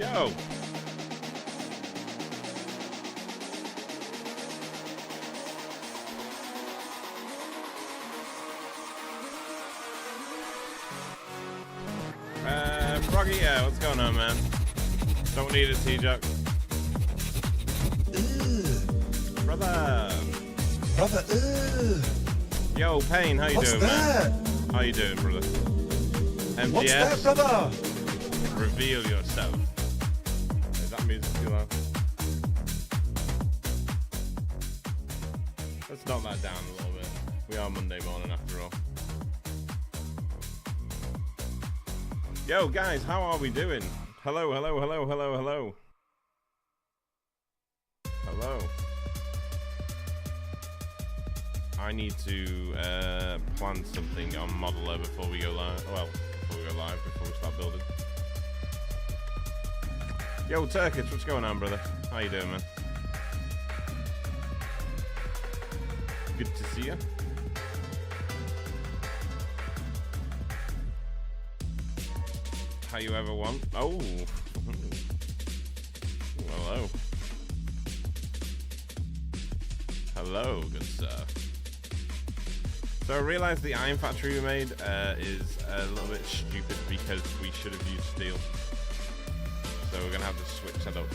show. Froggy, yeah, what's going on, man? Don't need a T-Jock. Brother. Yo, Payne, how you doing, man? How you doing, brother? MGS. What's that, brother? Reveal yourself. Is that music too loud? Let's knock that down a little bit. We are Monday morning after all. Yo, guys, how are we doing? Hello, hello, hello, hello, hello. Hello. I need to plan something on Modeler before we go live. Well, before we go live, before we start building. Yo, Turkish, what's going on, brother? How you doing, man? Good to see you. How you ever want? Oh, hello. Hello, good stuff. So I realized the iron factory we made is a little bit stupid because we should have used steel. So we're gonna have to switch that up.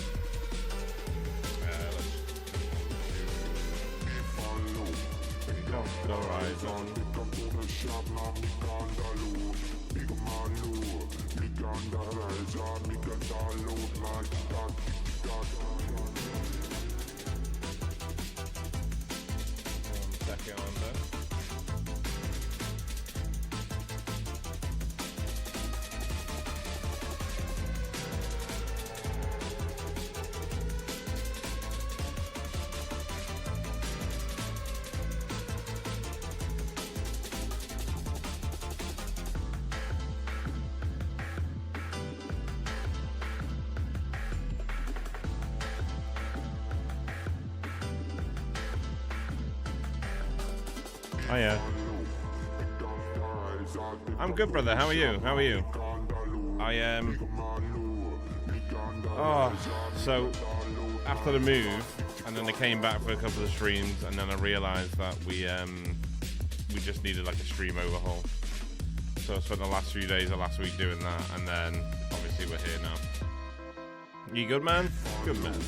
Oh yeah. I'm good, brother. How are you? How are you? I am. Oh, so after the move, and then I came back for a couple of streams, and then I realized that we just needed like a stream overhaul. So I spent the last few days of last week doing that, and then obviously we're here now. You good, man? Good, man.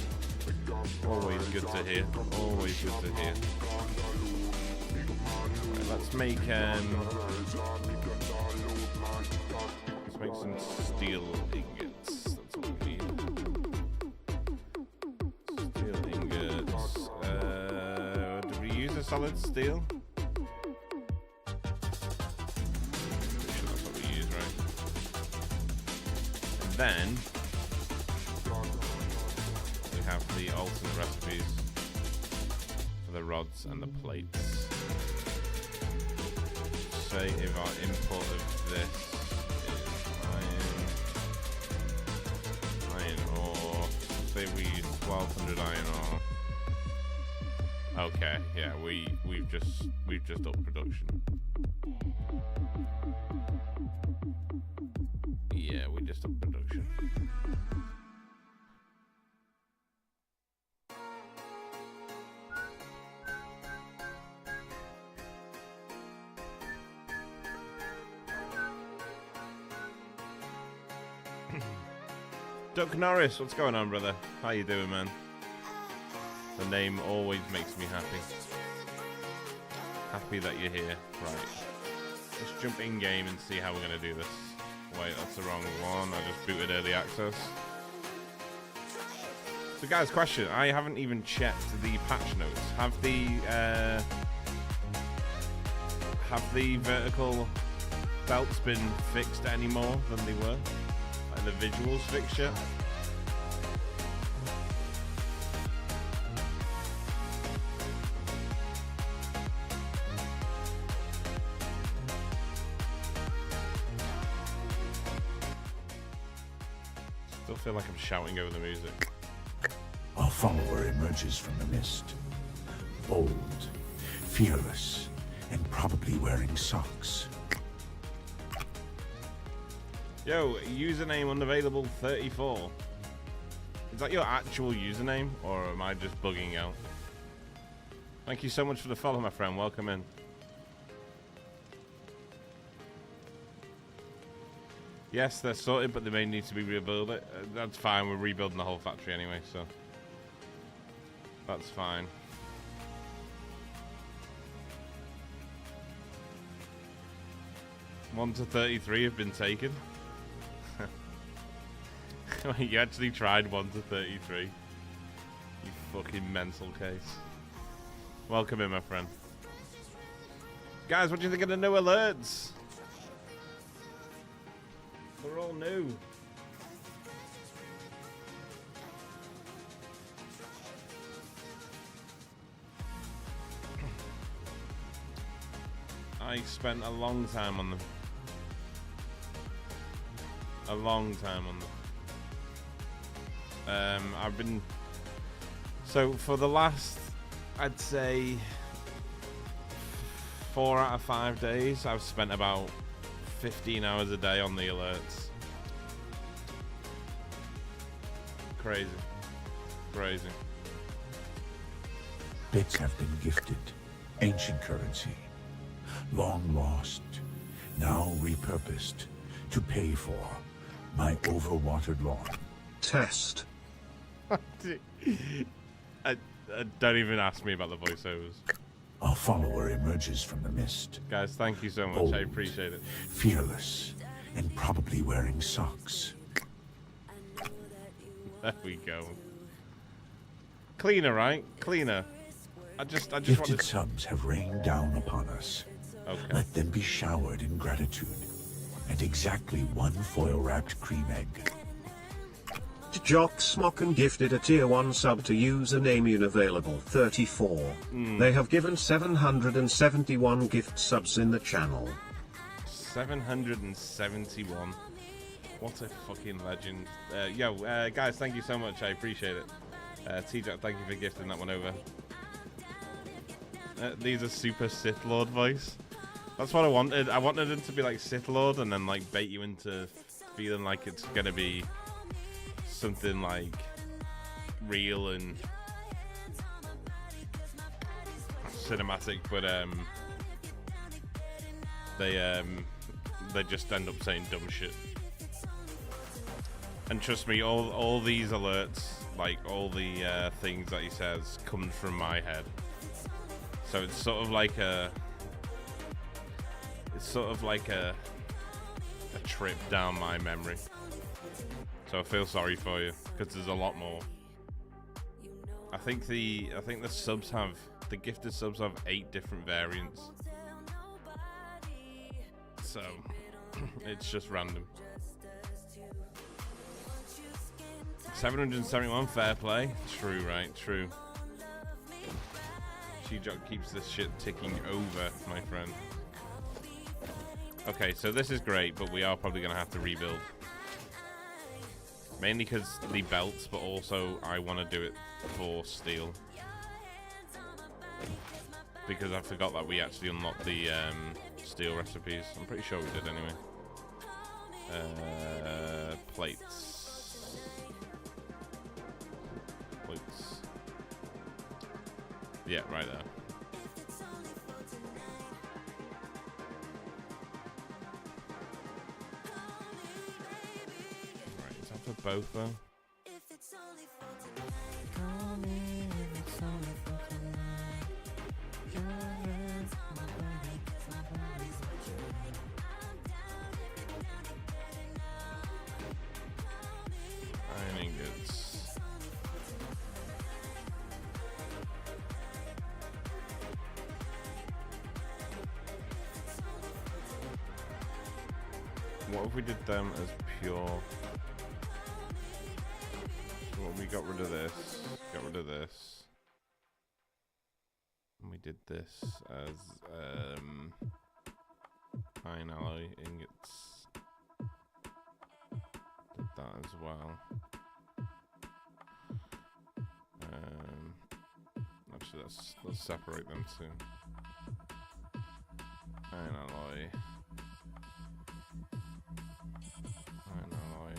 Always good to hear. Always good to hear. Let's make some steel ingots. That's what we need. Steel ingots. Did we use a solid steel? Pretty sure that's what we use, right? And then we have the alternate recipes for the rods and the plates. Say if our input of this is iron ore, say we use 1200 iron ore. Okay, yeah, we've just upped production. Yeah, we just upped production. Duck Norris, what's going on, brother? How you doing, man? The name always makes me happy. Happy that you're here. Right. Let's jump in game and see how we're going to do this. Wait, that's the wrong one. I just booted early access. So, guys, question. I haven't even checked the patch notes. Have the vertical belts been fixed any more than they were? Like the visuals fixture? Still feel like I'm shouting over the music. Our follower emerges from the mist. Bold, fearless, and probably wearing socks. Yo, username unavailable 34. Is that your actual username, or am I just bugging out? Thank you so much for the follow, my friend. Welcome in. Yes, they're sorted, but they may need to be rebuilt. That's fine. We're rebuilding the whole factory anyway, so that's fine. One to 33 have been taken. You actually tried 1 to 33. You fucking mental case. Welcome in, my friend. Guys, what do you think of the new alerts? They're all new. I spent a long time on them. A long time on them. I've been... So, for the last, I'd say, 4 out of 5 days, I've spent about 15 hours a day on the alerts. Crazy. Crazy. Bits have been gifted. Ancient currency. Long lost. Now repurposed to pay for my overwatered lawn. Test. Don't even ask me about the voiceovers. A follower emerges from the mist. Guys, thank you so much. Bold, I appreciate it. Fearless, and probably wearing socks. There we go. Cleaner, right? Cleaner. I just Gifted wanted... subs have rained down upon us. Okay. Let them be showered in gratitude. And exactly 1 foil-wrapped cream egg. Jock Smocken gifted a tier 1 sub to username unavailable 34. They have given 771 gift subs in the channel. 771. What a fucking legend. Guys, thank you so much. I appreciate it. T-Jack, thank you for gifting that one over. These are super Sith Lord voice. That's what I wanted. I wanted it to be like Sith Lord and then like bait you into feeling like it's gonna be something like real and cinematic, but they just end up saying dumb shit. And trust me, all these alerts, like all the things that he says, comes from my head. So it's sort of like a trip down my memory. So I feel sorry for you because there's a lot more. I think the subs have, the gifted subs have 8 different variants. So it's just random. 771, fair play. True, right? True. She-Jock keeps this shit ticking over, my friend. Okay, so this is great, but we are probably going to have to rebuild. Mainly because the belts, but also I want to do it for steel. Because I forgot that we actually unlocked the steel recipes. I'm pretty sure we did anyway. Plates. Plates. Yeah, right there. For both though. Iron ingots. What if we did them as pure? Well, we got rid of this, and we did this as iron alloy ingots. Did that as well. Actually, let's separate them too. Iron alloy. Iron alloy.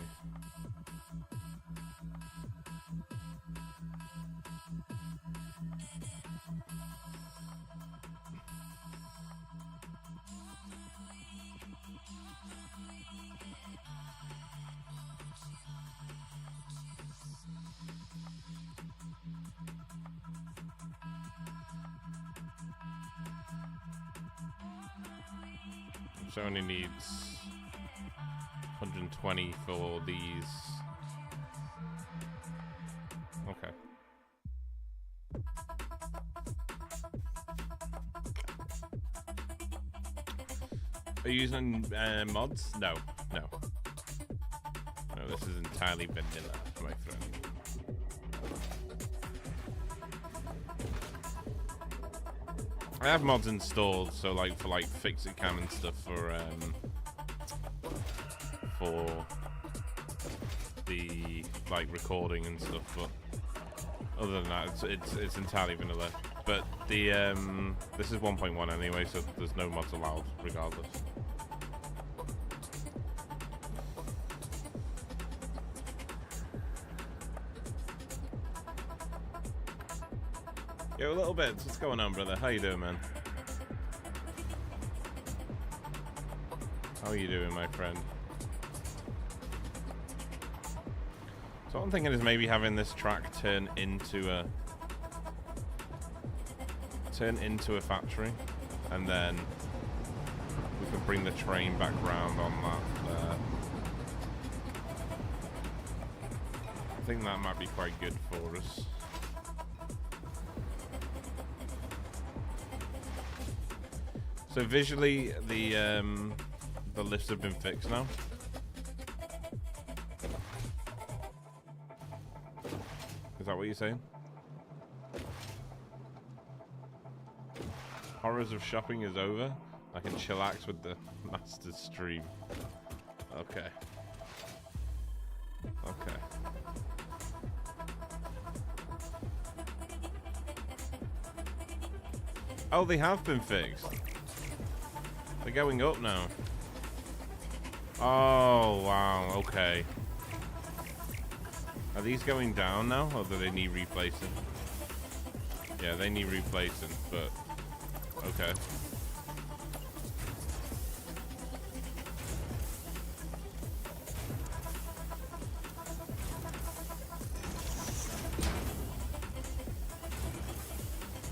So it only needs 120 for these. Okay. Are you using mods? No, no. No, this is entirely vanilla, my friend. I have mods installed, so like for like fix-it cam and stuff for the like recording and stuff. But other than that, it's entirely vanilla. But the this is 1.1 anyway, so there's no mods allowed regardless. Yo, little bits, what's going on, brother? How you doing, man? How are you doing, my friend? So what I'm thinking is maybe having this track turn into a factory, and then we can bring the train back round on that. I think that might be quite good for us. So visually, the lifts have been fixed now. Is that what you're saying? Horrors of shopping is over. I can chillax with the master's stream. Okay. Okay. Oh, they have been fixed. They're going up now. Oh, wow. Okay. Are these going down now, or do they need replacing? Yeah, they need replacing, but... Okay.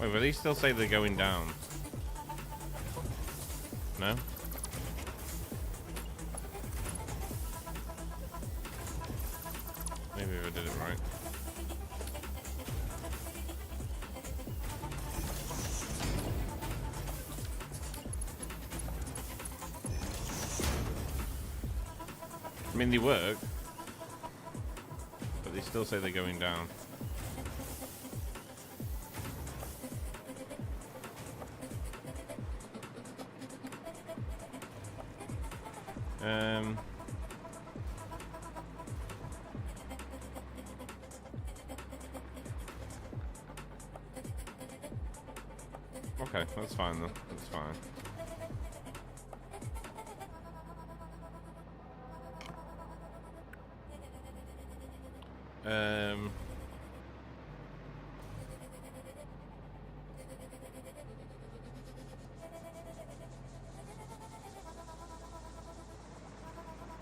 Wait, but they still say they're going down. No? Maybe I did it right. I mean, they work, but they still say they're going down. Okay, that's fine then. That's fine.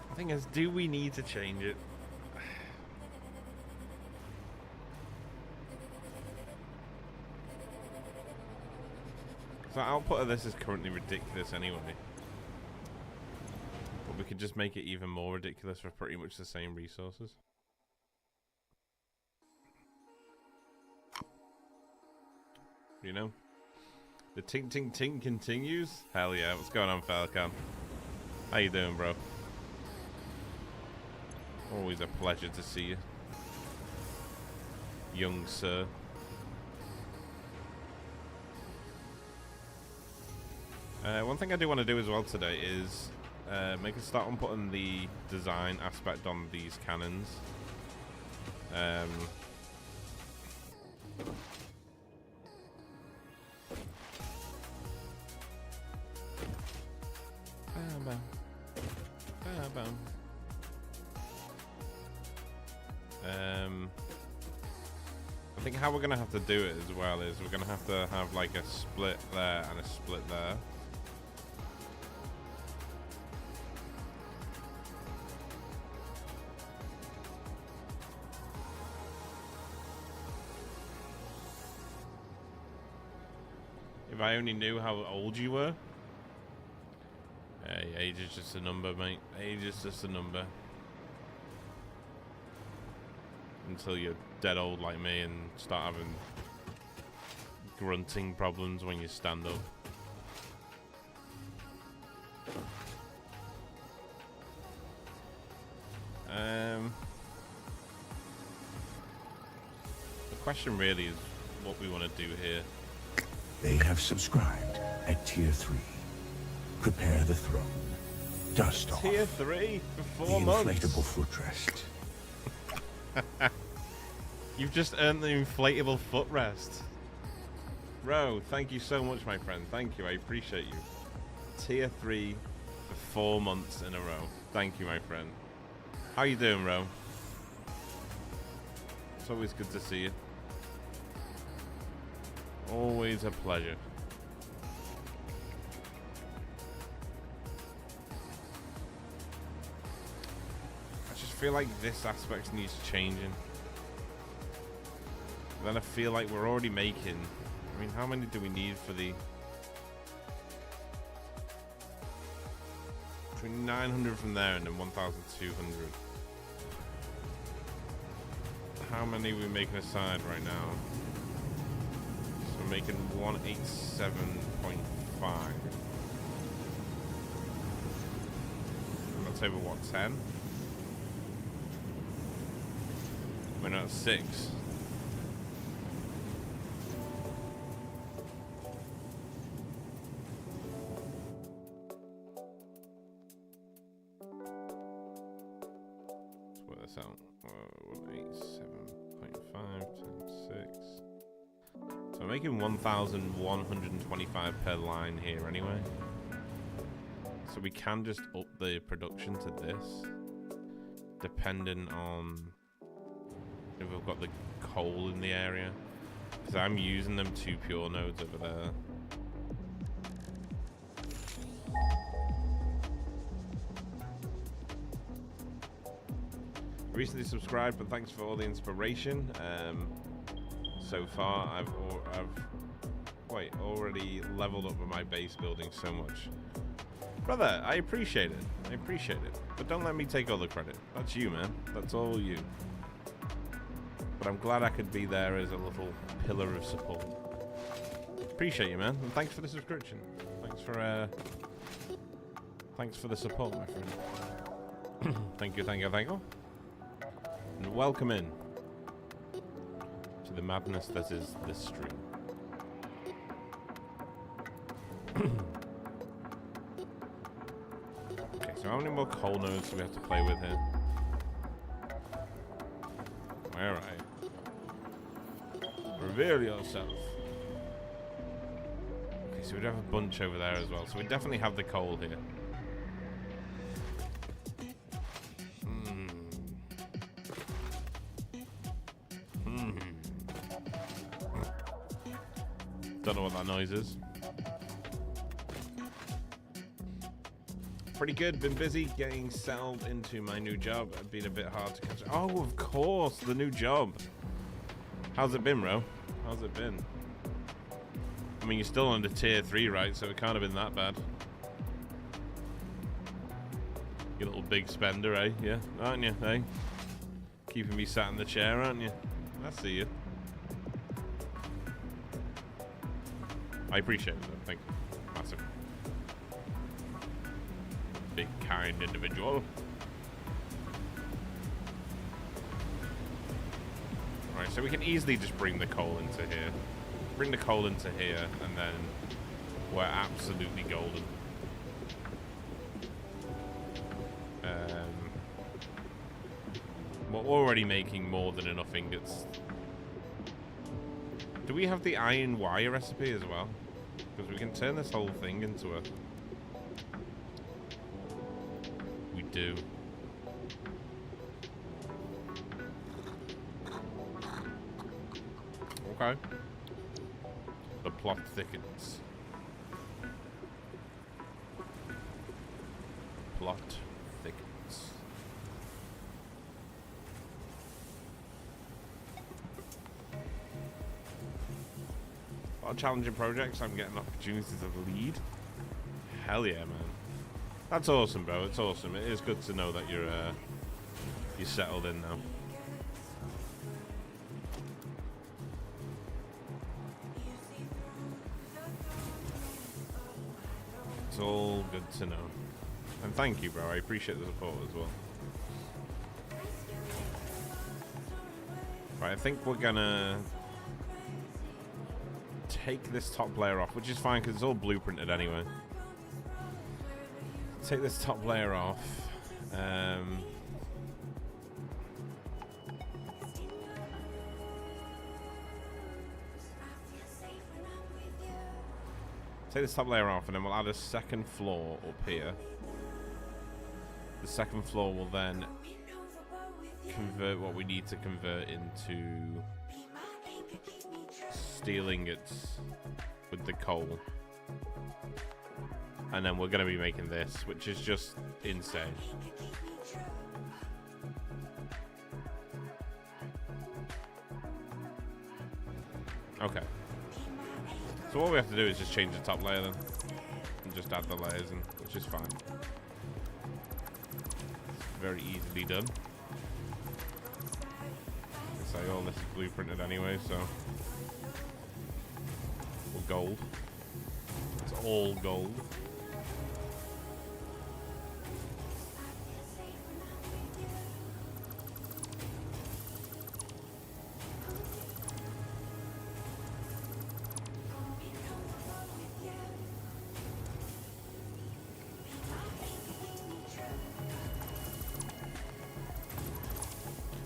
The thing is, do we need to change it? The output of this is currently ridiculous anyway. But we could just make it even more ridiculous for pretty much the same resources. You know? The tink tink tink continues? Hell yeah, what's going on, Falcon? How you doing, bro? Always a pleasure to see you. Young sir. One thing I do want to do as well today is make a start on putting the design aspect on these cannons. I think how we're going to have to do it as well is we're going to have like a split there and a split there. If I only knew how old you were. Yeah. Age is just a number, mate. Age is just a number. Until you're dead old like me and start having grunting problems when you stand up. The question really is what we want to do here. They have subscribed at Tier 3. Prepare the throne. Dust off Tier 3 for the 4 months. inflatable footrest. You've just earned the inflatable footrest. Bro, thank you so much, my friend. Thank you, I appreciate you. Tier 3 for 4 months in a row. Thank you, my friend. How you doing, Ro? It's always good to see you. Always a pleasure. I just feel like this aspect needs changing. Then I feel like we're already making... I mean, how many do we need for the... Between 900 from there and then 1,200. How many are we making aside right now? So we're making 187.5. That's over what, 10? We're not at 6. Out 187.5 times 6. So I'm making 1,125 per line here anyway. So we can just up the production to this, depending on if we've got the coal in the area. Because I'm using them 2 pure nodes over there. Recently subscribed, but thanks for all the inspiration. So far, I've already leveled up with my base building so much. Brother, I appreciate it. I appreciate it. But don't let me take all the credit. That's you, man. That's all you. But I'm glad I could be there as a little pillar of support. Appreciate you, man. And thanks for the subscription. Thanks for the support, my friend. Thank you, thank you, thank you. And welcome in to the madness that is this stream. Okay, so how many more coal nodes do we have to play with here? Alright. Reveal yourself. Okay, so we'd have a bunch over there as well. So we definitely have the coal here. Don't know what that noise is. Pretty good. Been busy getting settled into my new job. It's been a bit hard to catch. Oh, of course, the new job. How's it been, bro? How's it been? I mean, you're still under tier 3, right? So it can't have been that bad. You little big spender, eh? Yeah, aren't you, eh? Keeping me sat in the chair, aren't you? I see you. I appreciate it, though. Thank you. Massive. Big, kind individual. Right, so we can easily just bring the coal into here. Bring the coal into here, and then we're absolutely golden. We're already making more than enough ingots. Do we have the iron wire recipe as well? Because we can turn this whole thing into a... We do. Okay. The plot thickens. Plot thickens. A lot of challenging projects. I'm getting opportunities to lead. Hell yeah, man. That's awesome, bro. It's awesome. It is good to know that you're settled in now. It's all good to know. And thank you, bro. I appreciate the support as well. Right, I think we're gonna take this top layer off, which is fine because it's all blueprinted anyway. Take this top layer off. Take this top layer off, and then we'll add a second floor up here. The second floor will then convert what we need to convert into steel ingots with the coal. And then we're going to be making this, which is just insane. Okay. So what we have to do is just change the top layer then. And just add the layers in, which is fine. Very easily done. So all this is blueprinted anyway, so we're gold. It's all gold.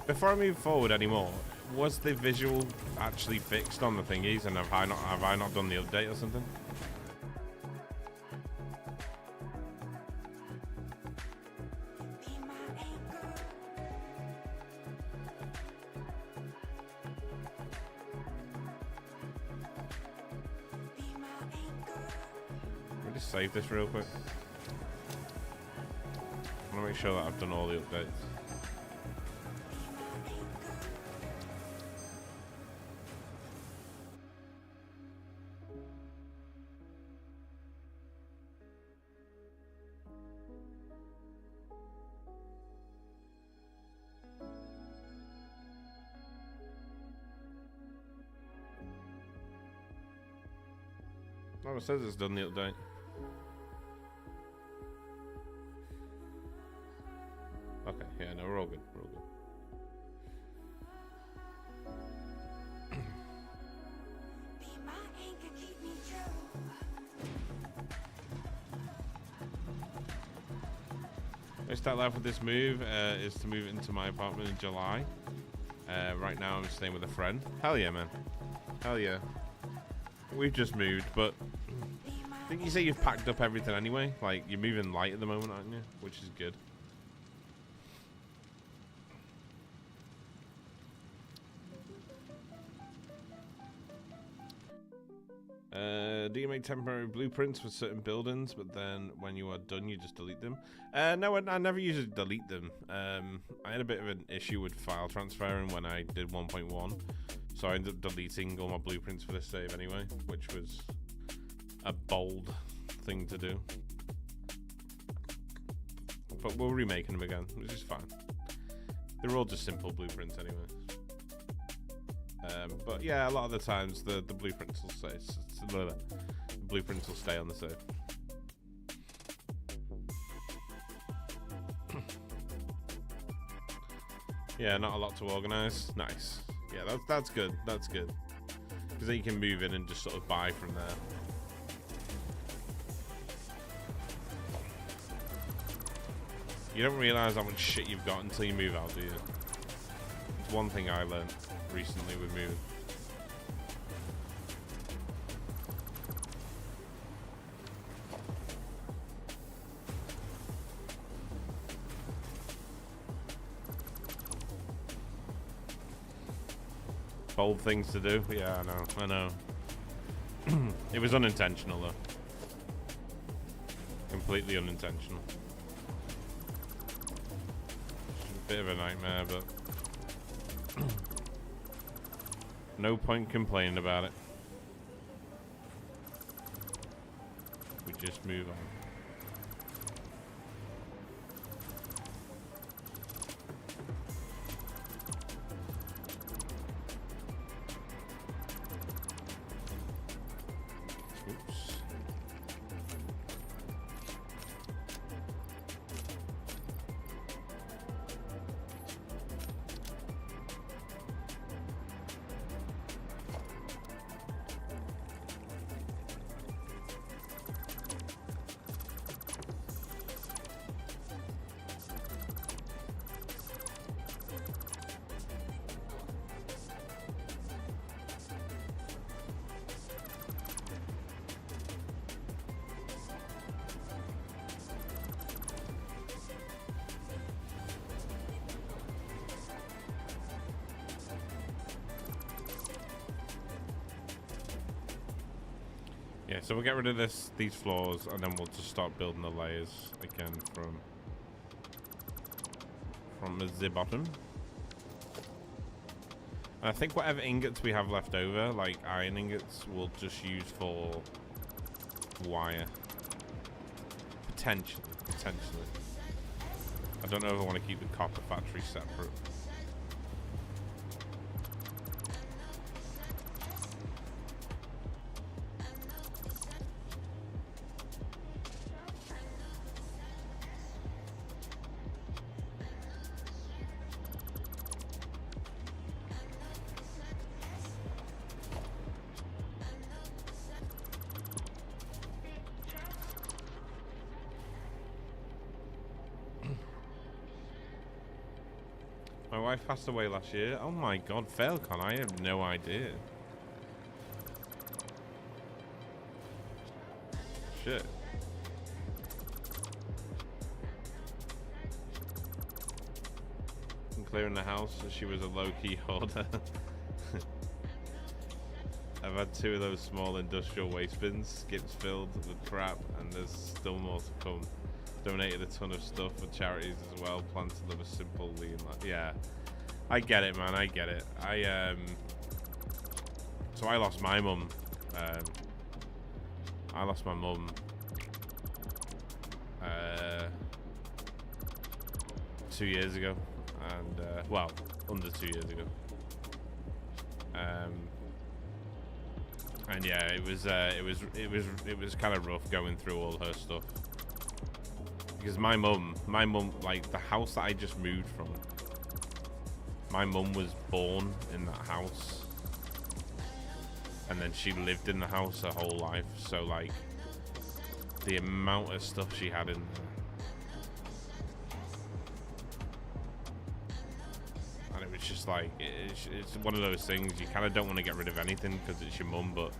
Before I move forward anymore, was the visual actually fixed on the thingies, and have I not done the update or something? Let me just save this real quick. I want to make sure that I've done all the updates. Oh, it says it's done the update. Okay, yeah, no, we're all good. We're all good. I start life with this move is to move into my apartment in July. Right now I'm staying with a friend. Hell yeah, man. Hell yeah. We've just moved, but I think you say you've packed up everything anyway. Like, you're moving light at the moment, aren't you? Which is good. Do you make temporary blueprints for certain buildings, but then when you are done, you just delete them? No, I never usually delete them. I had a bit of an issue with file transferring when I did 1.1. So I ended up deleting all my blueprints for this save anyway, which was a bold thing to do. But we're remaking them again, which is fine. They're all just simple blueprints anyway. But yeah, a lot of the times the blueprints will stay. The blueprints will stay on the save. Yeah, not a lot to organize. Nice. Yeah, that's good. That's good. Because then you can move in and just sort of buy from there. You don't realize how much shit you've got until you move out, do you? It's one thing I learned recently with moving. Bold things to do. Yeah, I know. It was unintentional though. Completely unintentional. Bit of a nightmare, but no point complaining about it. We just move on. Yeah, so we'll get rid of these floors, and then we'll just start building the layers again from the bottom. And I think whatever ingots we have left over, like iron ingots, we'll just use for wire. Potentially. I don't know if I want to keep the copper factory separate. My wife passed away last year. Oh my god, Failcon, I have no idea. Shit. And clearing the house, she was a low-key hoarder. I've had 2 of those small industrial waste bins, skips filled with crap, and there's still more to come. Donated a ton of stuff for charities as well. Plan to live a simple, lean life. Yeah, I get it, man. I get it. So I lost my mum. I lost my mum. 2 years ago, and well, under 2 years ago. And yeah, it was kind of rough going through all her stuff. Because my mum, like the house that I just moved from, my mum was born in that house. And then she lived in the house her whole life. So like, the amount of stuff she had in there. And it was just like, it's one of those things, you kind of don't want to get rid of anything because it's your mum, but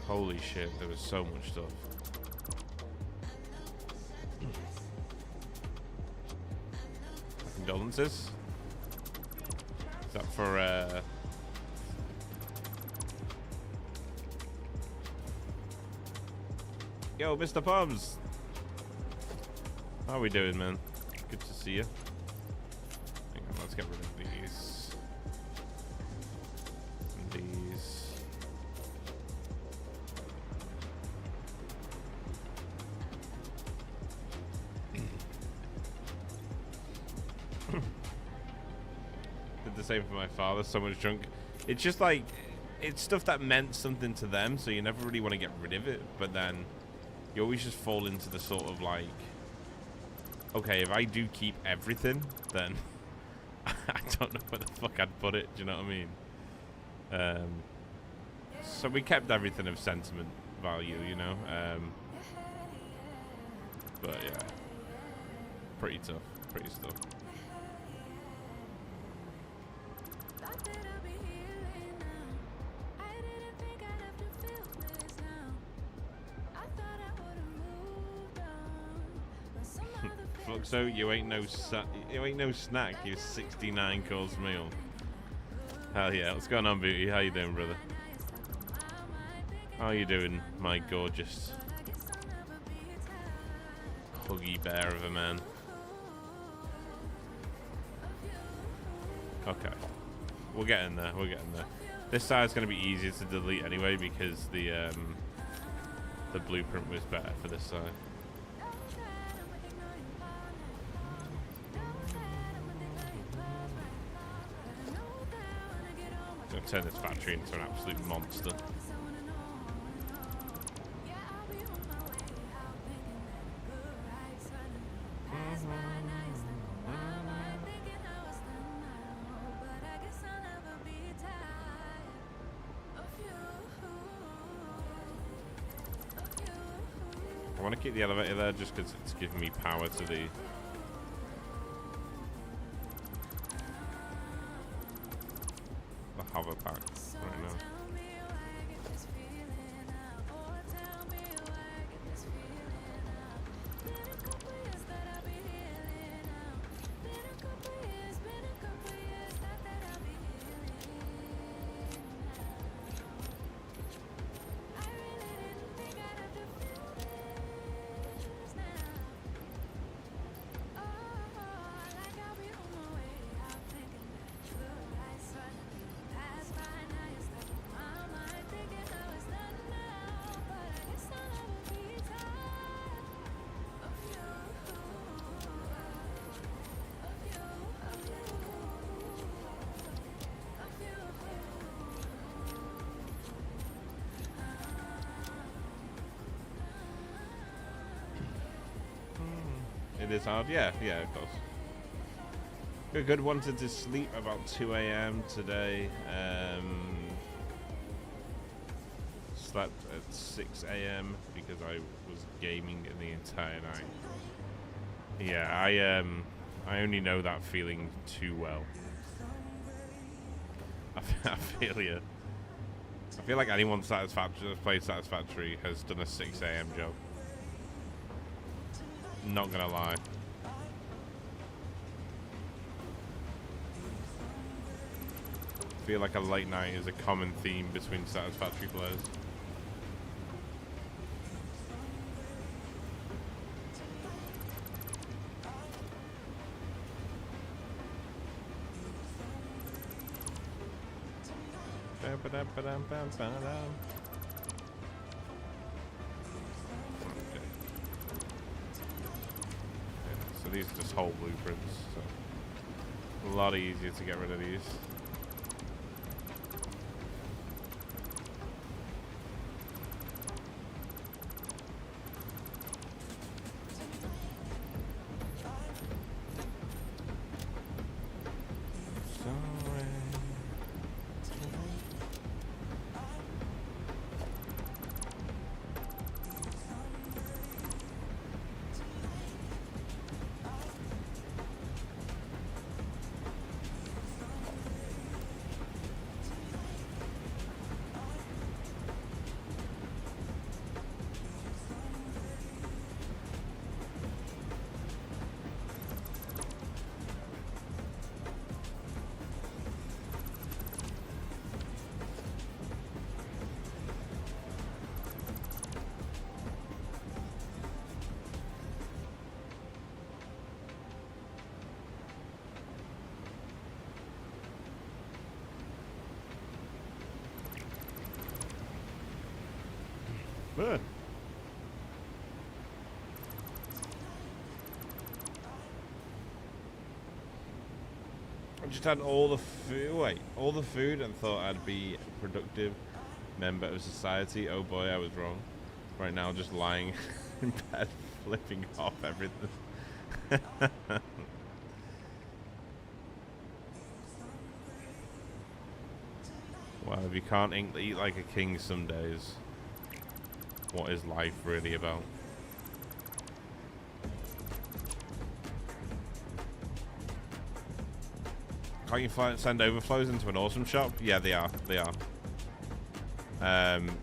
holy shit, there was so much stuff. Condolences. Is that for Yo, Mr. Pubs. How are we doing, man? Good to see you. Hang on, let's get rid of these. And these. Did the same for my father. So much junk. It's just like, it's stuff that meant something to them, so you never really want to get rid of it. But then you always just fall into the sort of like, okay, if I do keep everything, then I don't know where the fuck I'd put it. Do you know what I mean? So we kept everything of sentiment value, you know. But yeah, pretty tough, pretty stuff. Fuck, so you ain't no snack. You're 69 course meal. Hell yeah! What's going on, Booty? How you doing, brother? How you doing, my gorgeous huggy bear of a man? Okay, we're getting there. We're getting there. This side's gonna be easier to delete anyway because the blueprint was better for this side. Turn this factory into an absolute monster. I want to keep the elevator there just because it's giving me power to the hover pack right now. is hard. Yeah, of course. Good. Wanted to sleep about 2 a.m. today. Slept at 6 a.m. because I was gaming the entire night. Yeah, I only know that feeling too well. I feel you. I feel like anyone that's played Satisfactory has done a 6 a.m. job. Not gonna lie. I feel like a late night is a common theme between Satisfactory players. So these are just whole blueprints. So a lot easier to get rid of these. Good. I just had all the food and thought I'd be a productive member of society. Oh boy, I was wrong. Right now, just lying in bed, flipping off everything. Well, if you can't eat like a king some days, what is life really about? Can't you send overflows into an awesome shop? Yeah, they are. They are.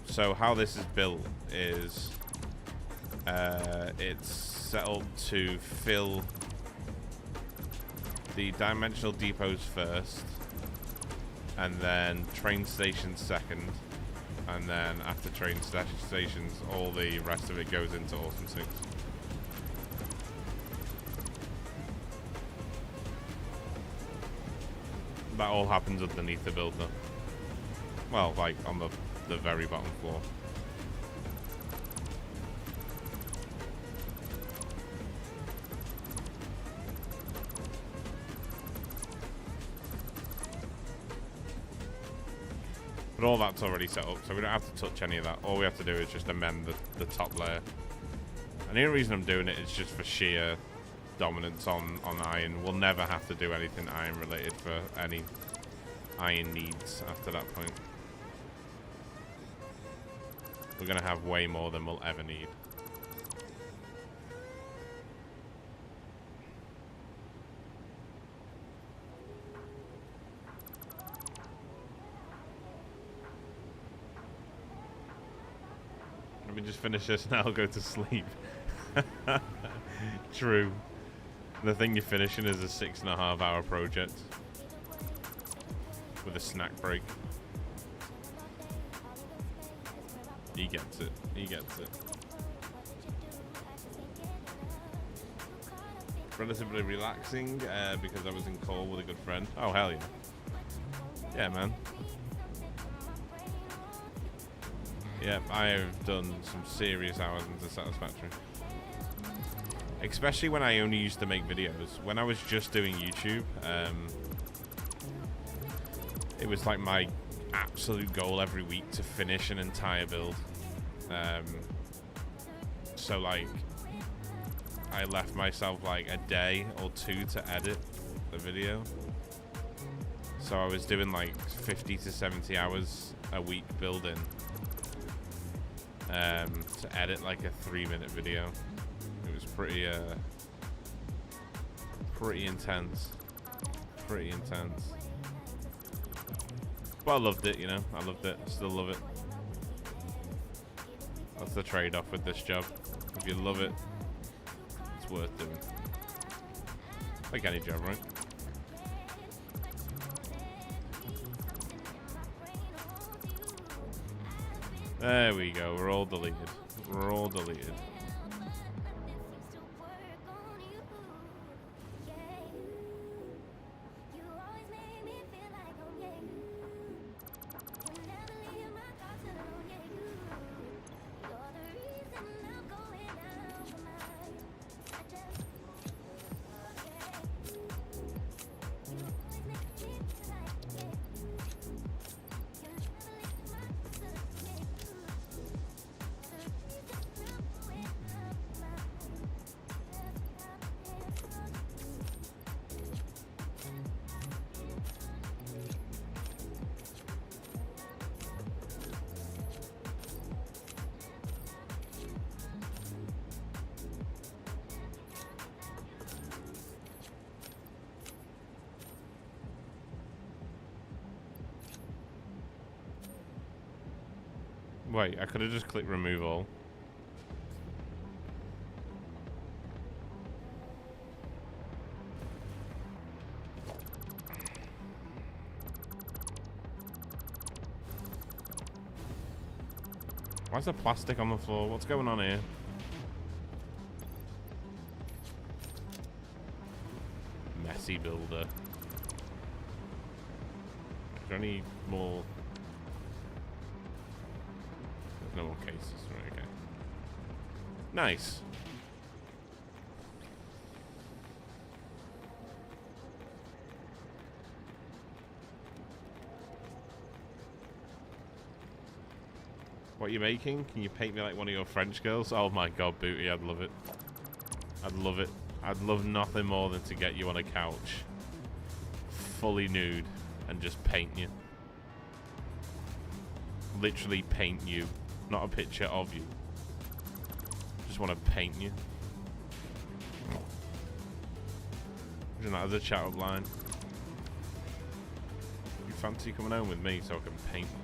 So how this is built is it's set up to fill the dimensional depots first, and then train stations second. And then after train stations, all the rest of it goes into Awesome 6. That all happens underneath the builder. Well, like on the very bottom floor. But all that's already set up, so we don't have to touch any of that. All we have to do is just amend the top layer. And the only reason I'm doing it is just for sheer dominance on iron. We'll never have to do anything iron related for any iron needs after that point. We're going to have way more than we'll ever need. Let me just finish this and I'll go to sleep. True. The thing you're finishing is a 6.5 hour project with a snack break. He gets it. He gets it. Relatively relaxing because I was in call with a good friend. Oh, hell yeah. Yeah, man. Yeah, I have done some serious hours into Satisfactory. Especially when I only used to make videos. When I was just doing YouTube, it was like my absolute goal every week to finish an entire build. So like, I left myself like a day or two to edit the video. So I was doing like 50 to 70 hours a week building to edit like a 3-minute video. It was pretty intense. Pretty intense. But I loved it, you know. I loved it. Still love it. That's the trade-off with this job. If you love it, it's worth doing. Like any job, right? There we go. We're all deleted. We're all deleted. Wait, I could have just clicked remove all. Why's there plastic on the floor? What's going on here? Messy builder. Is there any more? There's no more cases. Right, okay. Nice. What are you making? Can you paint me like one of your French girls? Oh my god, Booty, I'd love it. I'd love it. I'd love nothing more than to get you on a couch, fully nude, and just paint you. Literally paint you. Not a picture of you. Just want to paint you. Isn't that as a chat up line? You fancy coming home with me so I can paint you?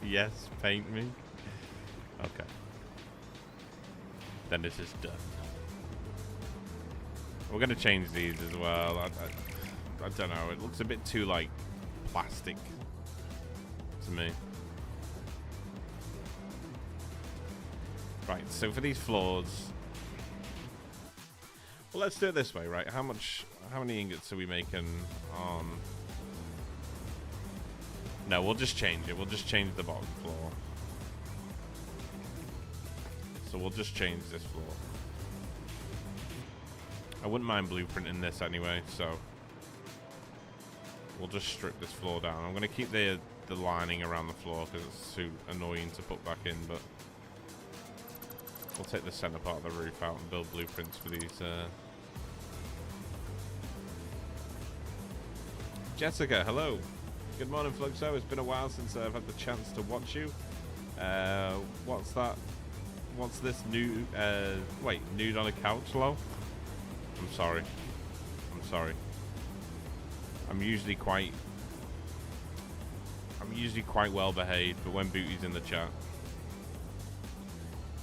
Yes, paint me. Okay. Then this is done. We're gonna change these as well. I don't know. It looks a bit too like plastic to me. Right. So for these floors, well, let's do it this way, right? How many ingots are we making on? No, we'll just change it. We'll just change the bottom floor. So we'll just change this floor. I wouldn't mind blueprinting this anyway, so we'll just strip this floor down. I'm going to keep the lining around the floor because it's too annoying to put back in, but we'll take the center part of the roof out and build blueprints for these. Jessica, hello. Good morning, Fluxo. It's been a while since I've had the chance to watch you. What's that? What's this new? Wait, nude on a couch, lol? I'm sorry. I'm sorry. I'm usually quite well behaved, but when Booty's in the chat,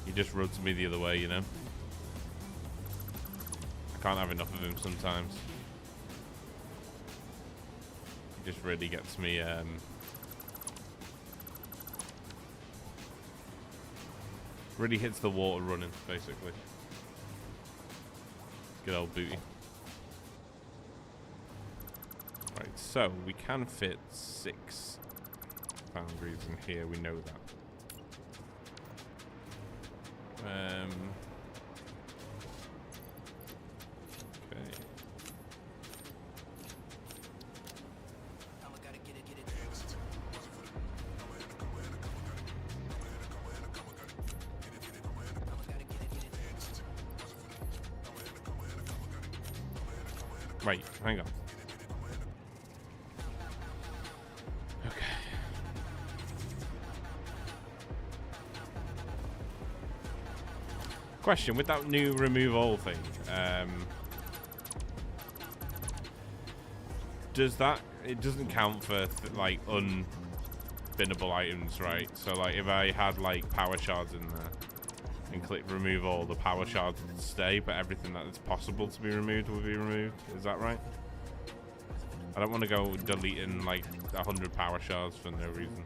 he just rubs me the other way, you know. I can't have enough of him sometimes. Just really gets me really hits the water running, basically. Good old Booty. Right, so we can fit 6 foundries in here, we know that. Okay. Right, hang on. Okay. Question, with that new remove all thing, does that, it doesn't count for like unbinnable items, right? So like if I had like power shards in there and click remove all, the power shards would stay, but everything that is possible to be removed will be removed. Is that right? I don't want to go deleting like 100 power shards for no reason.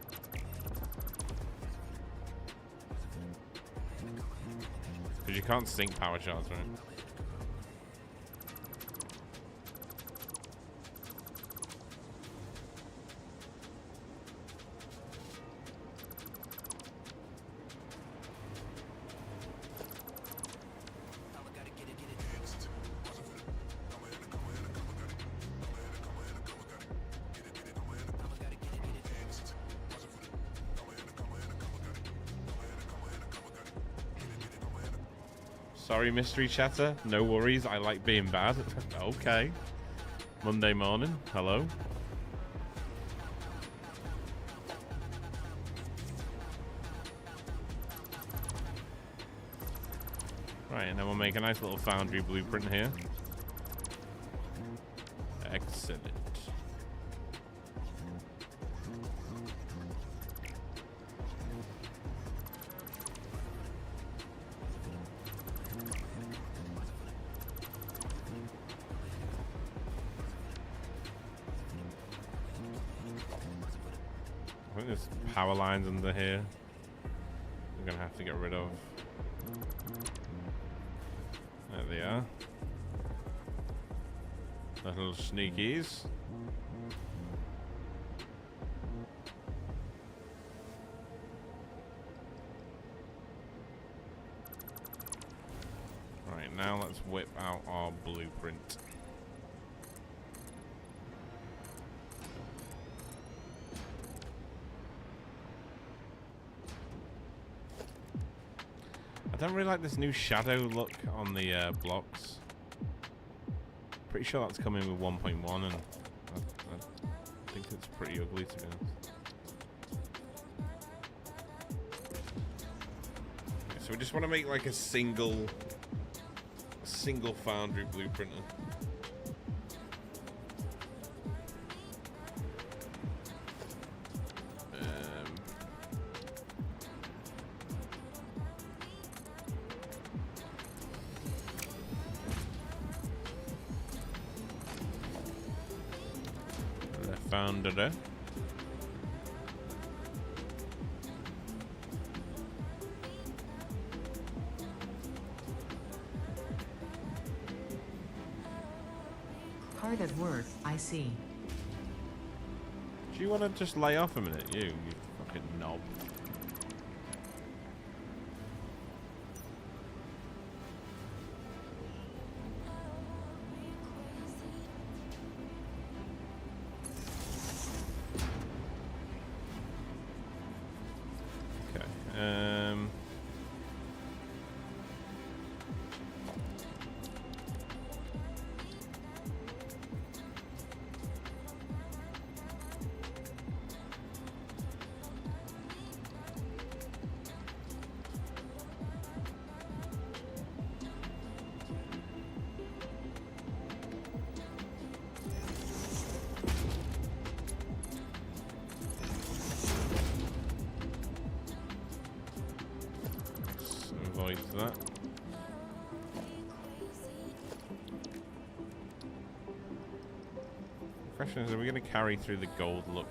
Because you can't sync power shards, right? Sorry, mystery chatter. No worries. I like being bad. Okay. Monday morning. Hello. Right, and then we'll make a nice little foundry blueprint here. Excellent. I think there's power lines under here I'm gonna have to get rid of. There they are. Little sneakies. Right, now let's whip out our blueprint. I don't really like this new shadow look on the blocks. Pretty sure that's coming with 1.1, and I think it's pretty ugly, to be honest. Okay, so we just want to make like a single foundry blueprinter. Found it. Hard at work, I see. Do you want to just lay off a minute, you fucking knob? Avoid that. The question is, are we going to carry through the gold look?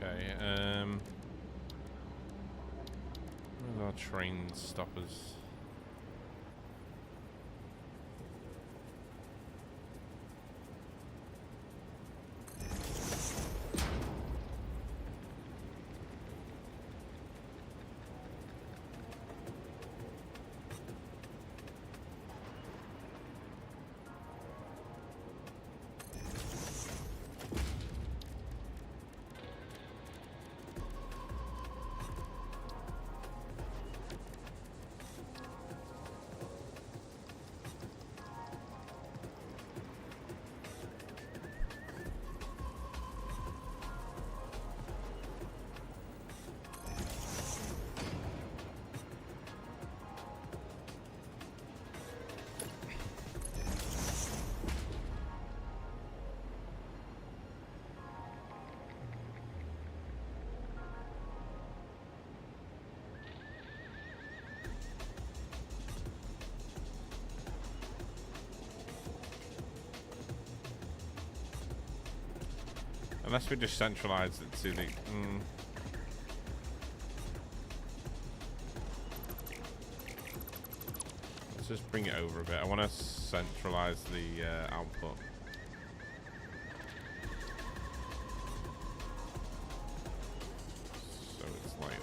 Okay, where's our train stoppers? Unless we just centralize it to the... Let's just bring it over a bit. I want to centralize the output. So it's like that.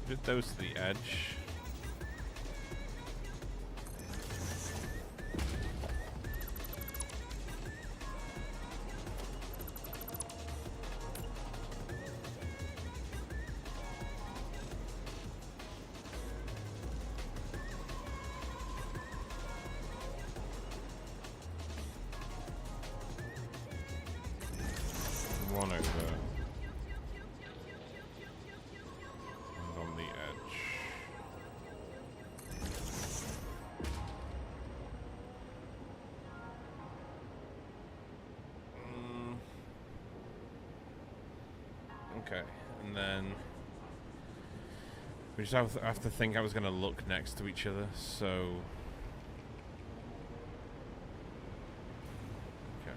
Did those to the edge. One over. Okay, and then we just have to think how it's going to look next to each other, so... Okay.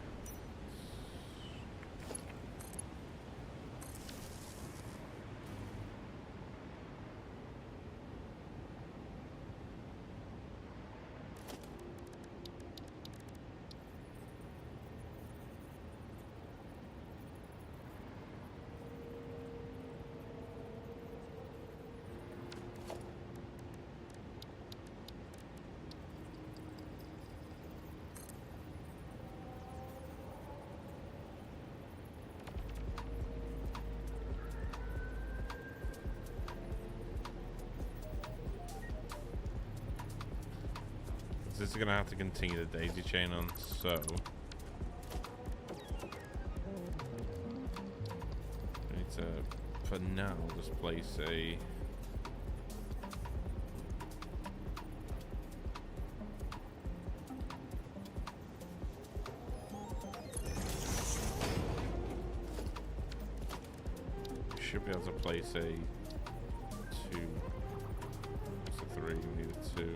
This is going to have to continue the daisy chain on, so... I need to, for now, just place a... Should be able to place a 2. It's a 3, we need a 2.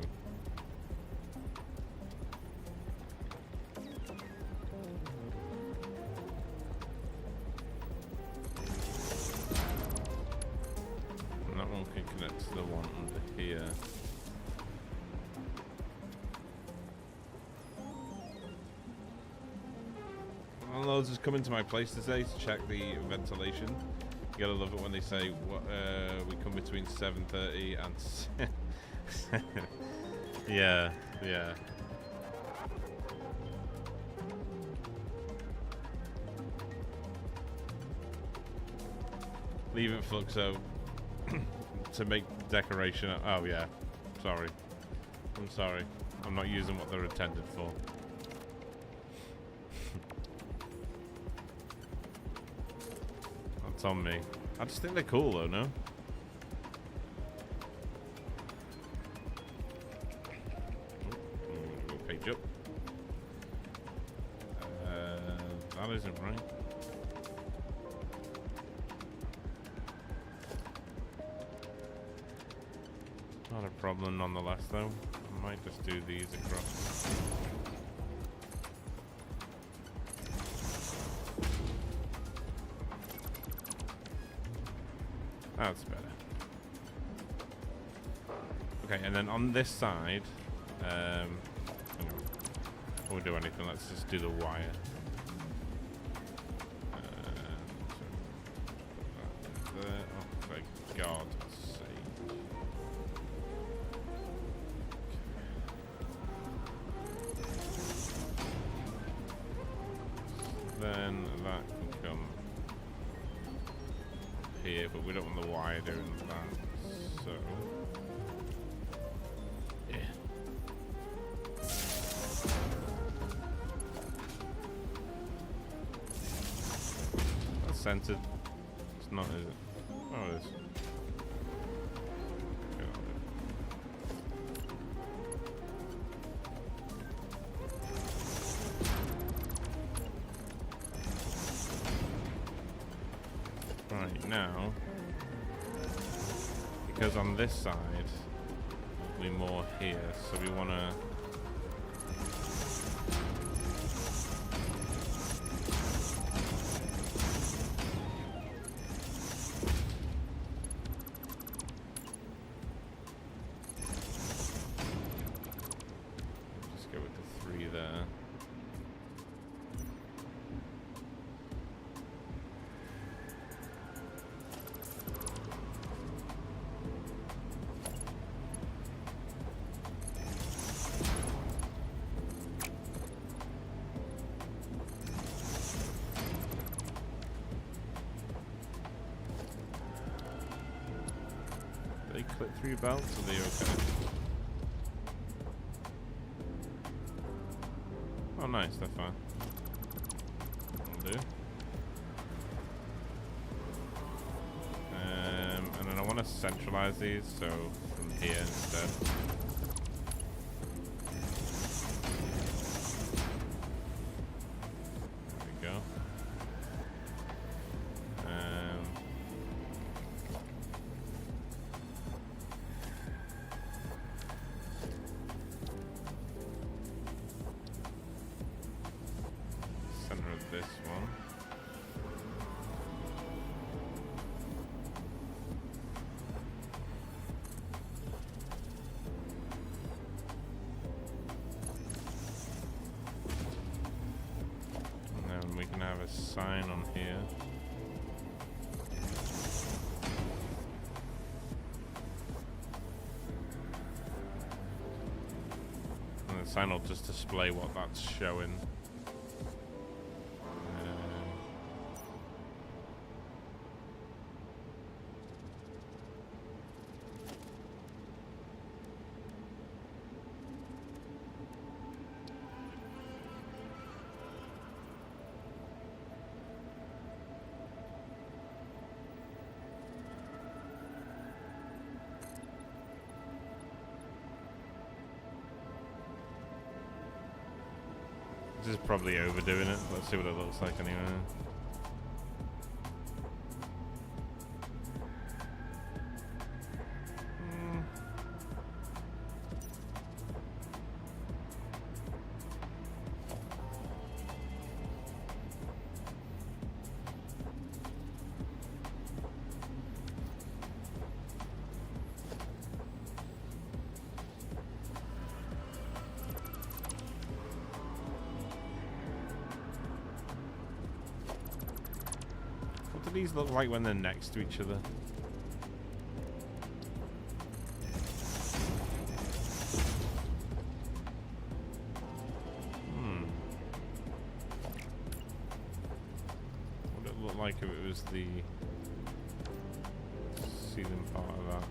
Downloads is coming to my place today to check the ventilation. You gotta love it when they say we come between 7:30 and yeah. Leave it Fluxo to make decoration. Oh yeah, sorry. I'm sorry. I'm not using what they're intended for. That's on me. I just think they're cool though, no? Go page up. That isn't right. Not a problem nonetheless though. I might just do these across. That's better. Okay, and then on this side, hang on. Before we do anything, let's just do the wire. So there. Oh, thank God. Then that can come here, but we don't want the wire doing that, so yeah. That's centered. It's not, is it? Oh, it is. Right now, because on this side will be more here, so we want to just go with the 3 there. They clip through belts, are they okay? Oh nice, they're fine. That'll do. And then I want to centralize these, so from here instead. There we go. Center of this one. And then we can have a sign on here. And the sign will just display what that's showing. This is probably overdoing it. Let's see what it looks like anyway. do these look like when they're next to each other? Would it look like if it was the ceiling part of that?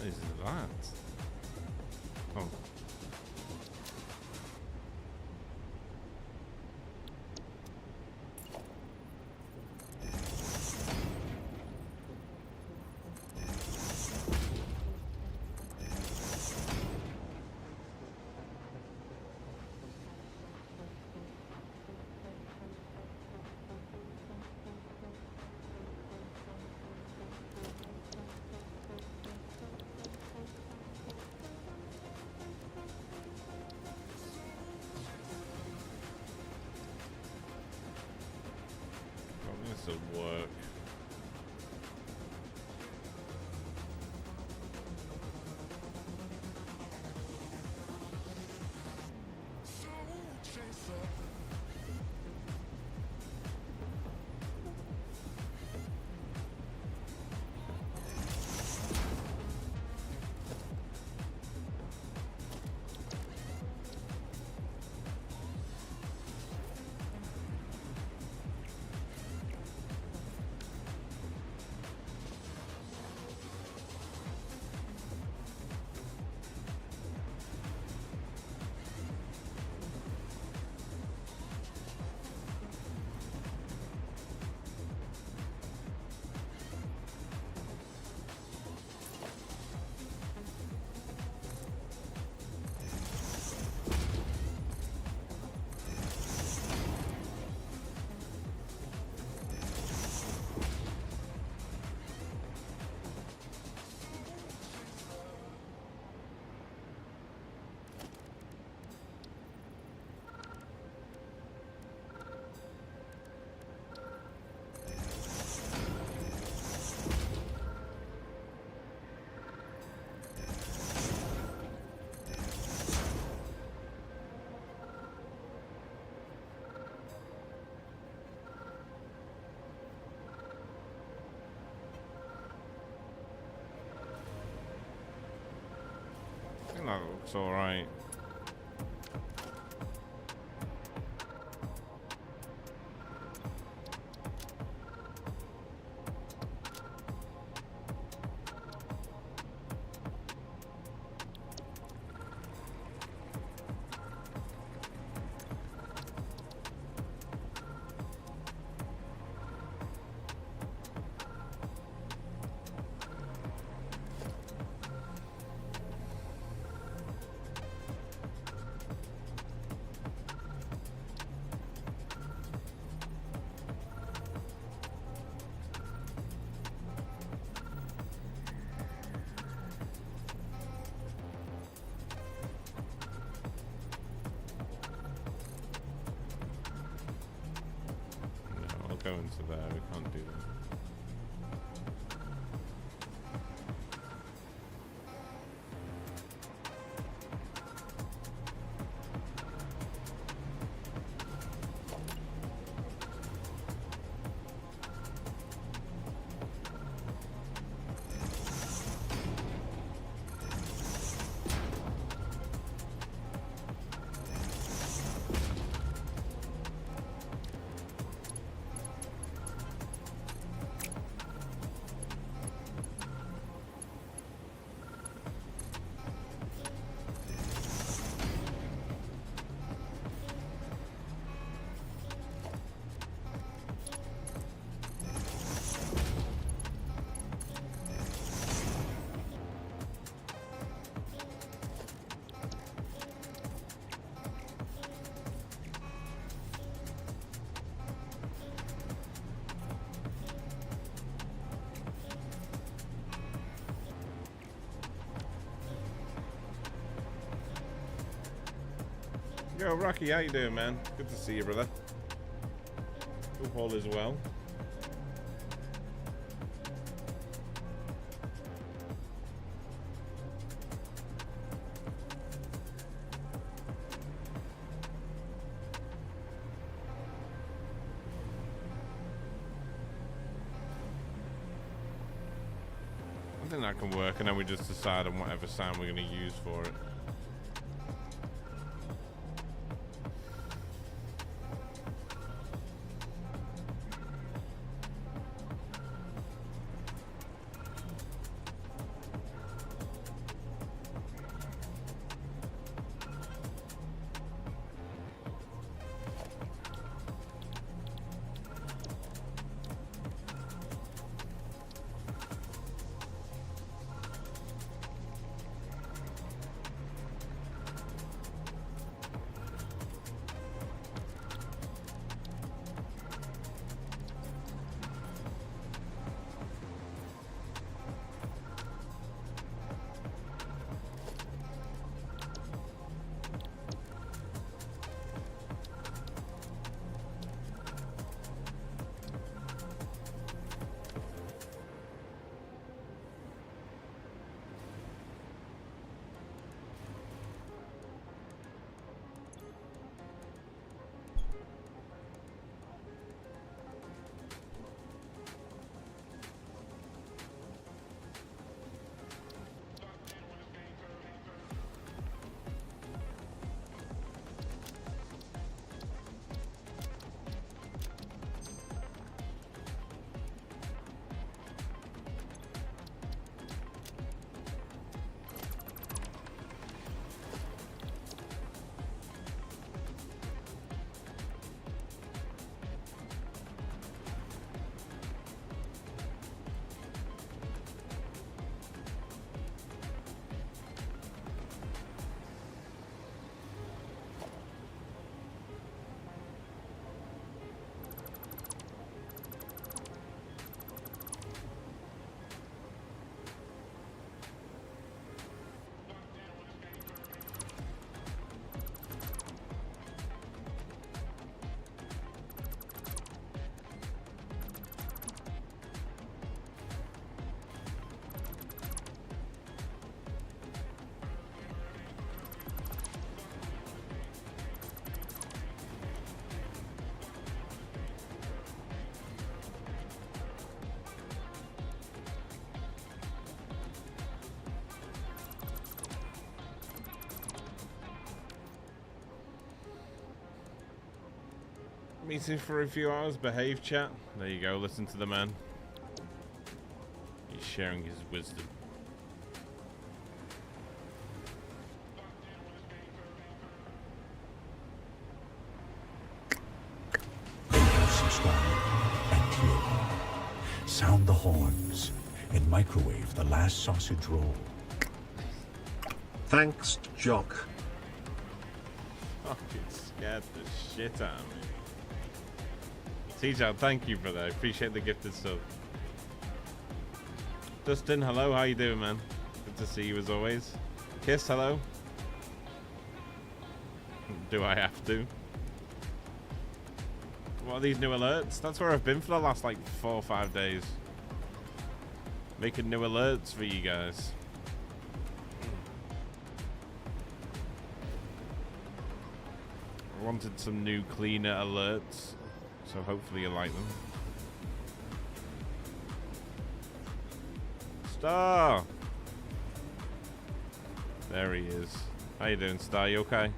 What is that? Oh. This will work. I think that looks alright. Go into there, we can't do that. Yo, Rocky, how you doing, man? Good to see you, brother. Hope all is well. I think that can work, and then we just decide on whatever sound we're going to use for it. Meeting for a few hours. Behave, chat. There you go. Listen to the man. He's sharing his wisdom. Subscribe and clear. Sound the horns and microwave the last sausage roll. Thanks, Jock. Fucking scared the shit out of me. T-Jow, thank you, brother. I appreciate the gifted sub. Dustin, hello. How you doing, man? Good to see you as always. Kiss, hello. Do I have to? What are these new alerts? That's where I've been for the last like 4 or 5 days. Making new alerts for you guys. I wanted some new cleaner alerts, so hopefully you like them. Star! There he is. How you doing, Star? You okay?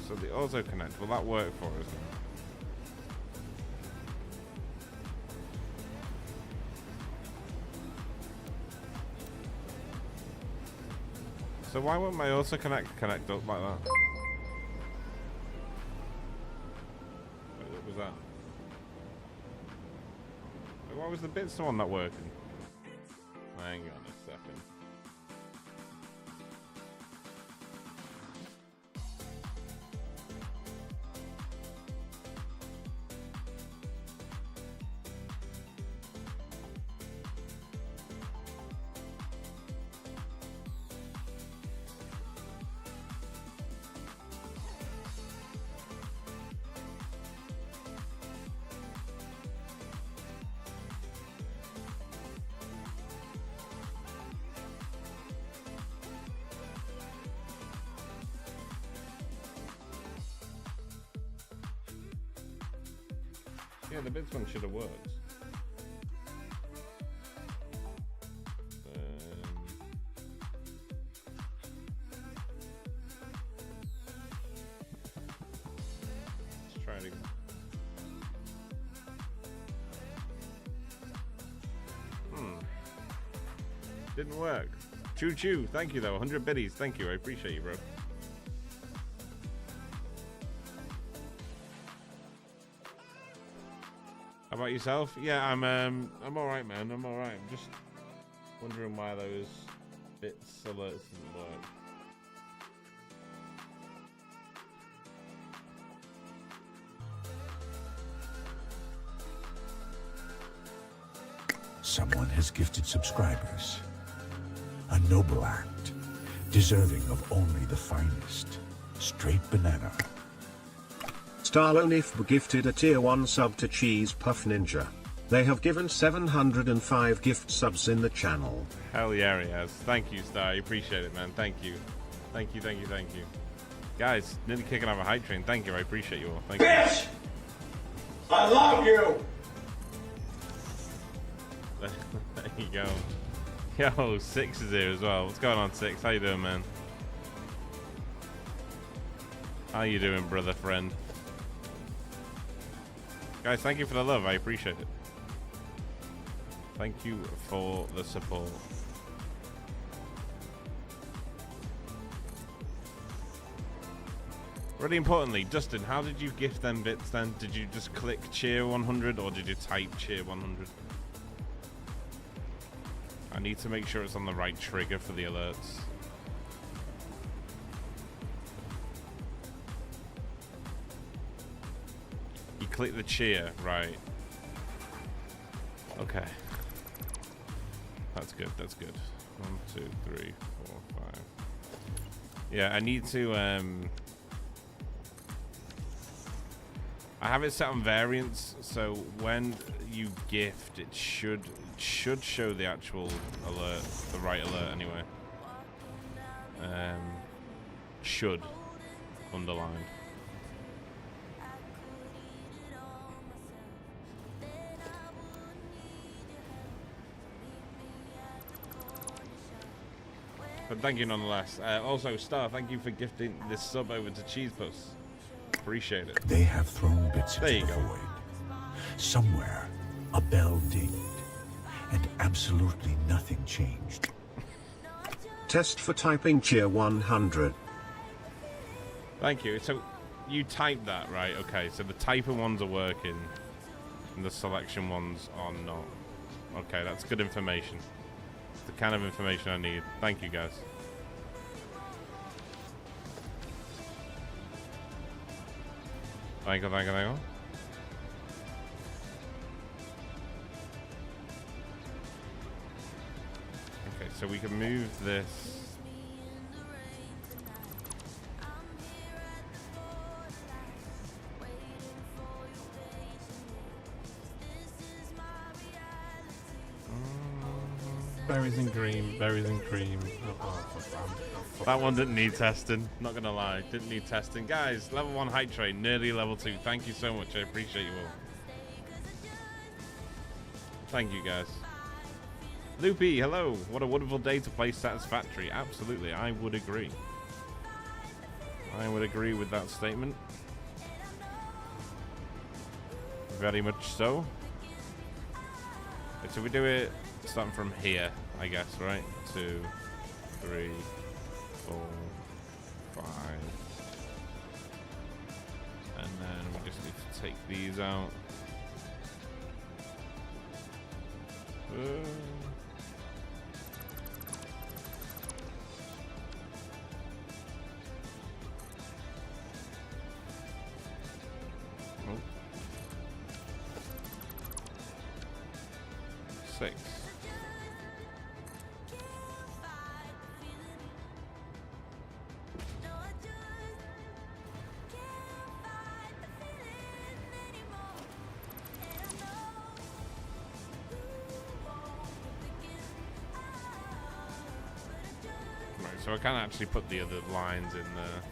So the auto connect, will that work for us now? So why won't my auto connect up like that? Wait, what was that? Wait, why was the bits one not working? Hang on a second. Yeah, the bits one should have worked. Let's try it again. Didn't work. Choo choo. Thank you though. 100 biddies. Thank you. I appreciate you, bro. How about yourself? Yeah, I'm all right, man. I'm all right. I'm just wondering why those bits alerts didn't work. Someone has gifted subscribers. A noble act, deserving of only the finest. Straight banana. Starlonif gifted a tier 1 sub to Cheese Puff Ninja. They have given 705 gift subs in the channel. Hell yeah, he has. Thank you, Star. I appreciate it, man. Thank you. Thank you, thank you, thank you. Guys, nearly kicking off a hype train. Thank you. I appreciate you all. Thank Bitch! I love you! There you go. Yo, Six is here as well. What's going on, Six? How you doing, man? How you doing, brother friend? Guys, thank you for the love. I appreciate it. Thank you for the support. Really importantly, Dustin, how did you gift them bits then? Did you just click cheer 100 or did you type cheer 100? I need to make sure it's on the right trigger for the alerts. You click the cheer, right. Okay. That's good, that's good. 1, 2, 3, 4, 5. Yeah, I need to I have it set on variants, so when you gift, it should show the actual alert, the right alert anyway. Should underlined. But thank you nonetheless. Also, Star, thank you for gifting this sub over to Cheese Puss. Appreciate it. They have thrown bits There into you the go. void. Somewhere, a bell dinged, and absolutely nothing changed. Test for typing cheer 100. Thank you. So, you typed that, right? Okay, so the typing ones are working, and the selection ones are not. Okay, that's good information. It's the kind of information I need. Thank you, guys. Thank you, thank you, thank you. Okay, so we can move this. Berries and cream, berries and cream. That one didn't need testing, not gonna lie, didn't need testing. Guys, level 1 hype train, nearly level 2. Thank you so much, I appreciate you all. Thank you, guys. Loopy, hello. What a wonderful day to play Satisfactory. Absolutely, I would agree. I would agree with that statement. Very much so. Okay, so we do it starting from here, I guess, right? 2, 3, 4, 5. And then we just need to take these out. Oh. 6. So I can't actually put the other lines in there.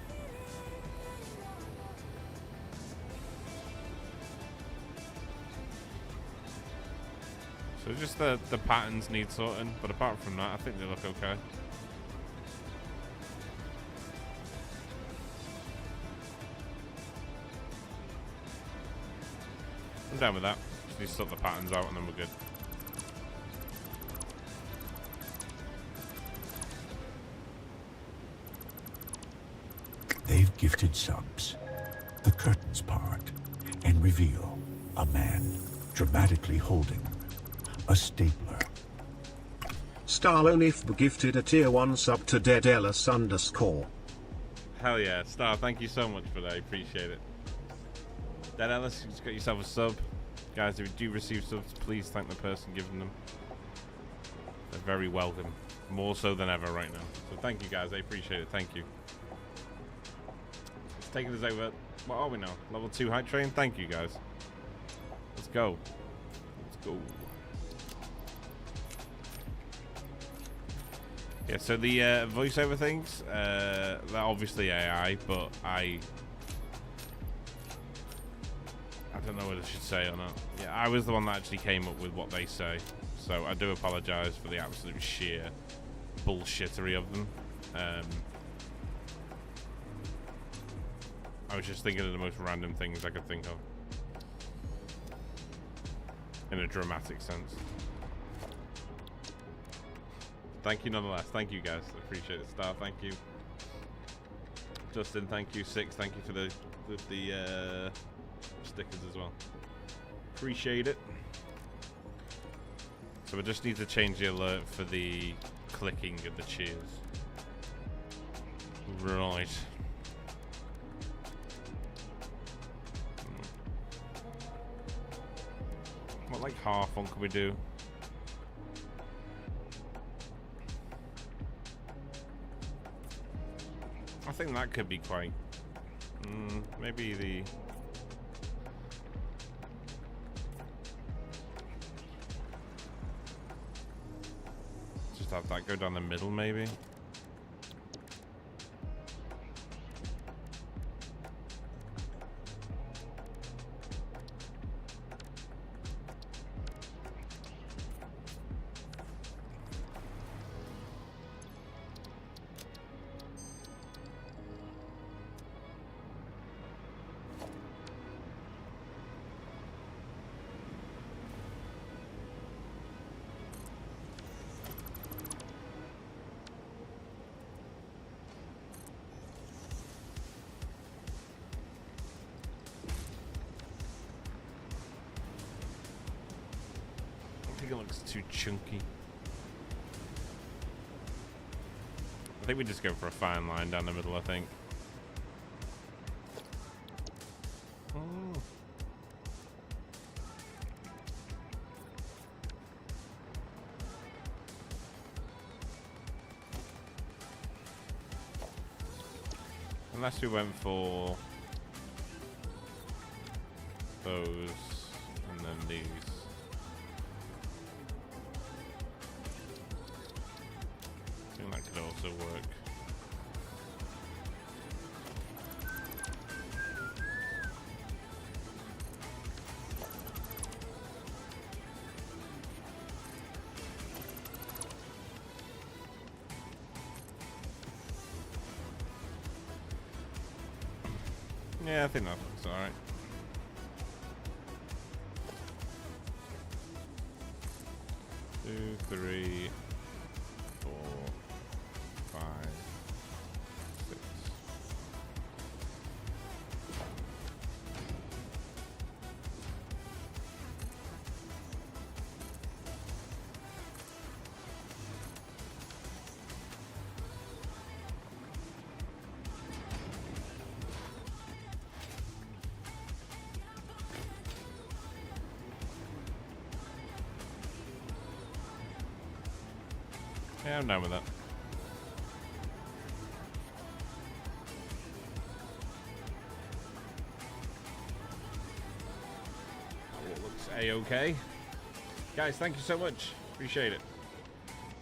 So just the patterns need sorting, but apart from that, I think they look okay. I'm down with that. Just need to sort the patterns out and then we're good. They've gifted subs. The curtains part and reveal a man dramatically holding a stapler. Starlonif gifted a tier 1 sub to Dead Ellis _. Hell yeah, Star, thank you so much for that. I appreciate it. Dead Ellis, you just got yourself a sub. Guys, if you do receive subs, please thank the person giving them. They're very welcome. More so than ever right now. So thank you guys, I appreciate it. Thank you. It's taking us over. What are we now? Level 2 hype train? Thank you guys. Let's go. Let's go. Yeah, so the voiceover things, they're obviously AI, but I don't know what I should say or not. Yeah, I was the one that actually came up with what they say, so I do apologize for the absolute sheer bullshittery of them. I was just thinking of the most random things I could think of in a dramatic sense. Thank you nonetheless. Thank you guys. Appreciate it. Star, thank you. Justin, thank you. Six, thank you for the stickers as well. Appreciate it. So we just need to change the alert for the clicking of the cheers. Right. What, like half one can we do? I think that could be quite... maybe the... Just have that go down the middle, maybe? think it looks too chunky. I think we just go for a fine line down the middle, I think. Oh. Unless we went for those and then these. I think that could also work. Yeah, I think that looks alright. Two, three, 4, 5, 6. Yeah, I'm down with that. That looks a-okay. Guys, thank you so much. Appreciate it.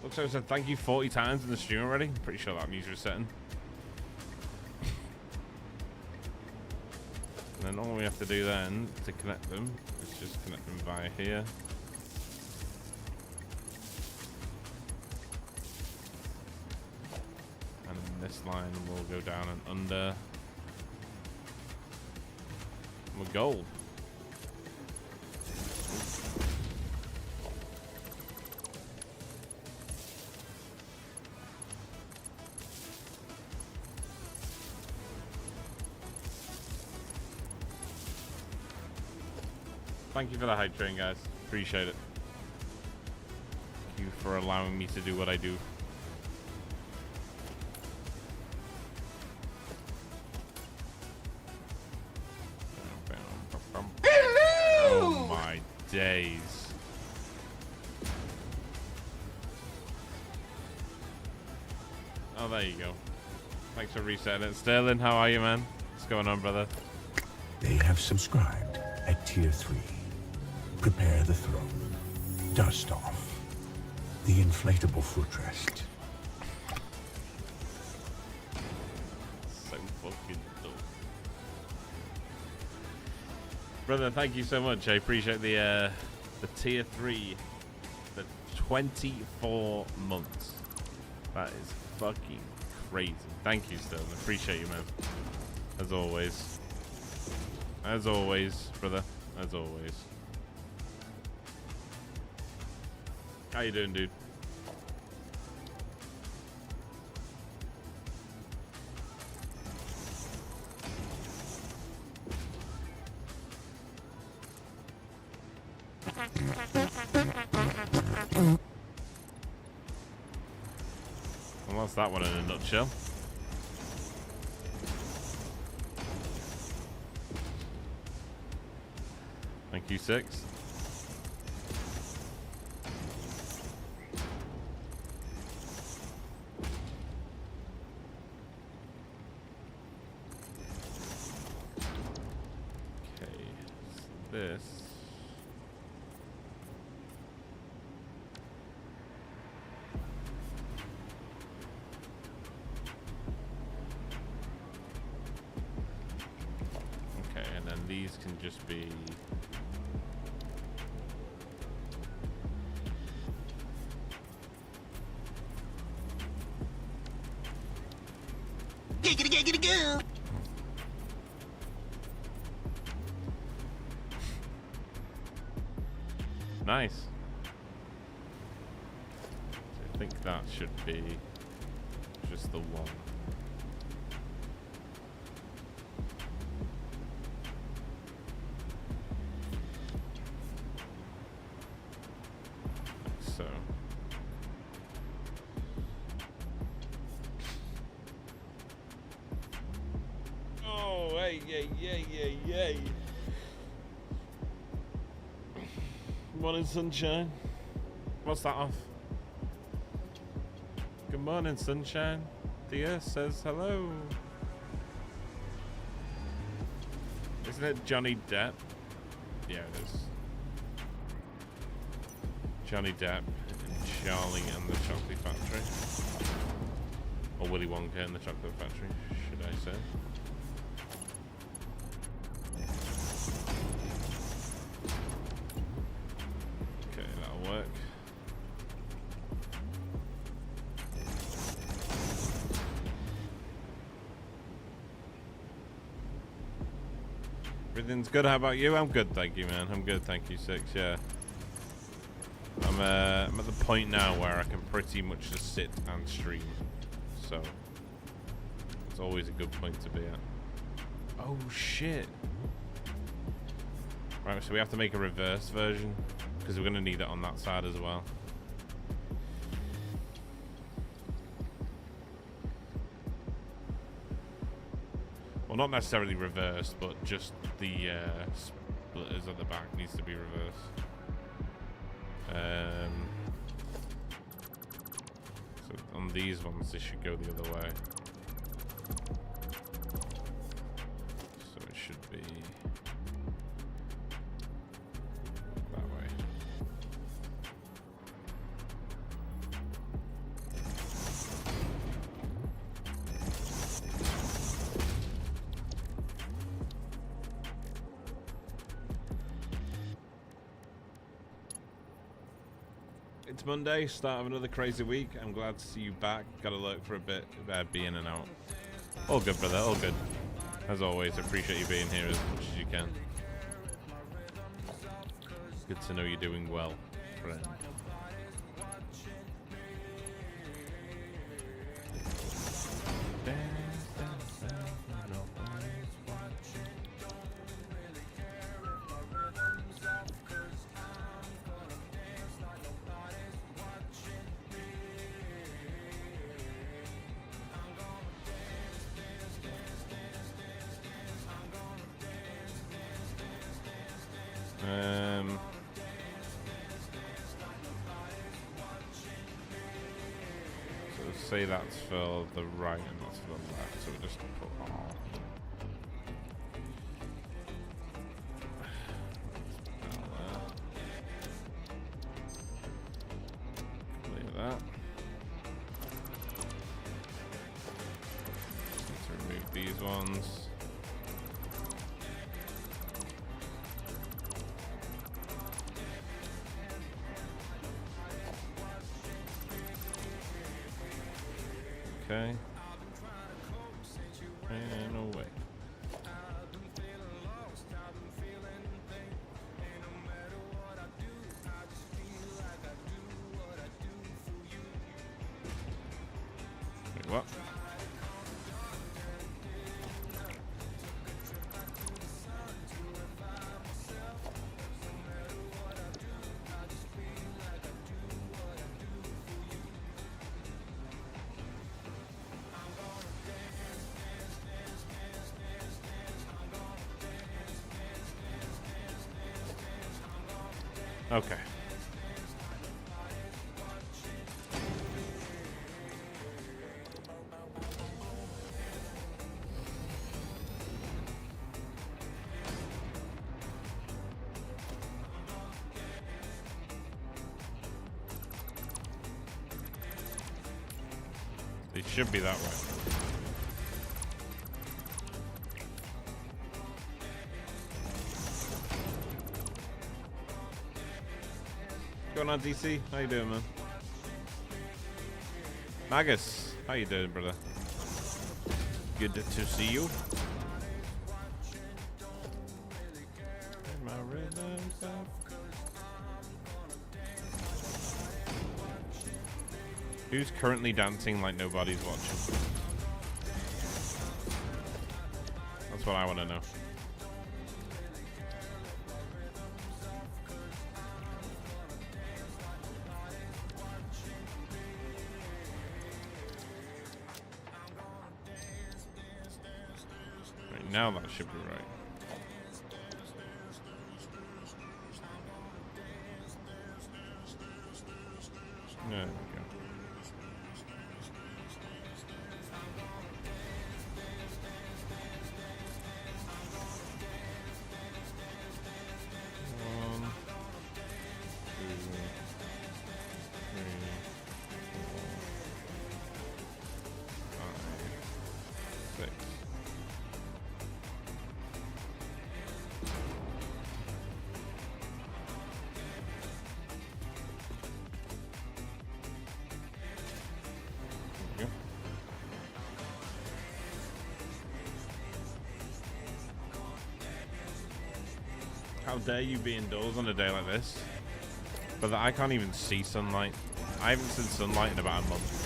Looks like I said thank you 40 times in the stream already. Pretty sure that music was setting. And then all we have to do then to connect them is just connect them via here. This line will go down and under. We're gold. Thank you for the hype train, guys. Appreciate it. Thank you for allowing me to do what I do. Oh my days. Oh, there you go. Thanks for resetting it. Sterling, how are you, man? What's going on, brother? They have subscribed at Tier 3. Prepare the throne. Dust off. The inflatable footrest. So fucking dope. Brother, thank you so much. I appreciate the Tier 3 for 24 months. That is fucking crazy. Thank you, Sterling. Appreciate you, man. As always. As always, brother. As always. How you doing, dude? Well, that's that one in a nutshell. Thank you, 6. Okay, so this. Okay, and then these can just be. Nice. So I think that should be just the one. yay. Morning, sunshine. What's that off? Good morning, sunshine. Thea says hello. Isn't it Johnny Depp? Yeah, it is. Johnny Depp and Charlie and the Chocolate Factory. Or Willy Wonka and the Chocolate Factory, should I say. Okay, that'll work. Everything's good. How about you? I'm good, thank you, man. I'm good, thank you, Six. Yeah. I'm at the point now where I can pretty much just sit and stream. So, it's always a good point to be at. Oh, shit. Right, so we have to make a reverse version, because we're going to need it on that side as well. Well, not necessarily reversed, but just the splitters at the back needs to be reversed. So on these ones, this should go the other way. So it should be that way. It's Monday, start of another crazy week. I'm glad to see you back. Gotta lurk for a bit, be in and out. All good, brother, all good. As always, I appreciate you being here as much as you can. Good to know you're doing well, friend. So say that's for the right and that's for the left, so we just put all. Leave that. Let's remove these ones. Okay. And away. Wait, what? Okay. They should be that way. What's going on, DC? How you doing, man? Magus, how you doing, brother? Good to see you. Who's currently dancing like nobody's watching? That's what I want to know. Now that should be right. There we go. One, two, three, four, five, six. There we go. How dare you be indoors on a day like this? But I can't even see sunlight. I haven't seen sunlight in about a month.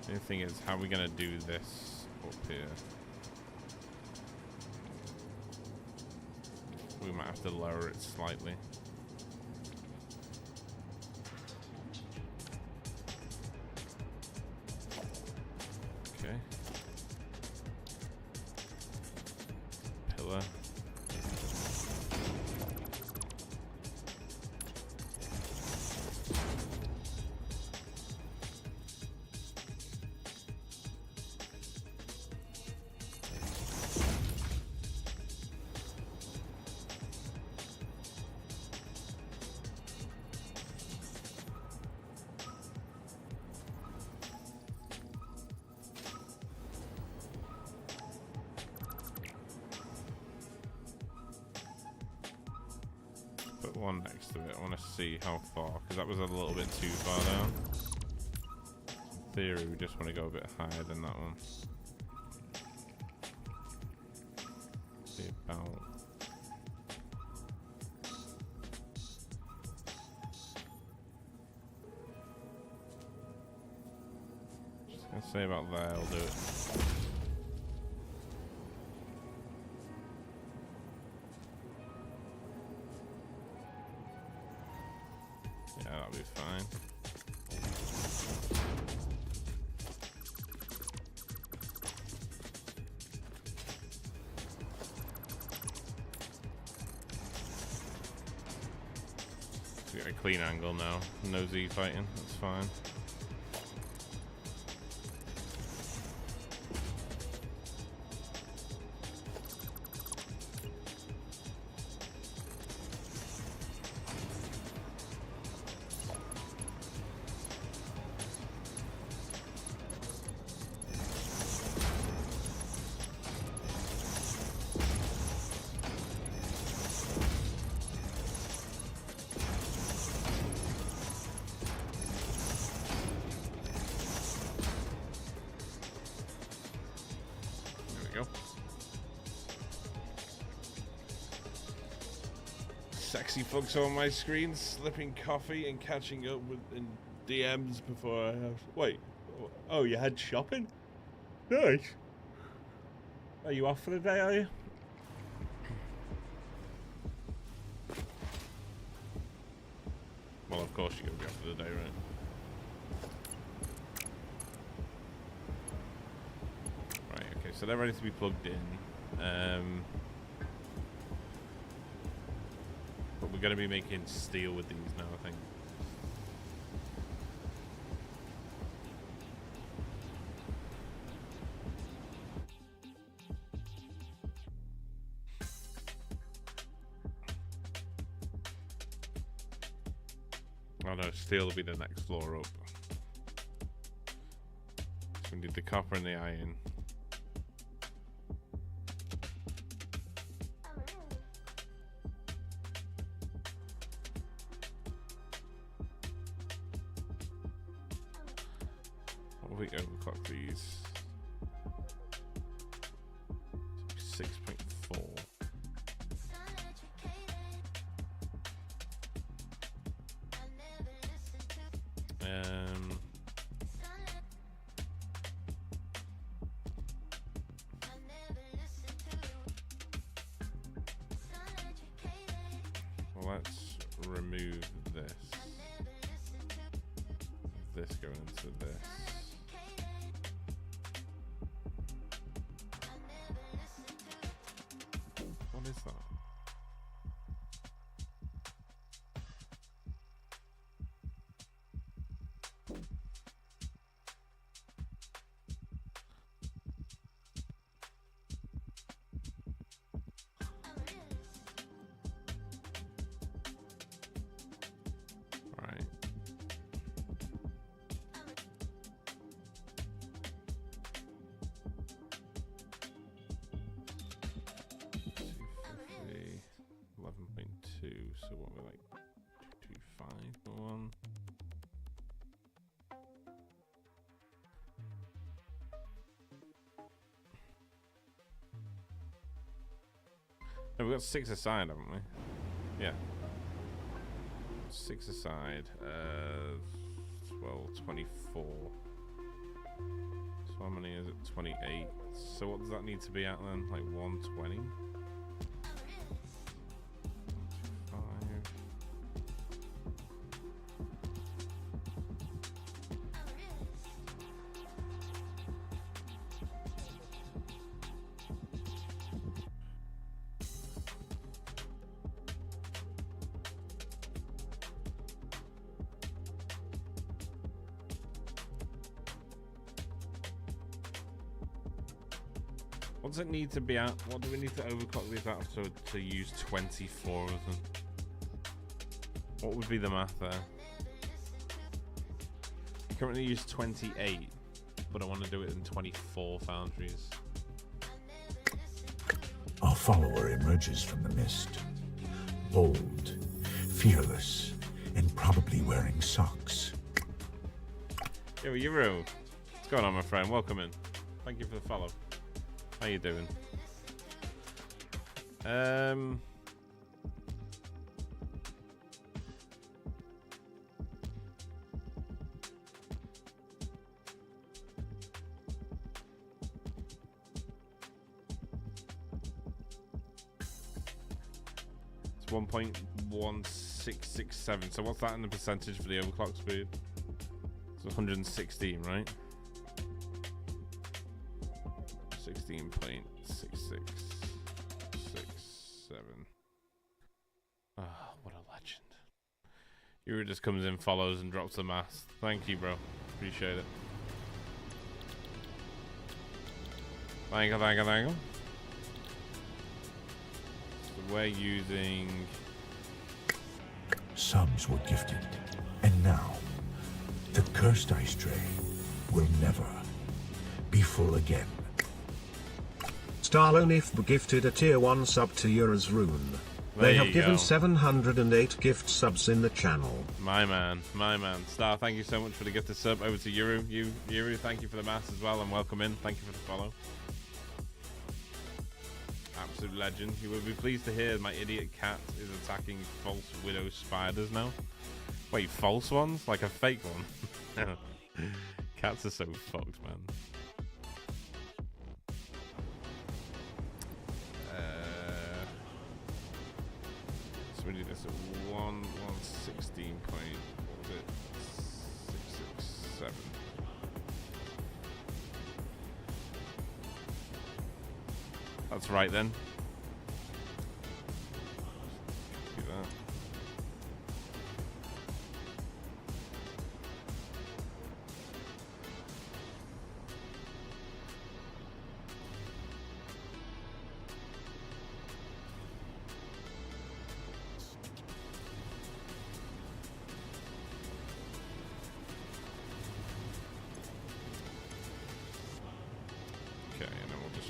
The thing is, how are we gonna do this up here? We might have to lower it slightly. Okay. Pillar. Put one next to it. I want to see how far, because that was a little bit too far down. In theory, we just want to go a bit higher than that one. See about. Just gonna say about there. I'll do it. Yeah, that'll be fine. We got a clean angle now. No Z fighting. That's fine. Go. Sexy folks on my screen, slipping coffee and catching up with in DMs before I have. Wait, oh, you had shopping? Nice. Are you off for the day? Are you? Well, of course you're gonna be off for the day, right? So they're ready to be plugged in, but we're going to be making steel with these now, I think. Oh no, steel will be the next floor up. So we need the copper and the iron. We overclock these. 6.4. let's remove this. This going into this. What is that? Right. So what we're like 225 or 1. No, we've got 6 aside, haven't we? Yeah. 6 aside. 12, 24. So how many is it? 28. So what does that need to be at then? Like 120? What does it need to be at? What do we need to overclock these out to use 24 of them? What would be the math there? I currently use 28, but I want to do it in 24 foundries. Our follower emerges from the mist. Bold, fearless, and probably wearing socks. Yo, Euro. What's going on, my friend? Welcome in. Thank you for the follow. How you doing? It's 1.1667. So what's that in the percentage for the overclock speed? It's 116, right? 16.6667. Ah, what a legend. Yuri just comes in, follows, and drops the mask. Thank you, bro. Appreciate it. Thank you, thank you, thank you. So we're using... Subs were gifted, and now the cursed ice tray will never be full again. Starlonif gifted a tier 1 sub to Yura's rune. They have given 708 gift subs in the channel. My man, my man. Star, thank you so much for the gifted sub. Over to Yuru. Yuru, thank you for the mass as well, and welcome in. Thank you for the follow. Absolute legend. You will be pleased to hear my idiot cat is attacking false widow spiders now. Wait, false ones? Like a fake one? Cats are so fucked, man. So we do this at 116 point, what was it? 667. That's right then. Do that.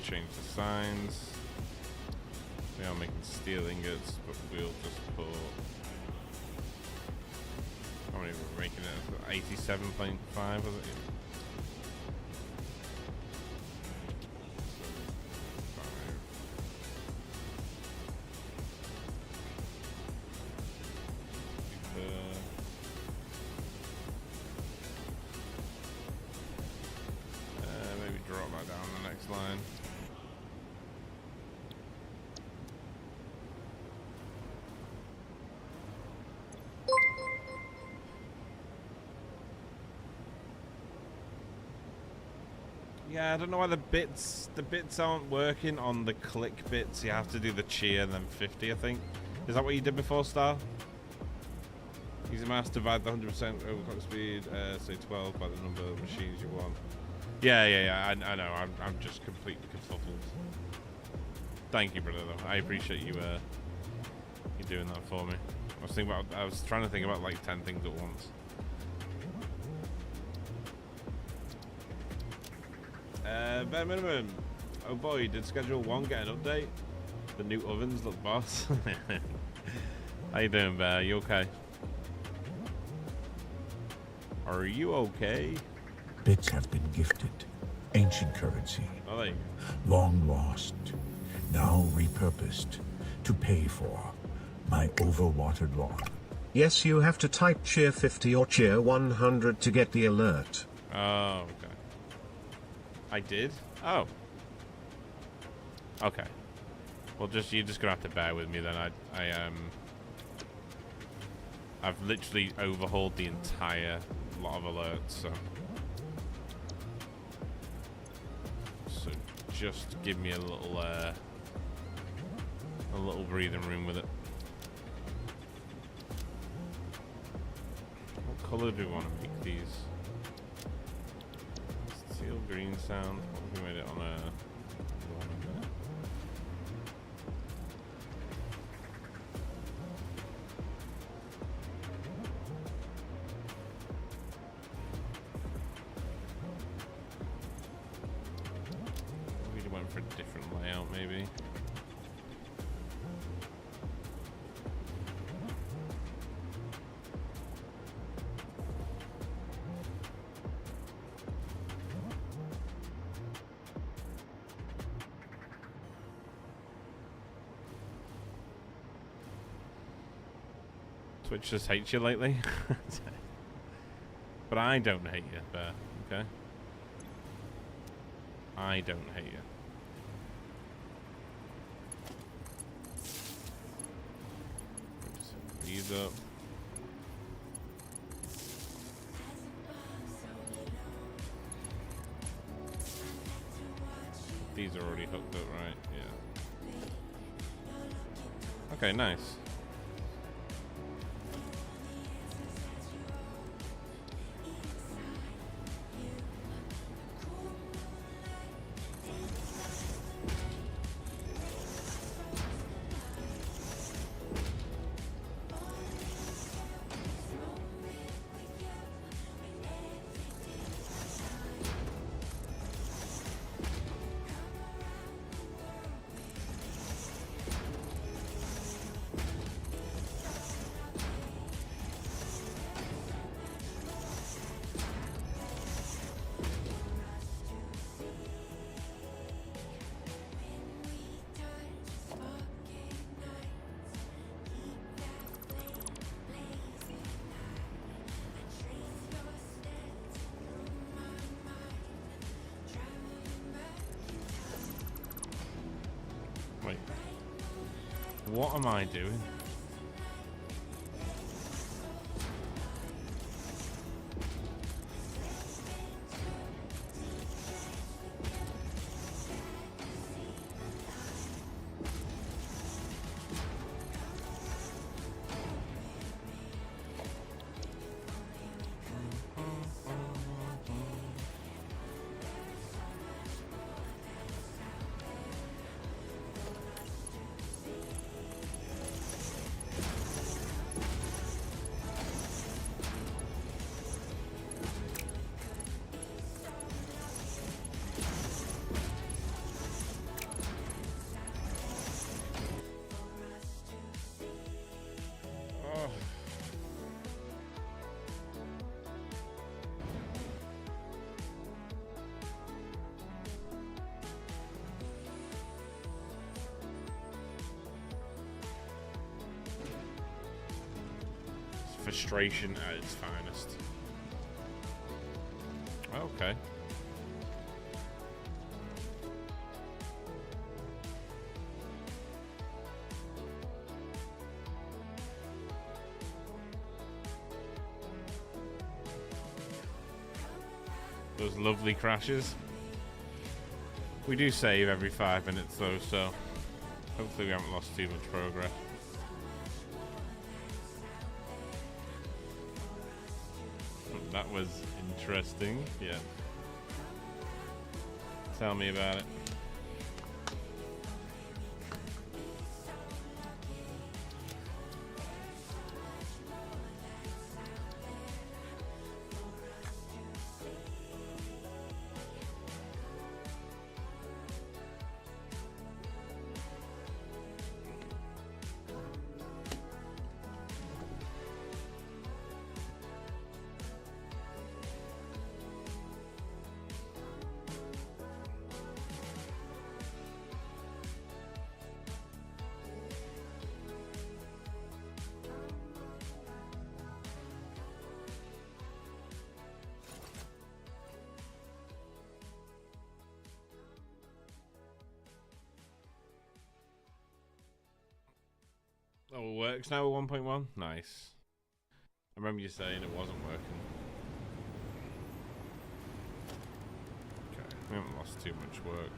Change the signs. We are making steel ingots, but we'll just put... How many we're making it? 87.5 was it? Maybe drop that down the next line. Yeah, I don't know why the bits aren't working on the click bits. You have to do the cheer and then 50, I think. Is that what you did before, Star? Use a mouse to divide the 100% overclock speed, say 12 by the number of machines you want. Yeah. I know. I'm just completely confuddled. Thank you, brother. Though I appreciate you you doing that for me. I was trying to think about like 10 things at once. Bare minimum. Oh boy, did Schedule 1 get an update? The new ovens look boss. How you doing, Bear? You okay? Are you okay? Bits have been gifted. Ancient currency. Oh, there you Long lost. Now repurposed to pay for my overwatered lawn. Yes, you have to type cheer 50 or cheer 100 to get the alert. go. Oh, okay. I did? Oh. Okay. Well, you're just gonna have to bear with me then. I've literally overhauled the entire lot of alerts, so just give me a little breathing room with it. What color do we want to make these? Steel green sound. What if we made it on a for a different layout, maybe. Twitch just hates you lately. But I don't hate you, Bear, okay? I don't hate you. These up. These are already hooked up, right? Yeah. Okay, nice. Wait. What am I doing? Frustration at its finest. Okay. Those lovely crashes. We do save every 5 minutes though, so hopefully we haven't lost too much progress. That was interesting, yeah. Tell me about it. Oh, it works now with 1.1? Nice. I remember you saying it wasn't working. Okay, we haven't lost too much work.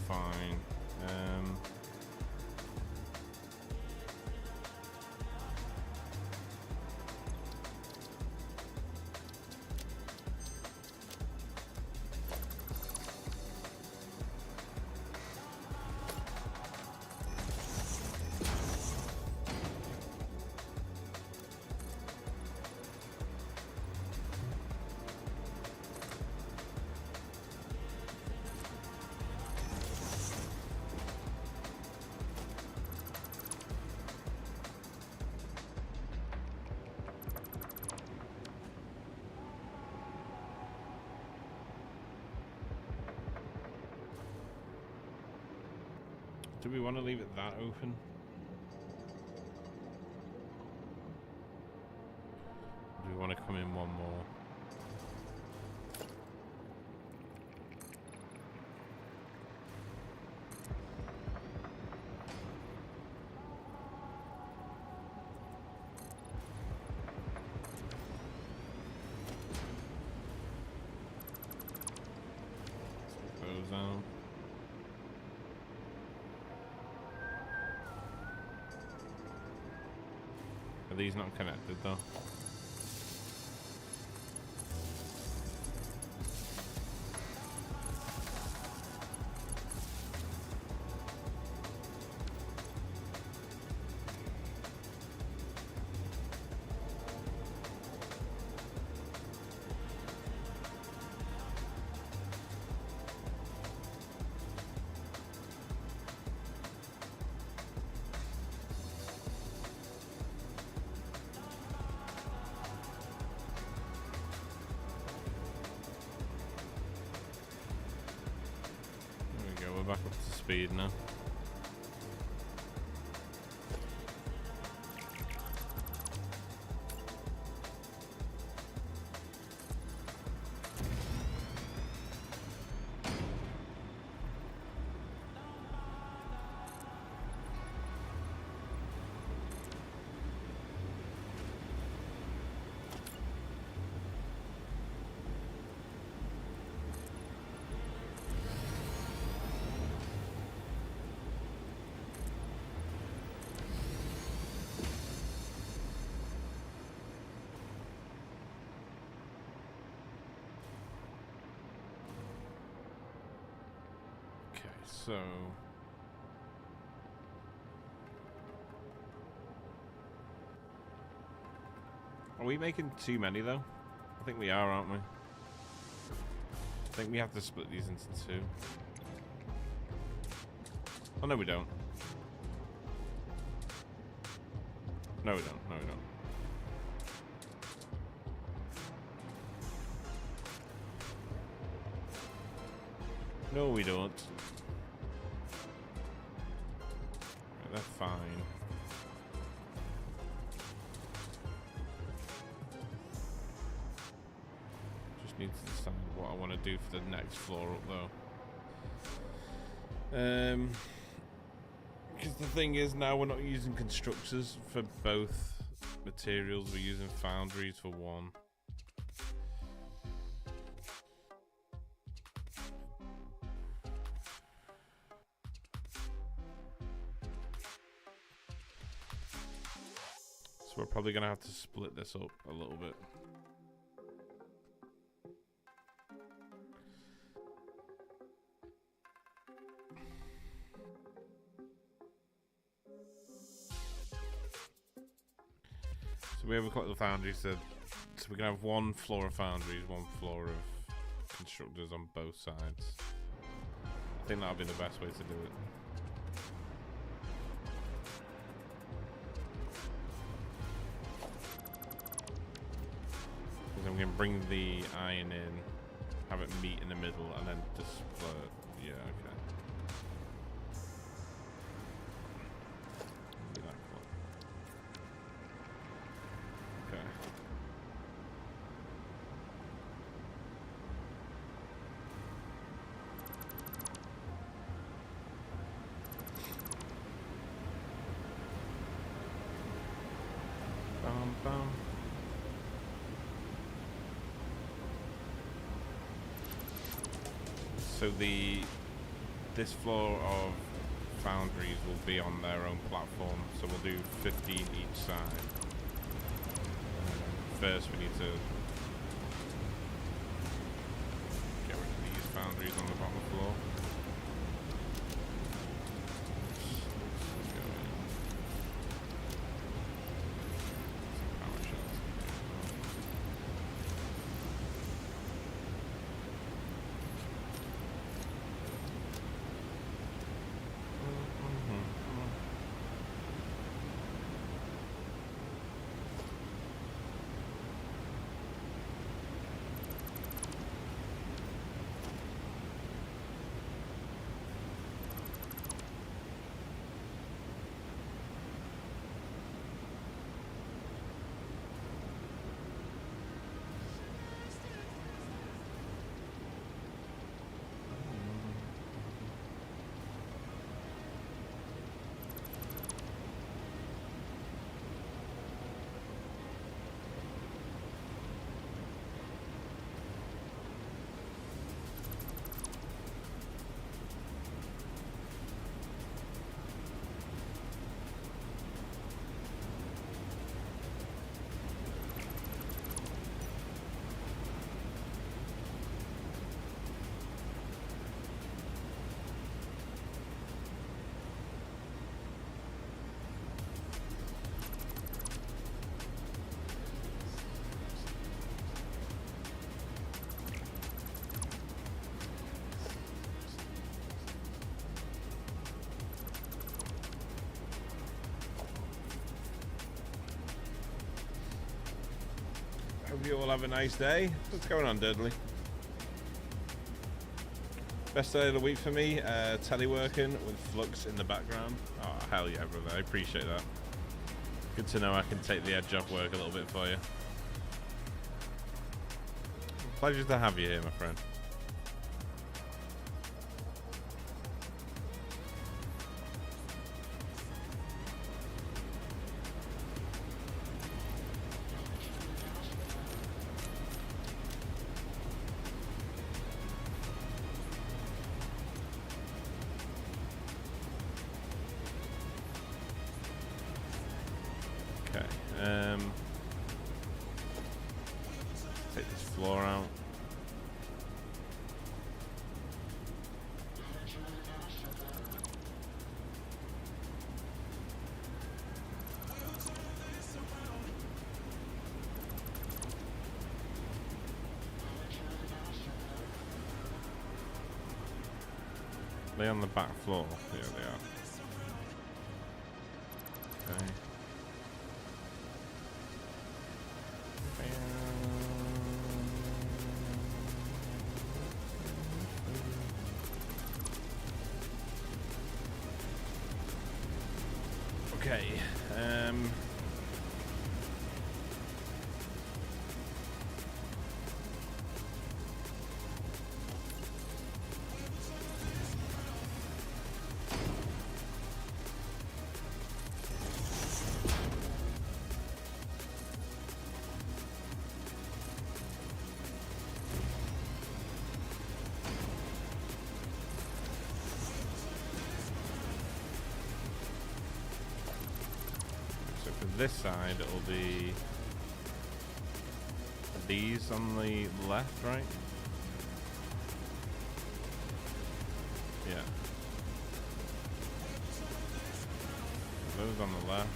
Fine. Do we want to leave it that open? Do we want to come in one more? Let's those out. Are these not connected though? Back up to speed now. So are we making too many though? I think we are, aren't we? I think we have to split these into two. Oh no, we don't. No, we don't. No, we don't. No, we don't. Right, they're fine. Just need to decide what I want to do for the next floor up, though. Because the thing is, now we're not using constructors for both materials. We're using foundries for one. So we're probably going to have to split this up a little bit. So we have a couple of foundries, so we can have one floor of foundries, one floor of constructors on both sides. I think that would be the best way to do it. Because then we can bring the iron in, have it meet in the middle, and then just split. Yeah, okay. Do that cool. Okay. Bum, bum. So this floor of foundries will be on their own platform, so we'll do 15 each side. First we need to get rid of these foundries on the bottom floor. Hope you all have a nice day. What's going on, Dudley? Best day of the week for me, teleworking with Flux in the background. Oh, hell yeah, brother. I appreciate that. Good to know I can take the edge off work a little bit for you. Pleasure to have you here, my friend. Take this floor out. They on the back floor. Yeah, they are. Okay. Okay. This side, it'll be these on the left, right? Yeah. Those on the left.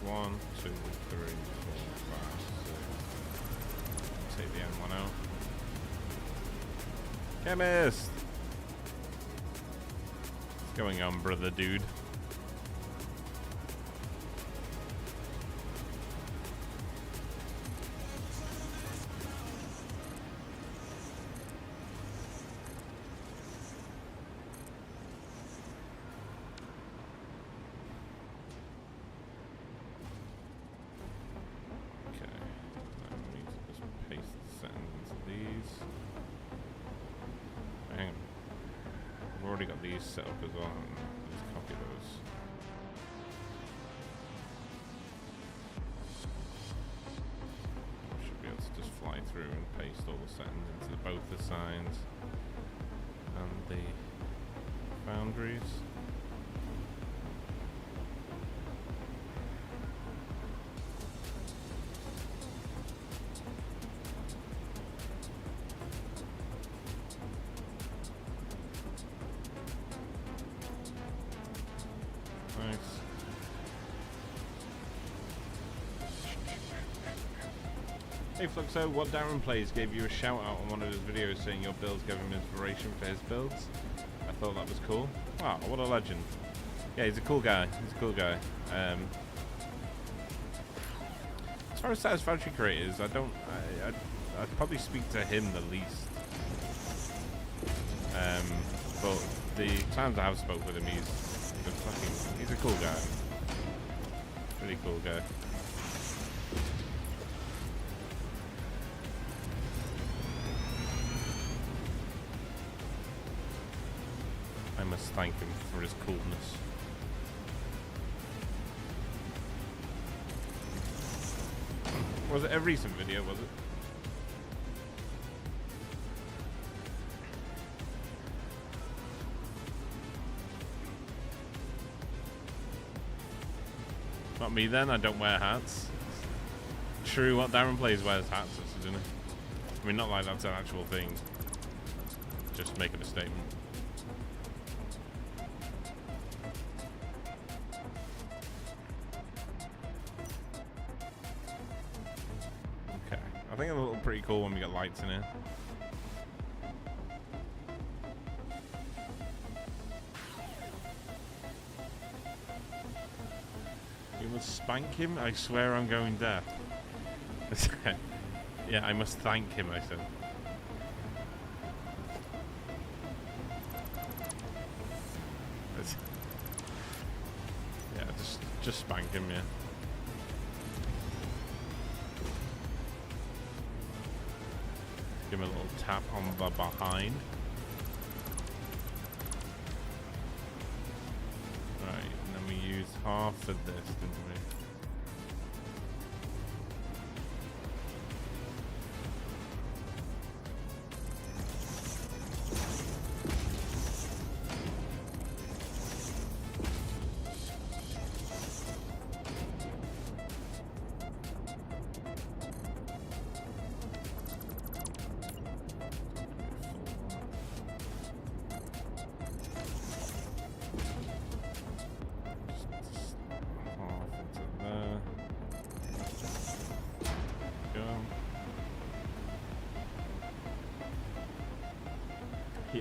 One, two, three, four, five, six. Take the M1 out. Chemist! What's going on, brother dude? Set up as well, and let's copy those. Should be able to just fly through and paste all the settings into both the signs and the foundries. Hey Fluxo, what Darren plays gave you a shout out on one of his videos saying your builds gave him inspiration for his builds. I thought that was cool. Wow, what a legend. Yeah, he's a cool guy. He's a cool guy. As far as Satisfactory creators, I'd probably speak to him the least. But the times I have spoke with him, he's a cool guy. Pretty cool guy. I must thank him for his coolness. Was it a recent video, was it? Not me then, I don't wear hats. True, what Darren plays wears hats, isn't it? I mean, not like that's an actual thing. Just making a statement. I think it'll look pretty cool when we get lights in here. You must spank him? I swear I'm going deaf. Yeah, I must thank him, I said. Yeah, just spank him, yeah. Give him a little tap on the behind. Right, and then we used half of this, didn't we?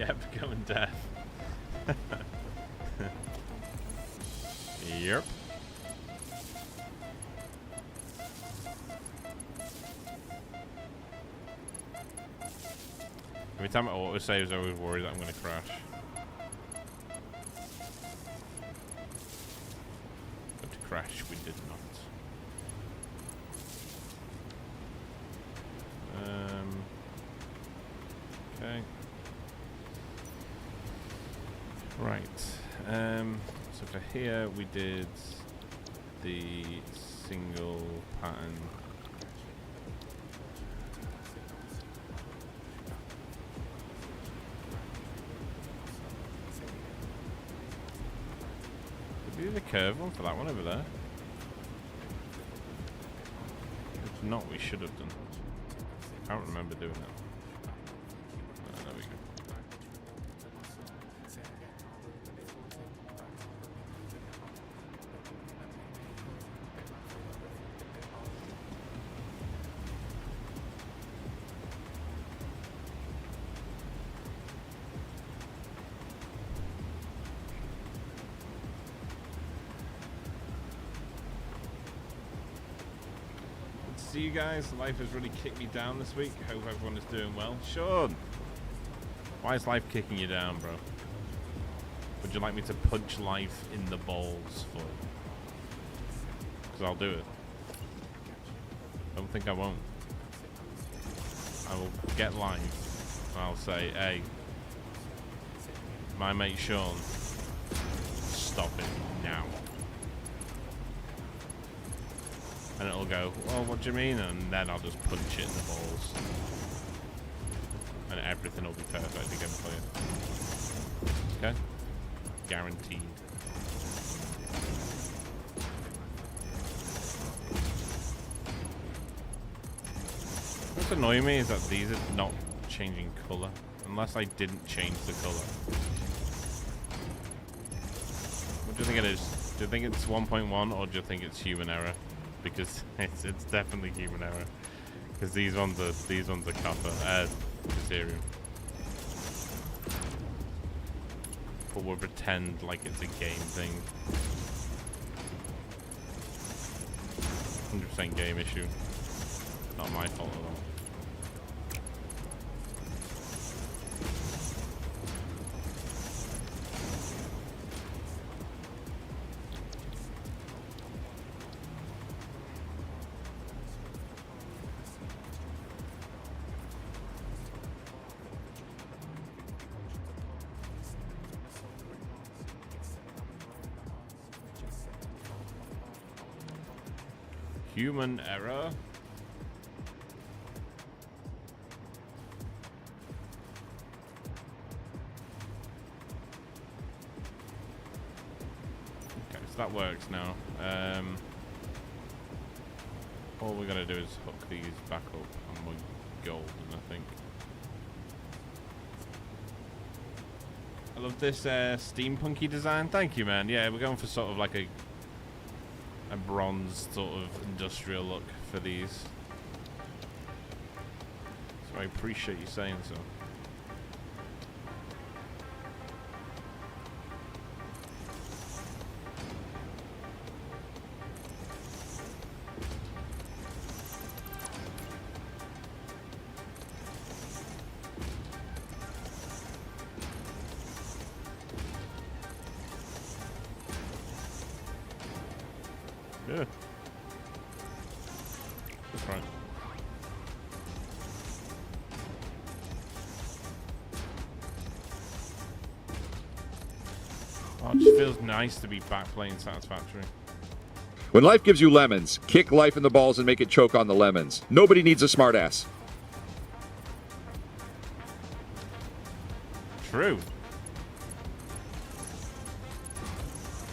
Yep, becoming death. Yep. Every time it auto-saves, I always worry that I'm going to crash. But to crash, we did not. Okay. Right. So for here, we did the single pattern. Did we do the curve one for that one over there? If not, we should have done. I don't remember doing that. There we go. See you guys. Life has really kicked me down this week. Hope everyone is doing well. Sean, why is life kicking you down, bro? Would you like me to punch life in the balls for you? Because I'll do it. Don't think I won't. I will get live and I'll say, hey, my mate Sean, stop it now. And it'll go, well, what do you mean? And then I'll just punch it in the balls. And everything will be perfect again for you. Okay? Guaranteed. What's annoying me is that these are not changing colour. Unless I didn't change the colour. What do you think it is? Do you think it's 1.1 or do you think it's human error? Because it's definitely human error. Because these ones are copper, Ethereum. But we'll pretend like it's a game thing. 100% game issue. Not my fault at all. Human error. Okay, so that works now. All we gotta do is hook these back up and we're golden, I think. I love this steampunky design. Thank you, man. Yeah, we're going for sort of like a bronze sort of industrial look for these. So I appreciate you saying so. Yeah. That's right. Oh, it just feels nice to be back playing Satisfactory. When life gives you lemons, kick life in the balls and make it choke on the lemons. Nobody needs a smartass. True.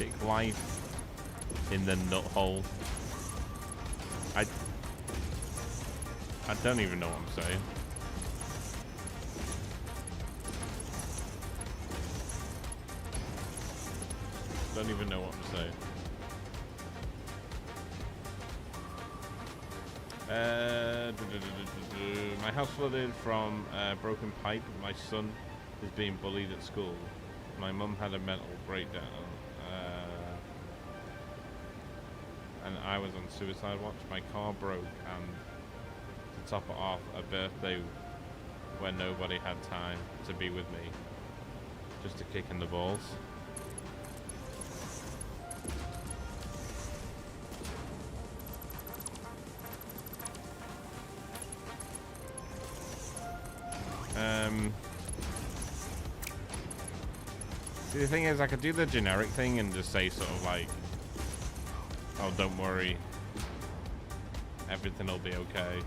Kick life in the nut hole. I don't even know what I'm saying. Don't even know what I'm saying. My house flooded from broken pipe. My son is being bullied at school. My mum had a mental breakdown. And I was on suicide watch. My car broke, and to top it off, a birthday where nobody had time to be with me, just to kick in the balls. See, the thing is, I could do the generic thing and just say sort of like, oh, don't worry, everything will be okay.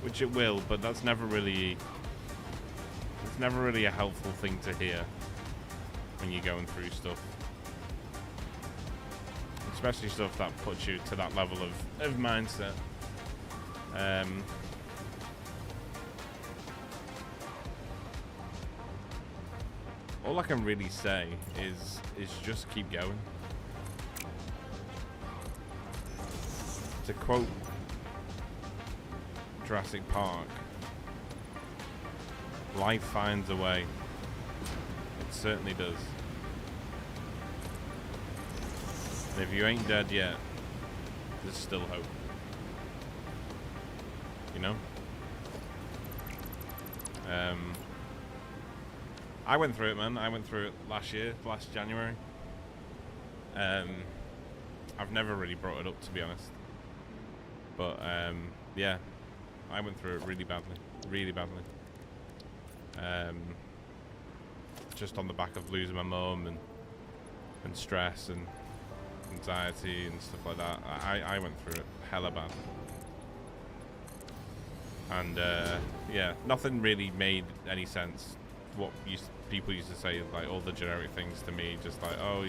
Which it will, but that's never really, it's never really a helpful thing to hear when you're going through stuff. Especially stuff that puts you to that level of mindset. All I can really say is just keep going. To quote Jurassic Park, life finds a way. It certainly does. And if you ain't dead yet, there's still hope. You know? I went through it, man. I went through it last January. I've never really brought it up, to be honest. But, yeah. I went through it really badly. Really badly. Just on the back of losing my mum and stress and anxiety and stuff like that. I went through it hella bad. And, yeah, nothing really made any sense. What people used to say, like all the generic things to me, just like, oh,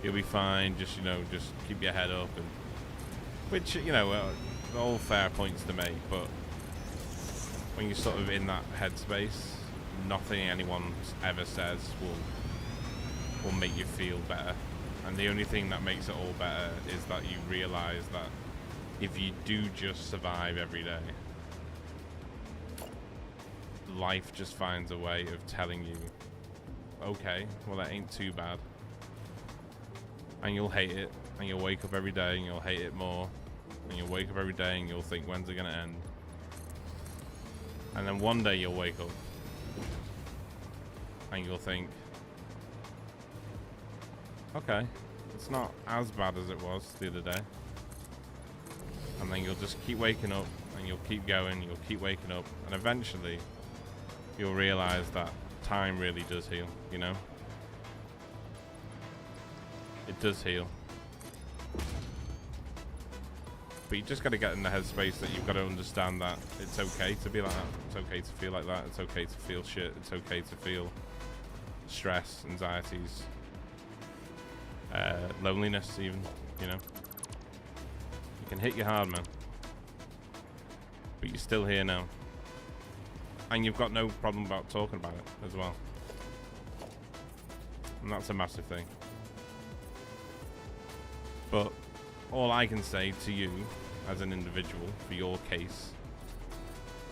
you'll be fine, just, you know, just keep your head up, and which, you know, all fair points to make, but when you're sort of in that headspace, nothing anyone ever says will make you feel better. And the only thing that makes it all better is that you realize that if you do just survive every day, life just finds a way of telling you, okay, well, that ain't too bad. And you'll hate it, and you'll wake up every day and you'll hate it more, and you'll wake up every day and you'll think, when's it gonna end? And then one day you'll wake up and you'll think, okay, it's not as bad as it was the other day. And then you'll just keep waking up, and you'll keep going, you'll keep waking up, and eventually you'll realize that time really does heal, you know? It does heal. But you just got to get in the headspace that you've got to understand that it's okay to be like that. It's okay to feel like that. It's okay to feel shit. It's okay to feel stress, anxieties, loneliness even, you know? It can hit you hard, man. But you're still here now. And you've got no problem about talking about it as well. And that's a massive thing. But all I can say to you as an individual for your case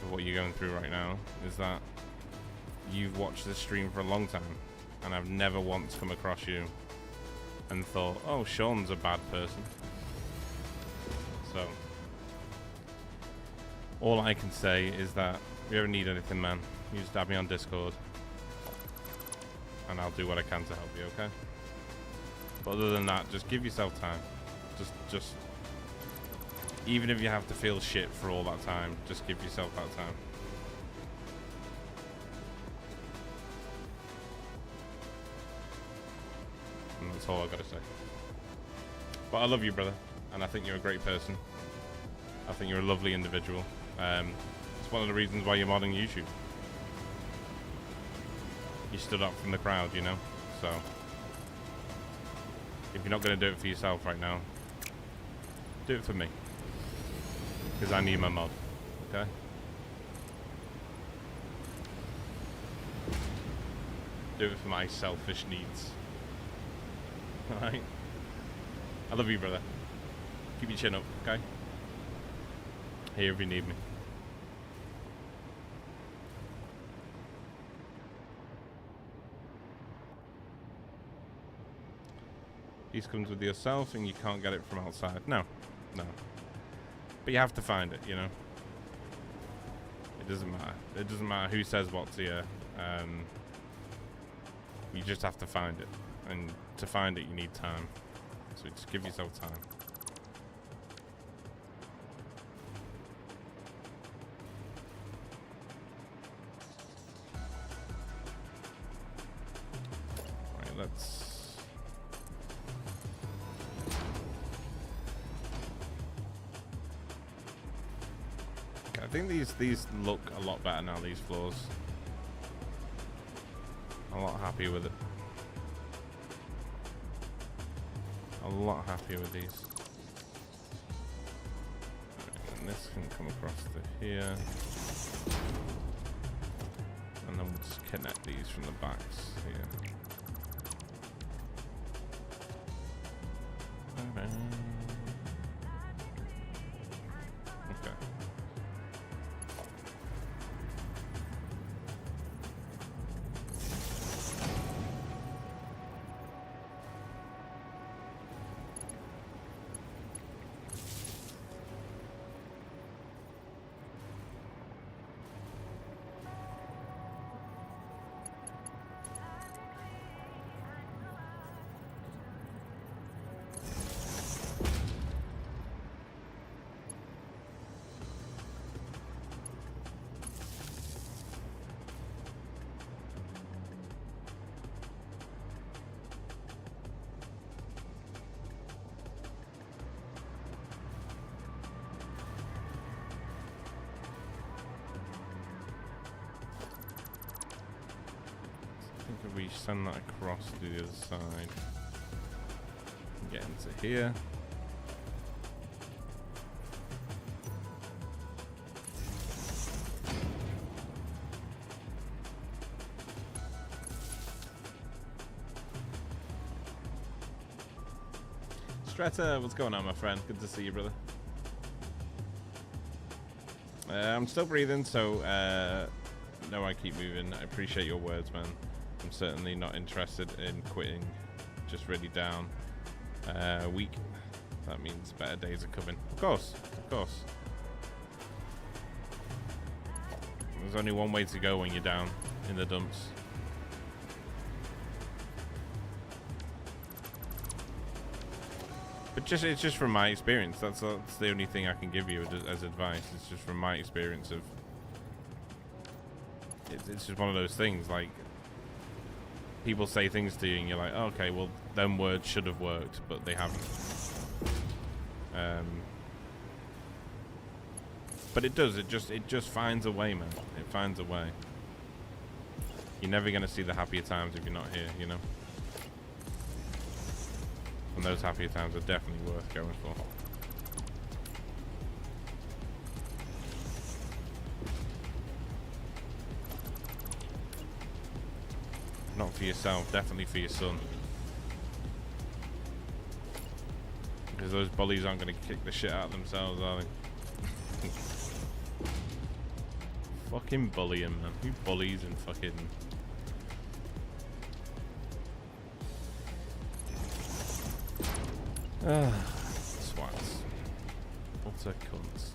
of what you're going through right now is that you've watched this stream for a long time, and I've never once come across you and thought, oh, Sean's a bad person. So all I can say is that if you ever need anything, man, you just add me on Discord and I'll do what I can to help you, okay? But other than that, just give yourself time. Just even if you have to feel shit for all that time, just give yourself that time. And that's all I gotta say. But I love you, brother, and I think you're a great person. I think you're a lovely individual. It's one of the reasons why you're modding YouTube. You stood up from the crowd, you know? So if you're not going to do it for yourself right now, do it for me. Because I need my mod, okay? Do it for my selfish needs. Alright? I love you, brother. Keep your chin up, okay? Here if you need me. Piece comes with yourself and you can't get it from outside. No. No. But you have to find it, you know? It doesn't matter. It doesn't matter who says what to you. You just have to find it. And to find it, you need time. So just give yourself time. Right, let's... Okay, I think these look a lot better now, these floors. I'm a lot happier with it. A lot happier with these. And this can come across to here. And then we'll just connect these from the backs here. Okay. If we send that across to the other side, get into here. Strata, what's going on, my friend? Good to see you, brother. I'm still breathing, so no, I keep moving. I appreciate your words, man. I'm certainly not interested in quitting. Just really down. Weak. That means better days are coming. Of course, of course. There's only one way to go when you're down in the dumps. But it's just from my experience. That's the only thing I can give you as advice. It's just from my experience of. It's just one of those things. Like, people say things to you, and you're like, oh, okay, well, them words should have worked, but they haven't. But it does. It just finds a way, man. It finds a way. You're never gonna see the happier times if you're not here, you know. And those happier times are definitely worth going for. Not for yourself, definitely for your son. Because those bullies aren't going to kick the shit out of themselves, are they? Fucking bullying, man. Who bullies and fucking... Swats. Utter cunts.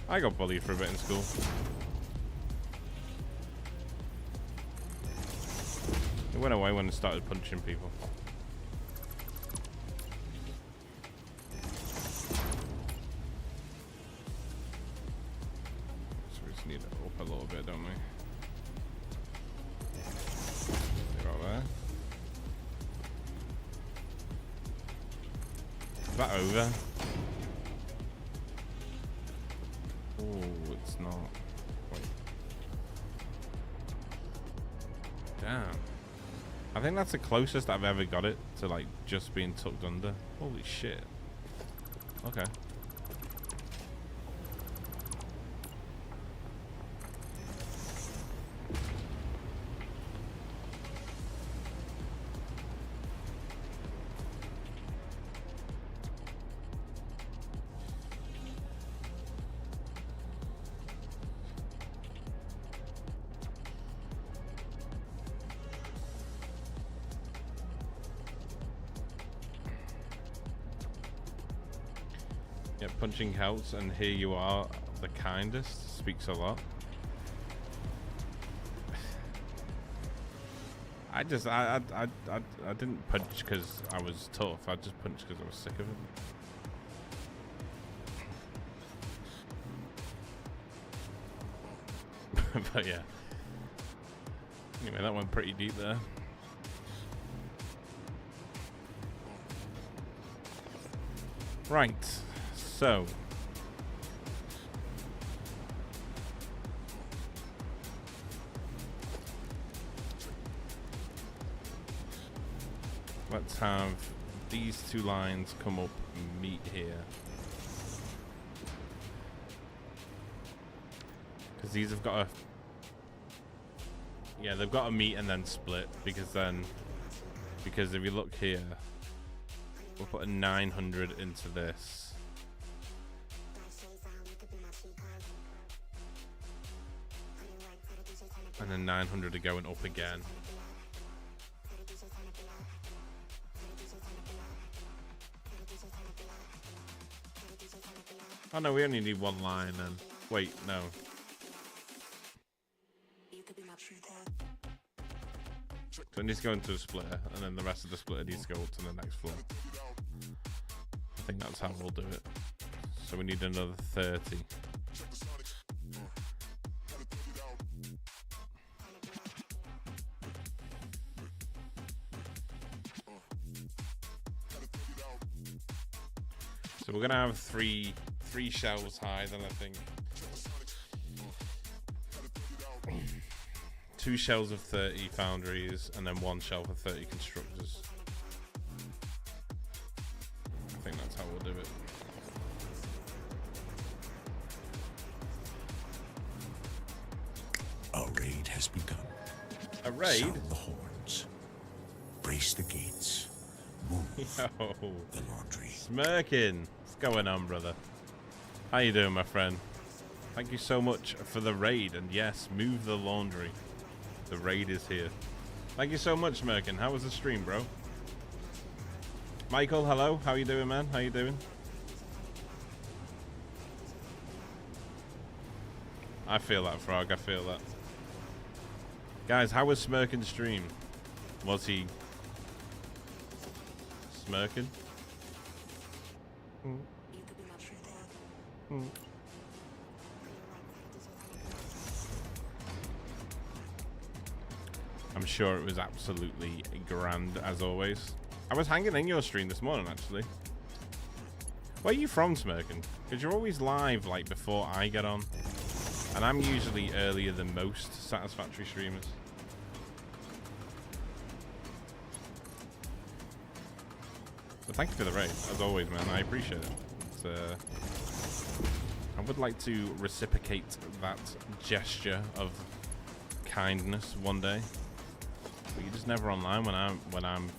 I got bullied for a bit in school. It went away when I started punching people. So we just need it up a little bit, don't we? Right there. Is that over? Oh, it's not. Wait. Damn. I think that's the closest I've ever got it to, like, just being tucked under. Holy shit. Okay. Yeah, punching helps, and here you are, the kindest. Speaks a lot. I didn't punch because I was tough. I just punched because I was sick of it. But yeah. Anyway, that went pretty deep there. Right. So. Let's have these two lines come up and meet here. Because these have got a... Yeah, they've got to meet and then split. Because if you look here, we'll put a 900 into this. And then 900 are going up again. Oh no, we only need one line then. Wait, no. So it needs to go into a splitter, and then the rest of the splitter needs to go up to the next floor. I think that's how we'll do it. So we need another 30. So we're gonna have three shelves high then, I think. 2 shelves of 30 foundries and then 1 shelf of 30 constructors. I think that's how we'll do it. A raid has begun. A raid? Sound the horns. Brace the gates. Move Yo, the laundry. Smirking. What's going on, brother? How you doing, my friend? Thank you so much for the raid, and yes, move the laundry. The raid is here. Thank you so much, Smirkin. How was the stream, bro? Michael, hello. How you doing, man? How you doing? I feel that, Frog. I feel that. Guys, how was Smirkin's stream? Was he smirking? I'm sure it was absolutely grand as always. I was hanging in your stream this morning, actually. Where are you from, Smirkin? Because you're always live like before I get on, and I'm usually earlier than most Satisfactory streamers. But thank you for the raid, as always, man. I appreciate it. I would like to reciprocate that gesture of kindness one day. But you're just never online when I'm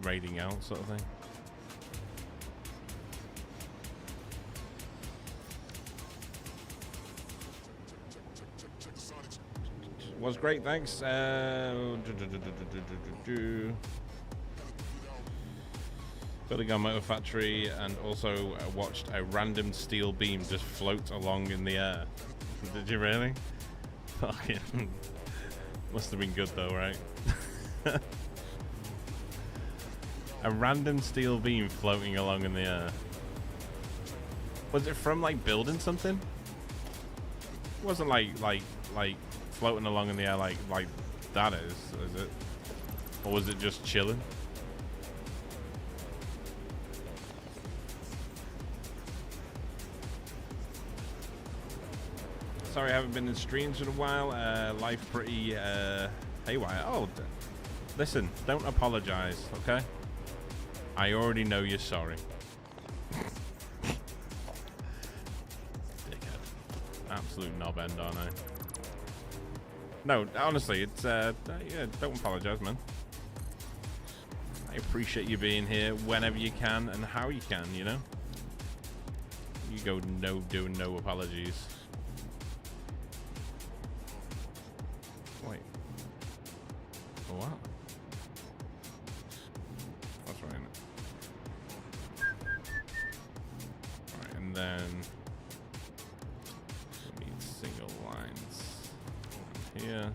raiding out, sort of thing. Was great, thanks. Building on Motor Factory, and also watched a random steel beam just float along in the air. Did you really? Fucking must have been good though, right? A random steel beam floating along in the air. Was it from like building something? It wasn't like floating along in the air like that is it? Or was it just chilling? Sorry, I haven't been in streams in a while. Life pretty haywire. Oh, listen, don't apologize, okay? I already know you're sorry. Dickhead. Absolute knob end, aren't I? No, honestly, it's yeah, don't apologize, man. I appreciate you being here whenever you can and how you can, you know? You go doing no apologies. Wait. For what? That's right, isn't it? Alright, and then we need single lines here.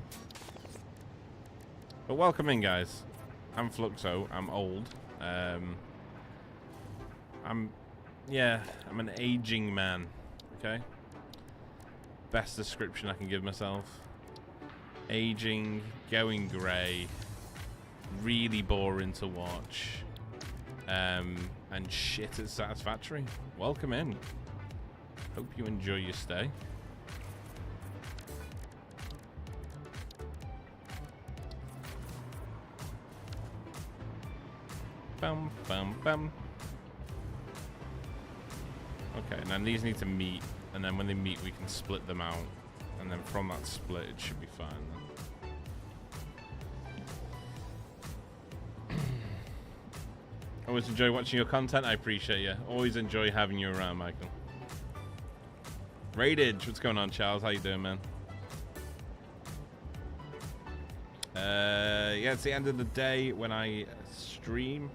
But welcome in, guys. I'm Fluxo. I'm old. I'm an aging man. Okay. Best description I can give myself. Aging, going grey, really boring to watch, and shit at Satisfactory. Welcome in. Hope you enjoy your stay. Bum, bum, bum. Okay, now these need to meet, and then when they meet we can split them out, and then from that split it should be fine then. Always enjoy watching your content. I appreciate you. Always enjoy having you around, Michael. Raidage, what's going on, Charles? How you doing, man? Yeah, it's the end of the day when I stream,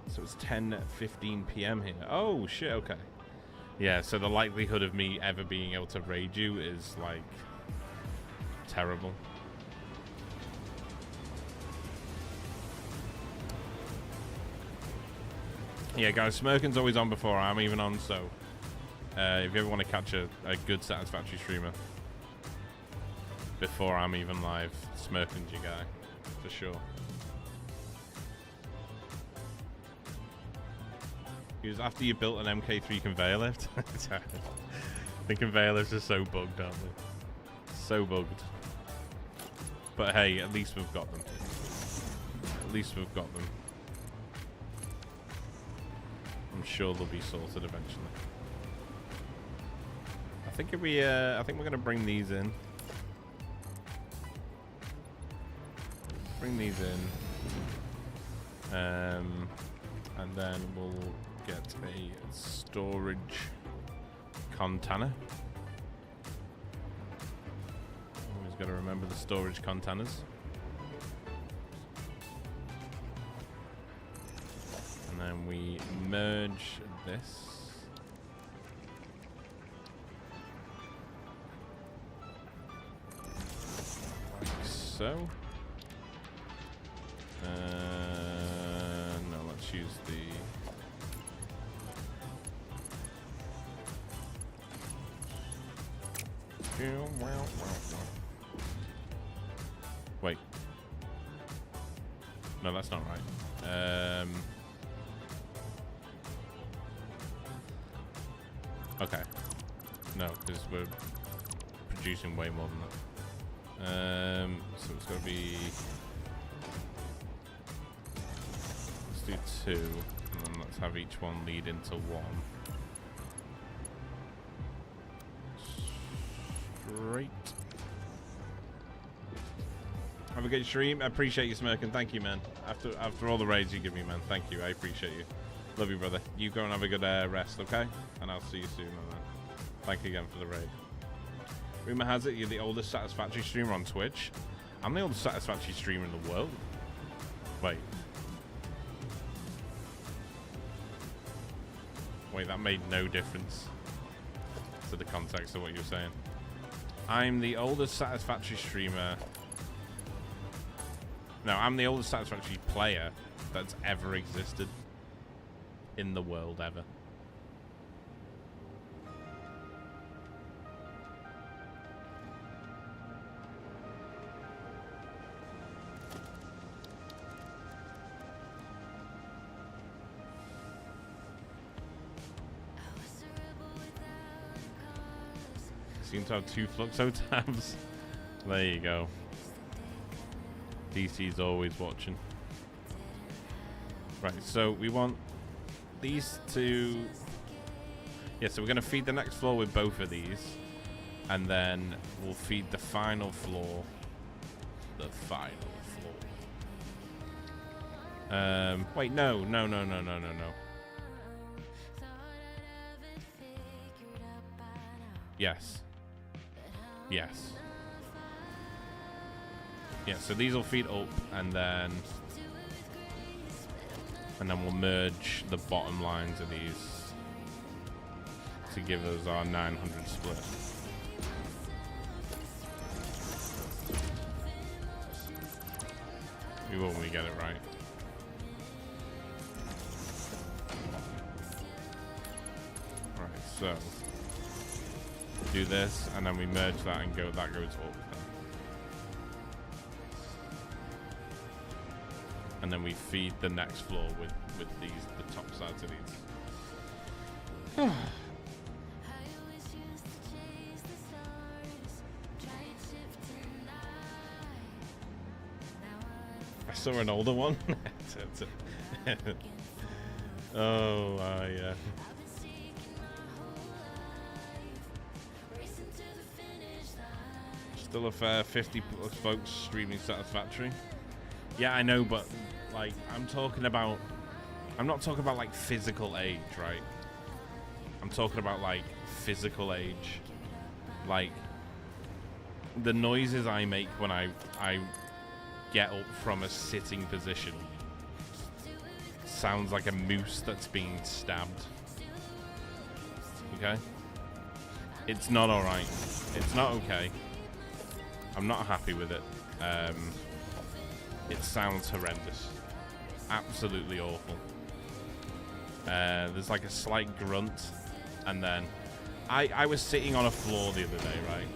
so it's 10:15 p.m. here. Oh shit, okay. Yeah, so the likelihood of me ever being able to raid you is like terrible. Yeah, guys, Smirkin's always on before I'm even on, so if you ever want to catch a good Satisfactory streamer before I'm even live, Smirkin's your guy, for sure. Because after you built an MK3 conveyor lift, the conveyor lifts are so bugged, aren't they? So bugged. But hey, at least we've got them. At least we've got them. I'm sure they'll be sorted eventually. I think if we, I think we're gonna bring these in. Bring these in, and then we'll get a storage container. Always got to remember the storage containers. And then we merge this. Like so. No, let's use the... Wait. No, that's not right. Okay. No, because we're producing way more than that. So it's going to be... Let's do 2, and then let's have each one lead into 1. Straight. Have a good stream. I appreciate you, Smirkin. Thank you, man. After all the raids you give me, man. Thank you. I appreciate you. Love you, brother. You go and have a good rest, okay? And I'll see you soon, my man. Thank you again for the raid. Rumor has it you're the oldest Satisfactory streamer on Twitch. I'm the oldest Satisfactory streamer in the world. Wait. Wait, that made no difference to the context of what you're saying. I'm the oldest Satisfactory streamer. No, I'm the oldest Satisfactory player that's ever existed in the world ever. Seem to have 2 Fluxo tabs. There you go. DC's always watching. Right, so we want these two. Yeah, so we're going to feed the next floor with both of these. And then we'll feed the final floor. The final floor. Wait, no. Yes. Yes. Yeah, so these will feed up, and then we'll merge the bottom lines of these to give us our 900 split. We will when we get it right. Right, so do this, and then we merge that and go. That goes up. And then we feed the next floor with these, the top sides of these. I saw an older one. Oh, yeah. Still a fair 50 plus folks streaming Satisfactory. Yeah, I know, but like I'm not talking about like physical age, right? I'm talking about like physical age. Like the noises I make when I get up from a sitting position sounds like a moose that's being stabbed. Okay? It's not alright. It's not okay. I'm not happy with it. It sounds horrendous. Absolutely awful. There's like a slight grunt, and then I was sitting on a floor the other day, right?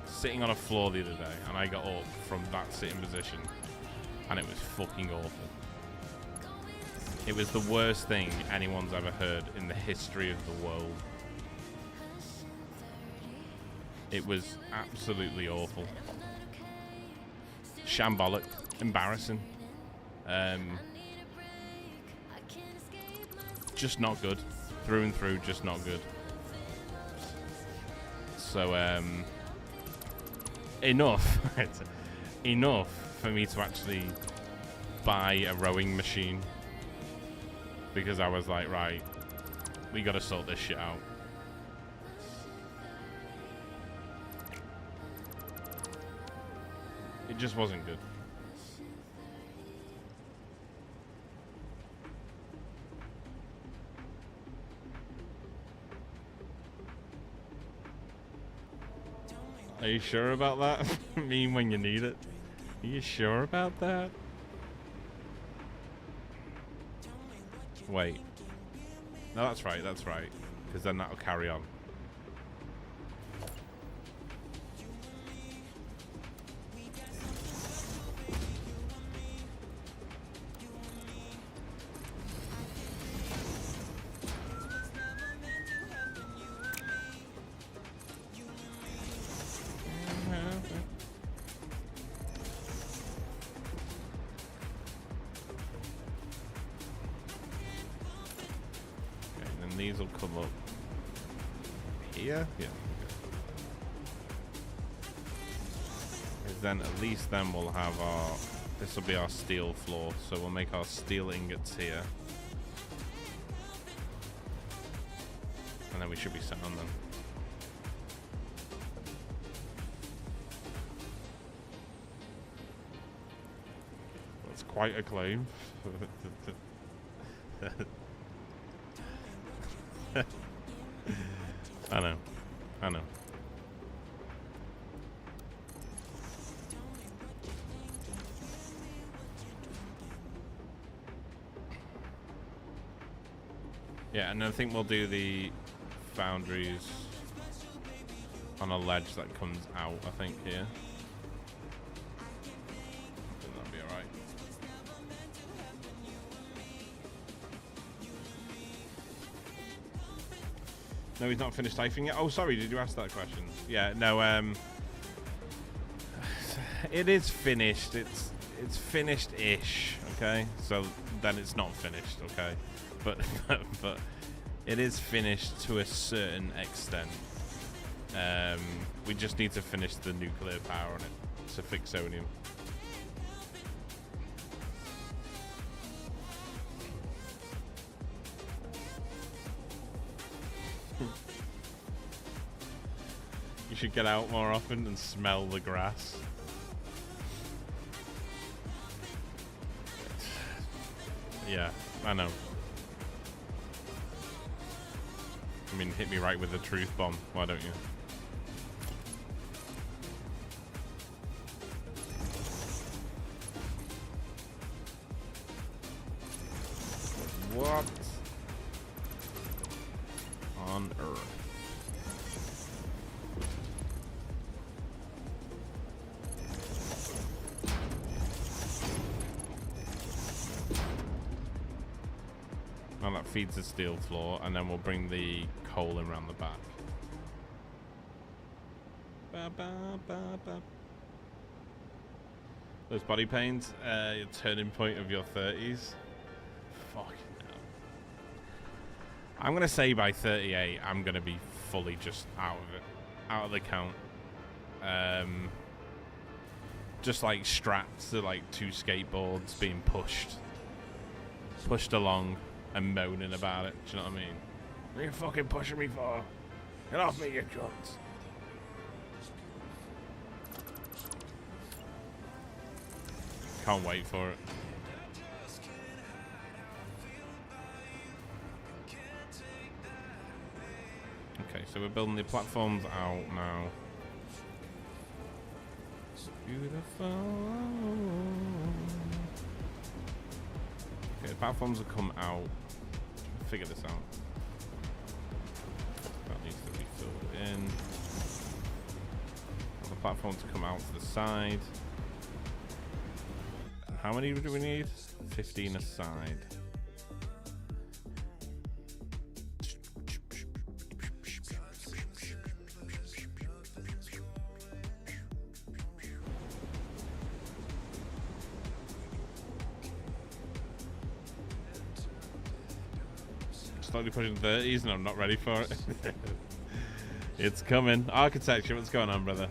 Sitting on a floor the other day, and I got up from that sitting position, and it was fucking awful. It was the worst thing anyone's ever heard in the history of the world. It was absolutely awful. Shambolic. Embarrassing. Just not good. Through and through, just not good. So, enough for me to actually buy a rowing machine. Because I was like, right, we gotta sort this shit out. It just wasn't good. Are you sure about that? Mean when you need it? Are you sure about that? Wait. No, that's right, because then that'll carry on. These will come up here. Yeah. Then at least then we'll have our. This will be our steel floor, so we'll make our steel ingots here, and then we should be set on them. That's quite a claim. I know. Yeah, and I think we'll do the foundries on a ledge that comes out, I think, here. I think that'll be alright. No, he's not finished typing yet. Oh, sorry, did you ask that question? Yeah, no, it is finished. It's finished-ish, okay? So then it's not finished, okay? But it is finished to a certain extent. We just need to finish the nuclear power on it to Fixonium. You should get out more often and smell the grass. Yeah, I know. I mean, hit me right with the truth bomb. Why don't you? What on earth? Well, that feeds the steel floor, and then we'll bring the coal in around the back. Ba, ba, ba, ba. Those body pains, your turning point of your 30s. Fucking hell. I'm gonna say by 38, I'm gonna be fully just out of it, out of the count. Just like strapped to like 2 skateboards being pushed along and moaning about it. Do you know what I mean? What are you fucking pushing me for? Get off me, you cunts. Can't wait for it. Okay, so we're building the platforms out now. Beautiful. Okay, the platforms will come out. Figure this out. That needs to be filled in. The platforms come out to the side. How many do we need? 15 aside. Slowly pushing 30s and I'm not ready for it. It's coming. Architecture, what's going on, brother?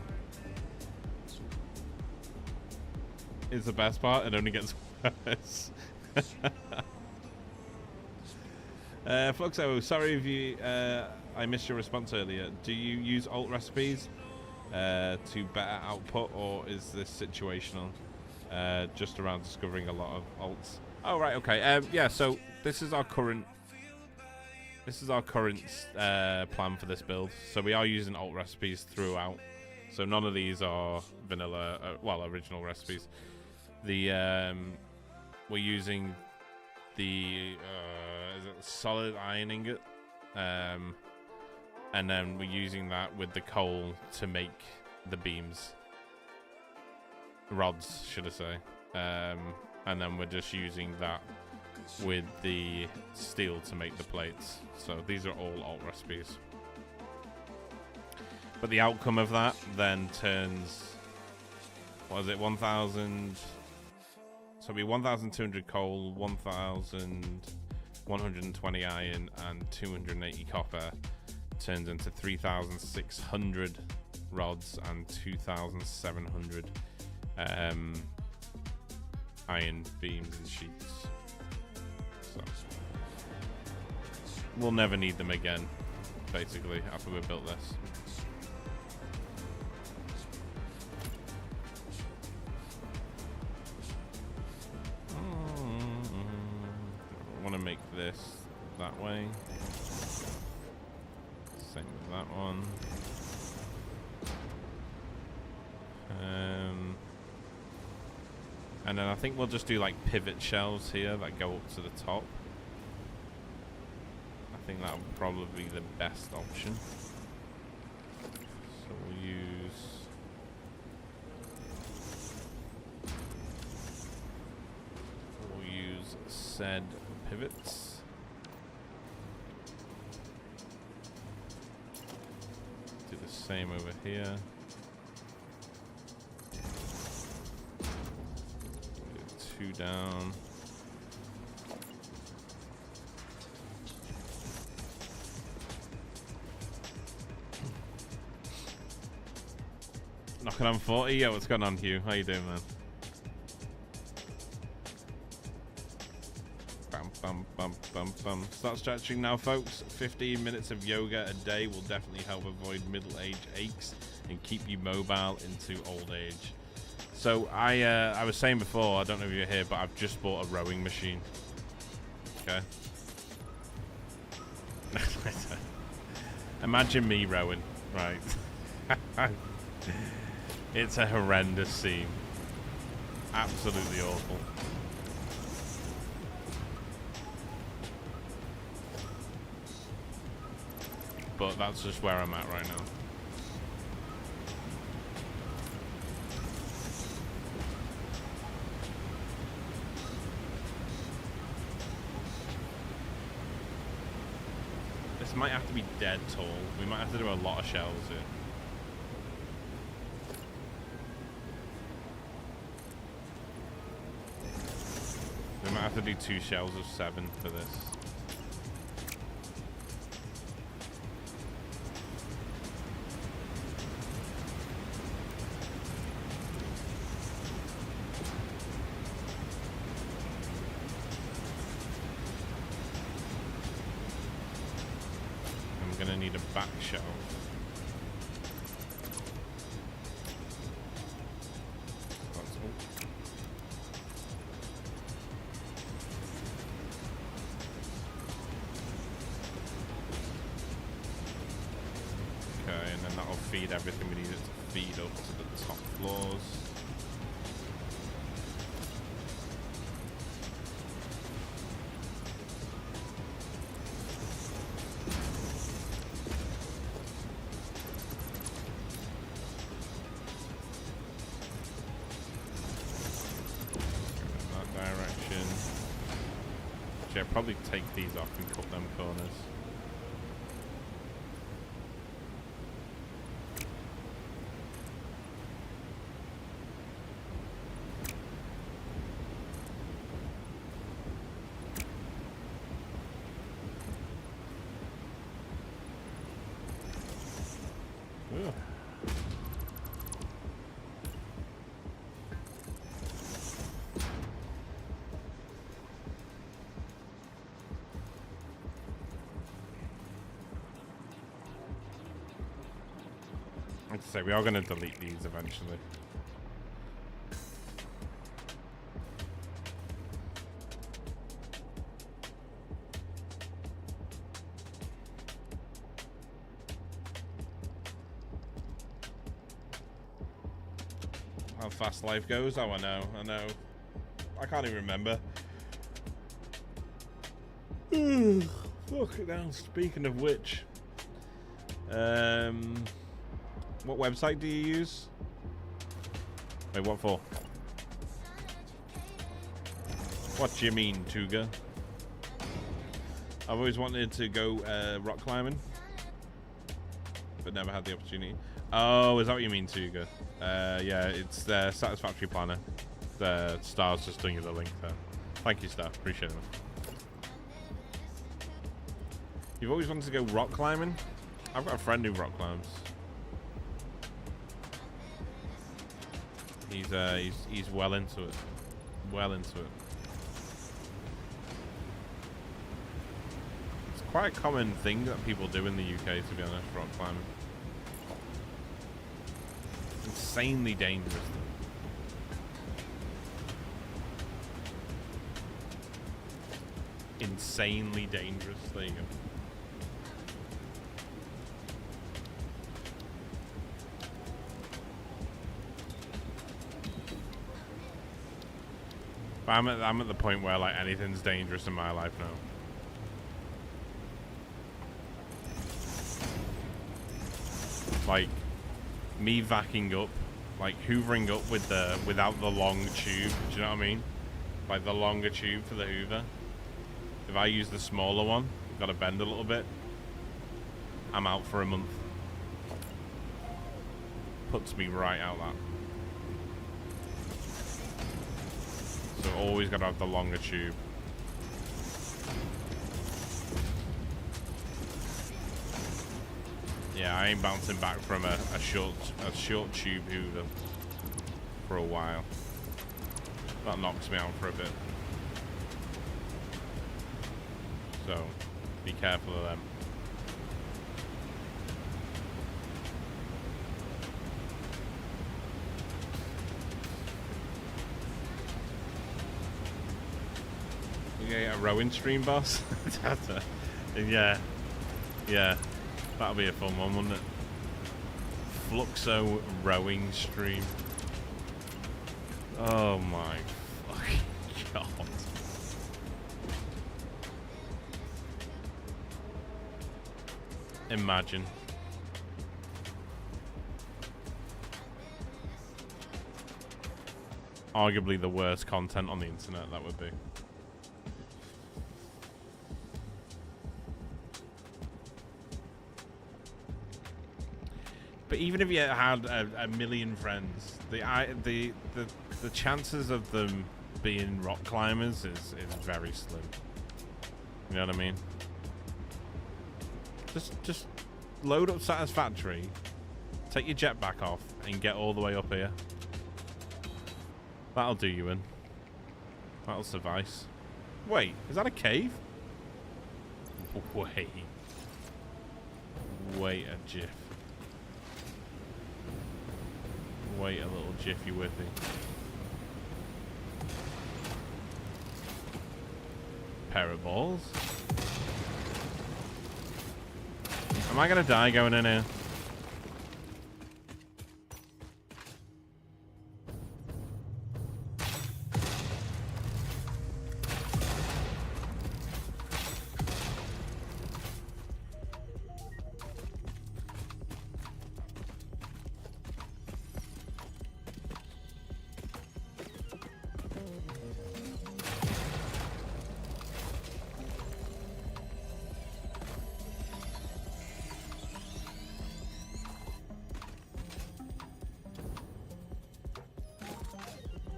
Is the best part. It only gets worse. Fluxo, sorry if you I missed your response earlier. Do you use alt recipes to better output, or is this situational? Just around discovering a lot of alts. Oh right, okay. Yeah, so this is our current plan for this build. So we are using alt recipes throughout. So none of these are vanilla, well, original recipes. The we're using the is it solid iron ingot, and then we're using that with the coal to make the beams, rods, should I say, and then we're just using that with the steel to make the plates. So these are all alt recipes. But the outcome of that then turns, what is it, 1,000, so it'll be 1,200 coal, 1,120 iron, and 280 copper, turns into 3,600 rods and 2,700 iron beams and sheets. So we'll never need them again, basically, after we've built this. I want to make this that way. Same with that one. And then I think we'll just do like pivot shelves here that go up to the top. I think that would probably be the best option. So we'll use said pivots. Do the same over here. Do 2 down. Knocking on 40. Yeah, what's going on, Hugh? How you doing, man? Bum, bum, bum, bum. Start stretching now, folks. 15 minutes of yoga a day will definitely help avoid middle-age aches and keep you mobile into old age. So I was saying before, I don't know if you're here, but I've just bought a rowing machine. Okay. Imagine me rowing, right? It's a horrendous scene. Absolutely awful. But that's just where I'm at right now. This might have to be dead tall. We might have to do a lot of shells here. We might have to do 2 shells of 7 for this. I'm gonna need a back shelf. That's all. Okay, and then that'll feed everything we need it to feed up to the top floors. I'll probably take these off and cut them corners. Ooh. Like I say, we are going to delete these eventually. How fast life goes? Oh, I know. I can't even remember. Fuck it down. Speaking of which, what website do you use? Wait, what for? What do you mean, Tuga? I've always wanted to go rock climbing, but never had the opportunity. Oh, is that what you mean, Tuga? Yeah, it's the Satisfactory planner. The Star's just doing you the link there. Thank you, Star. Appreciate it. You've always wanted to go rock climbing? I've got a friend who rock climbs. He's well into it. Well into it. It's quite a common thing that people do in the UK, to be honest, rock climbing. Insanely dangerous. Insanely dangerous. There you go. I'm at the point where like anything's dangerous in my life now. Like me vacuuming up, like hoovering up without the long tube. Do you know what I mean? Like the longer tube for the hoover. If I use the smaller one, got to bend a little bit. I'm out for a month. Puts me right out that. So always got to have the longer tube. Yeah, I ain't bouncing back from a short tube hoover for a while. That knocks me out for a bit. So be careful of them. A rowing stream, boss. Yeah. That'll be a fun one, wouldn't it? Fluxo rowing stream. Oh my fucking god. Imagine. Arguably the worst content on the internet, that would be. But even if you had a million friends, the chances of them being rock climbers is very slim. You know what I mean? Just load up Satisfactory, take your jetpack off, and get all the way up here. That'll do you in. That'll suffice. Wait, is that a cave? Wait a jiff. Wait a little jiff, you whiffy. Pair of balls. Am I gonna die going in here?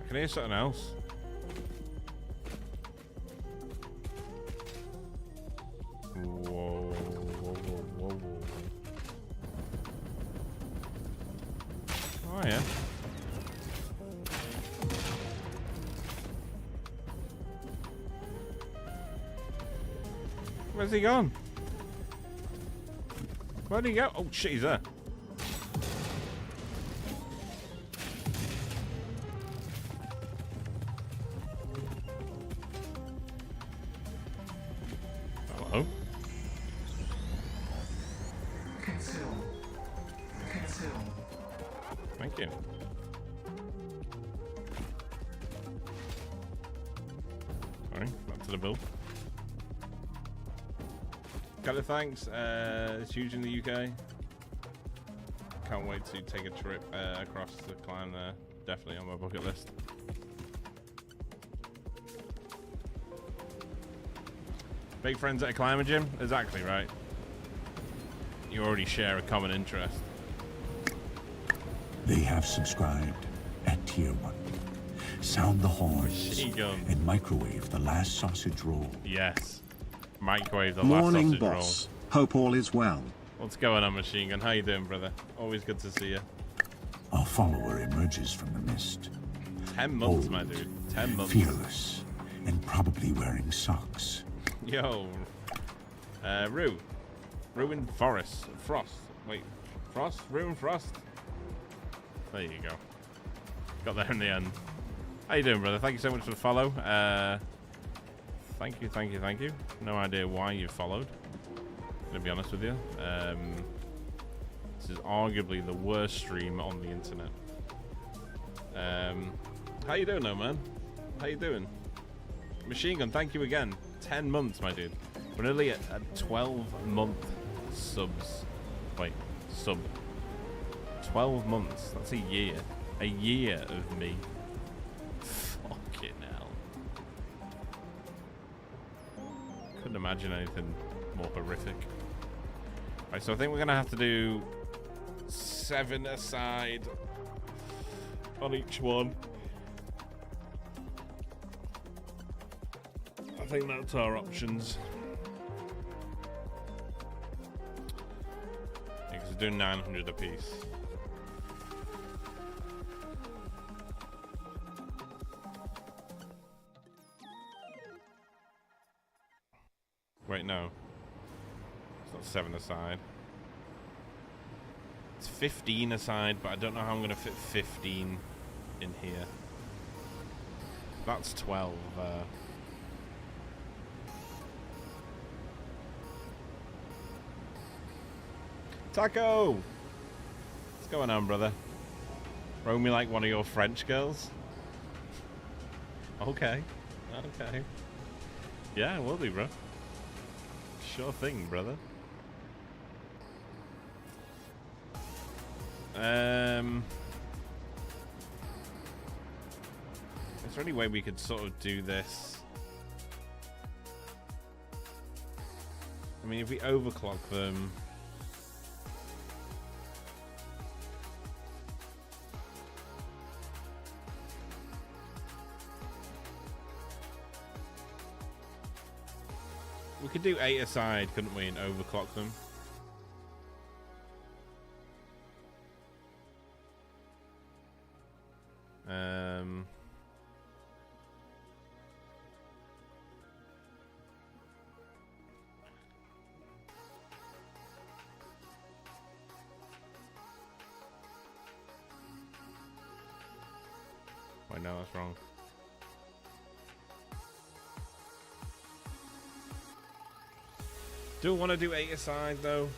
Can I hear something else? Whoa, whoa, whoa, whoa. Oh yeah. Where's he gone? Where'd he go? Oh shit, he's there. Hello? Thank you. Sorry, back to the build. Kind of thanks. It's huge in the UK. Can't wait to take a trip across the climb there. Definitely on my bucket list. Big friends at a climbing gym? Exactly right. You already share a common interest. They have subscribed at tier 1. Sound the horns and microwave the last sausage roll. Yes. Microwave the Morning, last sausage boss. roll. Hope all is well. What's going on, Machine Gun? How you doing, brother? Always good to see you. Our follower emerges from the mist. 10 months, Old, my dude. 10 months. Fearless, and probably wearing socks. Yo. Ruined Forest. Frost. Wait. Frost? Ruined Frost? There you go. Got there in the end. How you doing, brother? Thank you so much for the follow. Thank you. No idea why you followed. To be honest with you. This is arguably the worst stream on the internet. How you doing though, man? How you doing? Machine Gun, thank you again. 10 months, my dude. We're nearly at 12-month subs. Wait, sub. 12 months. That's a year. A year of me. Fucking hell. Couldn't imagine anything more horrific. Right, so I think we're gonna have to do 7 aside on each one. I think that's our options. Yeah, because we're doing 900 apiece. Wait, no. It's not 7 aside. It's 15 aside, but I don't know how I'm going to fit 15 in here. That's 12. Taco! What's going on, brother? Roll me like one of your French girls? Okay. Okay. Yeah, will do, bro. Sure thing, brother. Is there any way we could sort of do this? I mean, if we overclock them... We could do 8 aside, couldn't we, and overclock them? Wait, no, that's wrong. Do I want to do 8 aside though?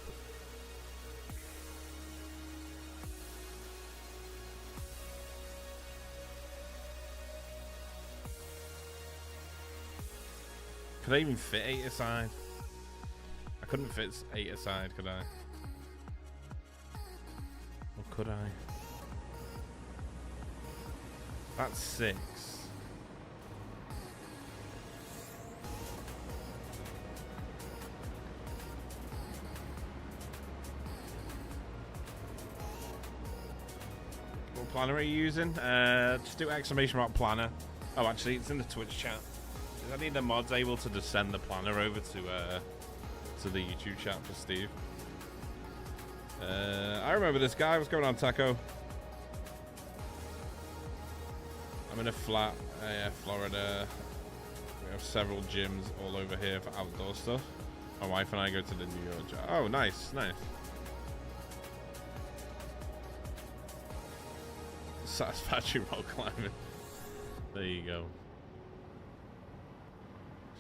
Could I even fit 8 aside? I couldn't fit 8 aside, could I? Or could I? That's 6. What planner are you using? Just do exclamation mark planner. Oh, actually, it's in the Twitch chat. I need the mods able to just send the planner over to the YouTube chat for Steve. I remember this guy. What's going on, Taco? I'm in a flat, Florida. We have several gyms all over here for outdoor stuff. My wife and I go to the New York gym. Oh, nice, nice. Satisfactory rock climbing. There you go.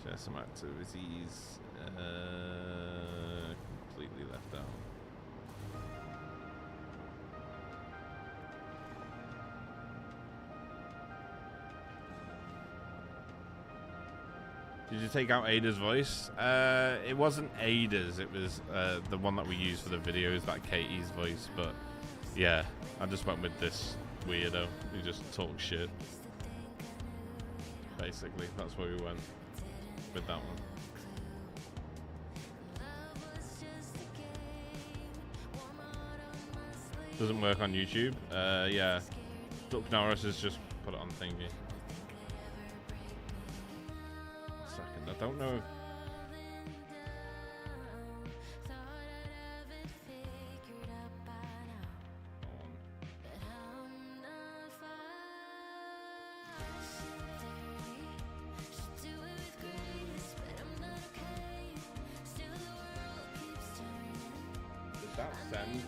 Share some activities. Completely left out. Did you take out Ada's voice? It wasn't Ada's. It was the one that we use for the videos, that Katie's voice. But yeah, I just went with this weirdo who just talks shit. Basically, that's where we went with that one. Doesn't work on YouTube. Yeah, Duck Norris has just put it on thingy. Second, I don't know. Send.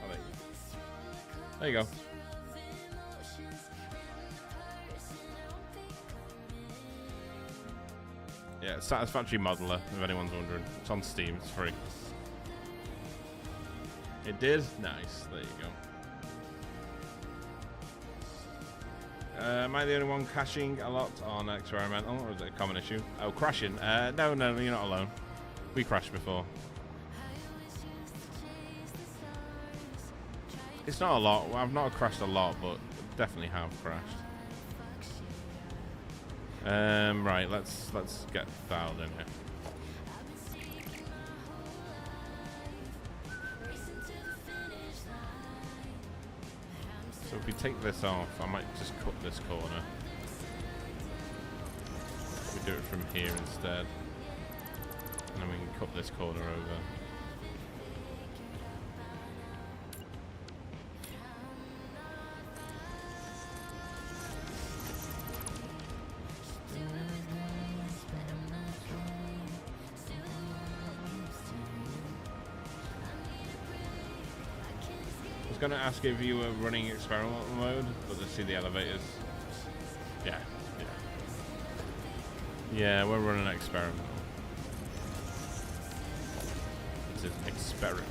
Oh, there you go. Yeah, Satisfactory Modeler, if anyone's wondering. It's on Steam, it's free. It did? Nice, there you go. Am I the only one crashing a lot on experimental, or is it a common issue? Oh, crashing? No, you're not alone. We crashed before. It's not a lot. I've not crashed a lot, but definitely have crashed. Right, let's get dialed in here. So if we take this off, I might just cut this corner. We do it from here instead. And then we can cut this corner over. I was going to ask if you were running experimental mode, but to see the elevators. Yeah, we're running experimental. is experiment.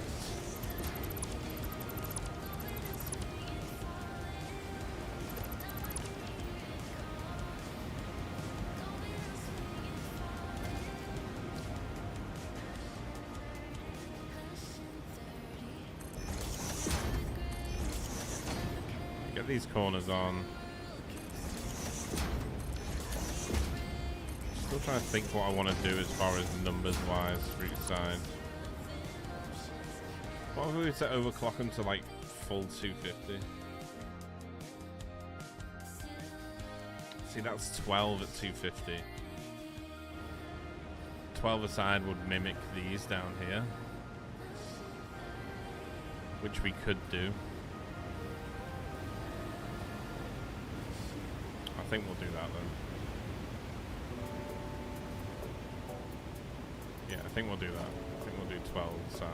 Get these corners on. Still trying to think what I want to do as far as numbers wise for each side. What if we were to overclock them to like full 250? See, that's 12 at 250. 12 aside would mimic these down here, which we could do. I think we'll do that then. Yeah, I think we'll do that. I think we'll do 12 aside.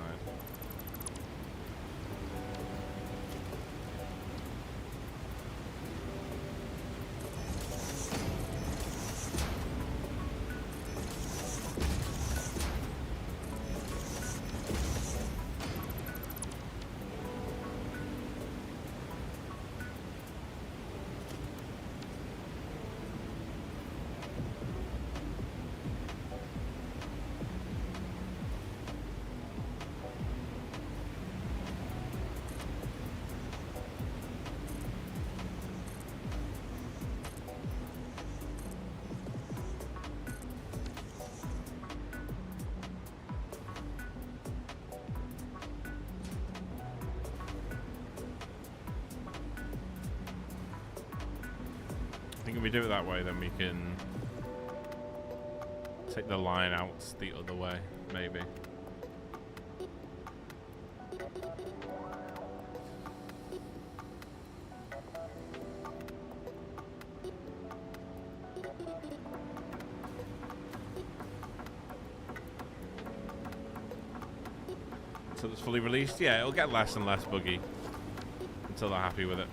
I think if we do it that way, then we can take the line out the other way, maybe. Until it's fully released, yeah, it'll get less and less buggy until they're happy with it.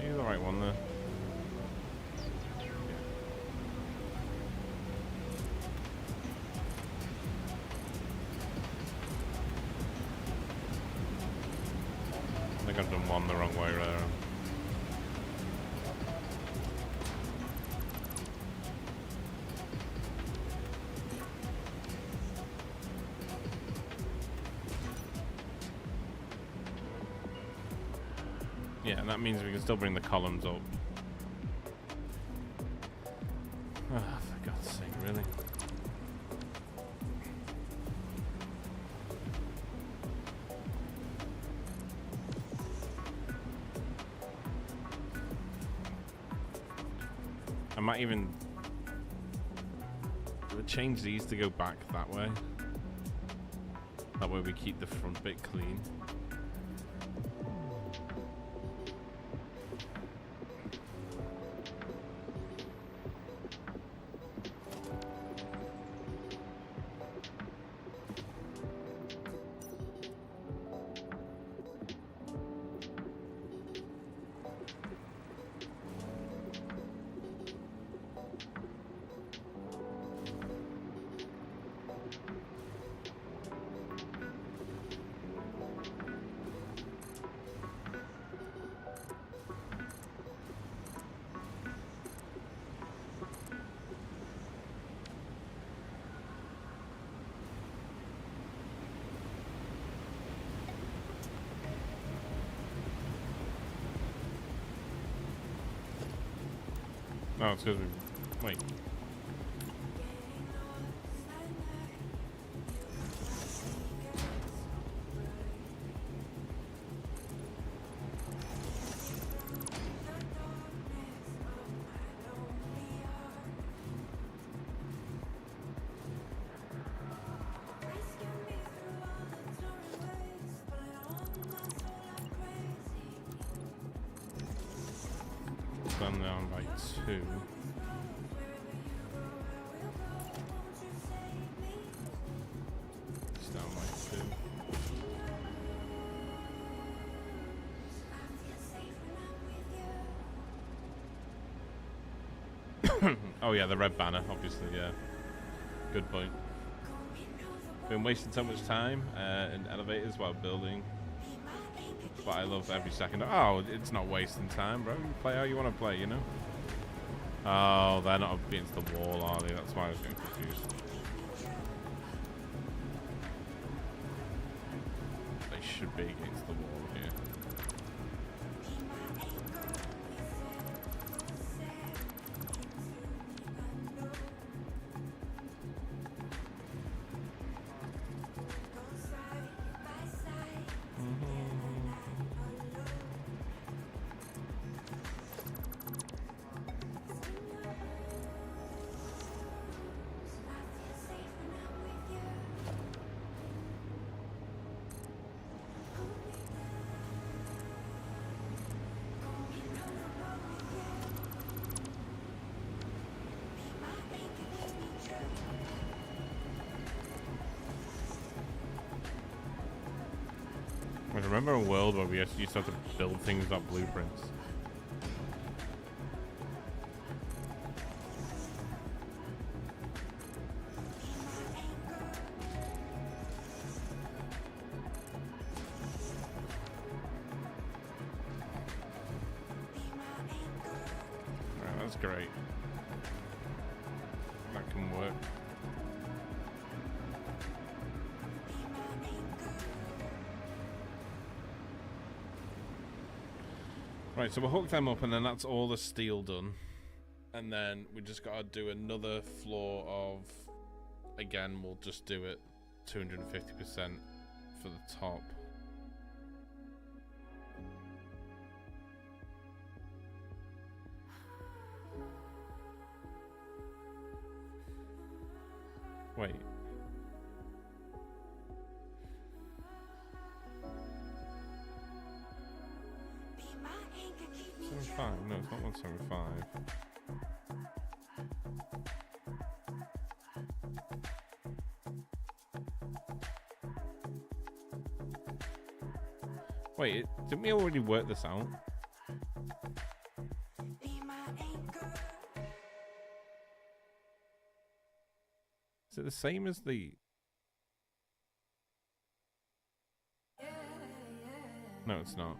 You're the right one there. I think I've done one the wrong way there. Yeah, and that means we can still bring the columns up. Oh, for God's sake, really? I might even change these to go back that way. That way we keep the front bit clean. Oh, it's because we... Wait. Done down by 2. It's down by 2. Oh yeah, the red banner, obviously, yeah. Good point. Been wasting so much time in elevators while building. But I love every second. Oh, it's not wasting time, bro. You play how you want to play, you know? Oh, they're not up against the wall, are they? That's why I was getting confused. They should be against the wall here. I remember a world where we used to have to build things without blueprints. Right, that's great. That can work. Right, so we'll hook them up and then that's all the steel done. And then we just gotta do another floor of, again, we'll just do it 250% for the top. Wait. 75? No, it's not 175. Wait, didn't we already work this out? Is it the same as the... No, it's not.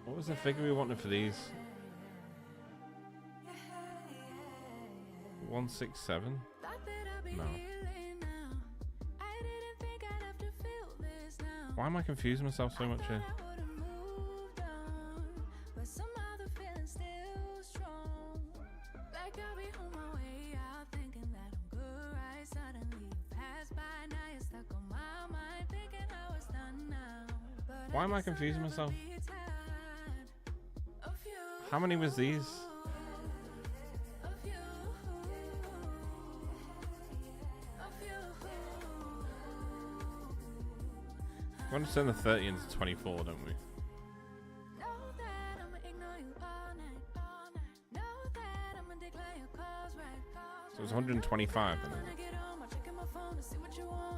What was the figure we wanted for these? 167? No. Why am I confusing myself so much here? Why am I confusing myself? How many was these? We want to turn the 30 into 24, don't we? So it's 125, isn't it?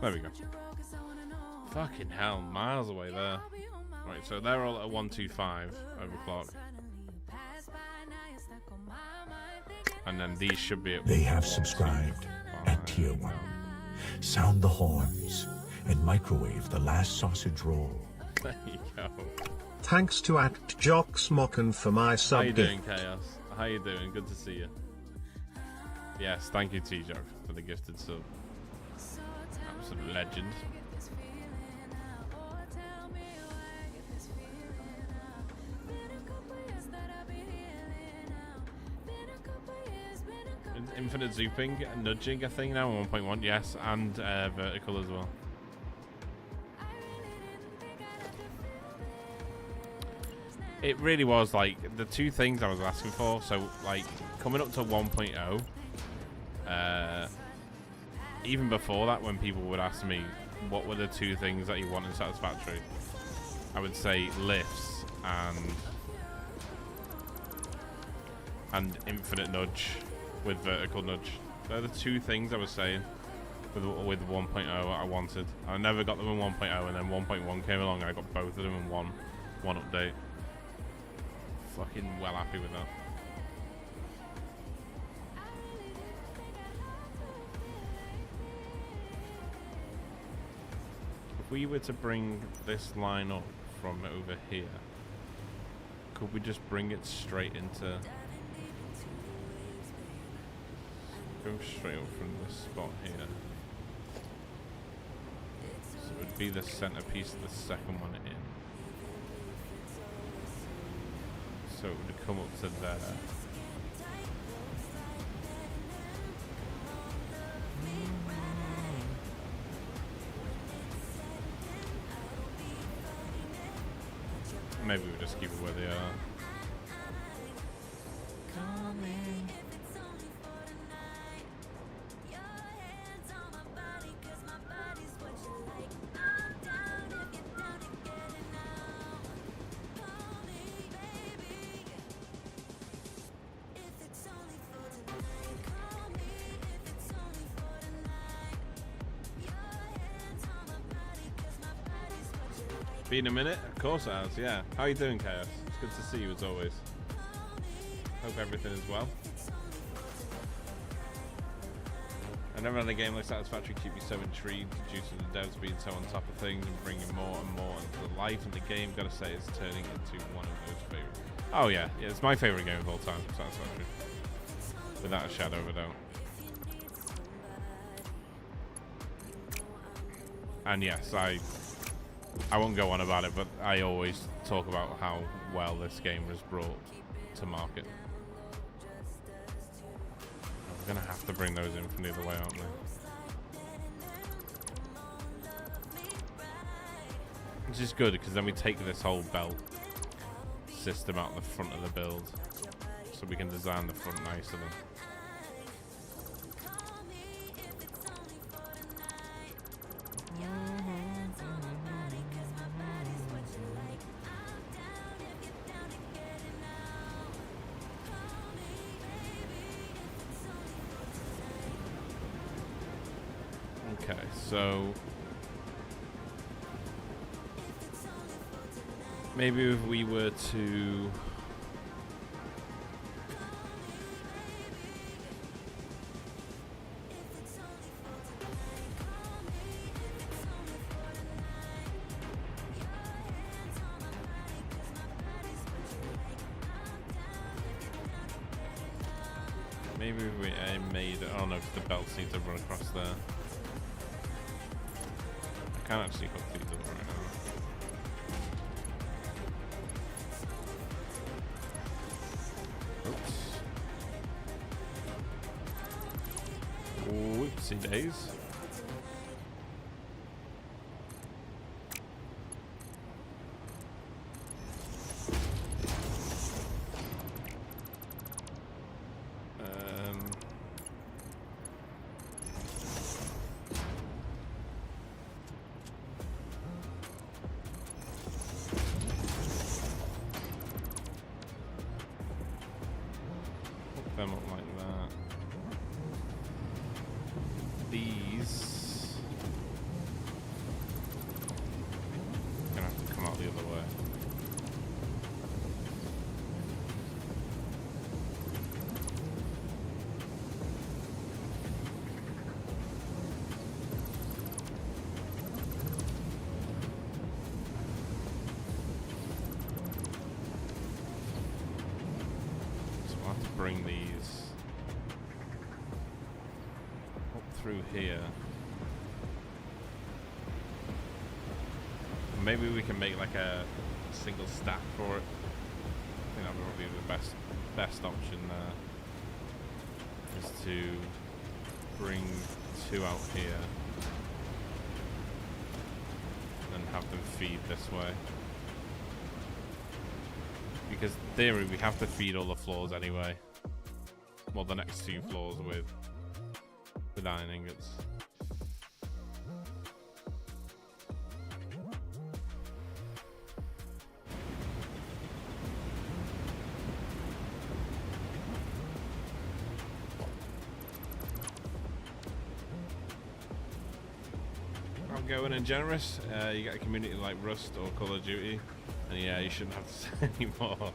There we go. Fucking hell, miles away there. Right, so they're all at 125 overclock. And then these should be at... They have subscribed at tier 1. Sound the horns and microwave the last sausage roll. There you go. Thanks to @JocksMocken for my sub. How you doing, Chaos? How you doing? Good to see you. Yes, thank you, T-Jock, for the gifted sub. Absolute legend. Infinite zooping, nudging, I think now, 1.1, yes, and vertical as well. It really was like the two things I was asking for. So like coming up to 1.0, even before that, when people would ask me what were the two things that you want in Satisfactory, I would say lifts and infinite nudge with vertical nudge. They're the two things I was saying with 1.0 I wanted. I never got them in 1.0, and then 1.1 came along and I got both of them in one update. Fucking well happy with that. if we were to bring this line up from over here, could we just bring it straight into... Go straight up from this spot here. So it would be the centerpiece of the second one in. So it would come up to there. Maybe we'll just keep it where they are. Been a minute? Of course it has, yeah. How are you doing, Chaos? It's good to see you as always. Hope everything is well. I never had a game like Satisfactory keep me so intrigued due to the devs being so on top of things and bringing more and more into the life of the game. Gotta say, it's turning into one of those favorites. Oh yeah, it's my favorite game of all time, Satisfactory. Without a shadow of a doubt. And yes, I won't go on about it, but I always talk about how well this game was brought to market. We're gonna have to bring those in from the other way, aren't we? Which is good, because then we take this whole belt system out the front of the build, so we can design the front nicely. Okay, so maybe if we were to maybe if we made, I don't know if the belts need to run across there. I can't actually complete them right now. Oops. Whoopsie days. Them up like that. These gonna have to come out the other way. Bring these up through here. Maybe we can make like a single stack for it. I think that would probably be the best option there. Is to bring two out here and have them feed this way. Because in theory we have to feed all the floors anyway. Well, the next two floors with iron ingots. Outgoing and generous. You get a community like Rust or Call of Duty, and yeah, you shouldn't have to say any more.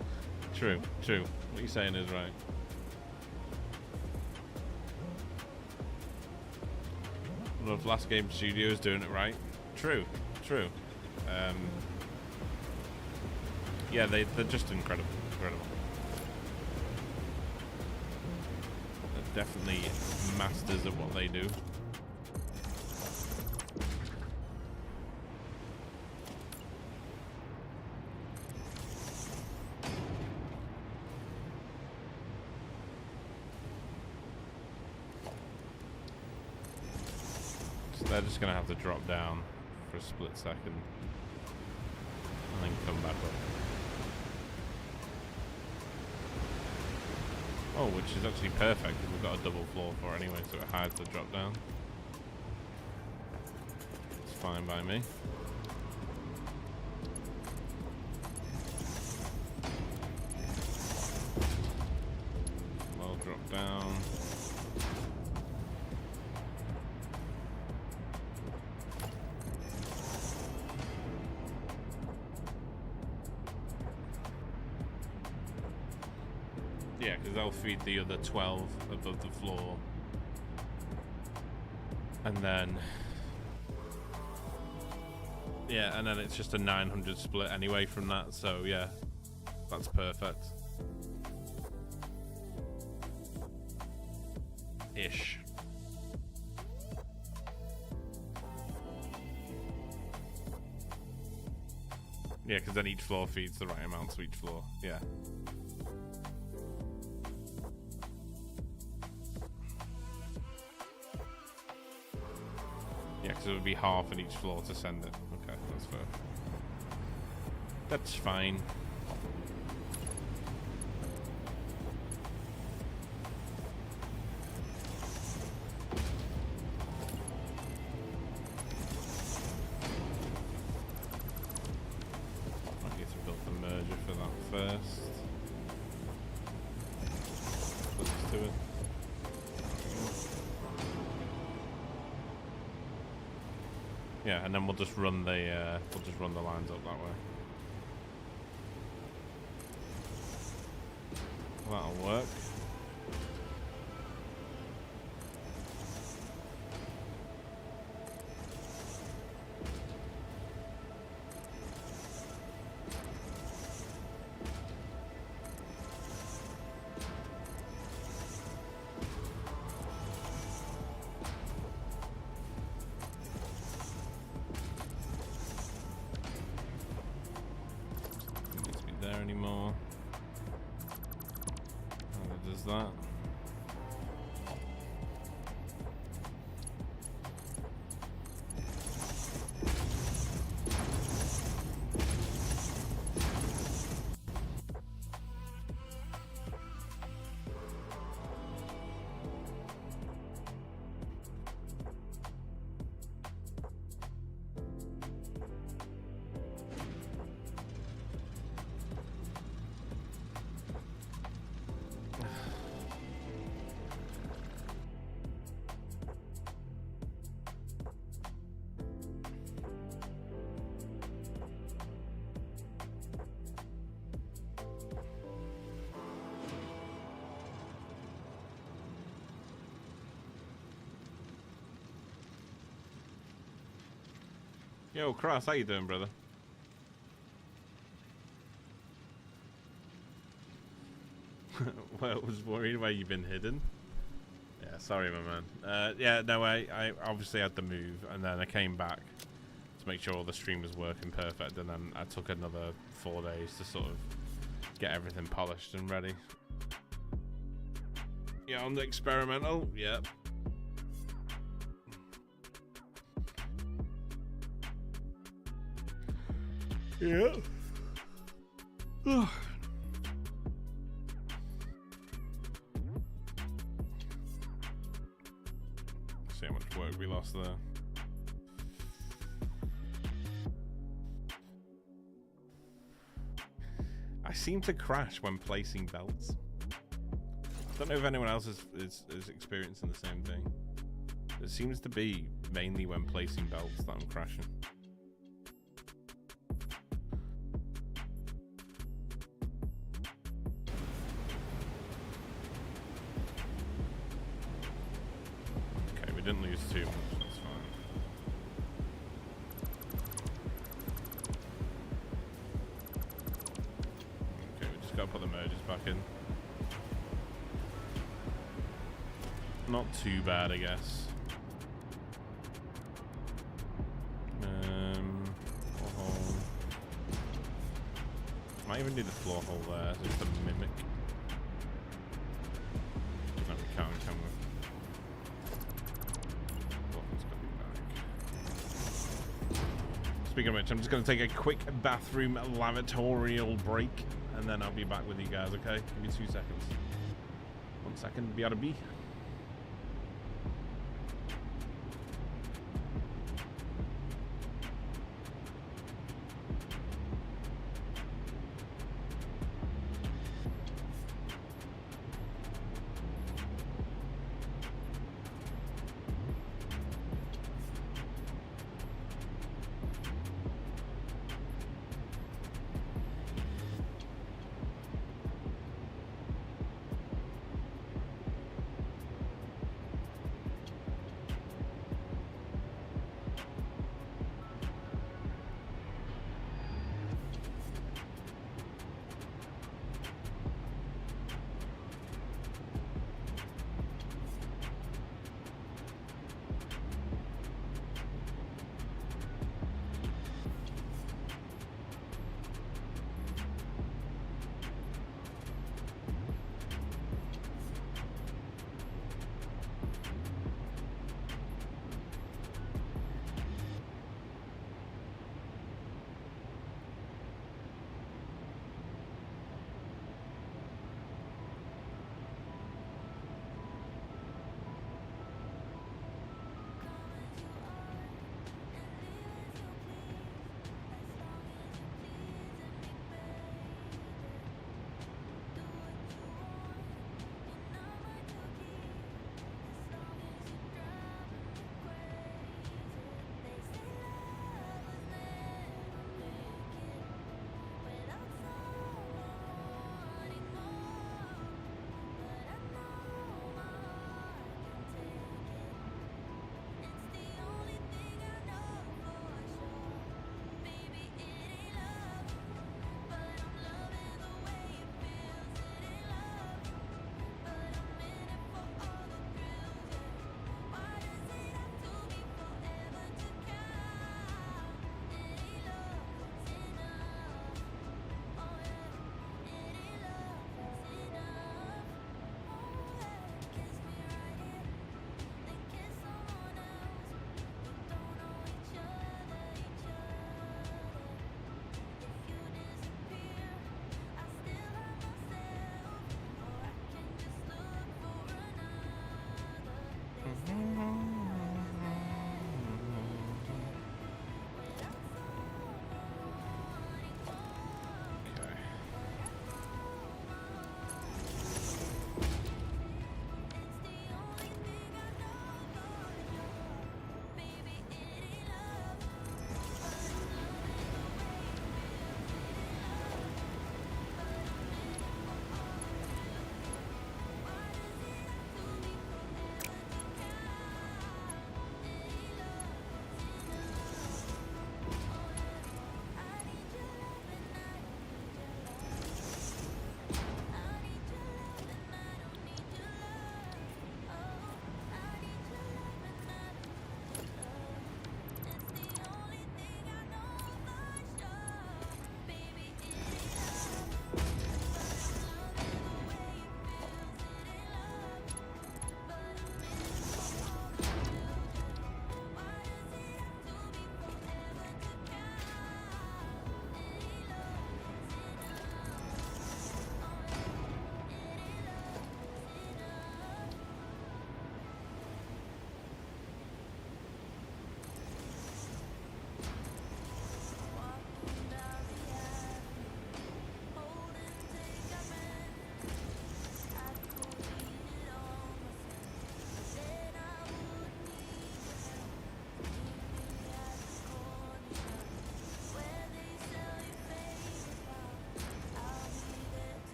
True, true. What you're saying is right. Love Last Game Studios doing it right. True, true. Yeah, they're just incredible. Incredible. They're definitely masters of what they do. So they're just gonna have to drop down for a split second and then come back up. Oh, which is actually perfect because we've got a double floor for it anyway, so it hides the drop down. It's fine by me. Well, drop down. Yeah, because they'll feed the other 12 above the floor. And then... yeah, and then it's just a 900 split anyway from that, so yeah. That's perfect. Ish. Yeah, because then each floor feeds the right amount to each floor. Yeah. Yeah, because it would be half in each floor to send it. Okay, that's fair. That's fine. I guess we built the merger for that first. Let's do it. Yeah, and then we'll just run the lines up that way. That'll work. Anymore. How does that? Yo, Cross, how you doing, brother? Well, I was worried where you've been hidden. Yeah, sorry, my man. Yeah, no, I obviously had to move, and then I came back to make sure all the stream was working perfect, and then I took another 4 days to sort of get everything polished and ready. Yeah, on the experimental, yeah. Yeah. See how much work we lost there. I seem to crash when placing belts. I don't know if anyone else is experiencing the same thing. It seems to be mainly when placing belts that I'm crashing. Okay, we didn't lose too much, that's fine. not too bad, I guess. Floor hole. Might even do the floor hole there, just to mimic. No, we can't, can we? Oh, it's gonna be back. Speaking of which, I'm just gonna take a quick bathroom lavatorial break, and then I'll be back with you guys, okay? Give me 2 seconds. 1 second, BRB.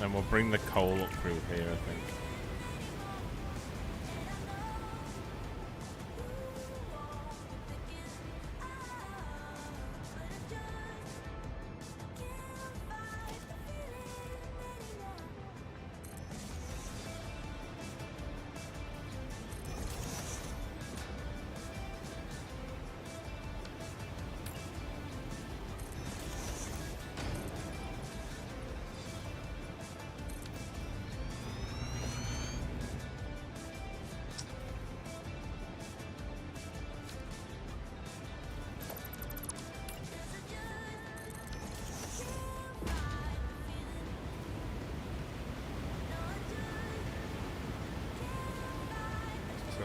And we'll bring the coal up through here, I think.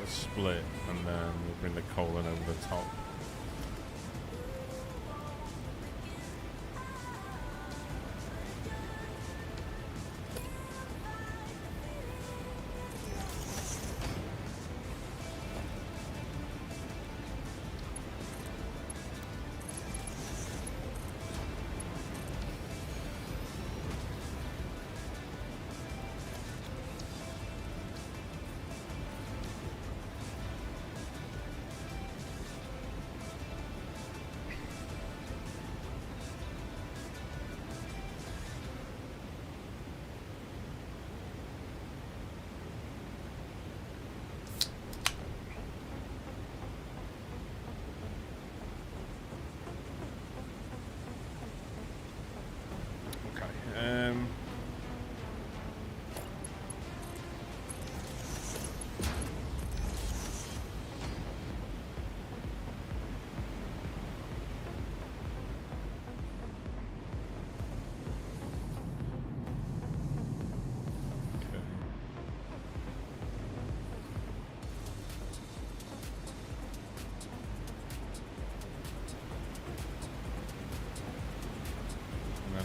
Split, and then we'll bring the coal in over the top.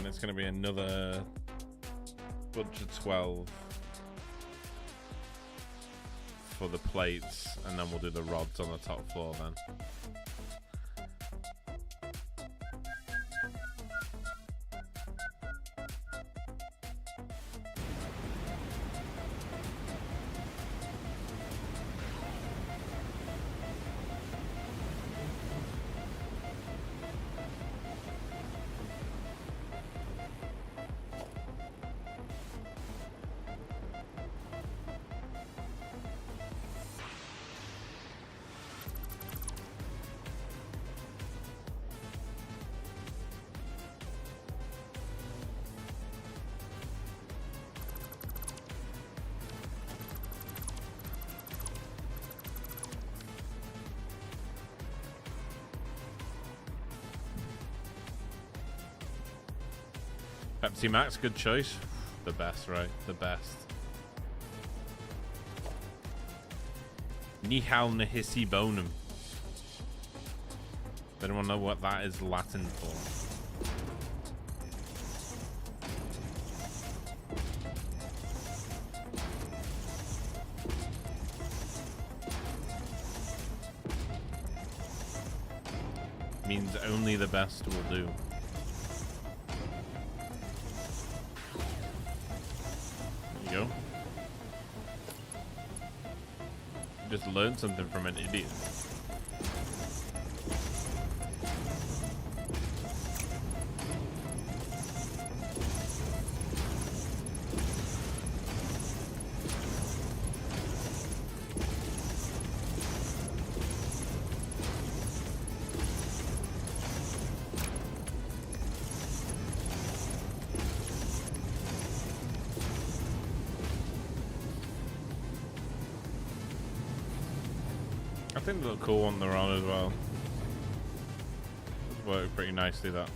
It's going to be another bunch of 12 for the plates, and then we'll do the rods on the top floor then. Pepsi Max, good choice. The best, right? The best. Nihal Nihisi Bonum. Does anyone know what that is Latin for? Means only the best will do. Just learned something from an idiot. I think they look cool on the run as well. It's worked pretty nicely, that.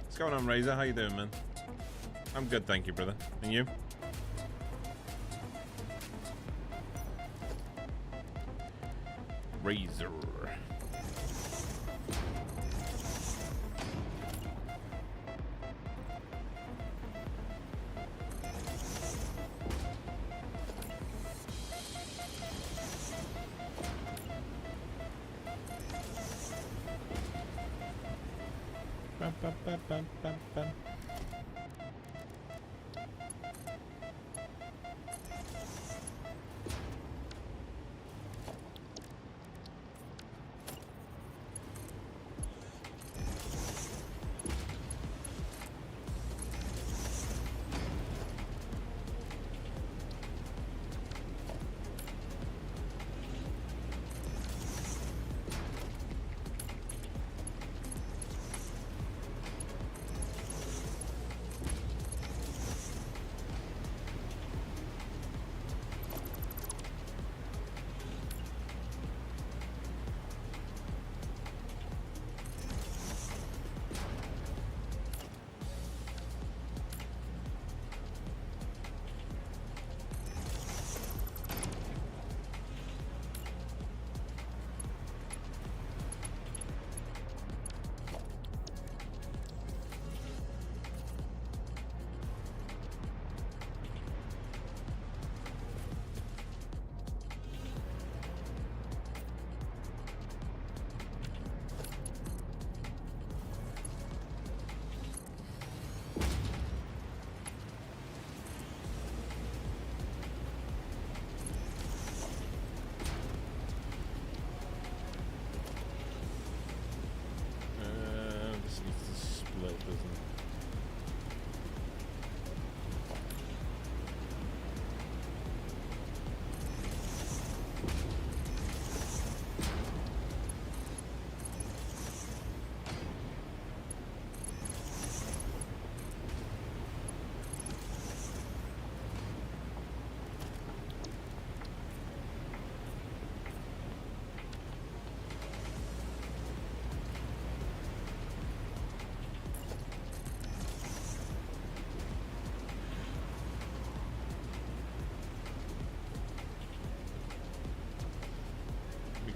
What's going on, Razor? How you doing, man? I'm good, thank you, brother. And you? Razor. This needs to split, doesn't it?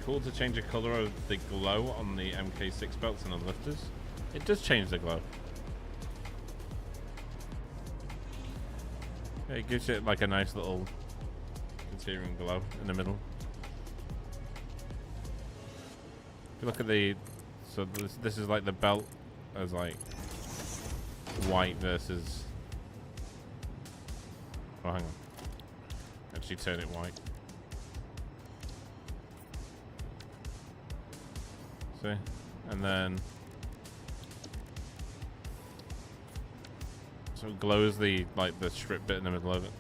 Cool to change the color of the glow on the MK6 belts and the lifters. It does change the glow. Yeah, it gives it like a nice little continuing glow in the middle. If you look at the, so this is like the belt as like white versus. Oh, hang on. Actually, turn it white. And then so it glows the like the strip bit in the middle of it.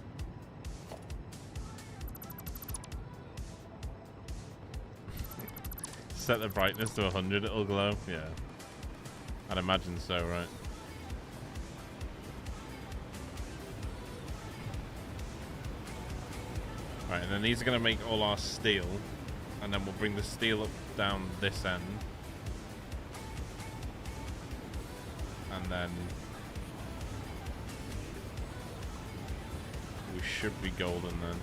Set the brightness to 100, it'll glow. Yeah, I'd imagine so, right? Right, and then these are gonna make all our steel, and then we'll bring the steel up down this end. And then we should be golden then.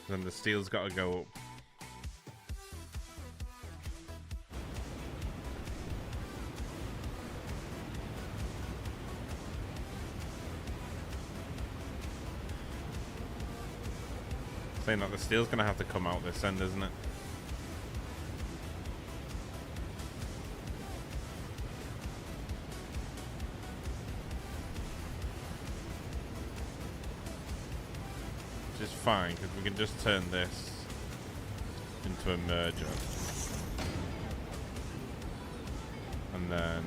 Then the steel's got to go up. Saying that the steel's going to have to come out this end, isn't it? Which is fine, because we can just turn this into a merger. And then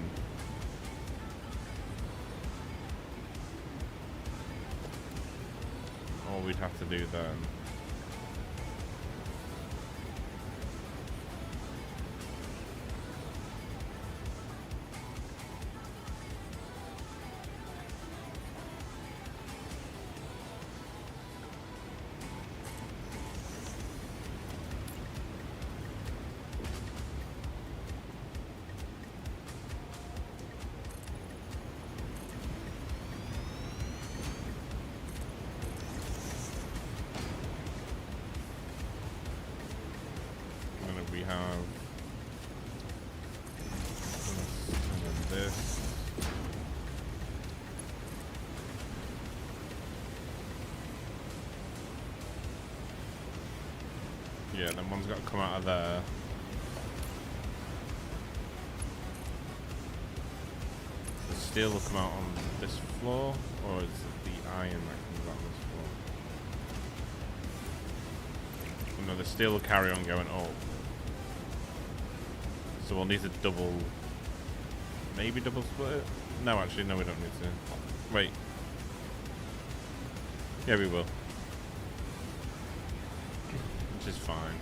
all we'd have to do then we have this and then this. Yeah, then one's got to come out of there. steel will come out on this floor, or is it the iron that comes out on this floor? Oh, no, the steel will carry on going up. So we'll need to double... Maybe double split it? No, actually, no, we don't need to. Wait. Yeah, we will. Which is fine.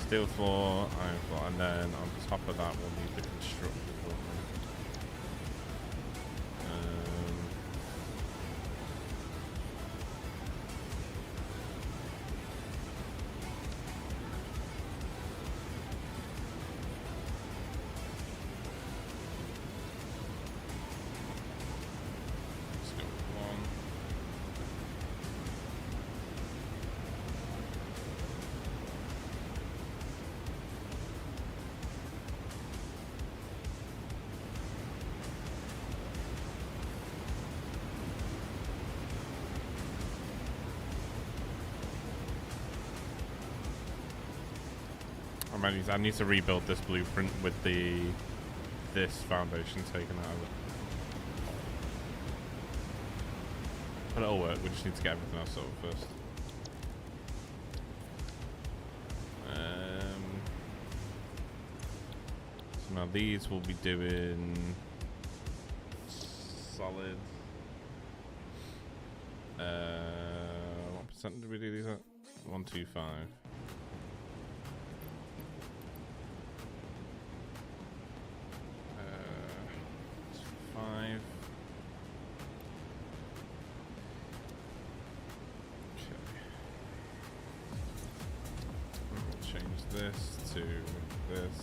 Steel floor, iron floor, and then on top of that we'll need the constructed floor. Let's go with one. I need to rebuild this blueprint with this foundation taken out of it. But it'll work, we just need to get everything else sorted first. So now these will be doing solid. What percent did we do these at? 125. 5. Okay. We'll change this to this.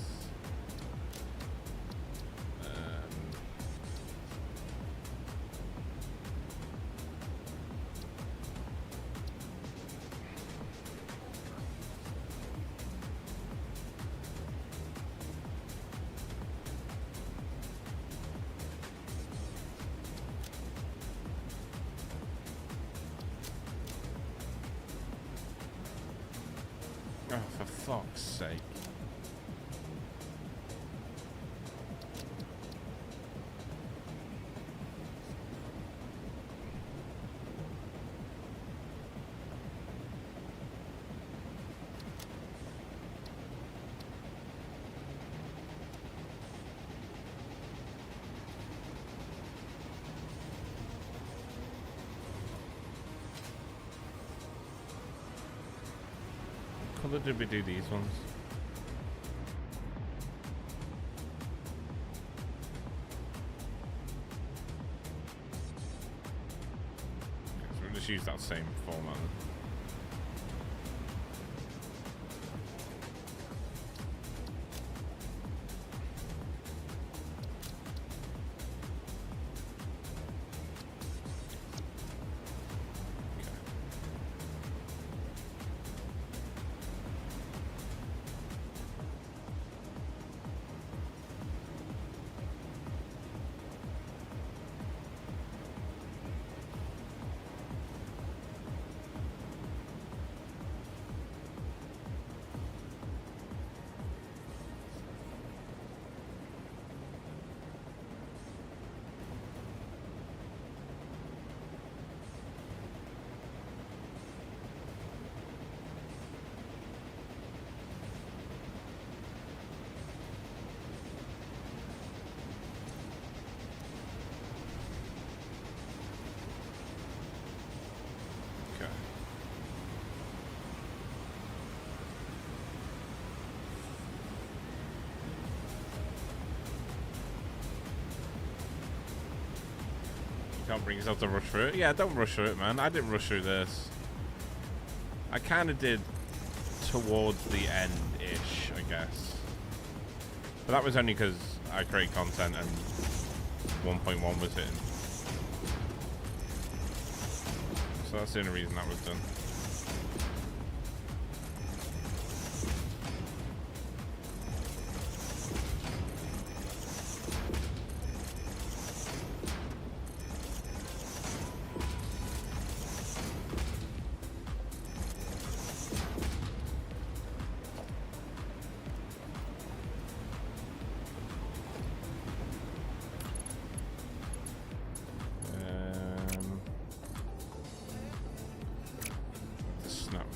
Oh, for fuck's sake. What color did we do these ones? Okay, so we'll just use that same format. Can't bring yourself to rush through it. Yeah, don't rush through it, man. I didn't rush through this. I kind of did towards the end-ish, I guess. But that was only because I create content and 1.1 was hitting. So that's the only reason that was done.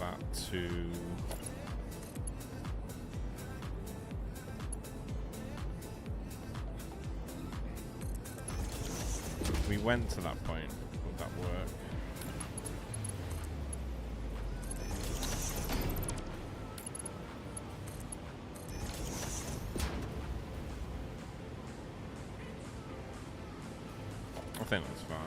that to... We went to that point. Would that work? I think that's fine.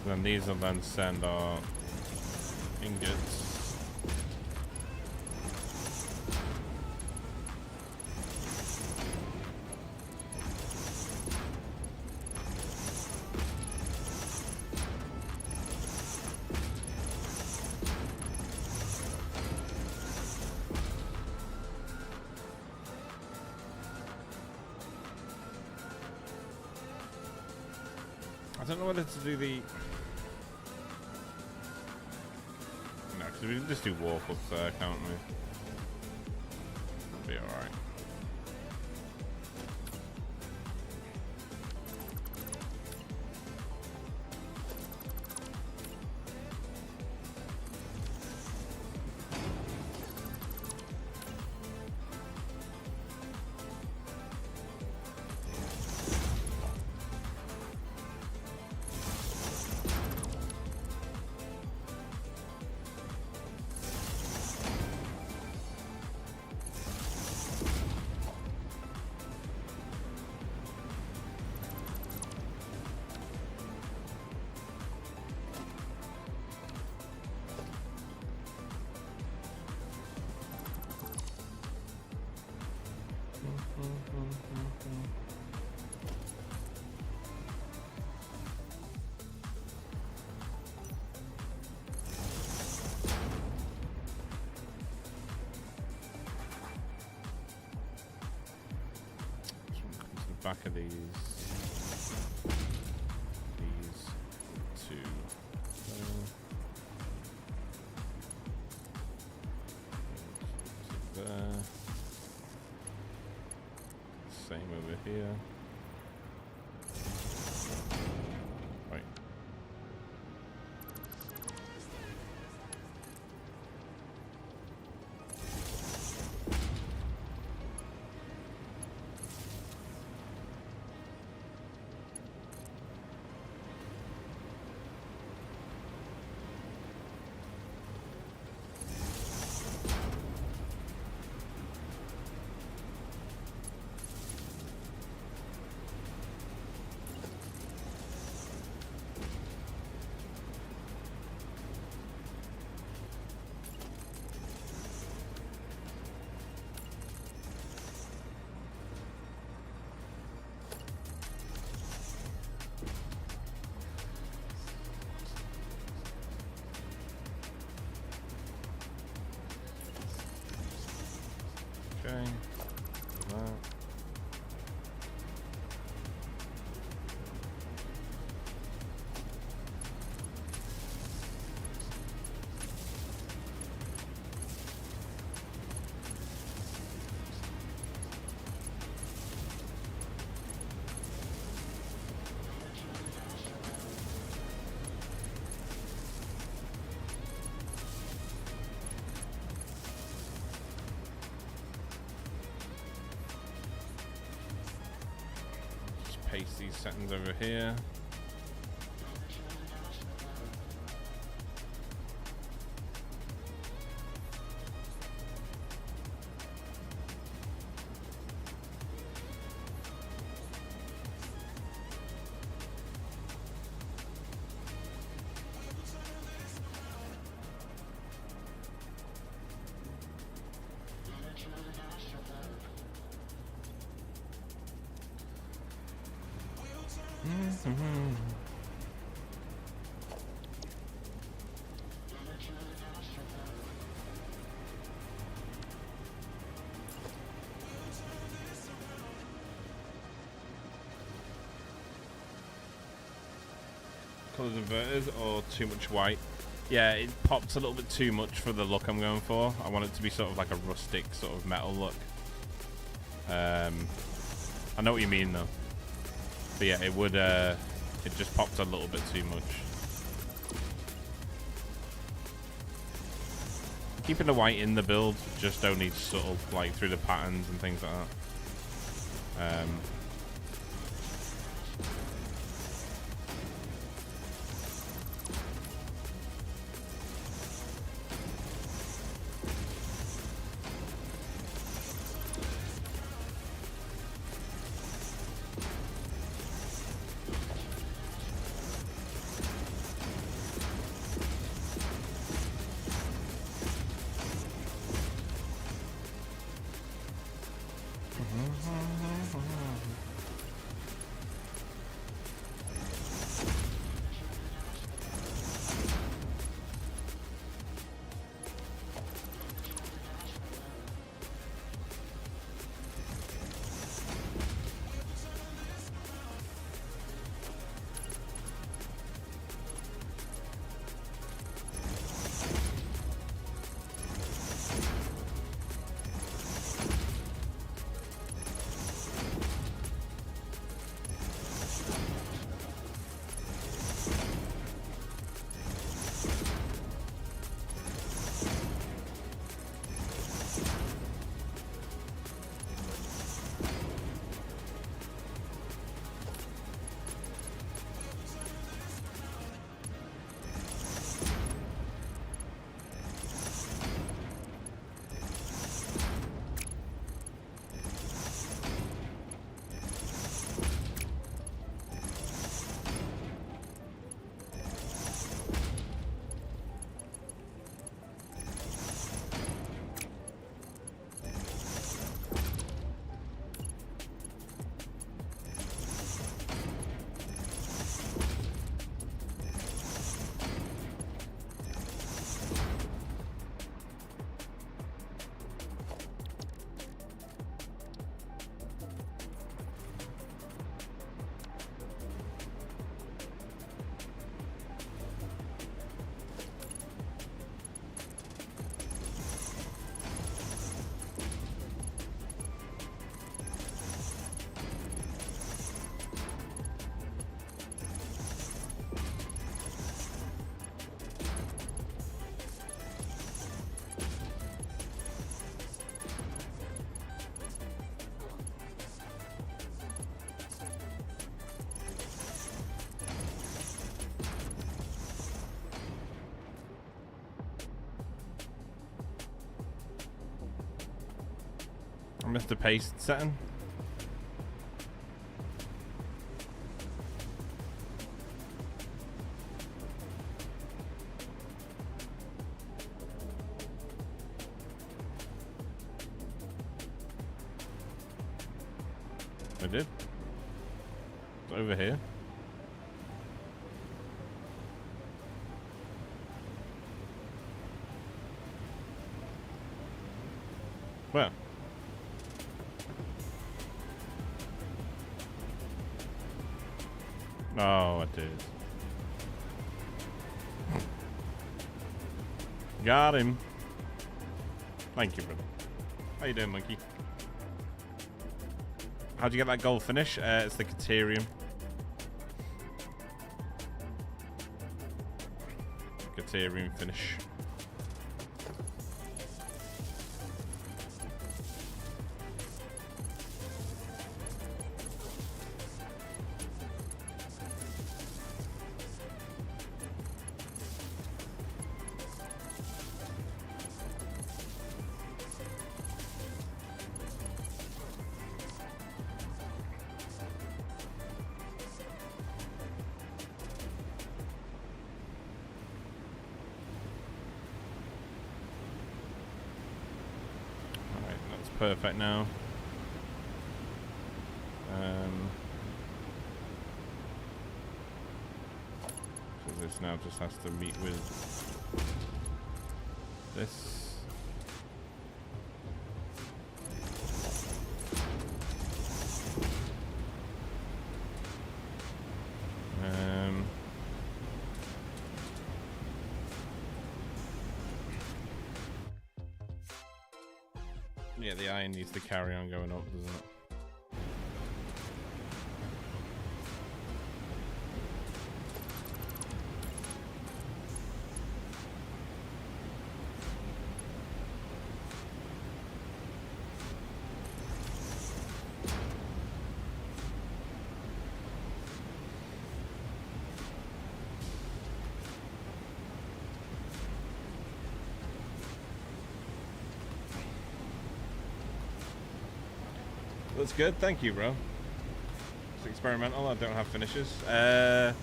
Then these will then send our ingots. I don't know whether to do the... No, because we can just do walk-ups there, can't we? That'll be alright. Back of these two there. Same over here. Right. Okay. That. Paste these settings over here. Colours inverted or too much white? Yeah, it pops a little bit too much for the look I'm going for. I want it to be sort of like a rustic sort of metal look. I know what you mean though. But yeah, it would, it just popped a little bit too much. Keeping the white in the build, just only subtle, like through the patterns and things like that. I missed the paste setting. I did. It's over here. Where? Oh, it is. Got him. Thank you, brother. How you doing, monkey? How'd you get that gold finish? It's the Caterium. Caterium finish. Perfect now. this now just has to meet with this. Yeah, the iron needs to carry on going up, doesn't it? That's good, thank you, bro. It's experimental, I don't have finishes. The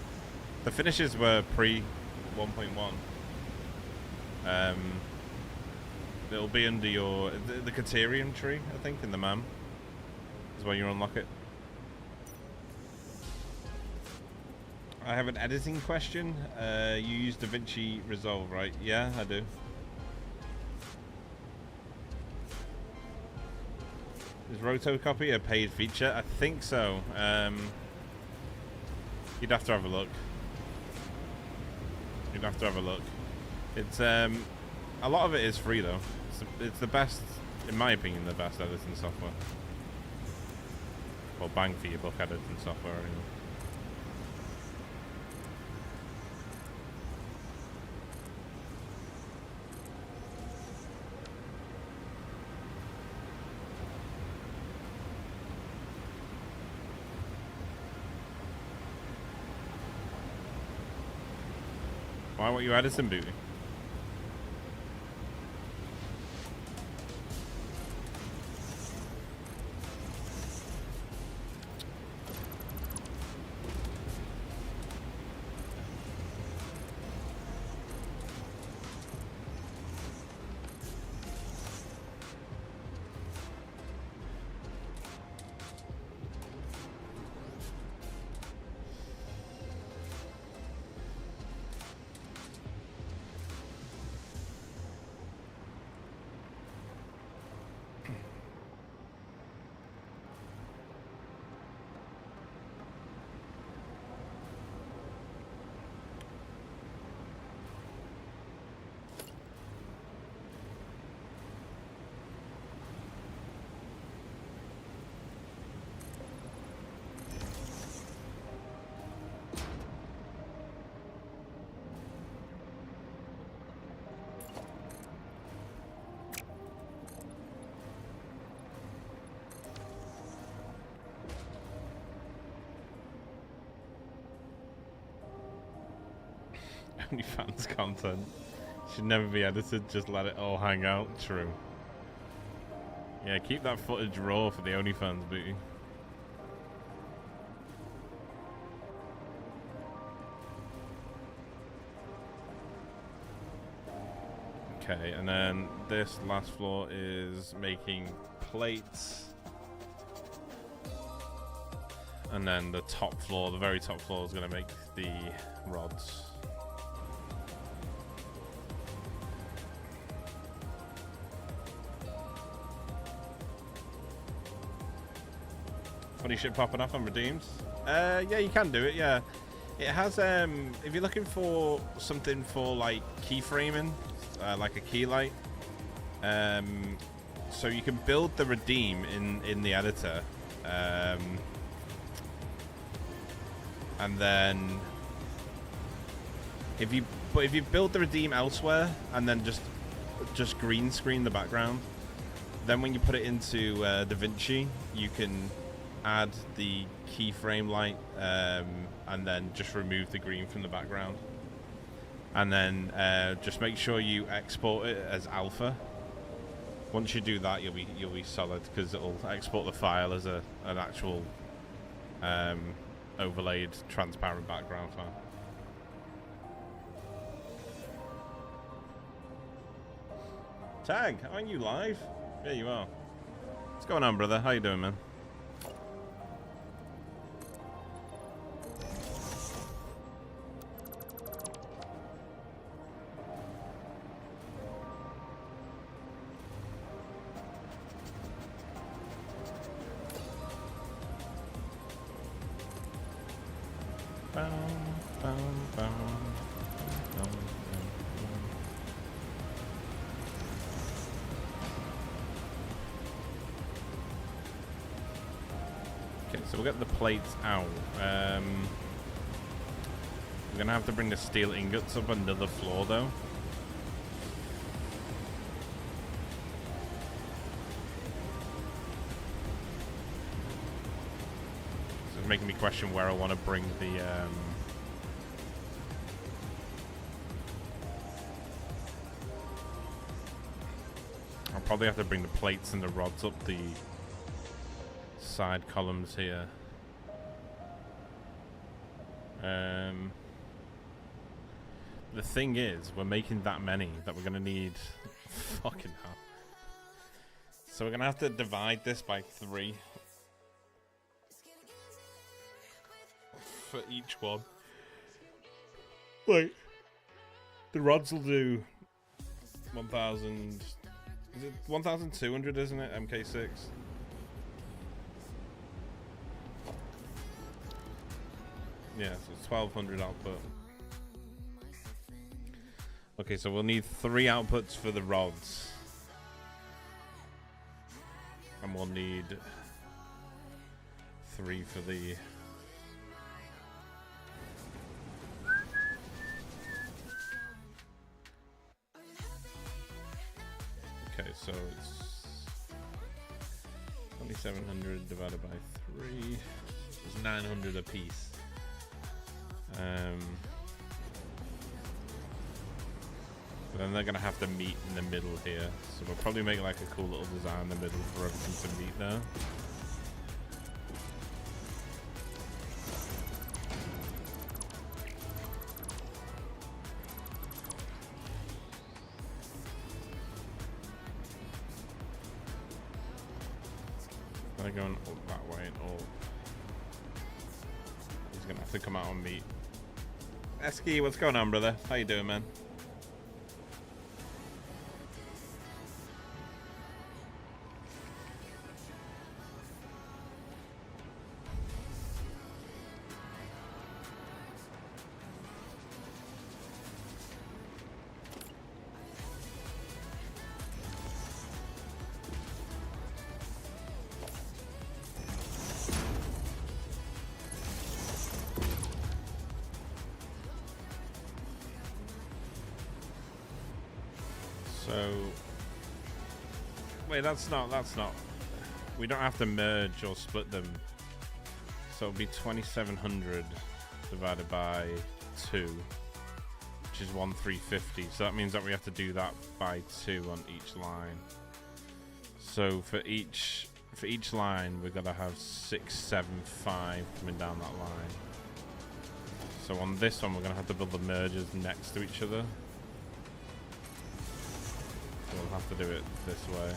finishes were pre 1.1. It'll be under your the Caterium tree, I think, in the MAM. Is where you unlock it. I have an editing question. You use DaVinci Resolve, right? Yeah, I do. Is Rotocopy a paid feature? I think so. You'd have to have a look. You'd have to have a look. It's a lot of it is free though. It's the best, in my opinion, the best editing software. Well, bang for your buck editing software anyway. Why won't you editing, Booty? OnlyFans content should never be edited, just let it all hang out. True. Yeah, keep that footage raw for the OnlyFans, Booty. Okay, and then this last floor is making plates. And then the top floor, the very top floor, is going to make the rods. Funny shit popping up on redeems. Yeah, you can do it. Yeah, it has. If you're looking for something for like keyframing, like a key light, so you can build the redeem in the editor, and then if you build the redeem elsewhere and then just green screen the background, then when you put it into DaVinci, you can add the keyframe light and then just remove the green from the background, and then just make sure you export it as alpha. Once you do that, you'll be solid, because it'll export the file as an actual overlaid transparent background file. Tag, aren't you live? Yeah, you are. What's going on, brother? How you doing, man? Bum, bum, bum, bum. Okay, so we'll get the plates out. We're gonna have to bring the steel ingots up another floor though. So it's making me question where I want to bring the I'll probably have to bring the plates and the rods up the side columns here. The thing is, we're making that many that we're gonna need. Fucking hell. So we're gonna have to divide this by 3 for each one. Like, the rods will do 1,000. Is it 1,200? Isn't it? MK6. Yeah, so it's 1,200 output. Okay, so we'll need 3 outputs for the rods. And we'll need 3 for the... Okay, so it's 2,700 divided by 3. It's 900 a piece. Then they're gonna have to meet in the middle here, so we'll probably make like a cool little design in the middle for everything to meet there. They're going up that way and up. He's gonna have to come out and meet. Esky, what's going on, brother? How you doing, man? So, wait, that's not, we don't have to merge or split them. So it'll be 2,700 divided by 2, which is 1,350. So that means that we have to do that by 2 on each line. So for each line, we've got to have 675 coming down that line. So on this one, we're going to have to build the mergers next to each other. We'll have to do it this way.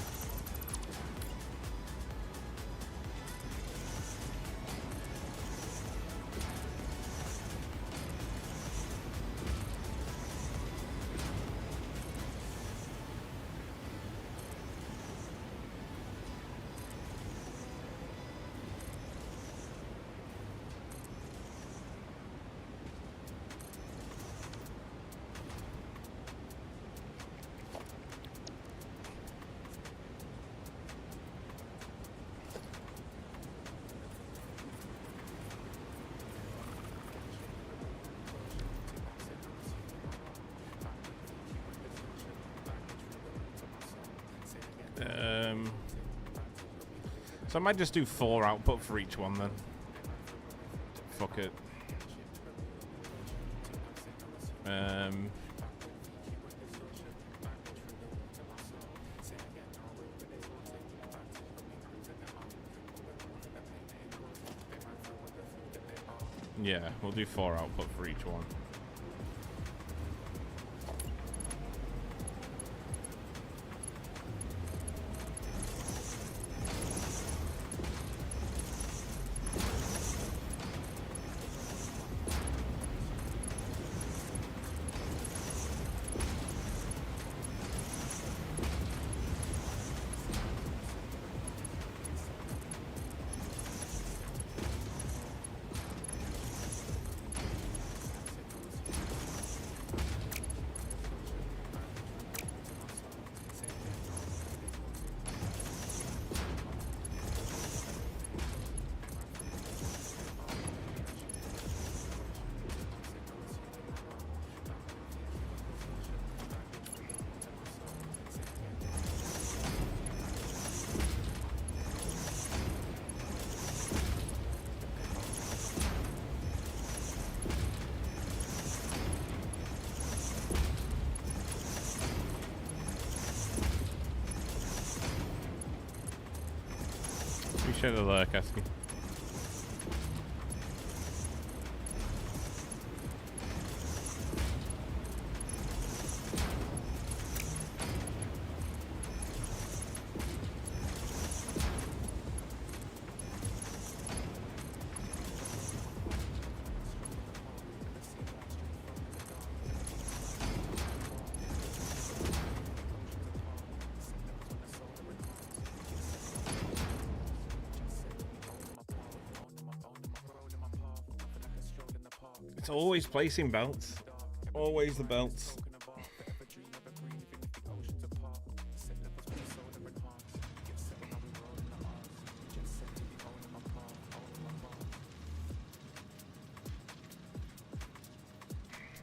So I might just do 4 output for each one then. Fuck it. Yeah, we'll do 4 output for each one. Appreciate the lurk, Esky. It's always placing belts. Always the belts.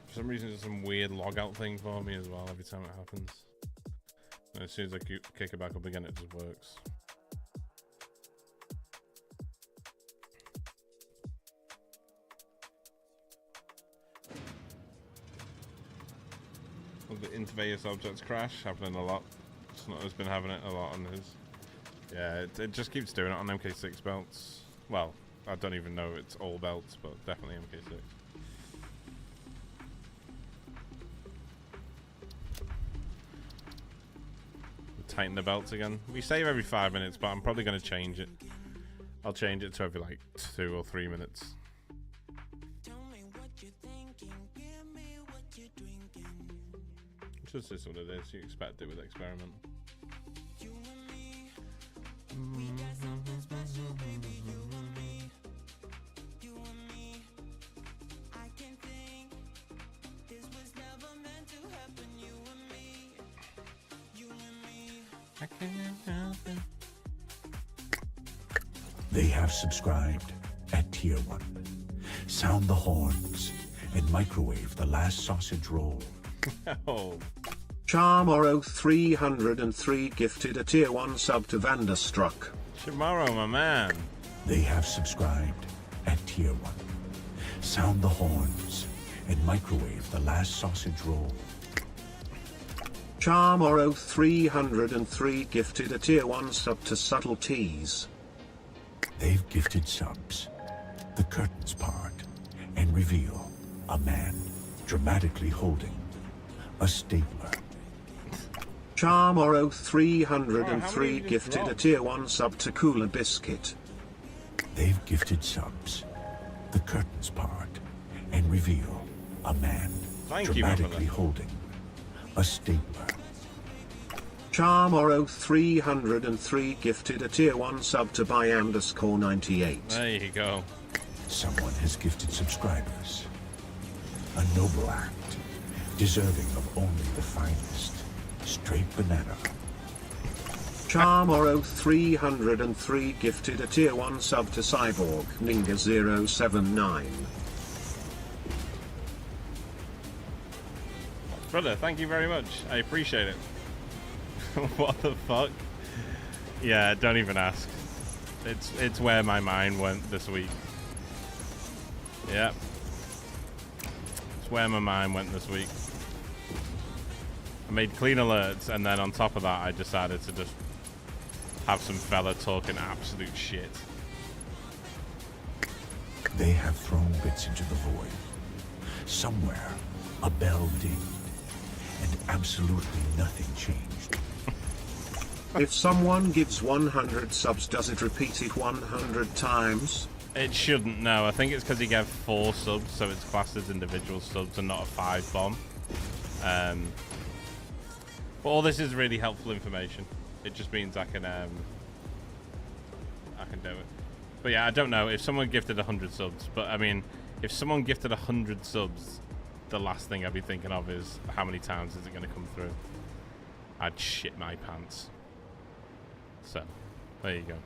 For some reason, there's some weird logout thing for me as well every time it happens. And as soon as I kick it back up again, it just works. The interface objects crash happening a lot. Snotter's been having it a lot on his. Yeah, it just keeps doing it on MK6 belts. Well, I don't even know it's all belts, but definitely MK6. Tighten the belts again. We save every 5 minutes, but I'm probably going to change it. I'll change it to every like 2 or 3 minutes. This is what it is. You expect it with experiment. They have subscribed at Tier 1. Sound the horns and microwave the last sausage roll. Oh. Charmoro 303 gifted a Tier 1 sub to Vanderstruck. Tomorrow, my man. They have subscribed at Tier 1. Sound the horns and microwave the last sausage roll. Charmoro 303 gifted a Tier 1 sub to Subtleties. They've gifted subs. The curtains part and reveal a man dramatically holding a stapler. Charmoro 303 gifted a Tier 1 sub to Cooler Biscuit. They've gifted subs. The curtains part and reveal a man dramatically holding a stapler. Charmoro 303 gifted a Tier 1 sub to by _98. There you go. Someone has gifted subscribers. A noble act, deserving of only the finest. Straight banana. Charmoro 303 gifted a Tier 1 sub to Cyborg Ninja 079. Brother, thank you very much. I appreciate it. What the fuck? Yeah, don't even ask. It's where my mind went this week. Yep. It's where my mind went this week. I made clean alerts, and then on top of that, I decided to just have some fella talking absolute shit. They have thrown bits into the void. Somewhere, a bell dinged, and absolutely nothing changed. If someone gives 100 subs, does it repeat it 100 times? It shouldn't, no. I think it's because he gave 4 subs, so it's classed as individual subs and not a 5 bomb. But all this is really helpful information. It just means I can do it. But yeah, I don't know if someone gifted 100 subs. But I mean, if someone gifted 100 subs, the last thing I'd be thinking of is how many times is it going to come through? I'd shit my pants. So, there you go.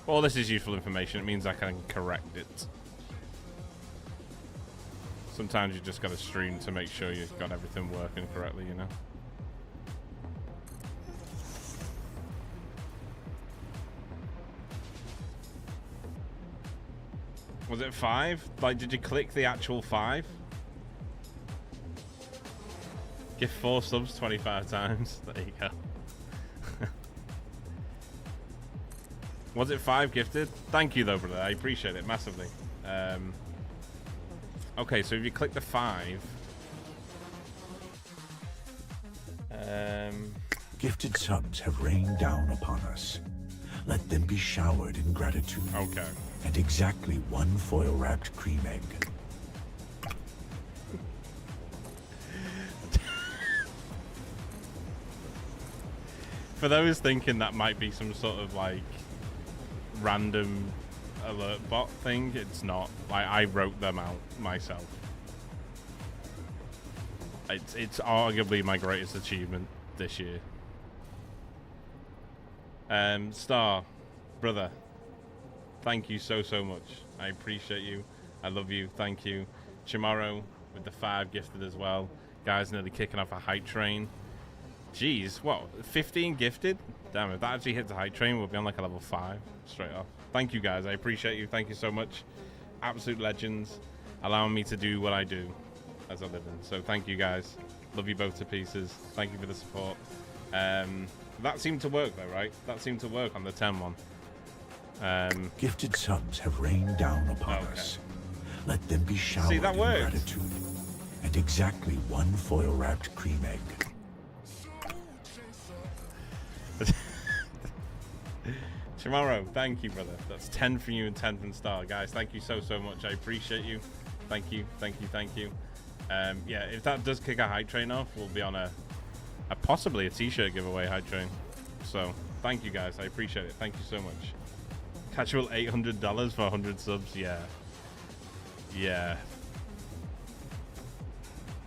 All this is useful information. It means I can correct it. Sometimes you just got to stream to make sure you've got everything working correctly, you know? Was it 5? Like, did you click the actual 5? Give 4 subs 25 times. There you go. Was it 5 gifted? Thank you though, brother. I appreciate it massively. Okay, so if you click the 5... Gifted subs have rained down upon us. Let them be showered in gratitude. Okay. And exactly 1 foil-wrapped cream egg. For those thinking that might be some sort of like random alert bot thing, it's not. Like, I wrote them out myself. It's arguably my greatest achievement this year. Star, brother, thank you so much. I appreciate you. I love you. Thank you. Tomorrow with the 5 gifted as well. Guys nearly kicking off a hype train. Jeez, what? 15 gifted? Damn, if that actually hits a hype train, we'll be on like a level 5 straight off. Thank you guys. I appreciate you. Thank you so much. Absolute legends, allowing me to do what I do as a living. So thank you guys. Love you both to pieces. Thank you for the support. That seemed to work though, right? That seemed to work on the 10 one. Gifted subs have rained down upon us. Let them be showered See, that in worked. gratitude. And exactly 1 foil-wrapped cream egg. Tomorrow, thank you, brother. That's 10 from you and 10 from Star. Guys, thank you so much. I appreciate you. Thank you. Yeah, if that does kick a hype train off, we'll be on a possibly a t-shirt giveaway hype train. So thank you guys. I appreciate it. Thank you so much. Casual $800 for 100 subs. Yeah,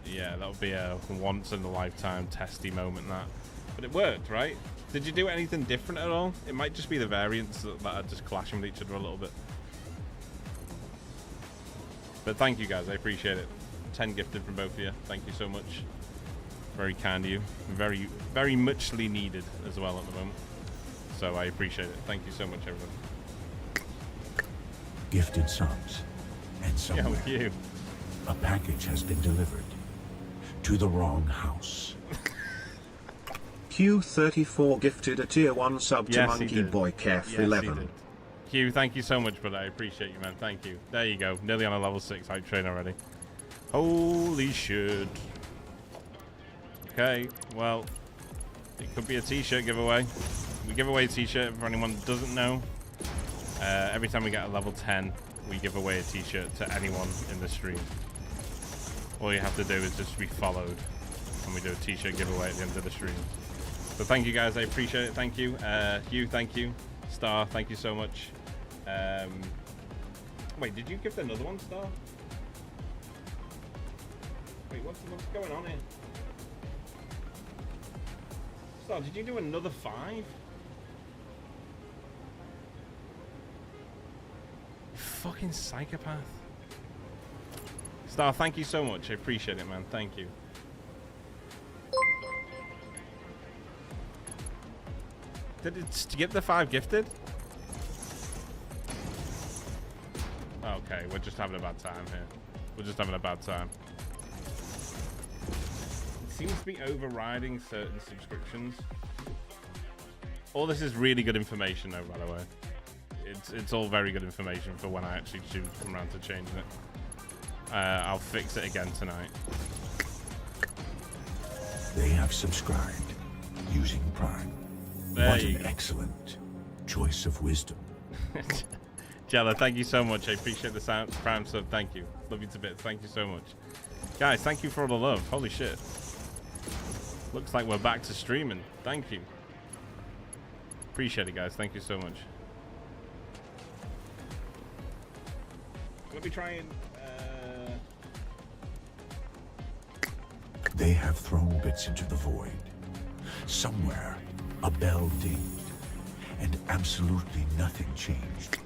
that'll be a once in a lifetime testy moment, that. But it worked, right? Did you do anything different at all? It might just be the variants that are just clashing with each other a little bit. But thank you guys, I appreciate it. 10 gifted from both of you. Thank you so much. Very kind of you. Very, very muchly needed as well at the moment. So I appreciate it. Thank you so much, everyone. Gifted subs. And somewhere, Yeah, with you. a package has been delivered to the wrong house. Q34 gifted a tier 1 sub to Yes, he Monkey did. Boy Kef Yes, he 11. did. Hugh, thank you so much, brother. I appreciate you, man. Thank you. There you go. Nearly on a level 6 hype train already. Holy shit. Okay, well, it could be a t-shirt giveaway. We give away a t-shirt for anyone that doesn't know. Every time we get a level 10, we give away a t-shirt to anyone in the stream. All you have to do is just be followed, and we do a t-shirt giveaway at the end of the stream. So thank you guys, I appreciate it. Thank you. Hugh, thank you. Star, thank you so much. Wait, did you give another one, Star? Wait, what's going on here? Star, did you do another 5? You fucking psychopath. Star, thank you so much. I appreciate it, man. Thank you. Did it skip the 5 gifted? Okay, we're just having a bad time here. We're just having a bad time. It seems to be overriding certain subscriptions. All this is really good information, though, by the way. It's all very good information for when I actually choose to come around to changing it. I'll fix it again tonight. They have subscribed using Prime. There What you an go. excellent choice of wisdom. Jella, thank you so much. I appreciate the Prime sub. Thank you. Love you to bits. Thank you so much. Guys, thank you for all the love. Holy shit. Looks like we're back to streaming. Thank you. Appreciate it, guys. Thank you so much. Let me try and... They have thrown bits into the void. Somewhere, a bell dinged, and absolutely nothing changed.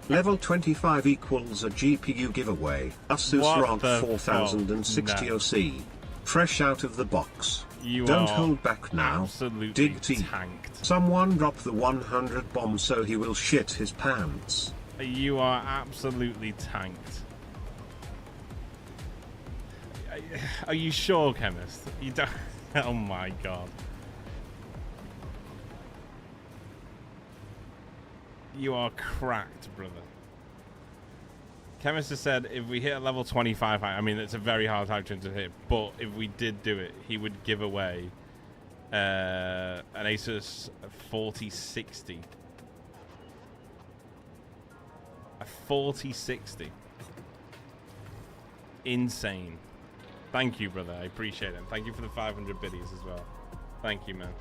Level 25 equals a GPU giveaway. Asus What ROG the 4060 fuck? No. OC. Fresh out of the box. You Don't are hold back now. absolutely Dig deep. tanked. Someone drop the 100 bomb so he will shit his pants. You are absolutely tanked. Are you sure, Chemist? You don't. Oh my god. You are cracked, brother. Chemist has said if we hit a level 25, I mean, it's a very hard hype train to hit, but if we did do it, he would give away an Asus 4060. A 4060. Insane. Thank you, brother. I appreciate it. Thank you for the 500 biddies as well. Thank you, man.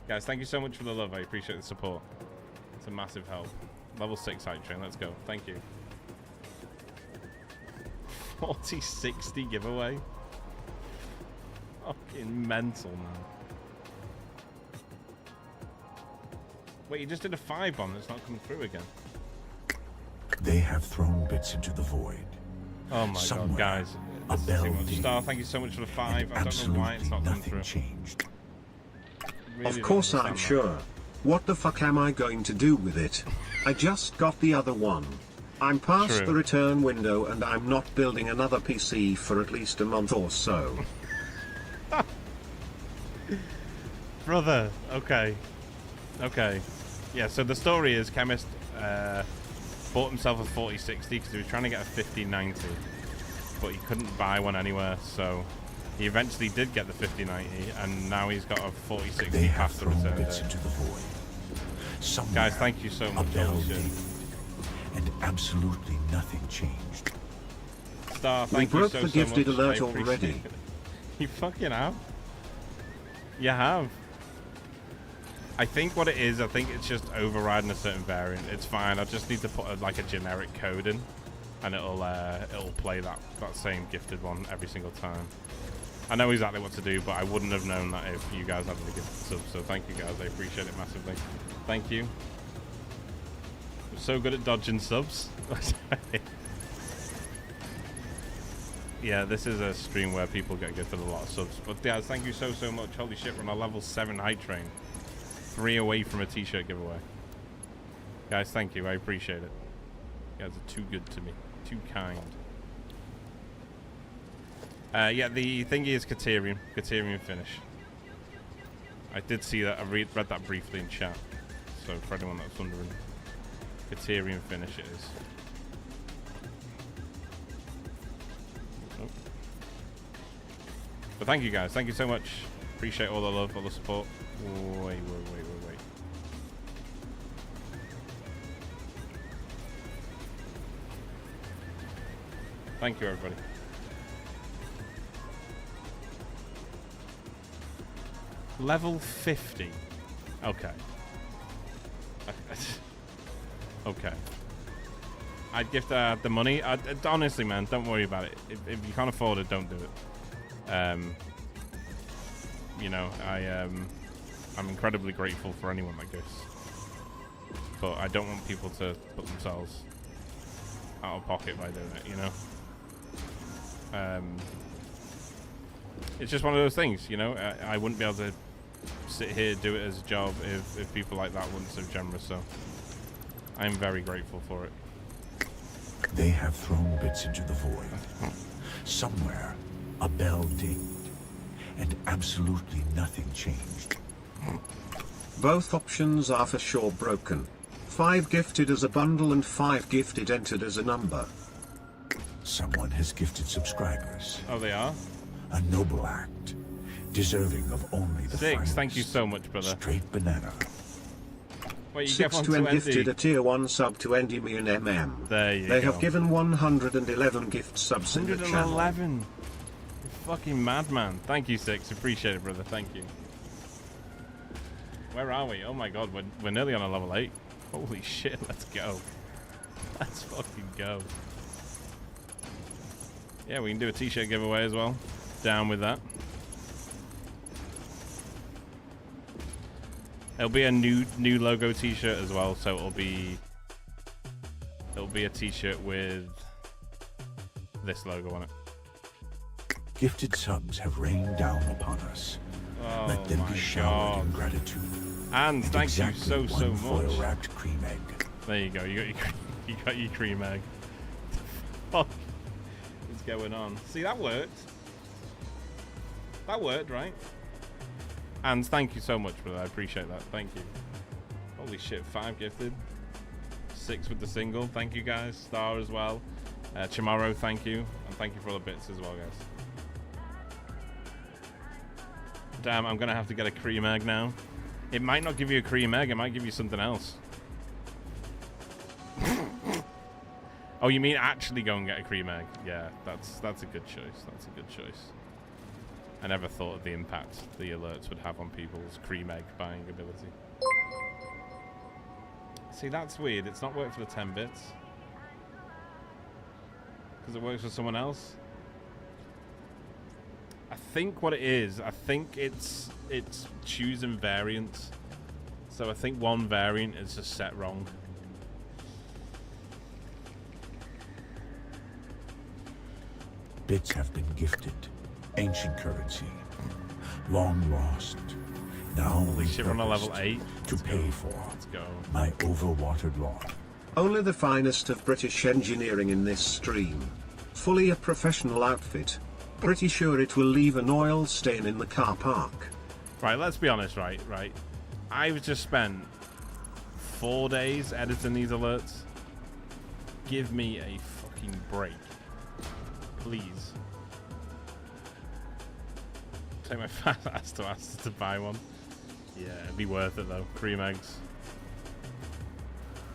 Guys, thank you so much for the love. I appreciate the support. It's a massive help. Level 6 hype train. Let's go. Thank you. 4060 giveaway. Fucking mental, man. Wait, you just did a 5 bomb that's not coming through again. They have thrown bits into the void. Oh my god, guys. A bell Star, thank you so much for the 5. I don't know why it's not coming through. Changed. Really Of course I'm sure. What the fuck am I going to do with it? I just got the other one. I'm past True. the return window and I'm not building another PC for at least a month or so. Brother, okay. Okay. Yeah, so the story is Chemist bought himself a 4060 because he was trying to get a 5090, but he couldn't buy one anywhere, so he eventually did get the 5090, and now he's got a 4060 past the return date. Guys, thank you so much. And absolutely nothing changed. Star, We thank you broke so the gifted much. alert I appreciate already. it. You fucking have. You have. I think what it is, I think it's just overriding a certain variant. It's fine. I just need to put like a generic code in, and it'll play that same gifted one every single time. I know exactly what to do, but I wouldn't have known that if you guys hadn't gifted subs. So thank you guys. I appreciate it massively. Thank you. I'm so good at dodging subs. Yeah, this is a stream where people get gifted a lot of subs. But guys, thank you so much. Holy shit, we're on a level 7 hype train. 3 away from a t-shirt giveaway. Guys, thank you. I appreciate it. You guys are too good to me. Too kind. Yeah, the thingy is Caterium. Caterium finish. I did see that. I read that briefly in chat. So for anyone that's wondering, Caterium finish it is. Oh. But thank you guys. Thank you so much. Appreciate all the love, all the support. Wait. Thank you, everybody. Level 50. Okay. Okay. I'd gift the money. Honestly, man, don't worry about it. If you can't afford it, don't do it. You know, I'm incredibly grateful for anyone that gifts, but I don't want people to put themselves out of pocket by doing it, you know. It's just one of those things, you know. I wouldn't be able to sit here do it as a job if people like that weren't so generous, so I'm very grateful for it. They have thrown bits into the void. Somewhere, a bell dinged, and absolutely nothing changed. Both options are for sure broken. 5 gifted as a bundle and 5 gifted entered as a number. Someone has gifted subscribers. Oh, they are? A noble act, deserving of only the 6, finest. thank you so much, brother. Straight banana. Wait, you 6 get one to to end Andy. gifted a tier 1 sub to Endymion MM. There you They go. have given 111 gift subs in the channel. 111. You fucking madman. Thank you, 6. Appreciate it, brother. Thank you. Where are we? Oh my god, we're nearly on a level 8. Holy shit, let's go. Let's fucking go. Yeah, we can do a t-shirt giveaway as well. Down with that. It'll be a new logo t-shirt as well, so it'll be a t-shirt with this logo on it. Gifted subs have rained down upon us. Oh Let them my be showered god. in gratitude. And thank you exactly so one much. foil-wrapped cream egg. There you go. You got your You got your cream egg. What is going on? See, that worked. That worked, right? And thank you so much, brother. I appreciate that. Thank you. Holy shit, 5 gifted. 6 with the single. Thank you, guys. Star as well. Chamorro, thank you. And thank you for all the bits as well, guys. Damn, I'm going to have to get a cream egg now. It might not give you a cream egg. It might give you something else. Oh, you mean actually go and get a cream egg? Yeah, that's a good choice. That's a good choice. I never thought of the impact the alerts would have on people's cream egg buying ability. See, that's weird. It's not worked for the 10 bits. Because it works for someone else. I think what it is, I think it's choosing variants. So I think one variant is just set wrong. Bits have been gifted. Ancient currency. Long lost. Now Shit, we're on a level 8. To pay for Let's go. my overwatered lawn. Only the finest of British engineering in this stream. Fully a professional outfit. Pretty sure it will leave an oil stain in the car park. Right, let's be honest, right. I've just spent 4 days editing these alerts. Give me a fucking break. Please. Take my fat ass to buy one. Yeah, it'd be worth it though. Cream eggs.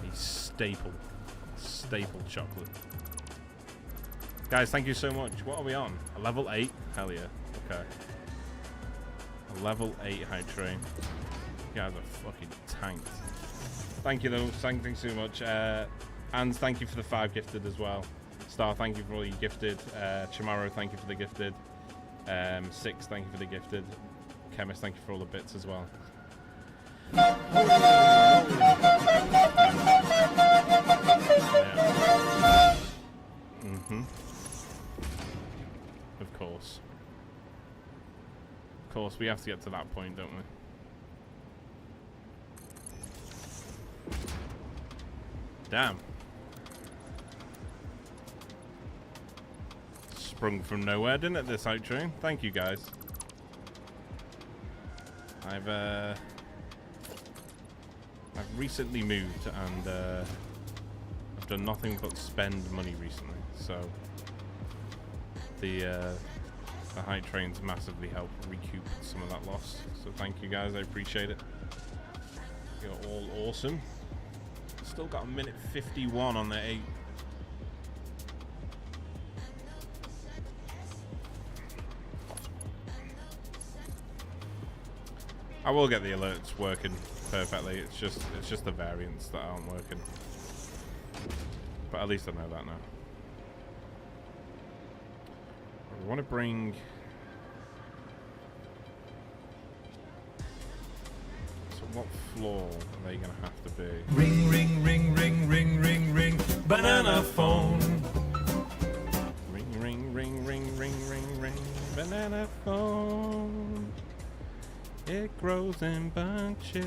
A staple chocolate. Guys, thank you so much. What are we on? A level 8? Hell yeah. Okay. A level 8 high train. You guys are fucking tanked. Thank you though. Thank you so much. And thank you for the 5 gifted as well. Star, thank you for all you gifted. Chamorro, thank you for the gifted. 6, thank you for the gifted. Chemist, thank you for all the bits as well. Yeah. Of course. Of course, we have to get to that point, don't we? Damn. Sprung from nowhere, didn't it, this outro? Thank you, guys. I've recently moved and I've done nothing but spend money recently, so the high trains massively help recoup some of that loss. So thank you, guys. I appreciate it. You're all awesome. Still got a minute 51 on their 8. I will get the alerts working perfectly. It's just the variants that aren't working. But at least I know that now. We want to bring. So what floor are they going to have to be? Ring, ring, ring, ring, ring, ring, ring. Banana phone. Ring, ring, ring, ring, ring, ring, ring. Banana phone. It grows in bunches.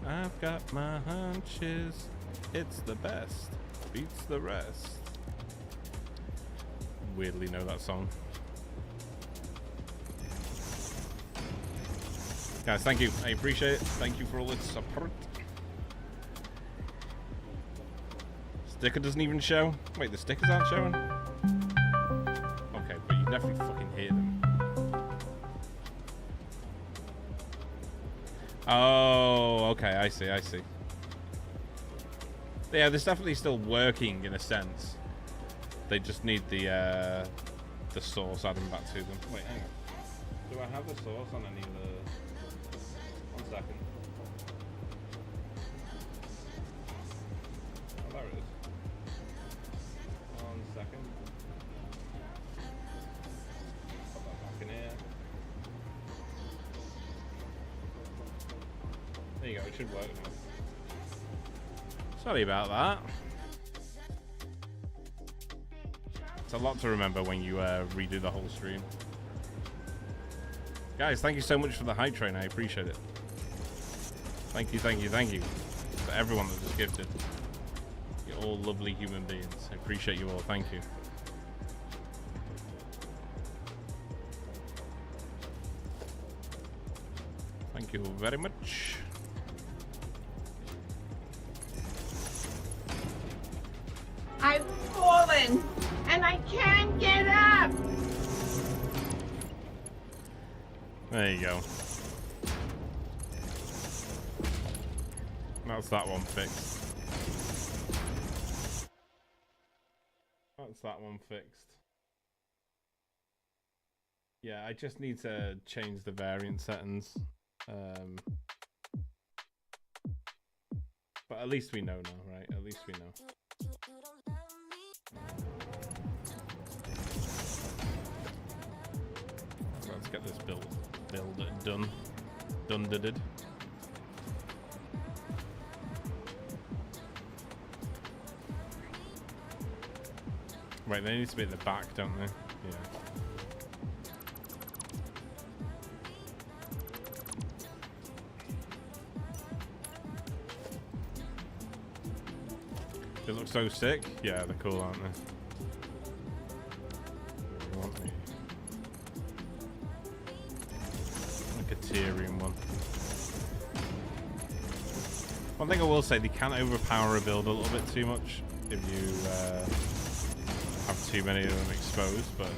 I've got my hunches. It's the best. Beats the rest. Weirdly know that song. Guys, thank you. I appreciate it. Thank you for all the support. Sticker doesn't even show. Wait, the stickers aren't showing? Okay, but you definitely fucking hear them. Oh, okay, I see. Yeah, there's definitely still working in a sense. They just need the source added back to them. Wait, hang on. Do I have the source on any of the... 1 second. Oh, there it is. 1 second. Put that back in here. There you go, it should work now. Sorry about that. It's a lot to remember when you redo the whole stream. Guys, thank you so much for the high train. I appreciate it. Thank you. For everyone that just gifted. You're all lovely human beings. I appreciate you all. Thank you. Thank you very much. I've fallen and I can't get up. There you go. That's that one fixed. That's that one fixed. Yeah, I just need to change the variant settings. But at least we know now, right? At least we know. Let's get this build done. Done. Right, they need to be at the back, don't they? Yeah. They look so sick. Yeah, they're cool, aren't they? They want me. Like a Tyrion one. One thing I will say, they can overpower a build a little bit too much if you have too many of them exposed, but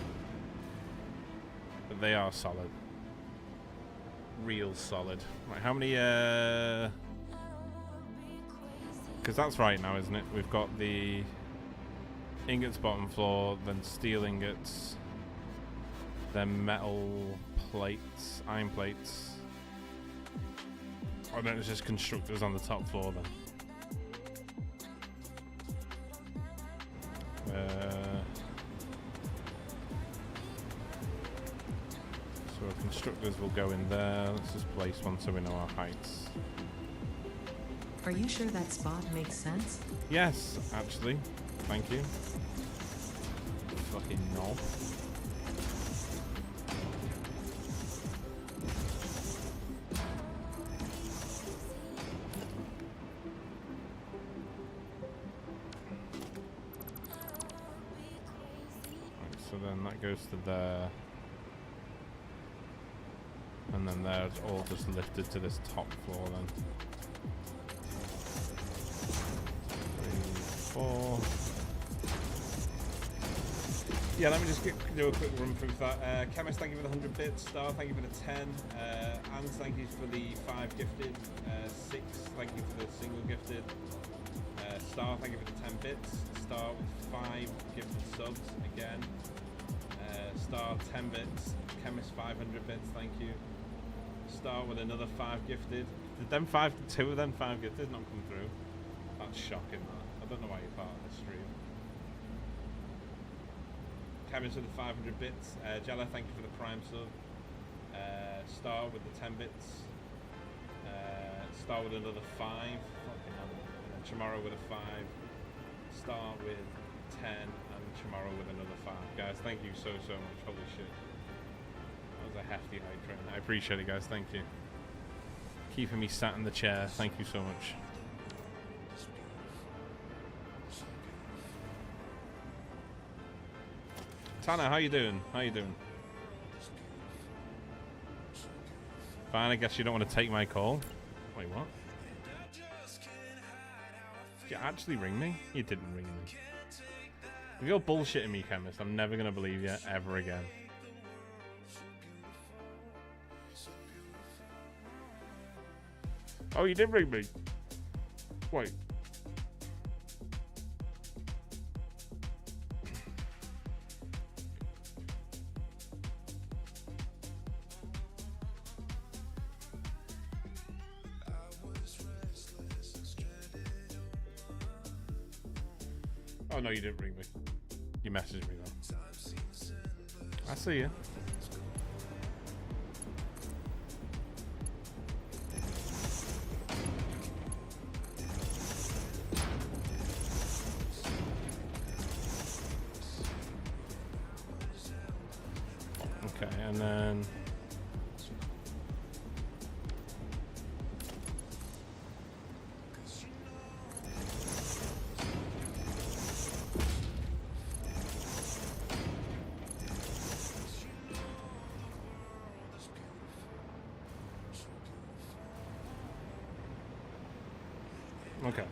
they are solid. Real solid. Right, how many because that's right now, isn't it? We've got the ingots bottom floor, then steel ingots, then metal plates, iron plates. Oh no, it's just constructors on the top floor then. So our constructors will go in there. Let's just place one so we know our heights. Are you sure that spot makes sense? Yes, actually. Thank you. Fucking knob. Right, so then that goes to there. And then they're all just lifted to this top floor then. 4. Yeah, let me just do a quick run through that. Chemist, thank you for the 100 bits. Star, thank you for the 10. Ans, thank you for the 5 gifted. 6, thank you for the single gifted. Star, thank you for the 10 bits. Star with 5 gifted subs again. Star 10 bits. Chemist 500 bits, thank you. Star with another 5 gifted. Did them 2 of them 5 gifted not come through? That's shocking, man. I don't know why you're part of this stream. Chemist with the 500 bits. Jella, thank you for the prime sub. Star with the 10 bits. Star with another 5. Fucking hell. Tomorrow with a 5. Star with 10. And tomorrow with another 5. Guys, thank you so much. Holy shit. That was a hefty hype train. I appreciate it, guys. Thank you. Keeping me sat in the chair. Thank you so much. Tanner, how you doing? How you doing? Fine, I guess you don't want to take my call. Wait, what? Did you actually ring me? You didn't ring me. If you're bullshitting me, Chemist, I'm never going to believe you ever again. Oh, you did ring me? Wait. Oh no, you didn't ring me. You messaged me though. I see you. Okay, and then Okay.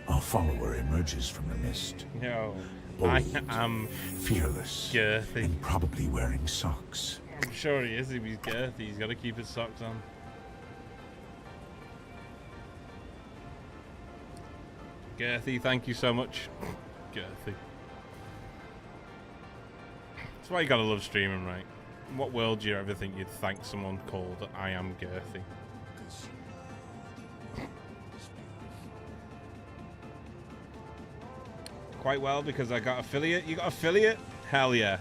Our follower emerges from the mist. Yo, Bold, I am fearless, girthy. and probably wearing socks. I'm sure he is. If he's girthy, he's got to keep his socks on. Girthy, thank you so much. Girthy. That's why you gotta love streaming, right? In what world do you ever think you'd thank someone called I am girthy? Quite well, because I got affiliate. You got affiliate? Hell yeah.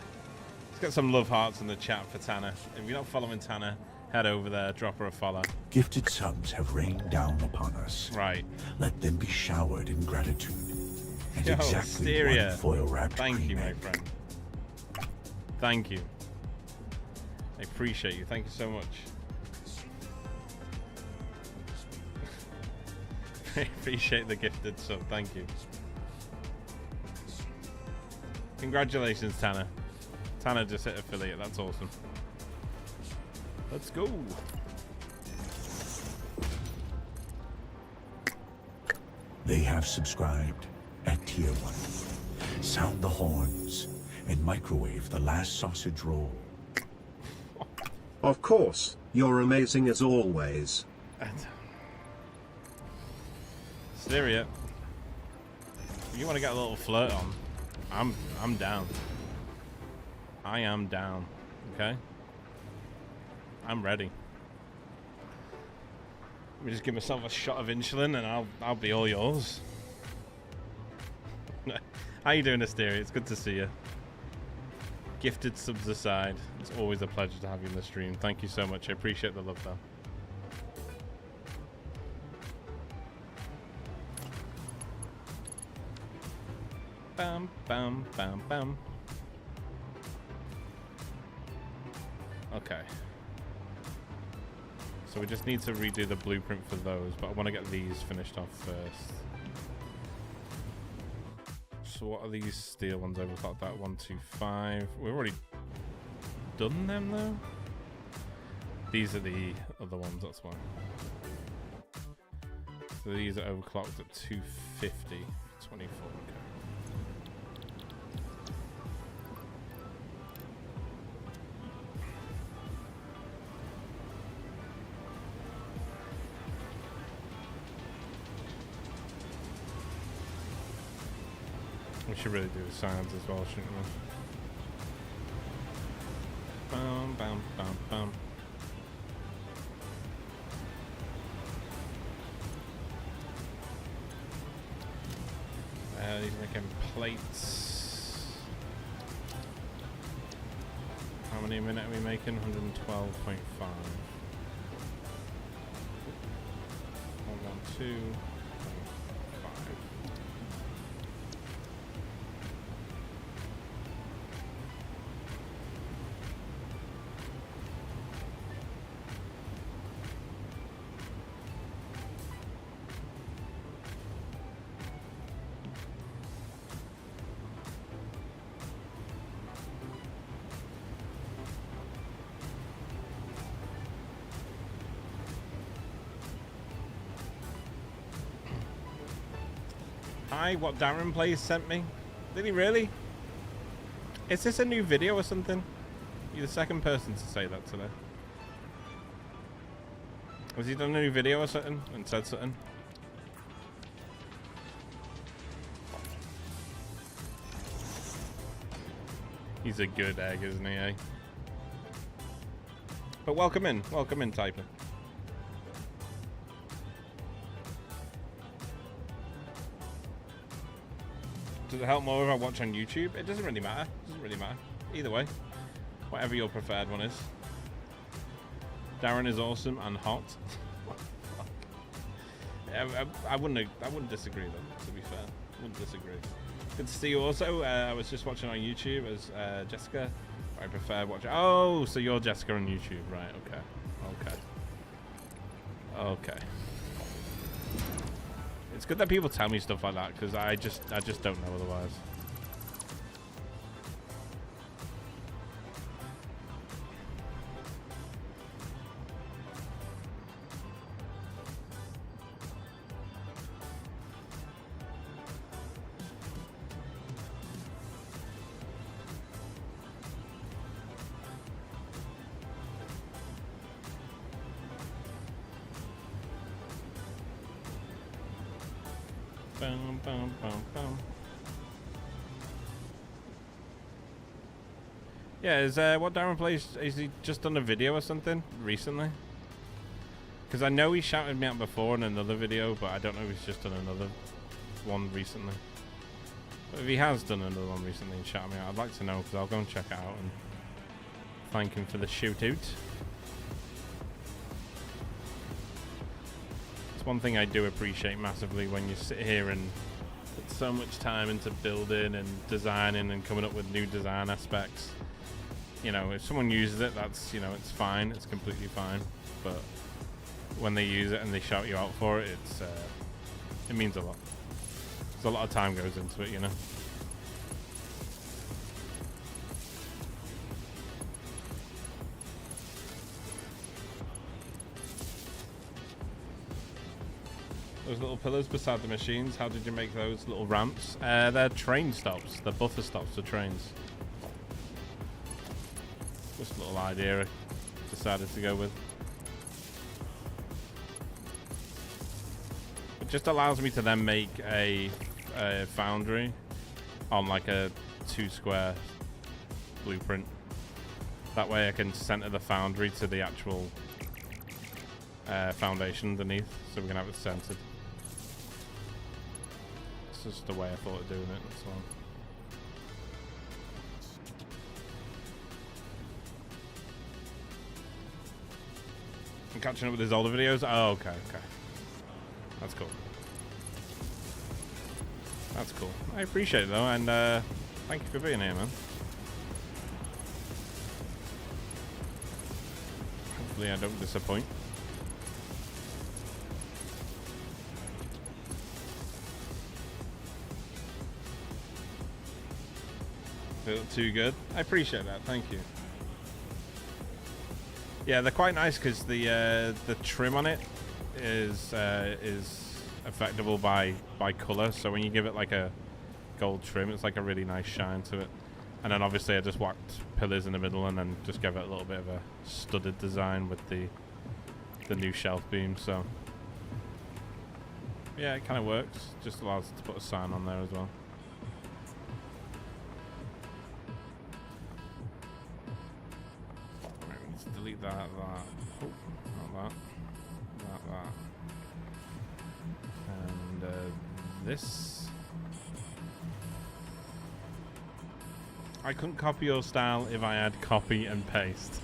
Let's get some love hearts in the chat for Tanner. If you're not following Tanner, head over there, drop her a follow. Gifted subs have rained down upon us. Right. Let them be showered in gratitude. And Yo, exactly Asteria. one foil-wrapped Thank you, my cream friend. Thank you. I appreciate you. Thank you so much. I appreciate the gifted sub. Thank you. Congratulations, Tanner. Tanner just hit affiliate. That's awesome. Let's go. They have subscribed at tier 1. Sound the horns and microwave the last sausage roll. Of course, you're amazing as always. Syria. If you want to get a little flirt on, I'm down. I am down. Okay? I'm ready. Let me just give myself a shot of insulin and I'll be all yours. How you doing, Asteria? It's good to see you. Gifted subs aside, it's always a pleasure to have you in the stream. Thank you so much. I appreciate the love, though. Bam, bam, bam, bam. Okay. So we just need to redo the blueprint for those, but I want to get these finished off first. So what are these steel ones overclocked? That 125. We've already done them though. These are the other ones, that's why. So these are overclocked at 250. 24. Okay. We should really do the sounds as well, shouldn't we? Bum, bum, bum, bum. He's making plates. How many a minute are we making? 112.5. 112. Hi, what Darren Plays sent me. Did he really? Is this a new video or something? You're the second person to say that today. Has he done a new video or something and said something? He's a good egg, isn't he, eh? But welcome in, Typer. Does it help more if I watch on YouTube? It doesn't really matter. It doesn't really matter. Either way. Whatever your preferred one is. Darren is awesome and hot. I wouldn't disagree though, to be fair. Wouldn't disagree. Good to see you also. I was just watching on YouTube as Jessica. I prefer watching. Oh, so you're Jessica on YouTube, right? Okay. Okay. It's good that people tell me stuff like that because I just don't know otherwise. Boom, boom, boom, boom. Yeah, is what Darren plays, is he just done a video or something recently? Because I know he shouted me out before in another video, but I don't know if he's just done another one recently. But if he has done another one recently and shouted me out, I'd like to know, because I'll go and check it out and thank him for the shootout. It's one thing I do appreciate massively when you sit here and put so much time into building and designing and coming up with new design aspects. You know, if someone uses it, that's, you know, it's fine, it's completely fine. But when they use it and they shout you out for it, it means a lot. There's a lot of time goes into it, you know. Those little pillars beside the machines, how did you make those little ramps? They're train stops, they're buffer stops for trains. Just a little idea I decided to go with. It just allows me to then make a foundry on like a 2 square blueprint. That way I can center the foundry to the actual foundation underneath, so we can have it centered. It's just the way I thought of doing it, that's all. I'm catching up with his older videos. Oh, okay. That's cool. That's cool. I appreciate it though, and thank you for being here, man. Hopefully I don't disappoint. Feel too good. I appreciate that. Thank you. Yeah, they're quite nice because the trim on it is affectable by color. So when you give it like a gold trim, it's like a really nice shine to it. And then obviously I just whacked pillars in the middle and then just gave it a little bit of a studded design with the new shelf beam. So yeah, it kind of works. Just allows us to put a sign on there as well. Delete that. Oh, not that. And this. I couldn't copy your style if I had copy and paste.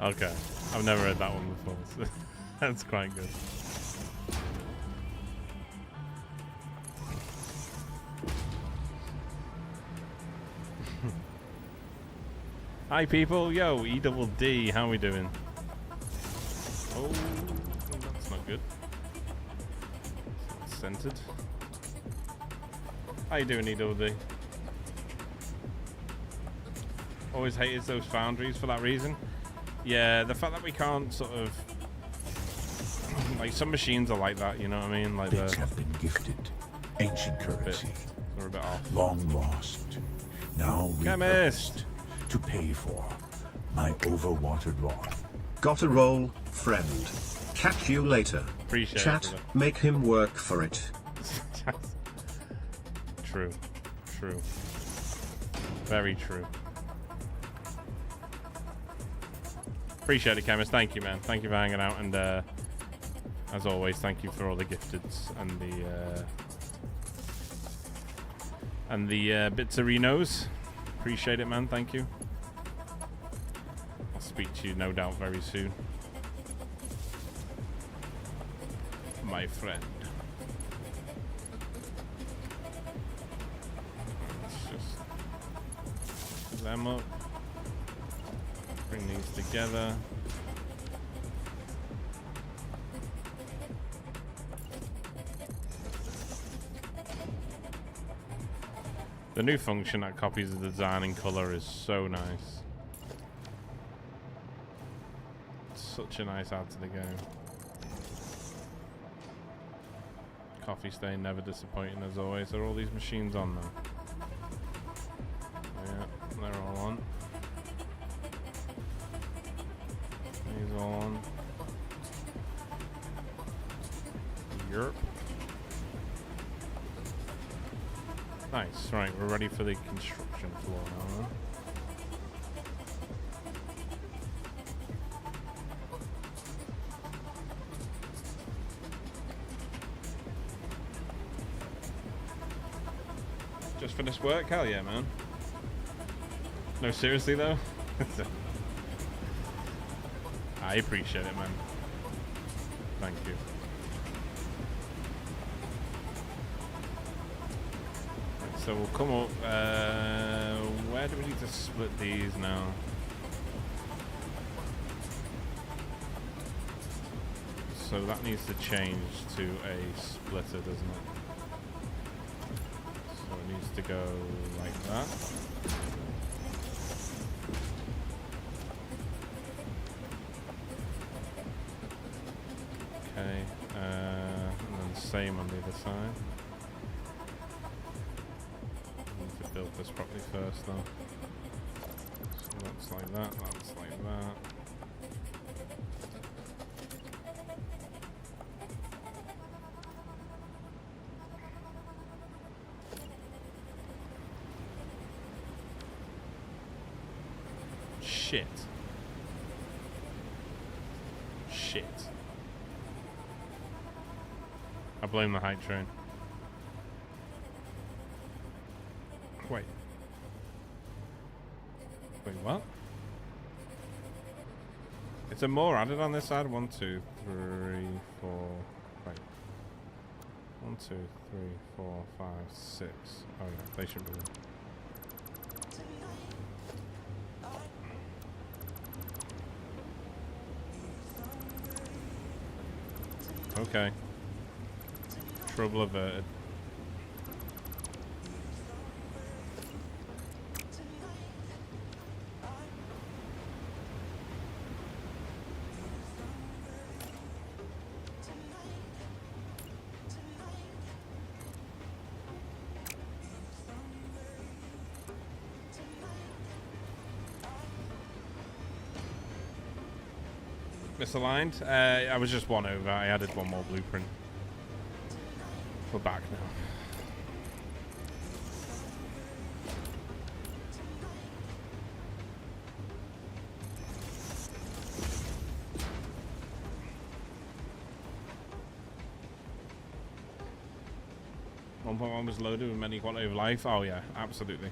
Okay, I've never heard that one before, so that's quite good. Hi people, yo, E-double-D, how we doing? Oh, that's not good. It's centered. How you doing, E-double-D? Always hated those foundries for that reason. Yeah, the fact that we can't sort of... like, some machines are like that, you know what I mean? Like Bits have been gifted. Ancient currency. They're a bit off. Long lost. Now repurposed. To pay for my overwatered lawn. Gotta roll, friend. Catch you later. Appreciate Chat, it, make him work for it. True. Very true. Appreciate it, Chemist. Thank you, man. Thank you for hanging out, and as always, thank you for all the gifteds and the bitsarinos. Appreciate it, man. Thank you. I'll speak to you, no doubt, very soon, my friend. Let's just put them up. Bring these together. The new function that copies the design in color is so nice. It's such a nice add to the game. Coffee stain, never disappointing as always. Are all these machines on now? Yeah, they're all on. on. Europe. Nice. Right, we're ready for the construction floor now. Just finished work? Hell yeah, man. No, seriously though? I appreciate it, man. Thank you. Right, so we'll come up. Where do we need to split these now? So that needs to change to a splitter, doesn't it? So it needs to go like that. Okay, and then same on the other side. Need to build this properly first though. So that's like that, that's like that. Shit. Shit. I blame the hype train. Wait. Wait, what? It's a more added on this side. 1, 2, 3, 4. Wait. 1, 2, 3, 4, 5, 6. Oh yeah, they should be there. Okay. Trouble averted. Misaligned? I was just one over. I added one more blueprint. We're back now. .1 was loaded with many quality of life. Oh yeah, absolutely.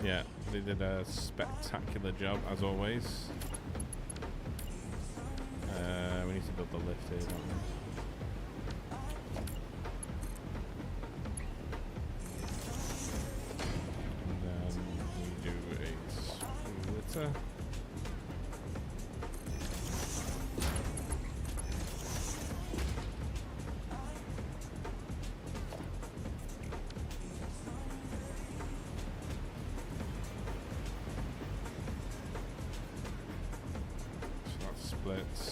Yeah, they did a spectacular job as always. We need to build the lift here, don't we? And then we do a splitter. So that splits.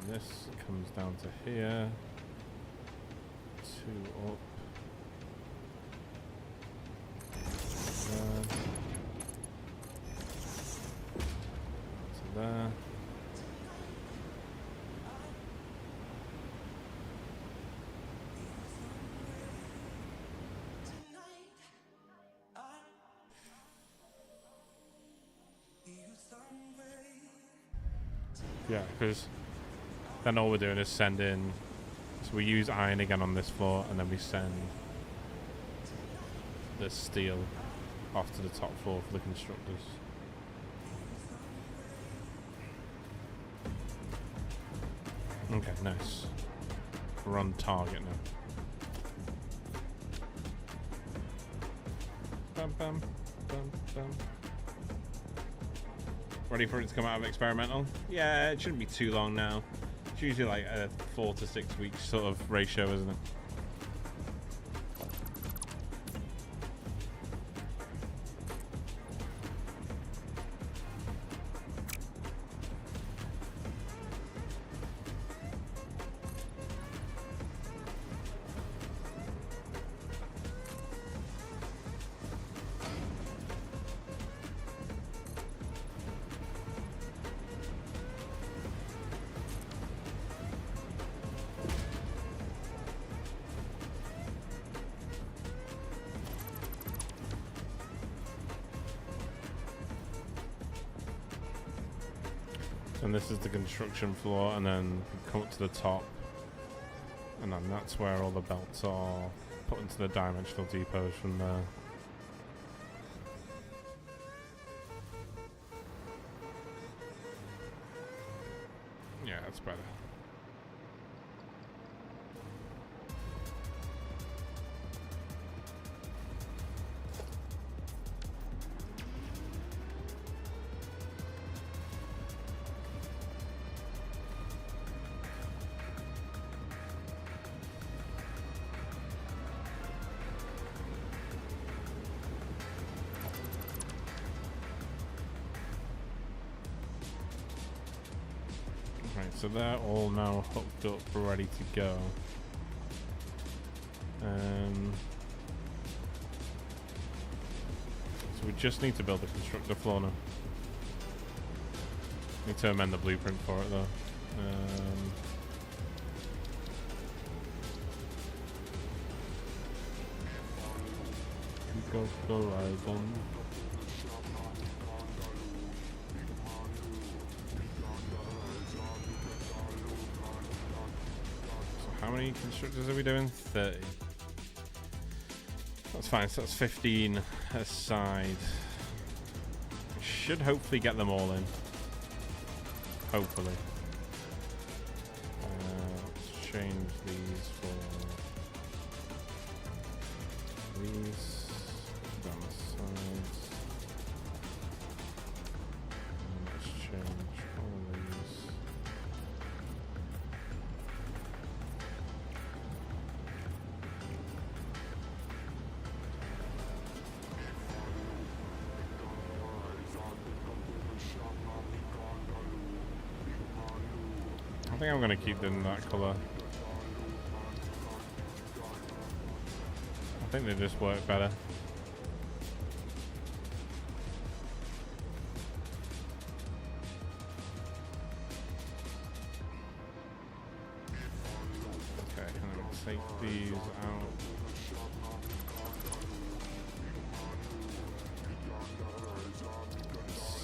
This comes down to here, 2 up, there, to there. Yeah, because then all we're doing is send in, so we use iron again on this floor, and then we send the steel off to the top floor for the constructors. Okay, nice. We're on target now. Bum, bum, bum, bum. Ready for it to come out of experimental? Yeah, it shouldn't be too long now. It's usually like a 4 to 6 weeks sort of ratio, isn't it? And this is the construction floor, and then we come up to the top, and then that's where all the belts are put into the dimensional depots from there. Yeah, that's better. So they're all now hooked up, ready to go. So we just need to build the constructor floor now. Need to amend the blueprint for it though. Go Horizon. How many constructors are we doing? 30. That's fine, so that's 15 aside. We should hopefully get them all in. Hopefully. Let's change these for these down the sides. And let's change all these. I think I'm going to keep them that colour. I think they just work better. Okay, I'm going to take these out.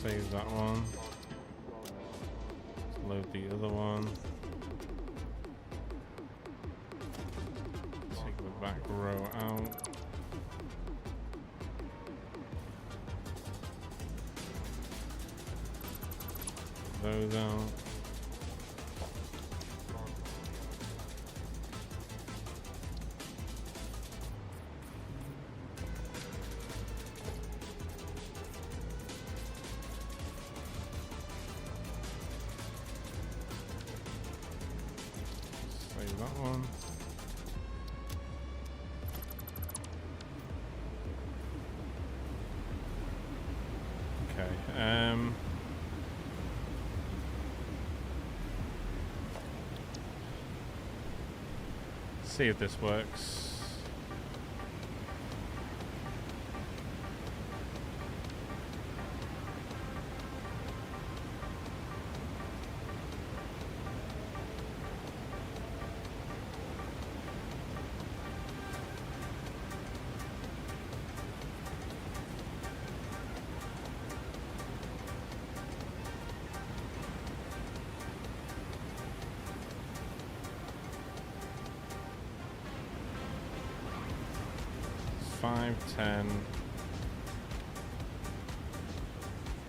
Save that one. Load the other one. Take the back row out. Those out. Save that one. Okay, see if this works.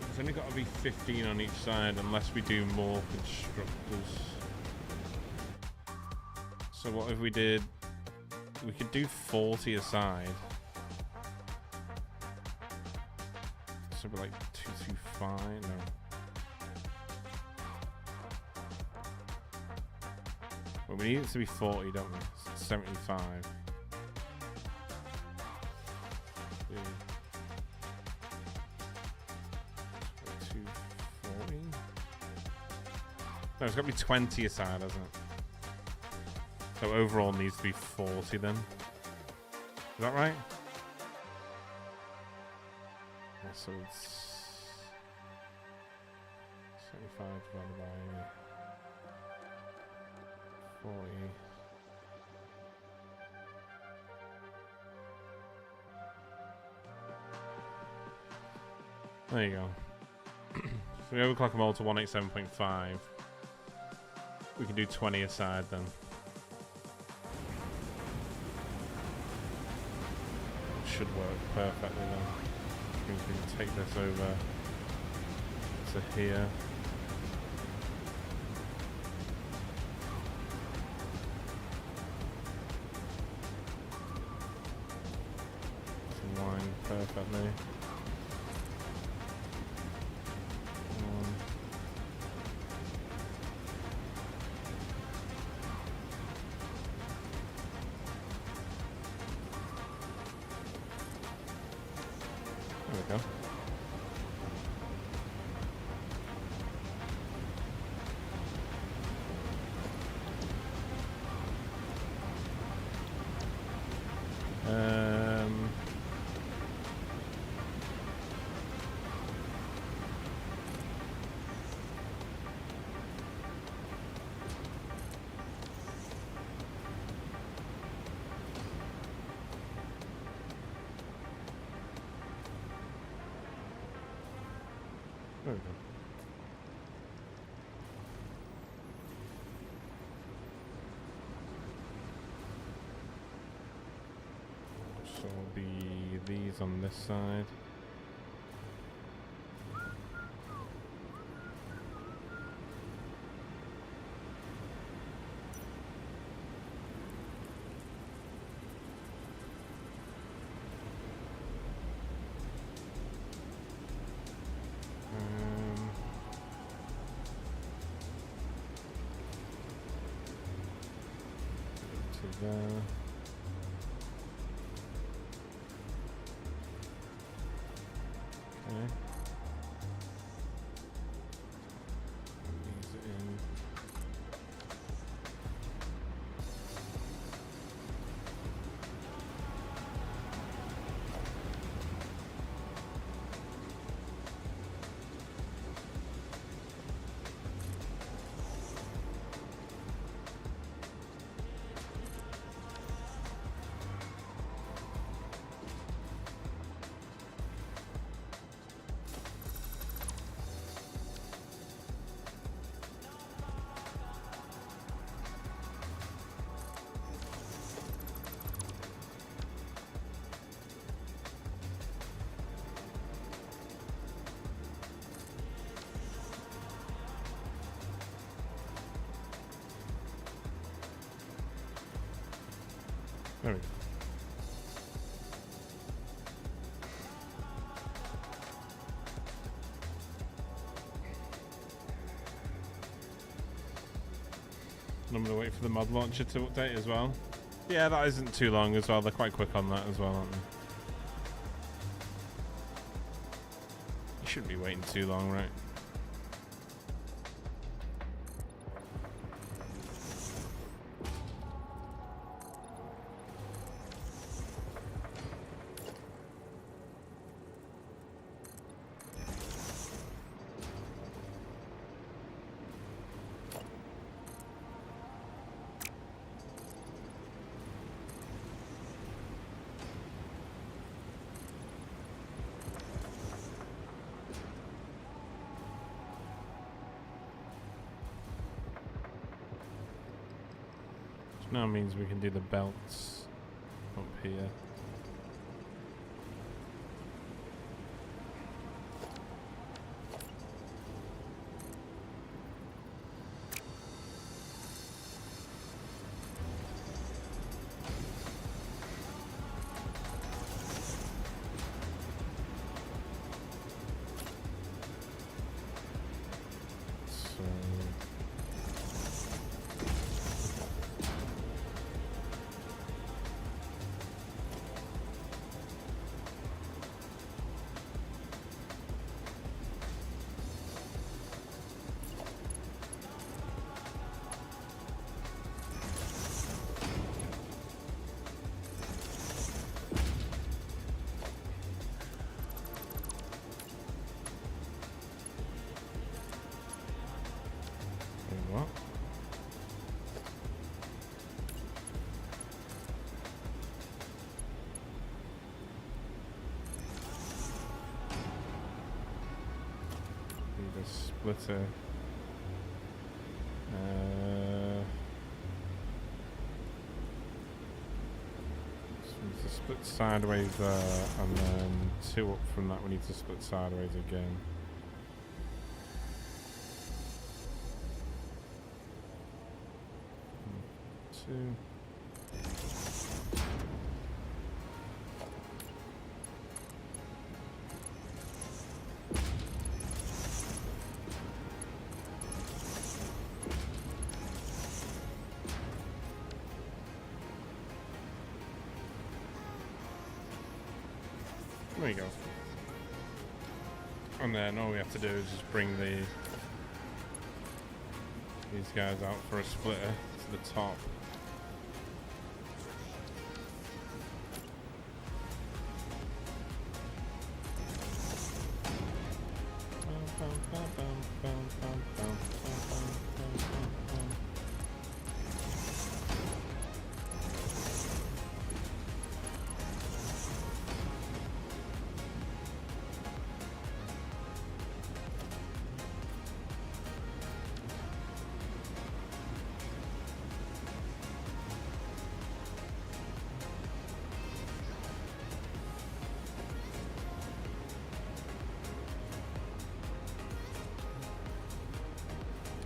It's only got to be 15 on each side unless we do more constructors. So what if we did... We could do 40 aside. So we're like 225, no. Well, we need it to be 40, don't we? 75. No, it's got to be 20 aside, hasn't it? So overall needs to be 40 then. Is that right? Yeah, so it's 75 divided by 40. There you go. So we overclock them all to 187.5. We can do 20 aside then. Should work perfectly then. We can take this over to here. To line perfectly. There we go. There we go. So it'll be these on this side. There. Okay. These in. There we go. And I'm going to wait for the mod launcher to update as well. Yeah, that isn't too long as well. They're quite quick on that as well, aren't they? You shouldn't be waiting too long, right? Now means we can do the belts up here. need a splitter. So we need to split sideways there, and then 2 up from that we need to split sideways again. Two. There you go. And then all we have to do is just bring these guys out for a splitter to the top.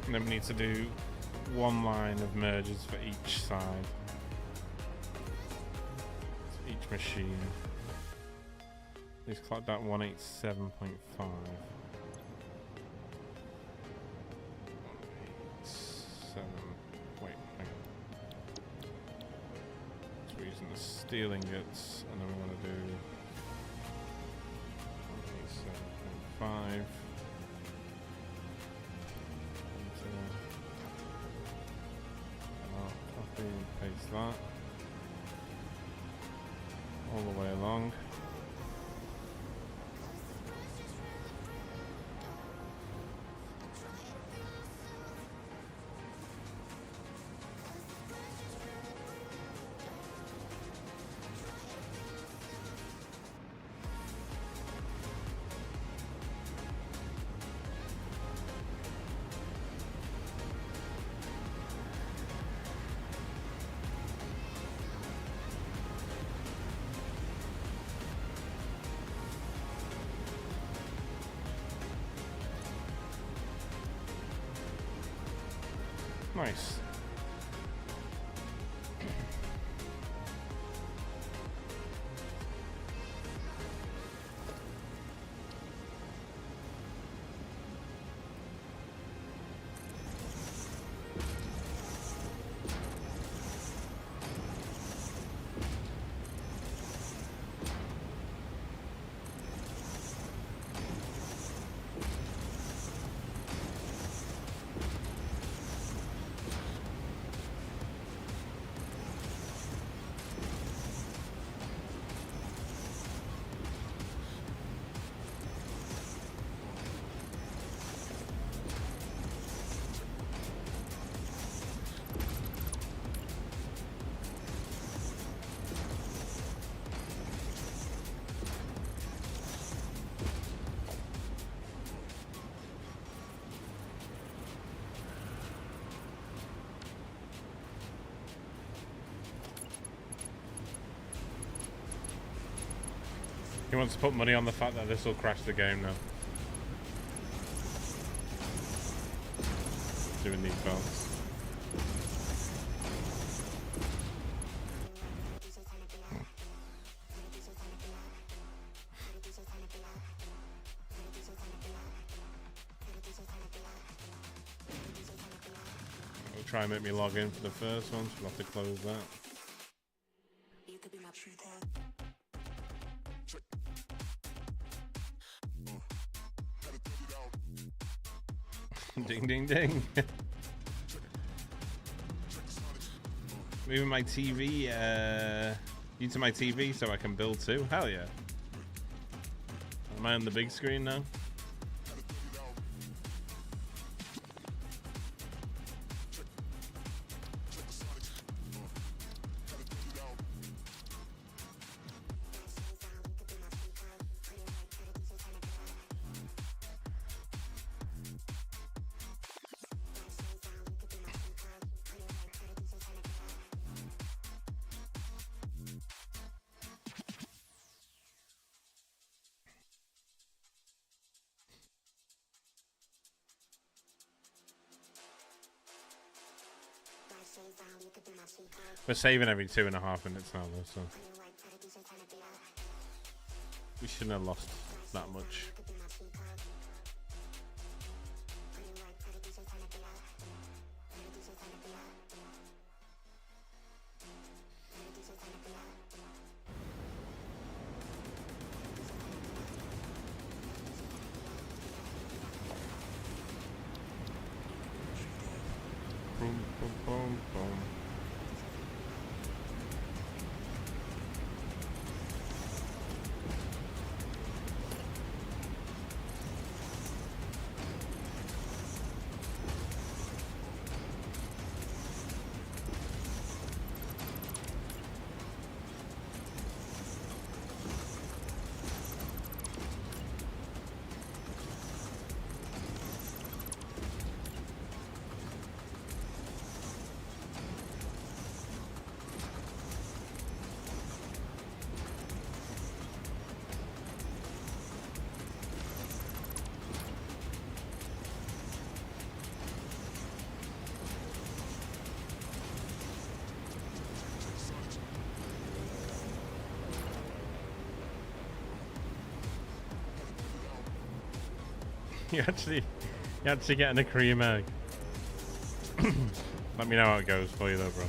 And then we need to do 1 line of merges for each side. So each machine. Please clock that 187.5. 187. Wait, hang on. So we're using the steel ingots, and then we want to do 187.5. Copy and paste that all the way along. Nice. He wants to put money on the fact that this will crash the game now. Doing these belts. It'll try and make me log in for the first one, so we'll have to close that. Ding, ding, ding. Moving my TV, into my TV so I can build too. Hell yeah. Am I on the big screen now? We're saving every 2.5 minutes now, though, so we shouldn't have lost that much. Boom, boom, boom, boom. You actually getting a cream egg. Let me know how it goes for you though, bro.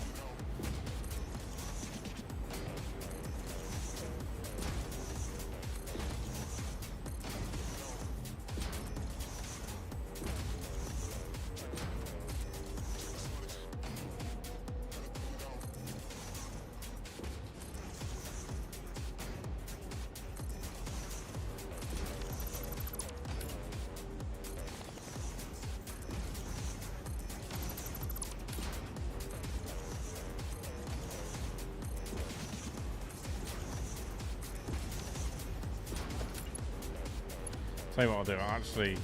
Tell you what I'll do, I'll actually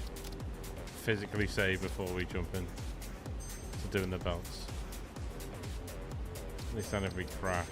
physically save before we jump in to doing the belts. At least then if we crash.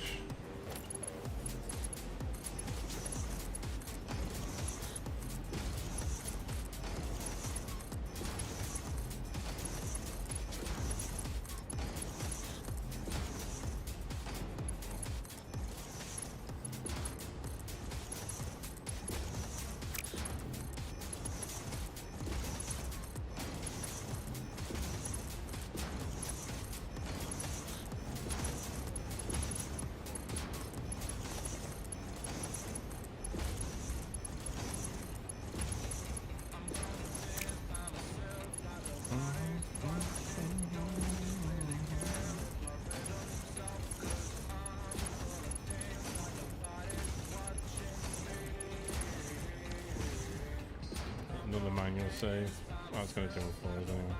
Another manual save. Oh, it's going to do it for us anyway.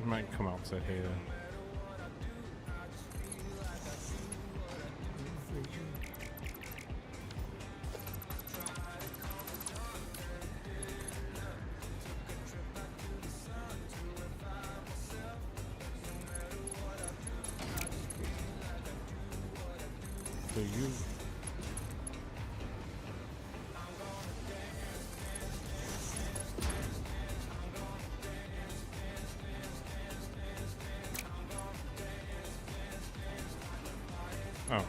Might come out to here. So you. Oh.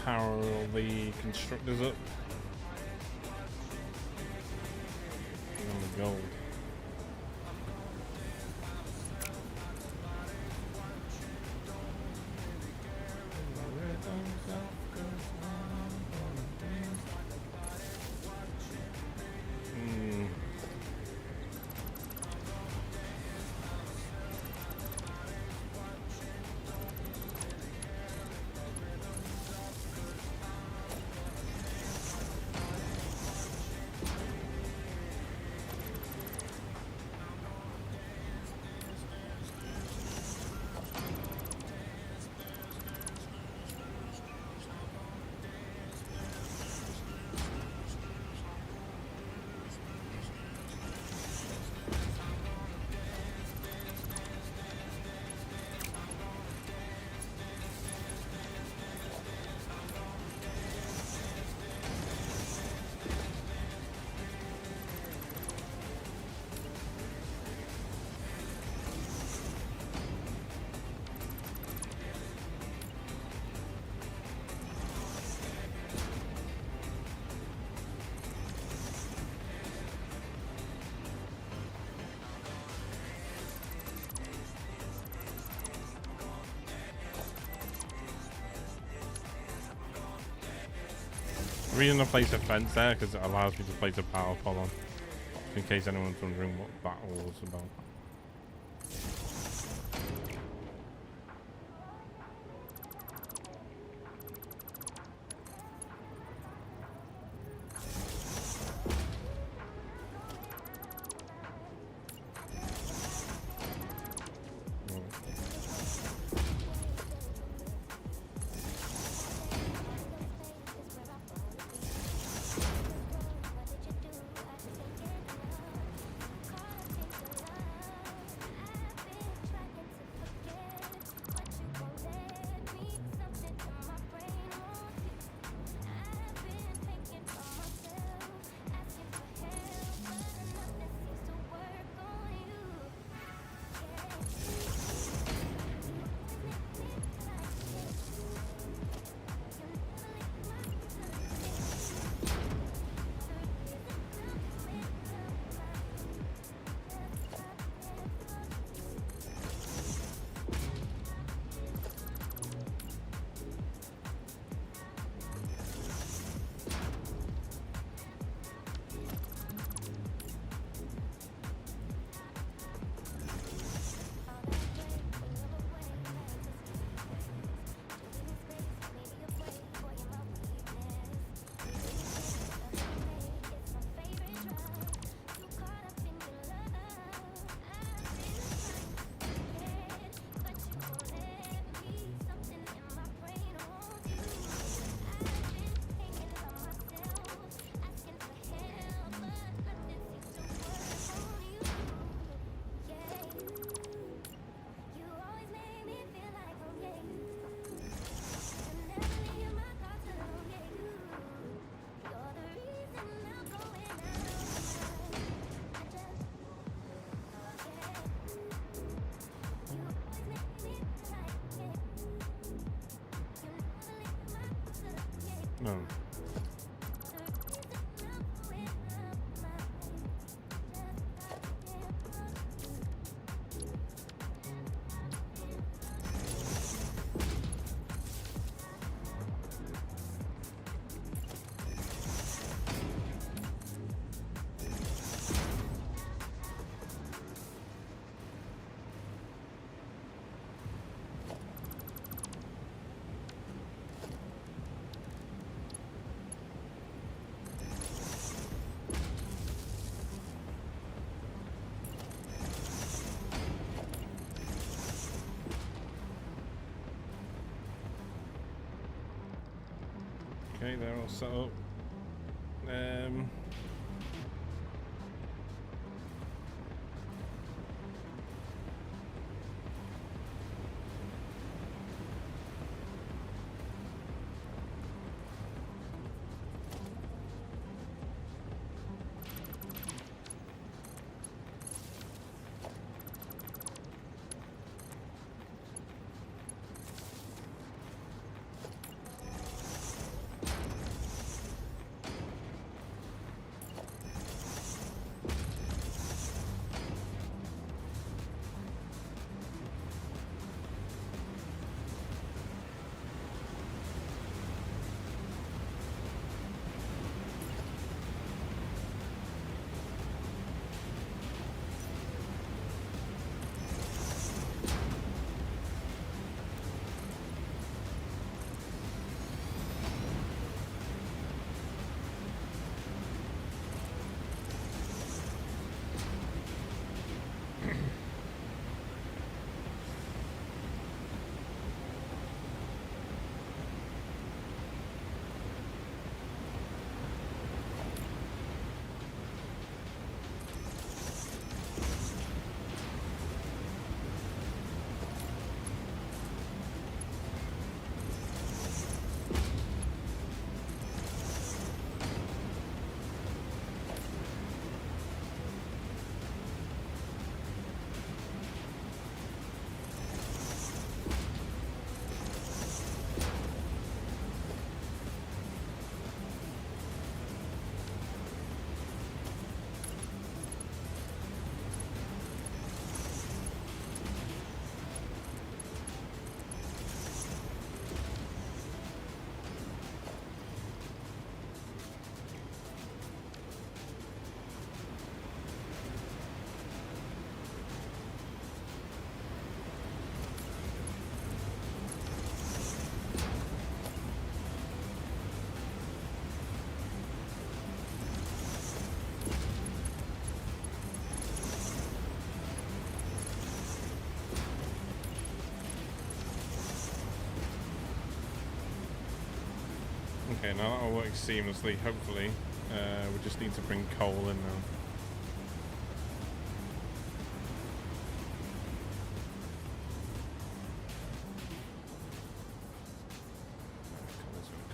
power all the constructors up. On the gold. The reason I place a fence there because it allows me to place a power pole on, in case anyone's wondering what that was about. No. Okay, they're all set up. Okay, now that all works seamlessly, hopefully. We just need to bring coal in now.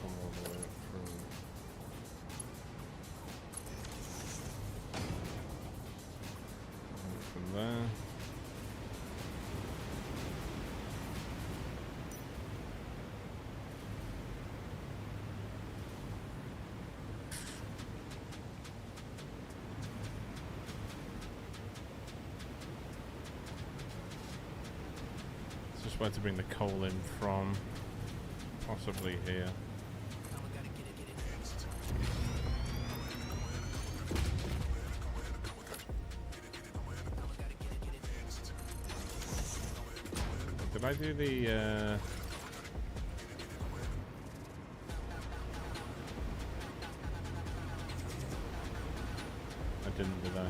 Come all the way through. And from there. Just where to bring the coal in from, possibly here. Did I do the I didn't, did I?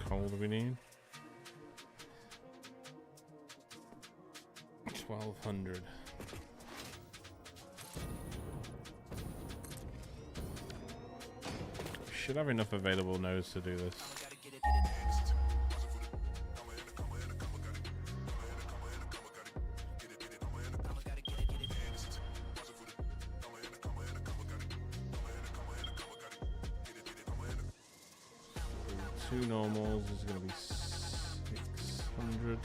Coal do we need? 1200. Should have enough available nodes to do this. Two normals is going to be 600.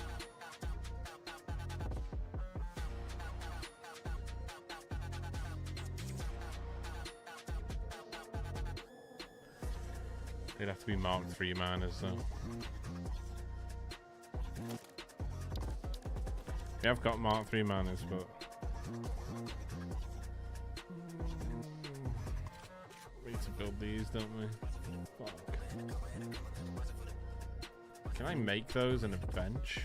They'd have to be Mark 3 miners though. We have got Mark 3 miners, but we need to build these, don't we? Fuck. Can I make those in a bench?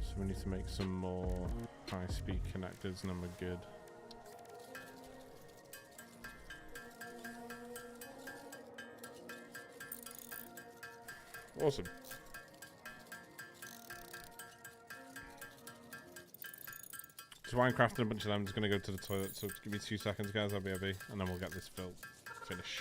So we need to make some more high-speed connectors and then we're good. Awesome. So while I'm crafting a bunch of them, I'm just going to go to the toilet. So give me 2 seconds, guys. I'll be and then we'll get this finished.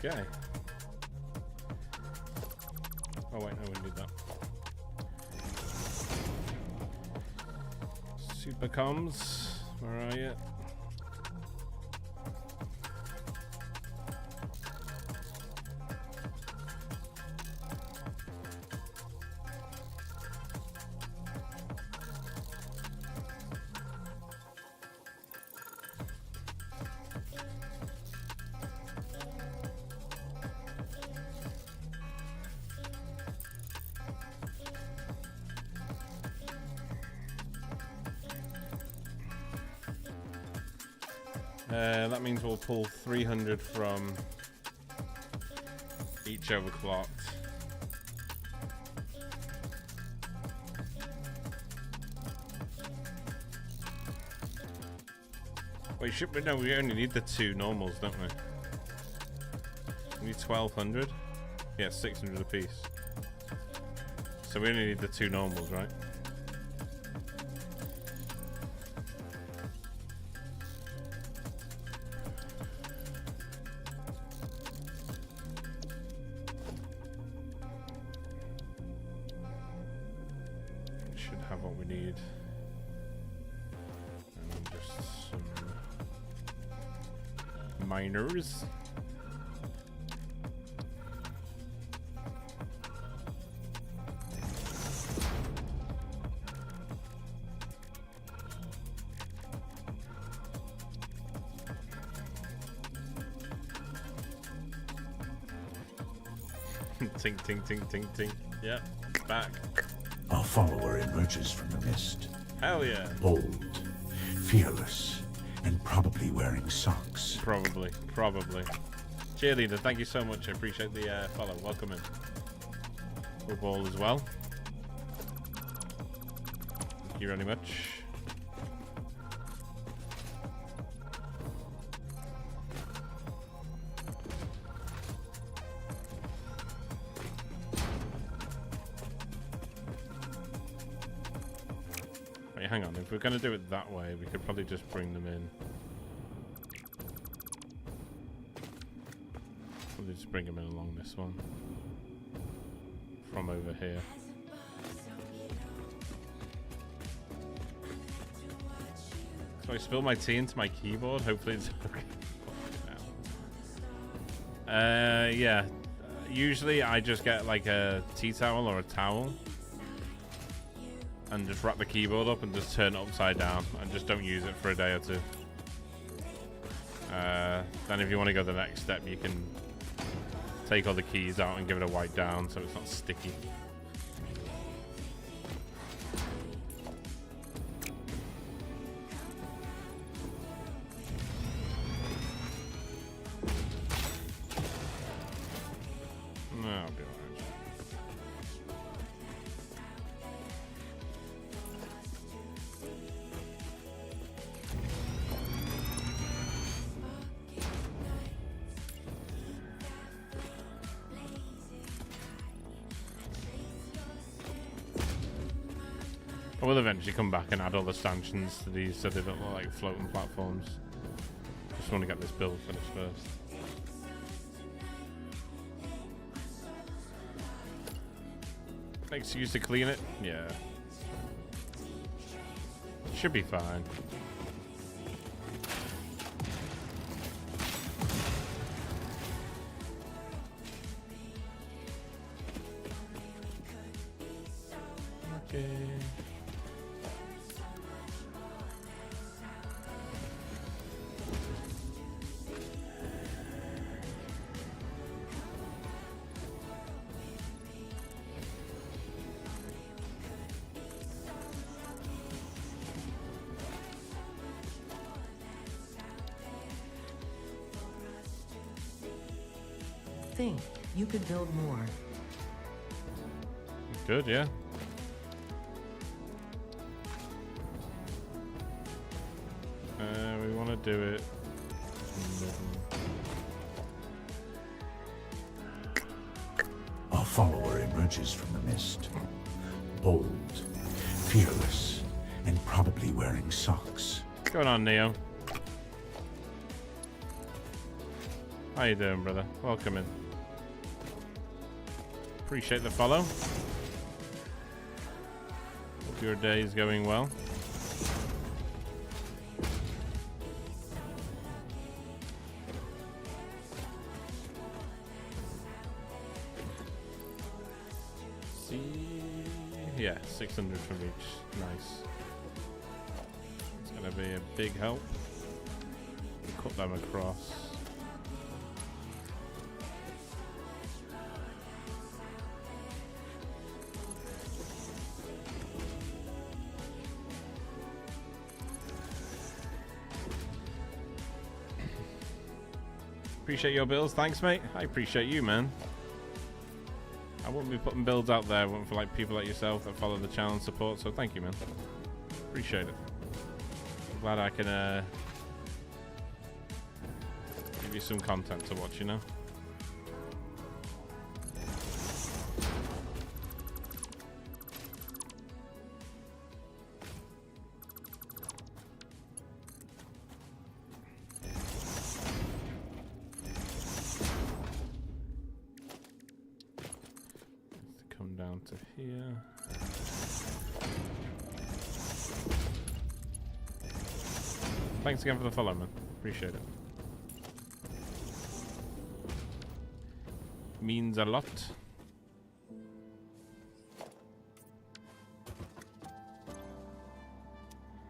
Okay. Oh wait, no, we need that. Super comms. Where are you? That means we'll pull 300 from each overclocked. Wait, should we? No, we only need the 2 normals, don't we? We need 1200. Yeah, 600 apiece. So we only need the 2 normals, right? Miners. Tink, tink, tink, tink, tink. Yep, back. Our follower emerges from the mist. Hell yeah. Bold, fearless, and probably wearing socks. Probably. Cheerleader, thank you so much. I appreciate the follow. Welcome in. Football as well. Thank you very much. Wait, hang on. If we're going to do it that way, we could probably just bring them in. Just bring them in along this one from over here. So I spill my tea into my keyboard. Hopefully it's okay. Yeah. Usually I just get like a tea towel or a towel and just wrap the keyboard up and just turn it upside down and just don't use it for a day or two. Then if you want to go the next step, you can take all the keys out and give it a wipe down so it's not sticky. No, I'll be alright. I will eventually come back and add all the stanchions to these so they don't look like floating platforms. Just want to get this build finished first. Excuse to clean it? Yeah. Should be fine. Okay. Think you could build more. Good, yeah. We want to do it. Our follower emerges from the mist. Bold, fearless, and probably wearing socks. What's going on, Neo? How you doing, brother? Welcome in. Appreciate the follow. Hope your day is going well. Yeah, 600 from each. Nice. It's gonna be a big help. We'll cut them across. Appreciate your builds. Thanks, mate. I appreciate you, man. I wouldn't be putting builds out there if it weren't for like people like yourself that follow the channel and support. So thank you, man. Appreciate it. I'm glad I can give you some content to watch, you know. To here. Thanks again for the follow, man. Appreciate it. Means a lot.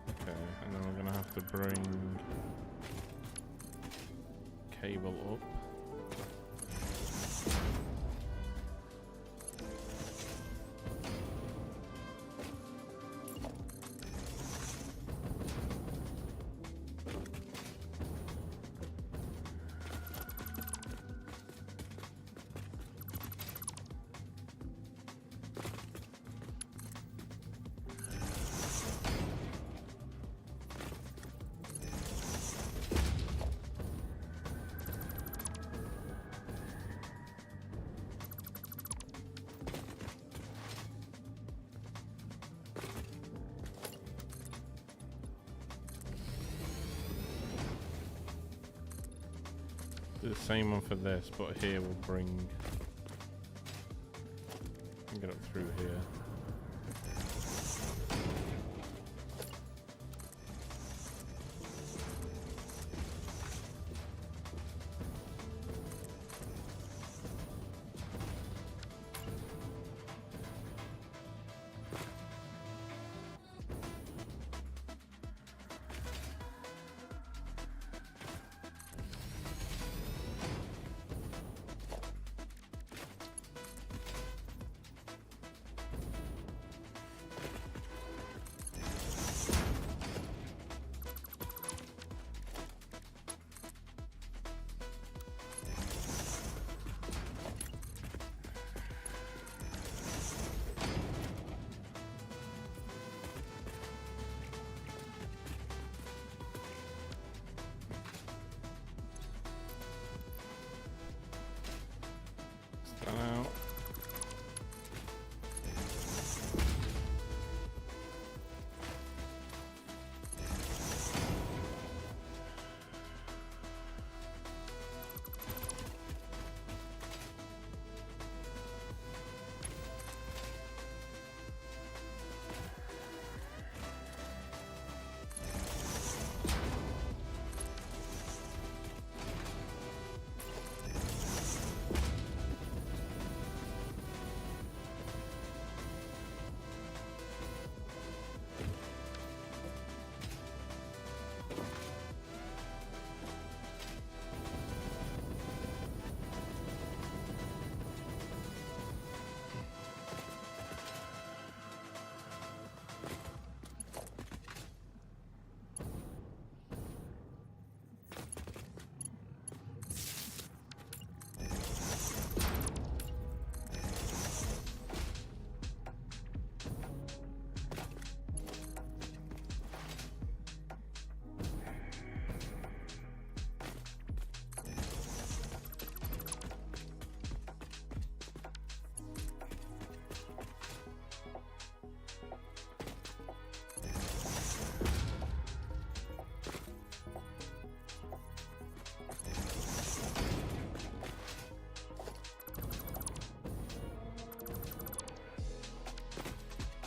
Okay, and then we're gonna have to bring cable up. Do the same one for this, but here we'll bring. Get up through here. Out.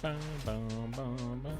Bum, bum, bum, bum.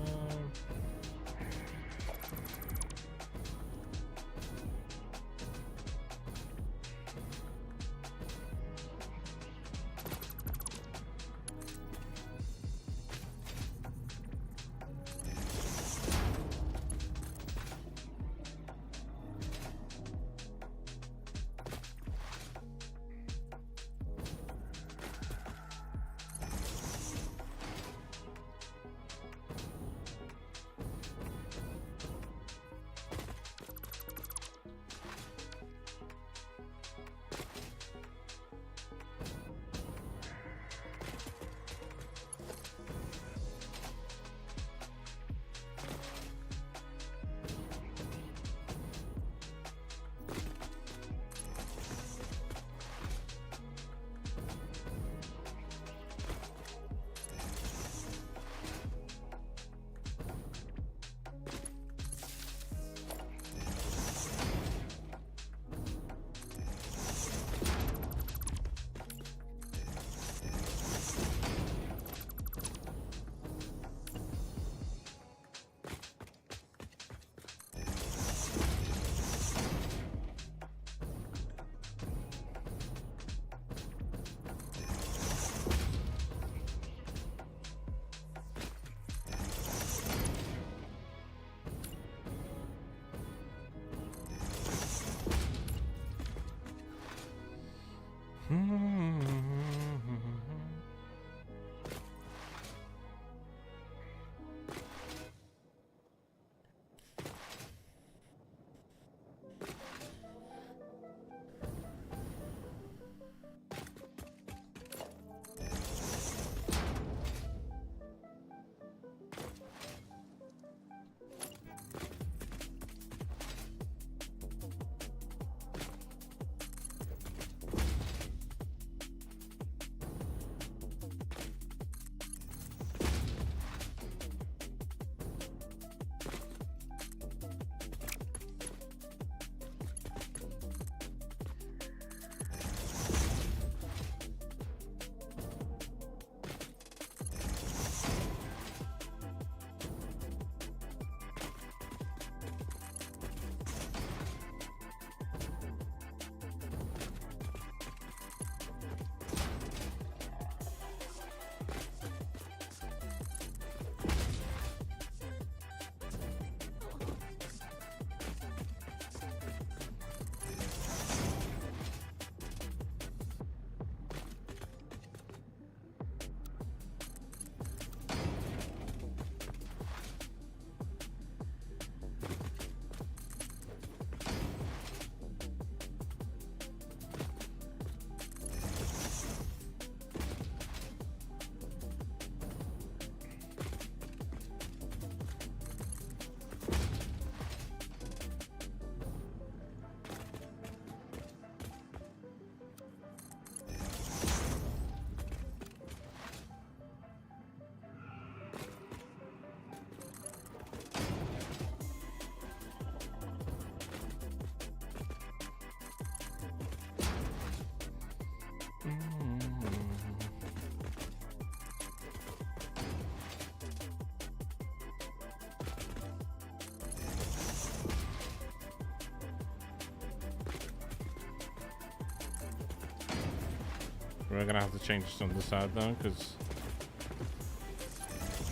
We're gonna have to change this on the side though, because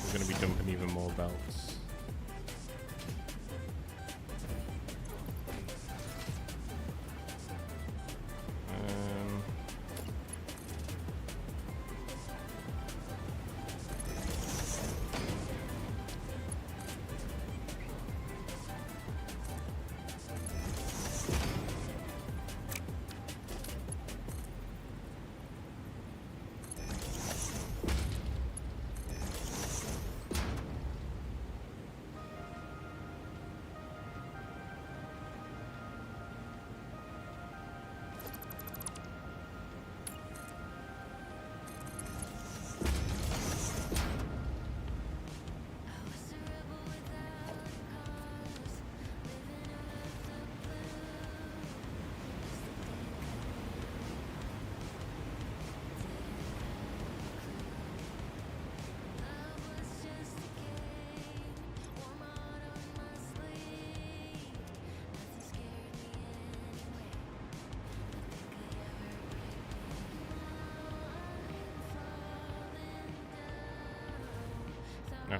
we're gonna be dumping even more belts. No.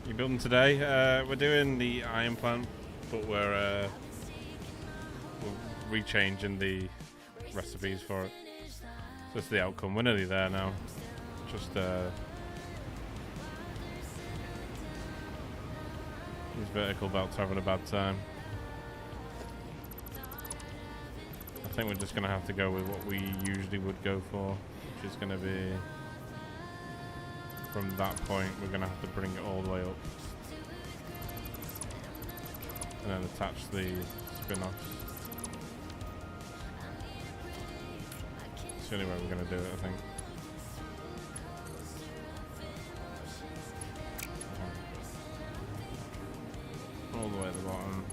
You building today? We're doing the iron plant, but we're rechanging the recipes for it. So that's the outcome. We're nearly there now. Just these vertical belts are having a bad time. I think we're just gonna have to go with what we usually would go for, which is gonna be, from that point we're gonna have to bring it all the way up and then attach the spin-offs. It's the only way we're gonna do it, I think. All the way at the bottom.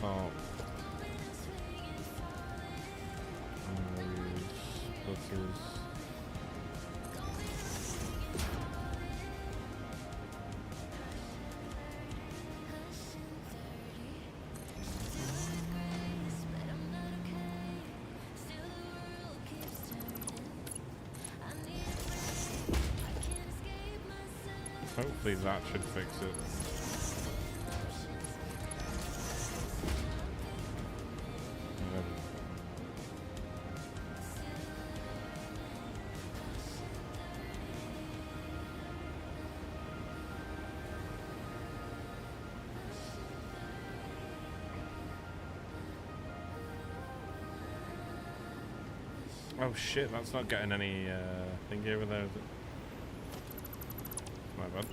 Top. Splitters. Hopefully that should fix it. Oh shit, that's not getting any thingy over there, is it? My bad.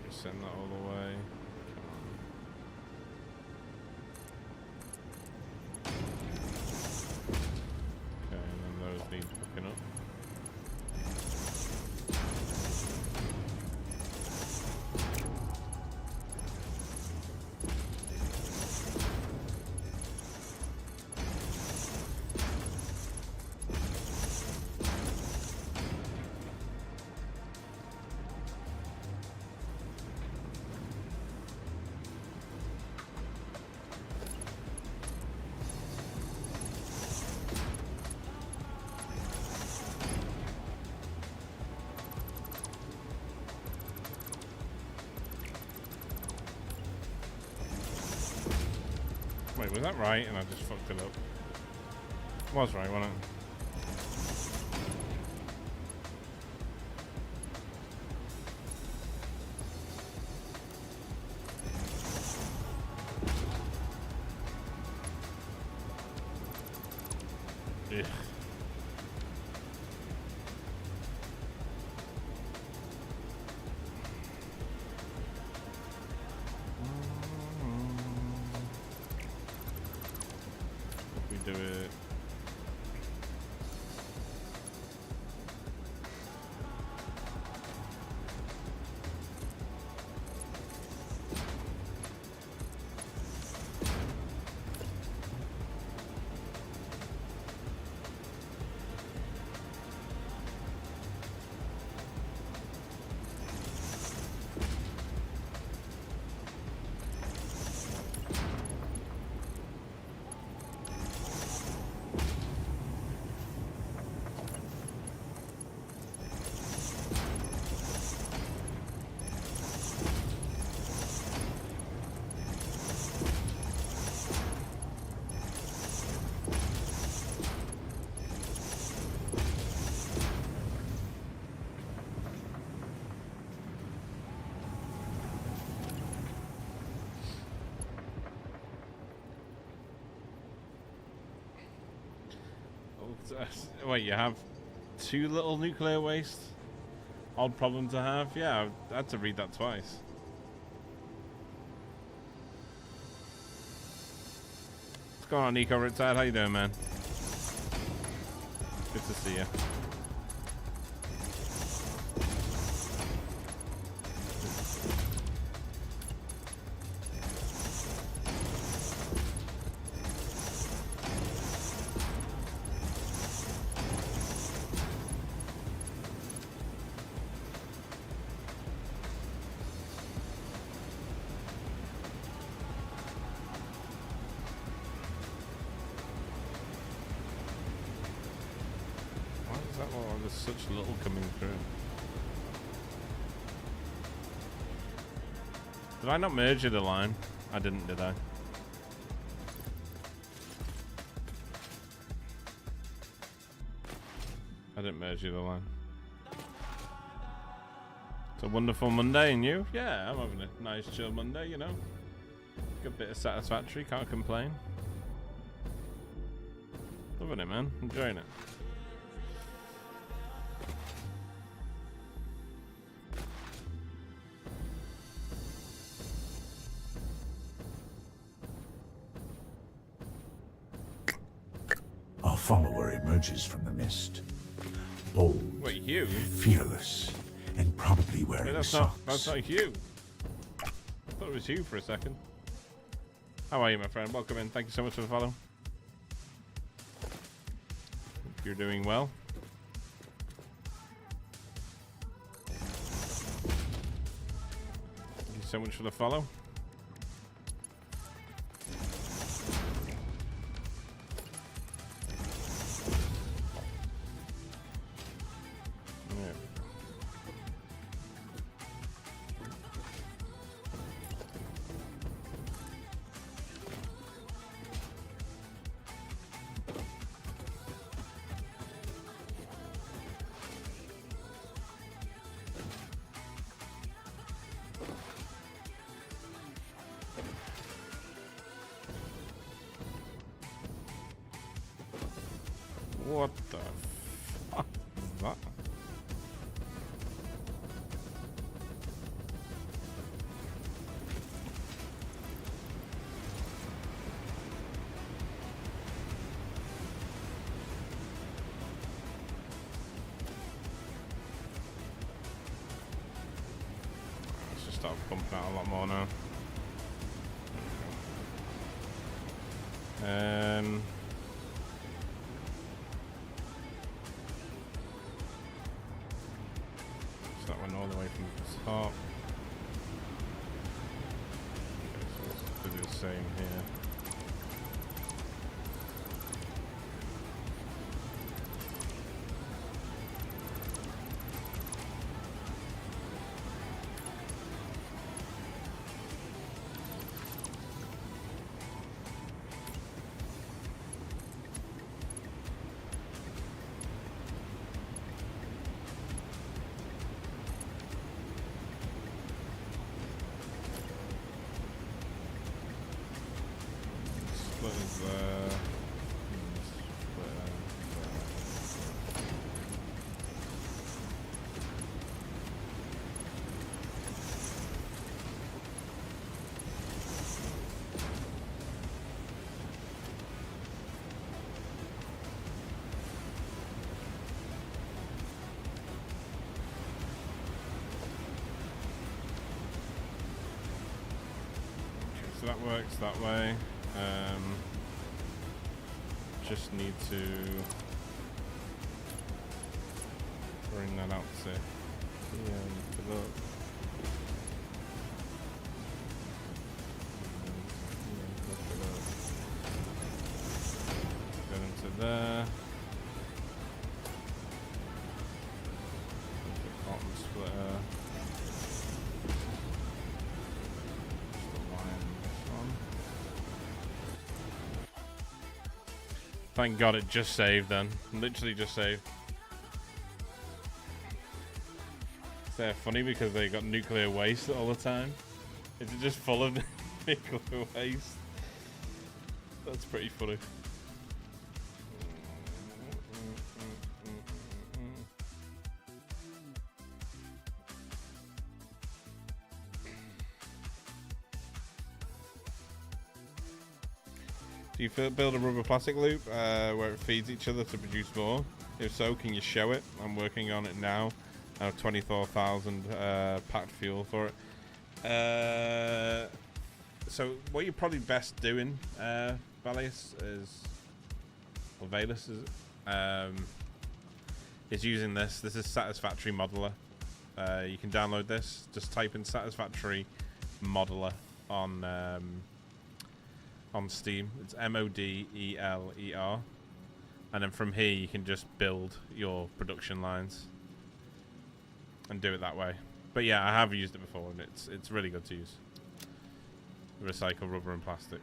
Send that all the way. Come on. Okay, and then those need hooking up. Wait, was that right? And I just fucked it up. Was right, wasn't it? Ugh. We do it. Wait, you have 2 little nuclear waste? Odd problem to have? Yeah, I had to read that twice. What's going on, Nico Retired? How you doing, man? Good to see you. There's such little coming through. Did I not merge the line? I didn't, did I? I didn't merge the line. It's a wonderful Monday, and you? Yeah, I'm having a nice chill Monday, you know. Good bit of Satisfactory, can't complain. Loving it, man. Enjoying it. Our follower emerges from the mist. Bold, Wait, Hugh? fearless, and probably wearing Hey, that's socks. not Hugh. I thought it was Hugh for a second. How are you, my friend? Welcome in. Thank you so much for the follow. Hope you're doing well. Thank you so much for the follow. What the fuck is that? Let's just start pumping out a lot more now. So that went all the way from the top. Okay, so let's do the same here. Splitter's there. Splitter. So that works that way. Just need to bring that out to here and lift it up. Get into there. The cotton splitter. Thank God it just saved then. Literally just saved. They're funny because they got nuclear waste all the time. Is it just full of nuclear waste? That's pretty funny. Do you build a rubber plastic loop where it feeds each other to produce more? If so, can you show it? I'm working on it now. I have 24,000 packed fuel for it. So what you're probably best doing, Valius, is using this. This is Satisfactory Modeler. You can download this. Just type in Satisfactory Modeler on Steam. It's MODELER, and then from here you can just build your production lines and do it that way. But yeah, I have used it before, and it's really good to use. Recycle rubber and plastic.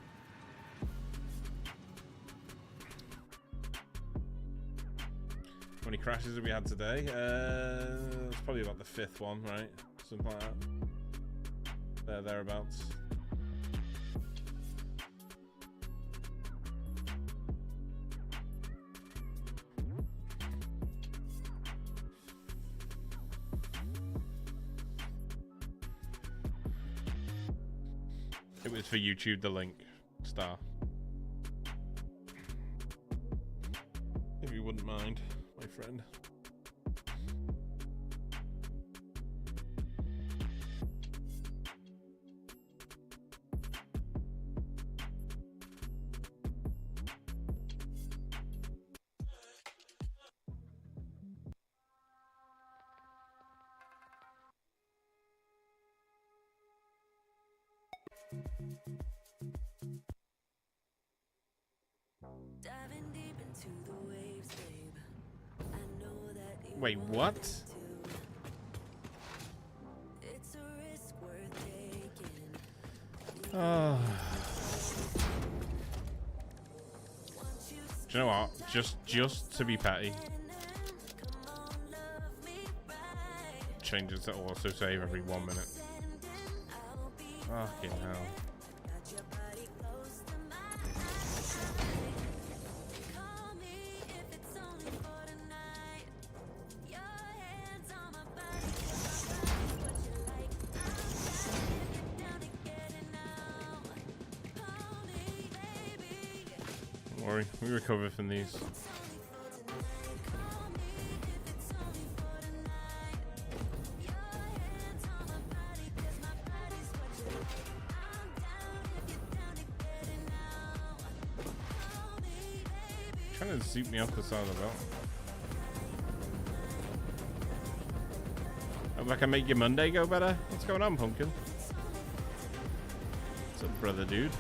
How many crashes have we had today? It's probably about the 5th one, right? Something like that. Thereabouts. It was for YouTube, the link, star. If you wouldn't mind, my friend. Wait, what? Oh. Do you know what? Just to be petty, changes to auto save every 1 minute. Fucking hell. Don't worry, we recover from these. Trying to zoom me off the side of the belt. Hope I can make your Monday go better. What's going on, Pumpkin? What's up, brother dude?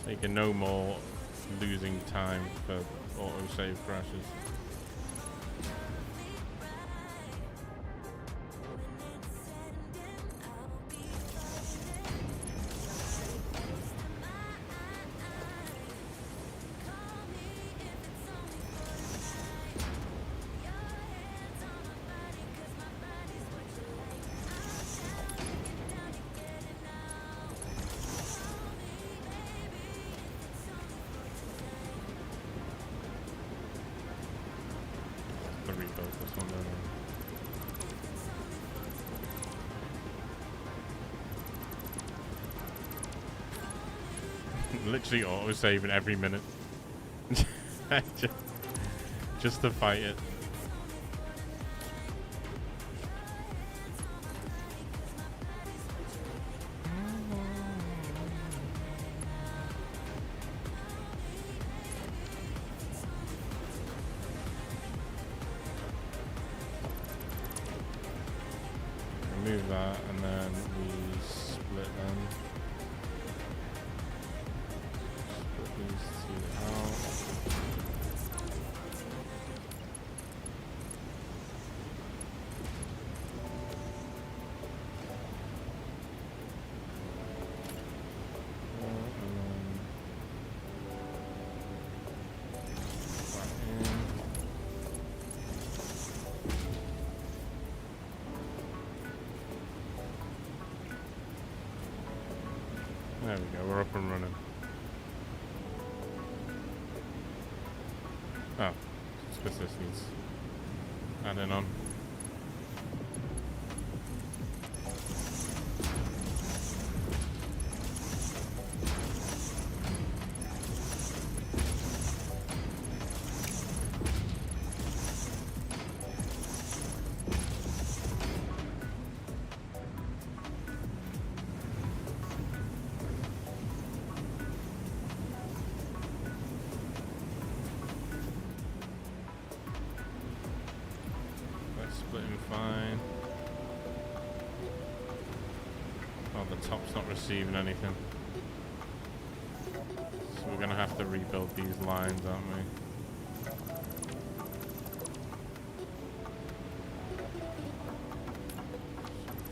Making no more losing time for autosave crashes. I'm literally auto-saving every minute. just to fight it. Remove that, and then we split them. Split these two out. There we go, we're up and running. Oh, suppose this needs adding on. Splitting fine. Oh, the top's not receiving anything. So we're gonna have to rebuild these lines, aren't we?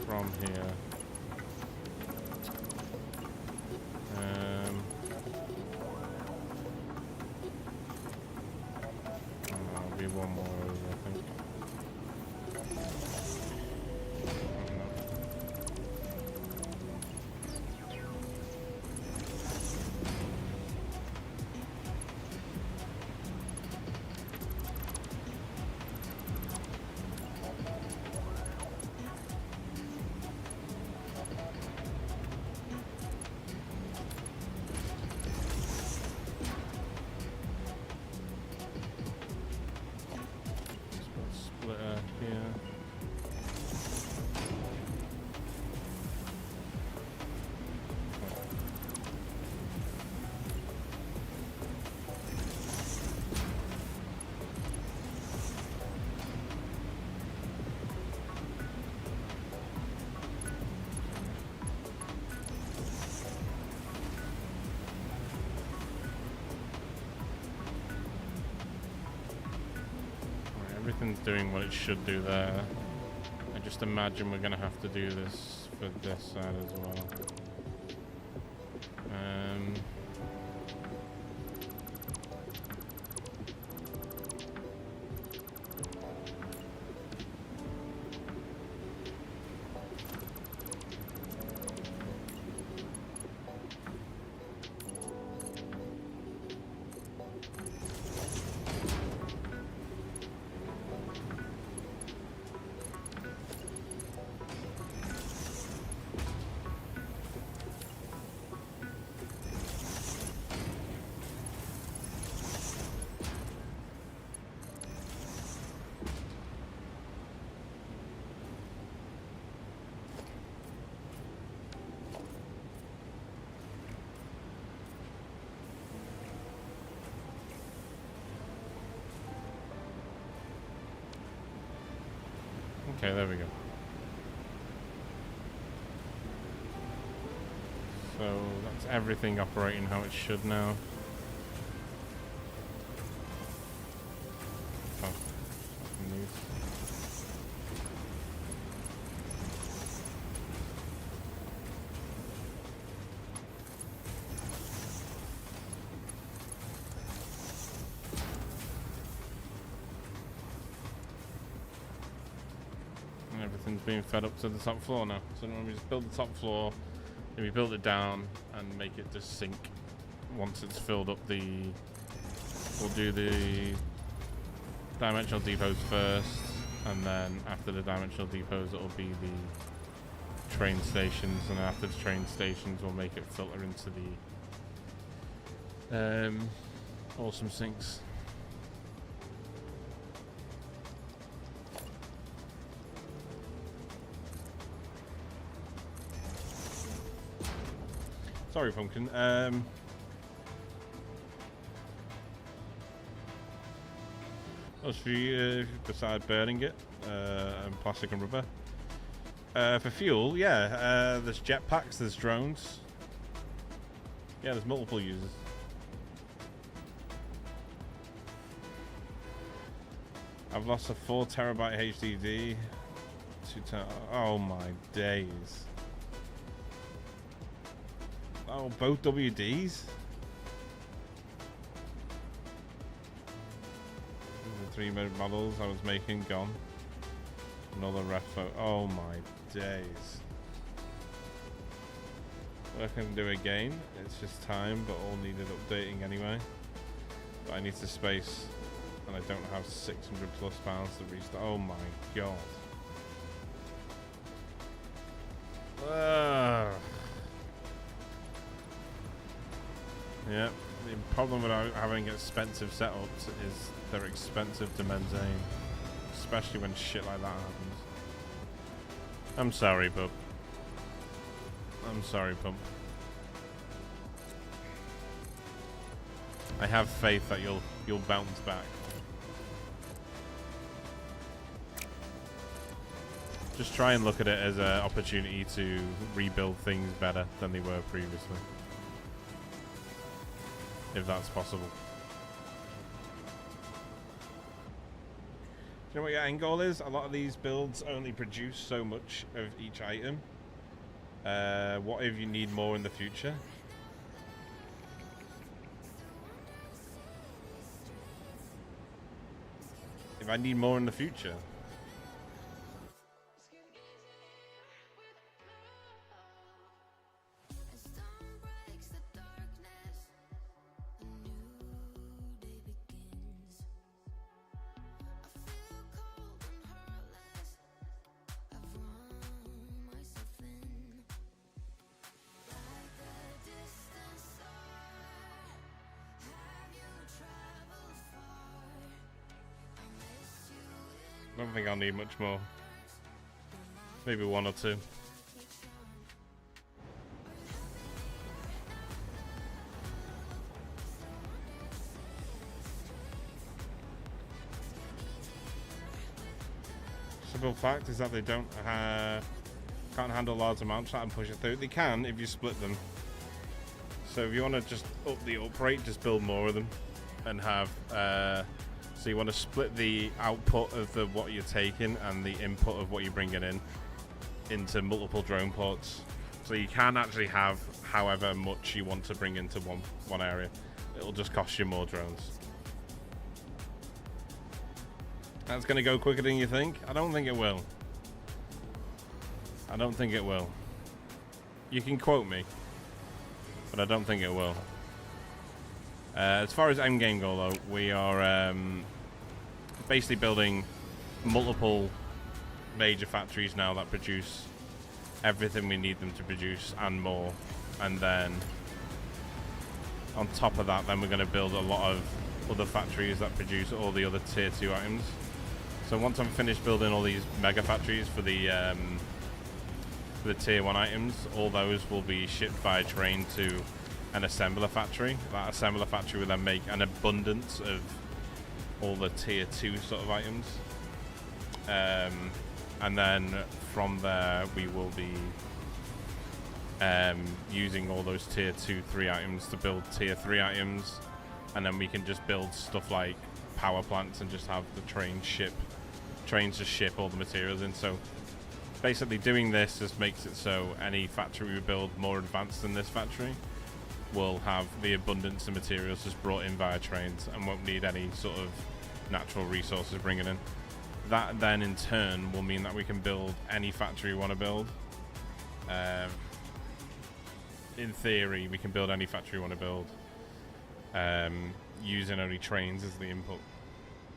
From here. I'll be one more over, I think. Splitter here. Everything's doing what it should do there. I just imagine we're gonna have to do this for this side as well. Okay, there we go. So that's everything operating how it should now. Oh, news. Everything's being fed up to the top floor now. So when we just build the top floor, then we build it down and make it just sink. Once it's filled up, we'll do the dimensional depots first, and then after the dimensional depots, it'll be the train stations, and after the train stations, we'll make it filter into Awesome sinks. Sorry, Pumpkin. If you decide burning it, and plastic and rubber. For fuel, yeah, there's jetpacks, there's drones. Yeah, there's multiple users. I've lost a 4 terabyte HDD. Oh my days. Oh, both WDs? The 3 models I was making gone. Another refo. Oh my days. What I can do again, it's just time, but all needed updating anyway. But I need to space, and I don't have 600 plus pounds to restart. Oh my god. Yeah, the problem with having expensive setups is they're expensive to maintain, especially when shit like that happens. I'm sorry, pup. I'm sorry, pup. I have faith that you'll bounce back. Just try and look at it as an opportunity to rebuild things better than they were previously. If that's possible. Do you know what your end goal is? A lot of these builds only produce so much of each item. What if you need more in the future? If I need more in the future. I don't think I'll need much more. Maybe 1 or 2. Simple fact is that they can't handle large amounts and push it through. They can if you split them. So if you want to just up the up rate, just build more of them and have. So you want to split the output of what you're taking and the input of what you're bringing in into multiple drone ports. So you can actually have however much you want to bring into one area. It'll just cost you more drones. That's going to go quicker than you think? I don't think it will. I don't think it will. You can quote me, but I don't think it will. As far as endgame goal though, we are basically building multiple major factories now that produce everything we need them to produce and more. And then on top of that, then we're going to build a lot of other factories that produce all the other tier 2 items. So once I'm finished building all these mega factories for the tier 1 items, all those will be shipped by train to an assembler factory. That assembler factory will then make an abundance of all the tier 2 sort of items. And then from there we will be using all those tier 2, 3 items to build tier 3 items, and then we can just build stuff like power plants and just have the trains to ship all the materials in. So basically doing this just makes it so any factory we build more advanced than this factory will have the abundance of materials just brought in via trains and won't need any sort of natural resources bringing in. That then in turn will mean that we can build any factory we want to build. In theory, we can build any factory we want to build using only trains as the input.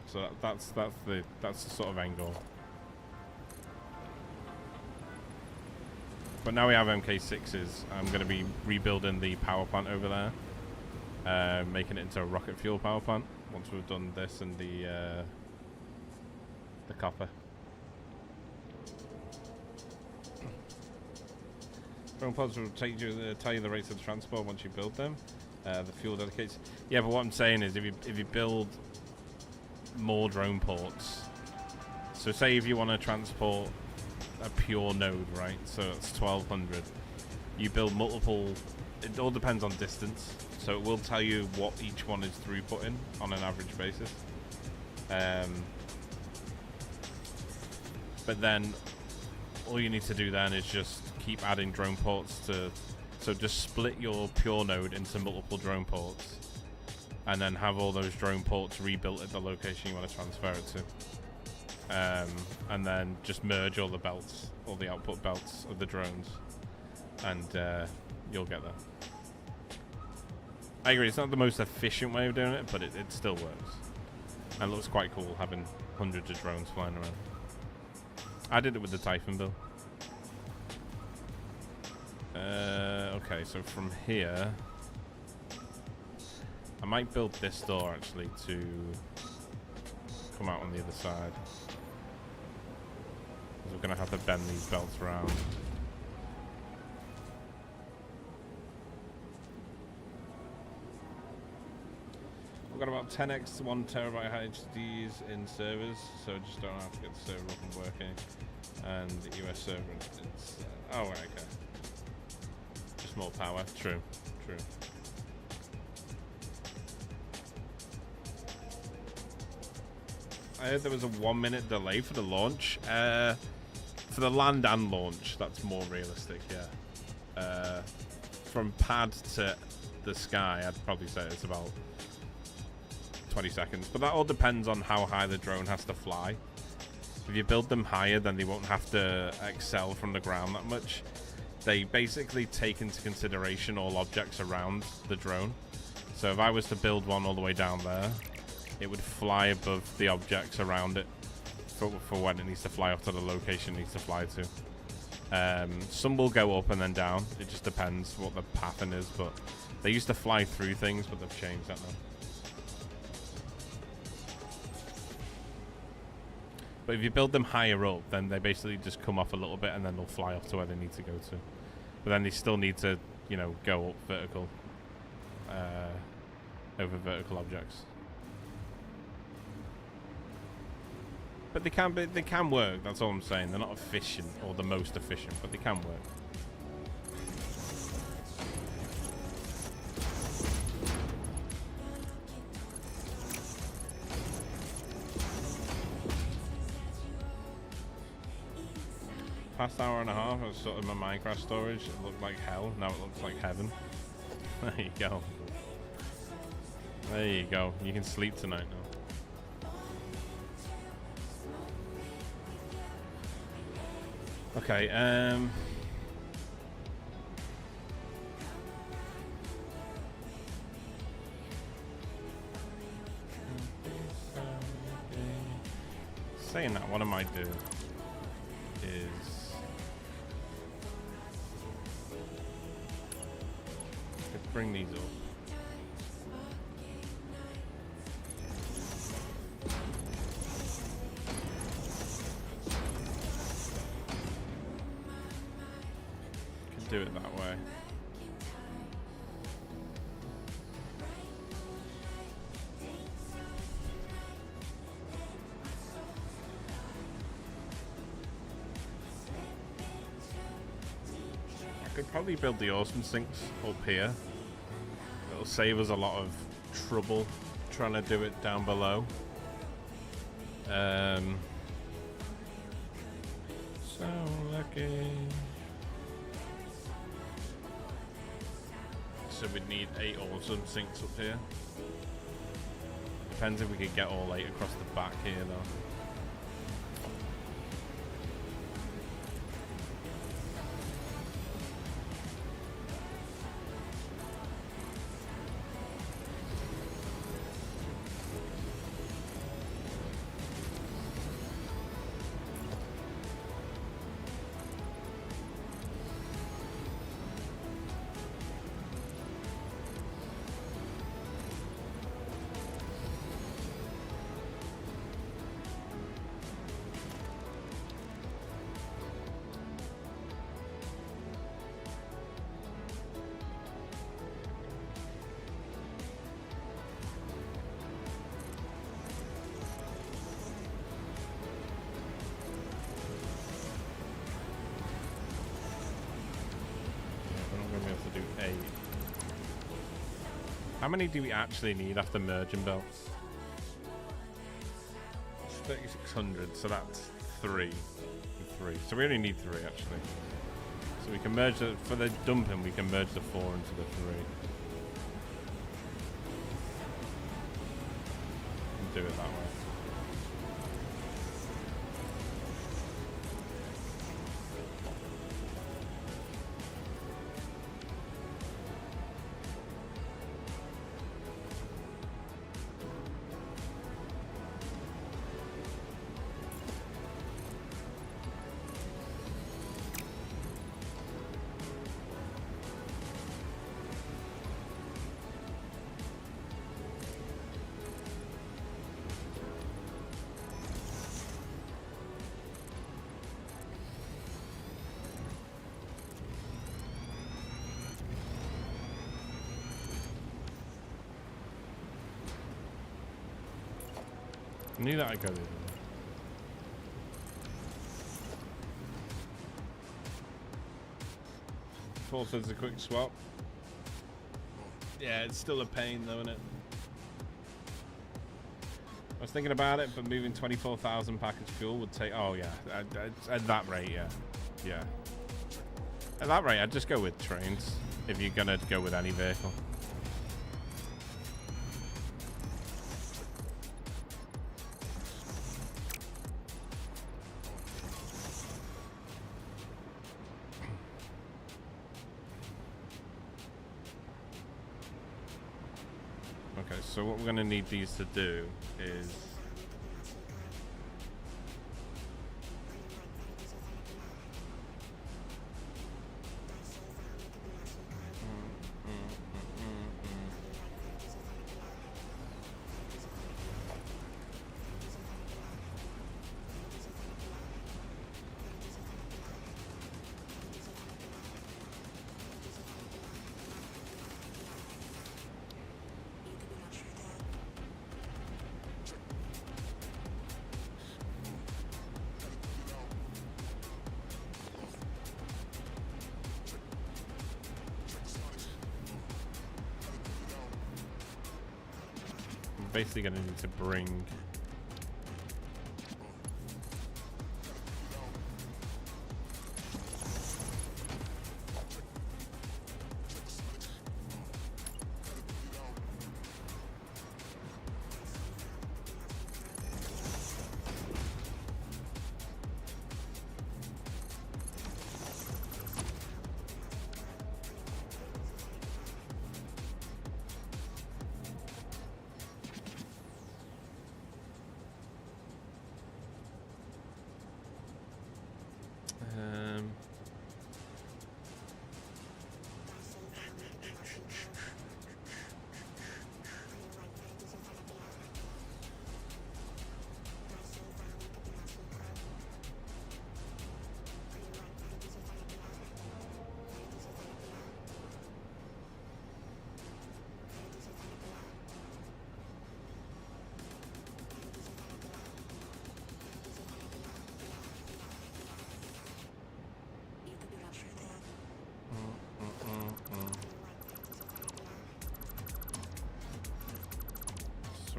So that's the sort of end goal. But now we have MK6s. I'm going to be rebuilding the power plant over there making it into a rocket fuel power plant once we've done this and the copper. Drone pods will tell you the rates of the transport once you build them. The fuel dedicates. Yeah, but what I'm saying is if you build more drone ports, so say if you want to transport a pure node, right? So it's 1200. You build multiple. It all depends on distance. So it will tell you what each one is throughputting on an average basis. But then all you need to do then is just keep adding drone ports to. So just split your pure node into multiple drone ports, and then have all those drone ports rebuilt at the location you want to transfer it to. And then just merge all the belts, all the output belts of the drones, and you'll get there. I agree, it's not the most efficient way of doing it, but it still works. And it looks quite cool having hundreds of drones flying around. I did it with the Typhon build. Okay, so from here, I might build this door actually to come out on the other side. Because we're going to have to bend these belts around. We've got about 10x to 1 terabyte HDDs in servers, so just don't have to get the server up and working. And the US server, it's oh right, okay. Just more power. True. I heard there was a 1 minute delay for the launch. For the land and launch, that's more realistic, yeah. From pad to the sky, I'd probably say it's about 20 seconds. But that all depends on how high the drone has to fly. If you build them higher, then they won't have to excel from the ground that much. They basically take into consideration all objects around the drone. So if I was to build one all the way down there, it would fly above the objects around it for when it needs to fly off to the location it needs to fly to. Some will go up and then down. It just depends what the pattern is, but they used to fly through things, but they've changed that now. But if you build them higher up, then they basically just come off a little bit and then they'll fly off to where they need to go to. But then they still need to, you know, go up vertical, over vertical objects. But they can work, that's all I'm saying. They're not efficient or the most efficient, but they can work. Past hour and a half, I was sort of my Minecraft storage. It looked like hell. Now it looks like heaven. There you go. There you go. You can sleep tonight now. Okay, saying that, what I might do is bring these up. Could do it that way. I could probably build the awesome sinks up here. It'll save us a lot of trouble trying to do it down below. So lucky. So we'd need 8 awesome sinks up here. Depends if we could get all 8 across the back here though. So do 8. How many do we actually need after merging belts? It's 3,600, so that's 3. 3. So we only need 3 actually. So we can merge the, for the dumping, we can merge the 4 into the 3. And do it that way. I knew that I'd go the other way. Forces a quick swap. Yeah, it's still a pain though, isn't it? I was thinking about it, but moving 24,000 package fuel would take... Oh yeah, at that rate, yeah. Yeah. At that rate, I'd just go with trains, if you're gonna go with any vehicle. So what we're going to need these to do is basically going to need to bring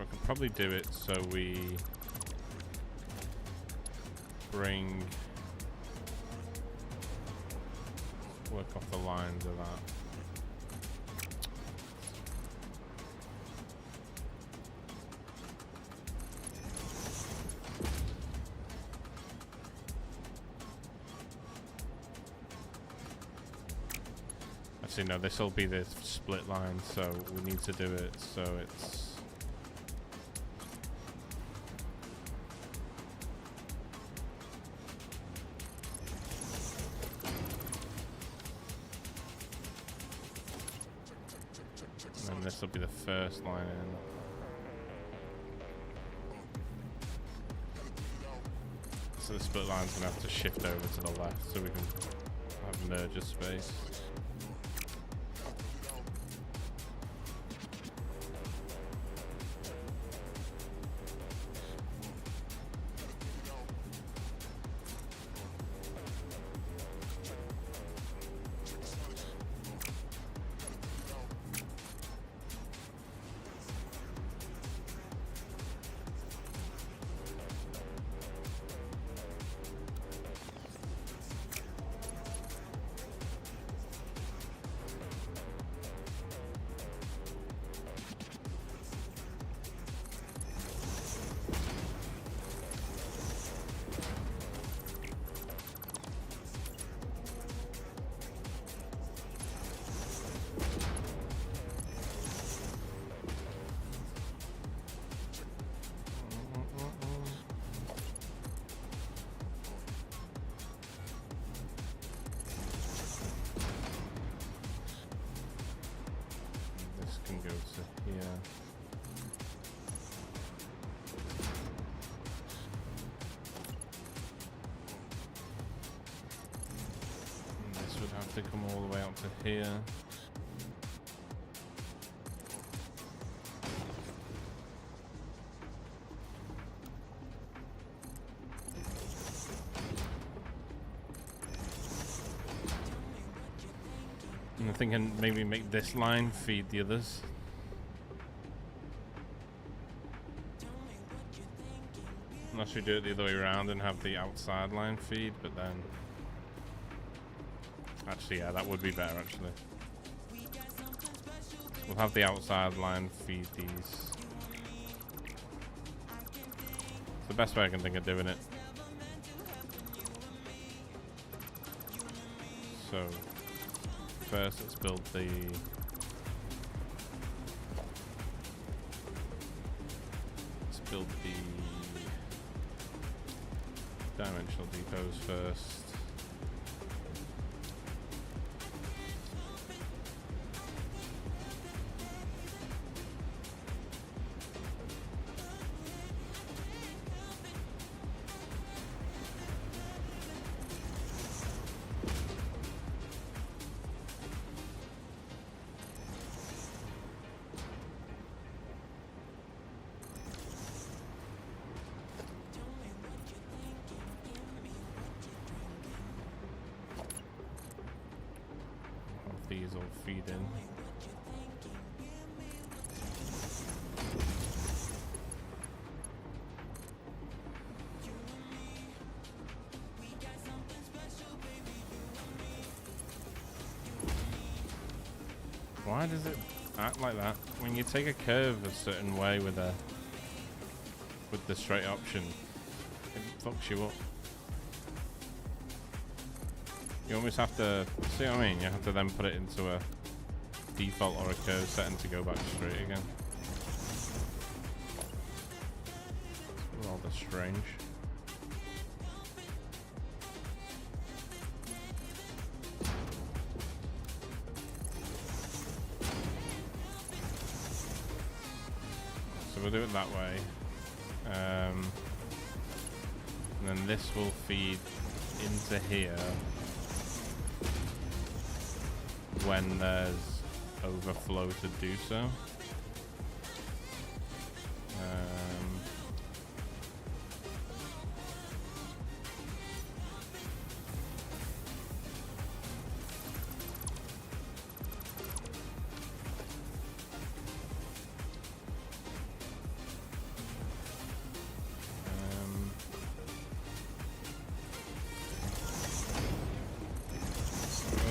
So I can probably do it so we bring work off the lines of that. Actually no, this will be the split line, so we need to do it so it's this will be the first line in. So the split line's gonna have to shift over to the left so we can have merger space. This would have to come all the way up to here. And I'm thinking maybe make this line feed the others. Unless we do it the other way around and have the outside line feed, but then... Actually, yeah, that would be better, actually. We'll have the outside line feed these. It's the best way I can think of doing it. So, first let's build the... Let's build the dimensional depots first. These all feed in. Why does it act like that? When you take a curve a certain way with the straight option, it fucks you up. You almost have to, see what I mean? You have to then put it into a default or a curve setting to go back straight again. It's rather strange. So we'll do it that way. And then this will feed into here when there's overflow to do so.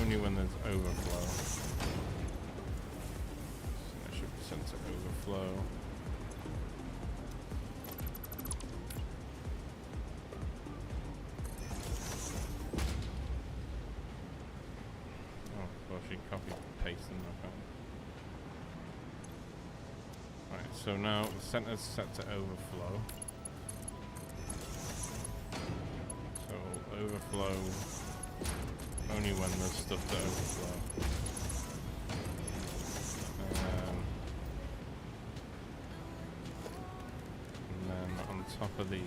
Only when there's overflow. So that should be sent to overflow. Oh, well, she copy paste them. Right, so now the center's set to overflow. So overflow only when there's stuff to overflow. And then on top of these,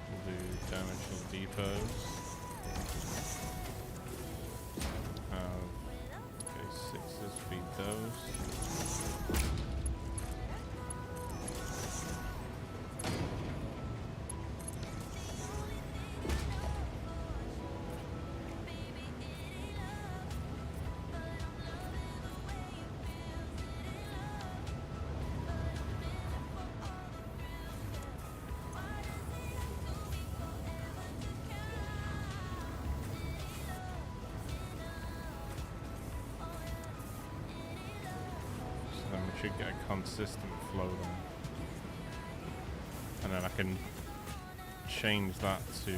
we'll do dimensional depots. Okay, 6s feed those. Should get a consistent flow then. And then I can change that to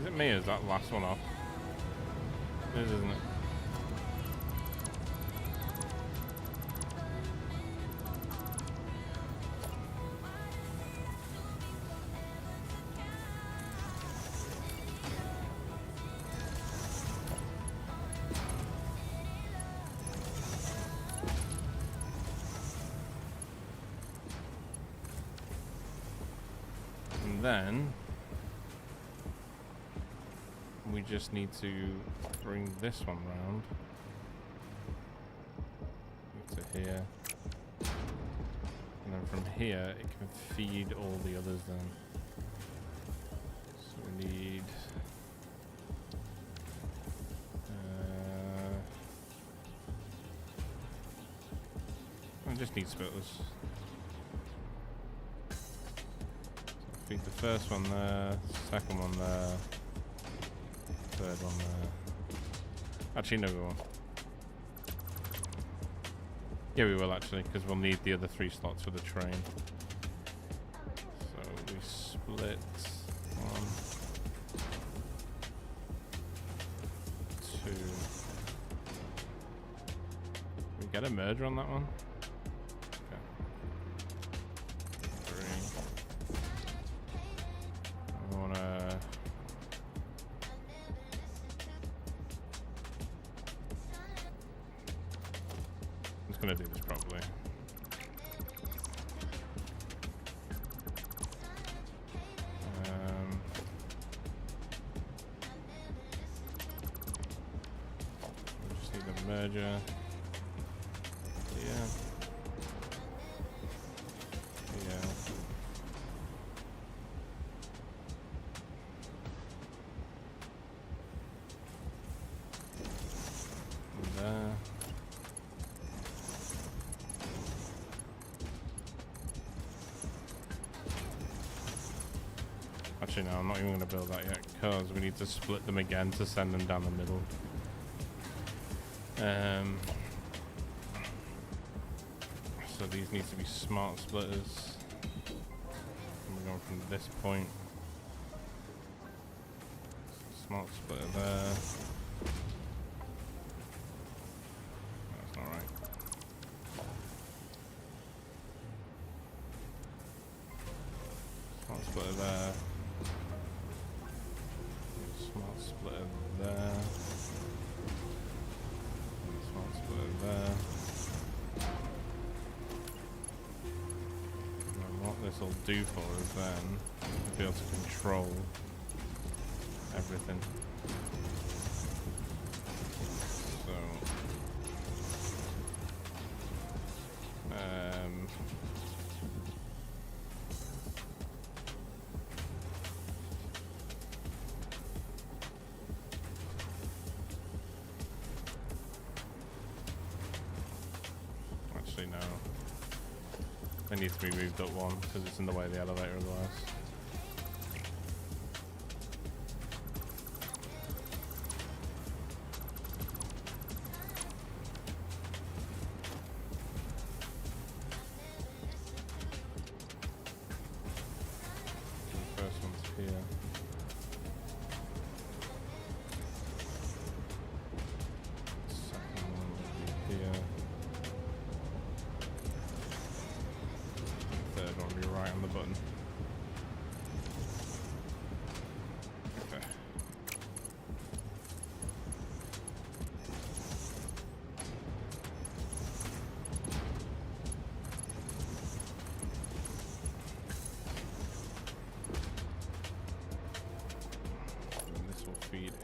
Is it me or is that last one off? It is, isn't it? And then we just need to bring this one round to here, and then from here it can feed all the others then. So we need I just need splitters. So feed the first one there, second one there, third one there. Actually, no, we won't. Yeah, we will actually, because we'll need the other 3 slots for the train. So we split 1, 2. We get a merger on that one. Okay. 3. I wanna. Gonna do this properly. We just need a merger. Yeah. Yeah. And there. Actually, no, I'm not even going to build that yet because we need to split them again to send them down the middle. So these need to be smart splitters. And we're going from this point. Smart splitter there. That's not right. Smart splitter there. Smart splitter there. Smart splitter there. And then what this will do for us then is be able to control everything. So actually no. They need to be moved up 1 because it's in the way of the elevator otherwise.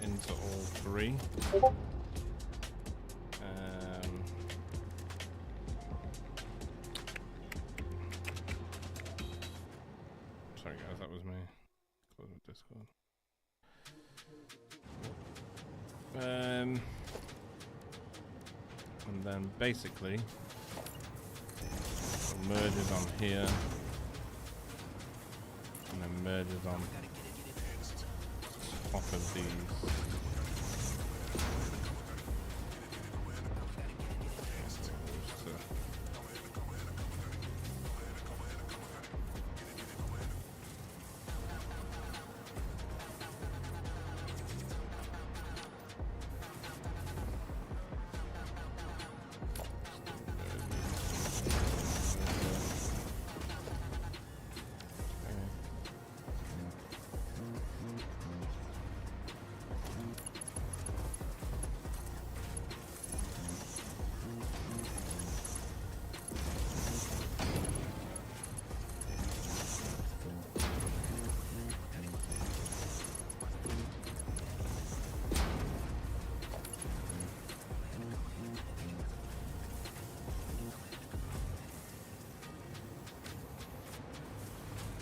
Into all 3. Sorry guys, that was me. Close my Discord. And then basically merges on here, and then merges on top of these.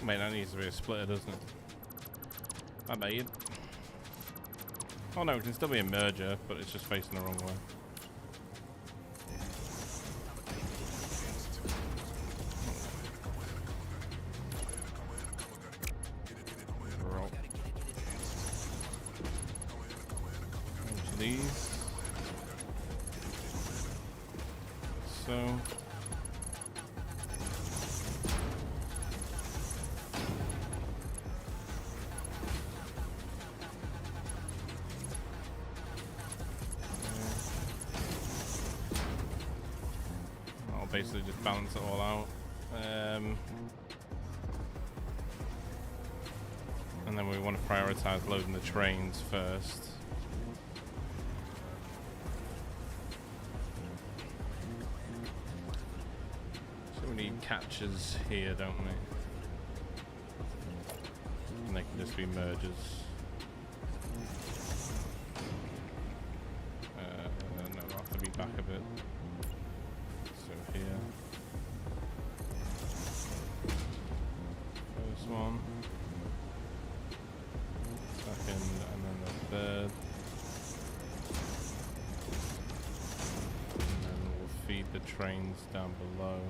Wait, that needs to be a splitter, doesn't it? My bad. Oh no, it can still be a merger, but it's just facing the wrong way. Roll. Into these. So. Basically just balance it all out. And then we want to prioritize loading the trains first. So we need catches here, don't we? And they can just be mergers. No, they'll have to be back a bit. Here. First one. Second, and then the third. And then we'll feed the trains down below.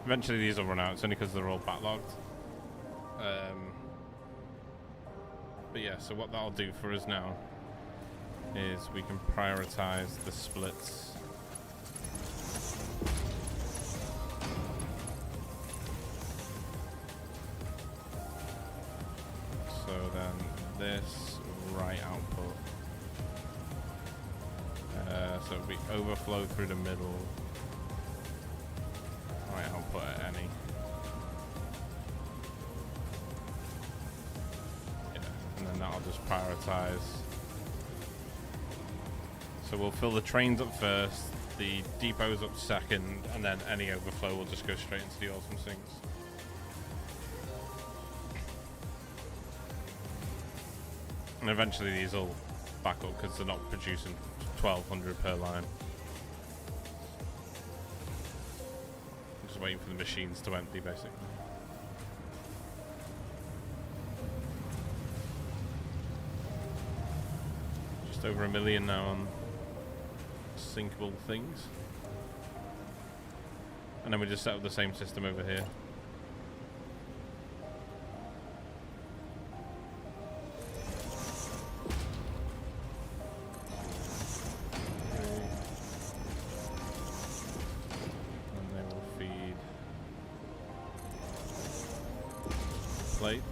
Eventually these will run out, it's only because they're all backlogged. But yeah, so what that'll do for us now is we can prioritize the splits. So then this right output. So we overflow through the middle. Right output at any. Yeah, and then that'll just prioritize. So we'll fill the trains up first, the depots up second, and then any overflow will just go straight into the awesome sinks. And eventually these will back up because they're not producing 1,200 per line. Just waiting for the machines to empty, basically. Just over 1 million now on sinkable things. And then we just set up the same system over here. Plates.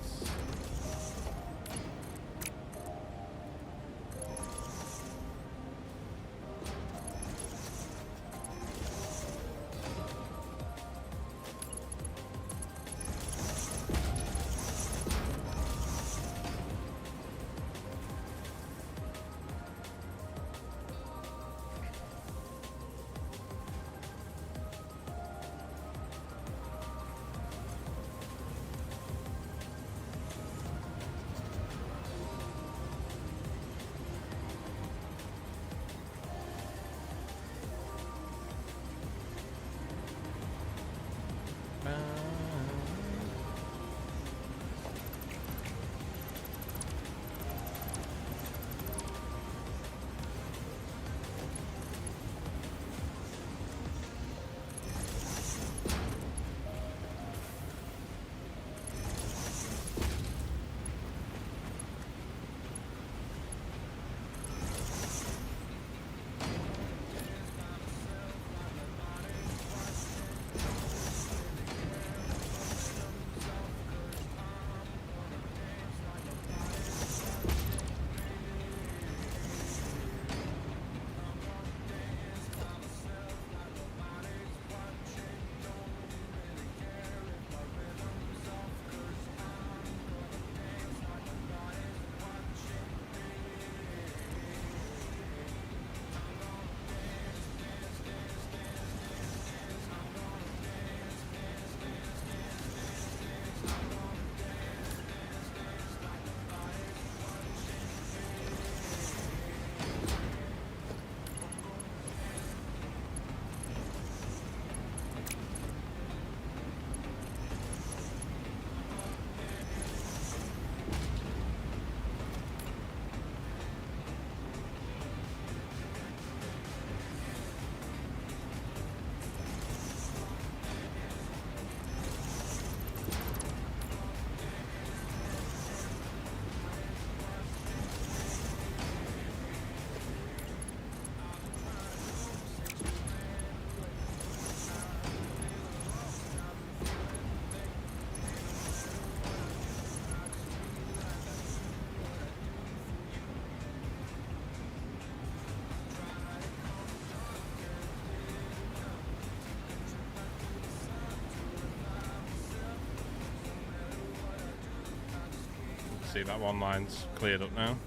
See, that one line's cleared up now,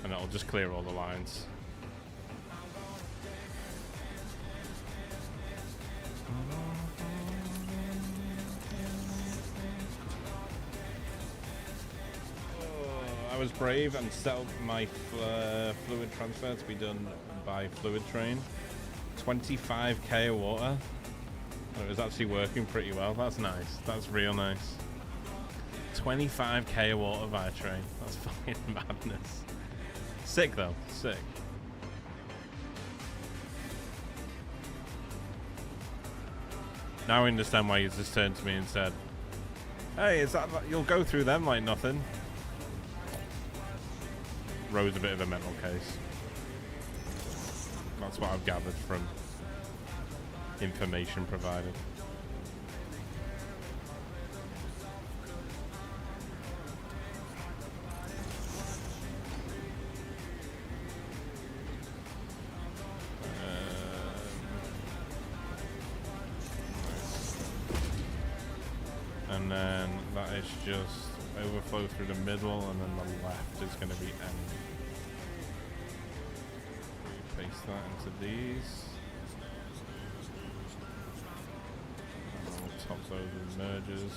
and it'll just clear all the lines. I was brave and set up my fluid transfer to be done by fluid train. 25k of water. And it was actually working pretty well. That's nice. That's real nice. 25k of water via train. That's fucking madness. Sick though. Sick. Now I understand why you just turned to me and said, "Hey, is that you'll go through them like nothing?" Rose a bit of a mental case. That's what I've gathered from information provided. And then that is just overflow through the middle, and then the left is going to be end. Paste that into these. And we'll top those with merges.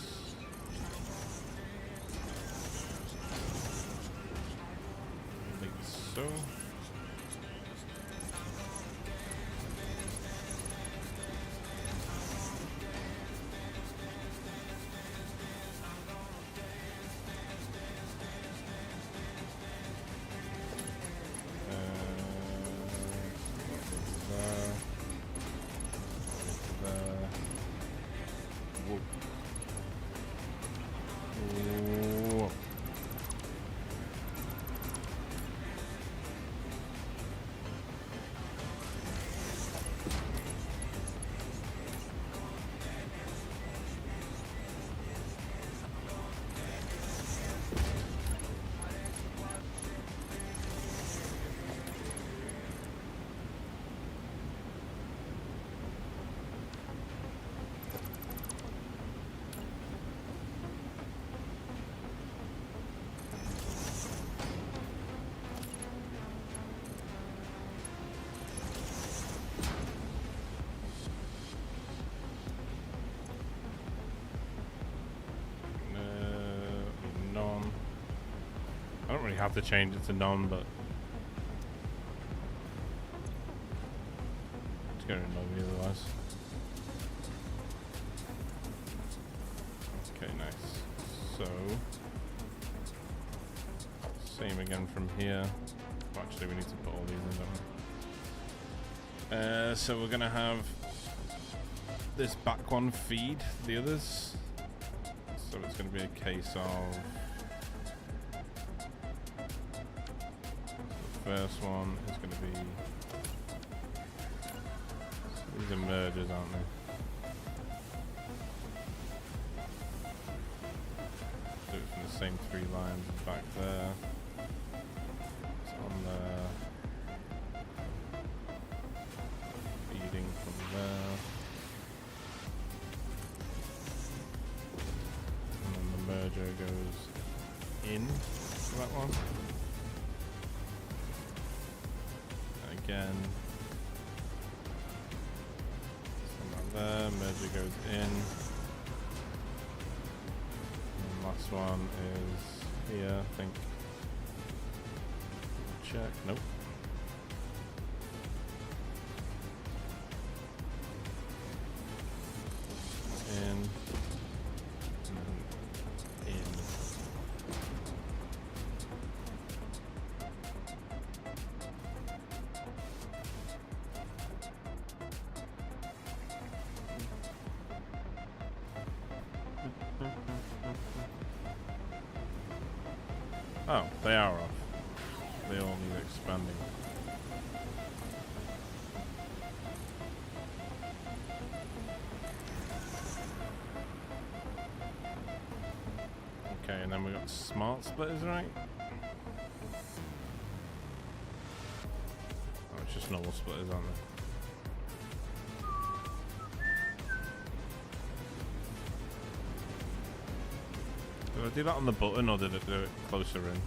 Like so. I don't really have to change it to none, but it's going to annoy me otherwise. Okay, nice. So, same again from here. Well, actually, we need to put all these in, don't we? So we're going to have this back one feed the others. So it's going to be a case of first one is going to be, these are mergers, aren't they? Do it from the same 3 lines back there. It's on there. Feeding from there. And then the merger goes in to that one. Again, something like there, merger goes in, and the last one is here, I think. Check, nope. In, and then in. Oh, they are off. They all need expanding. Okay, and then we got smart splitters, right? Oh, it's just normal splitters, aren't they? Did Did I do that on the button or did I do it closer in?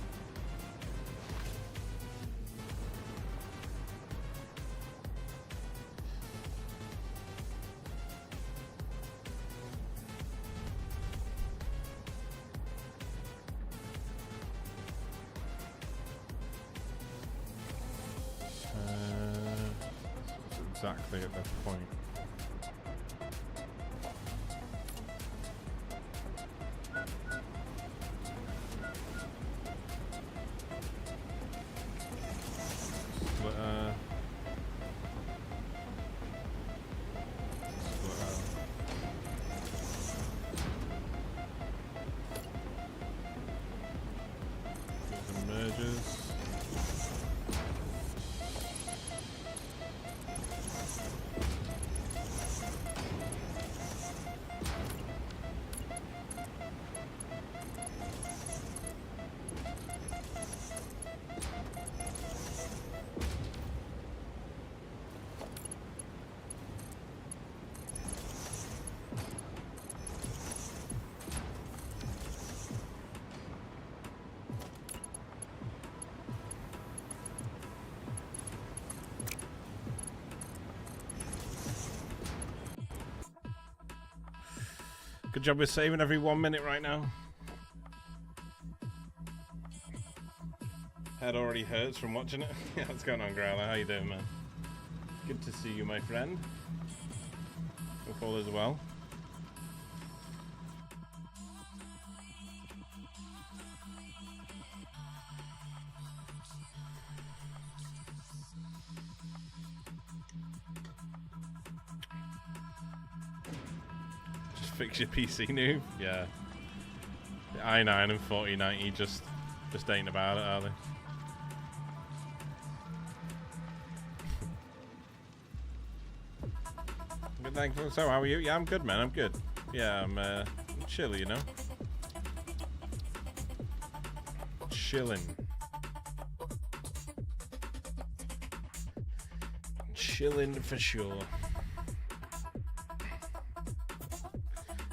Exactly at that point. Good job with saving every 1 minute right now. Head already hurts from watching it. Yeah, what's going on, Growler? How you doing, man? Good to see you, my friend. Hope all is well. Fix your PC, noob. Yeah. The i9 and 4090 just ain't about it, are they? Good, thanks. So, how are you? Yeah, I'm good, man. I'm good. Yeah, I'm chill, you know. Chilling. Chilling for sure.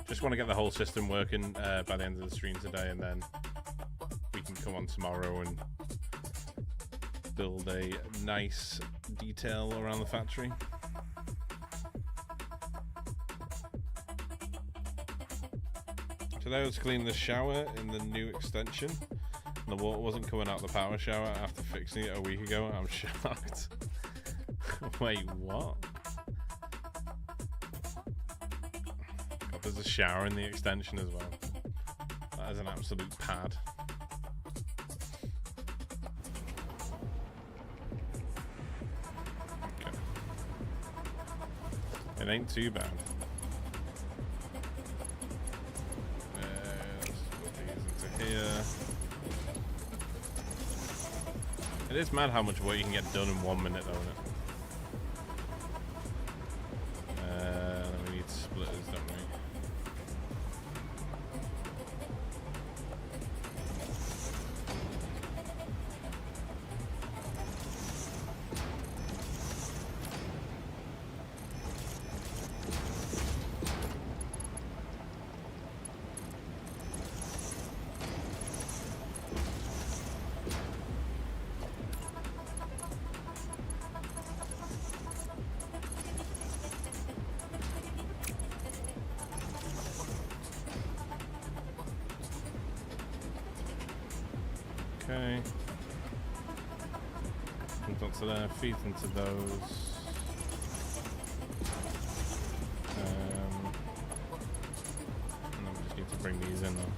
Just want to get the whole system working by the end of the stream today, and then we can come on tomorrow and build a nice detail around the factory. Today I was cleaning the shower in the new extension, and the water wasn't coming out the power shower after fixing it a week ago. I'm shocked. Wait, what? There's a shower in the extension as well. That is an absolute pad. Okay. It ain't too bad. Let's put these into here. It is mad how much work you can get done in 1 minute, though, isn't it? We need splitters, don't we? Okay. Comes onto there, feeds into those. And then we just need to bring these in though.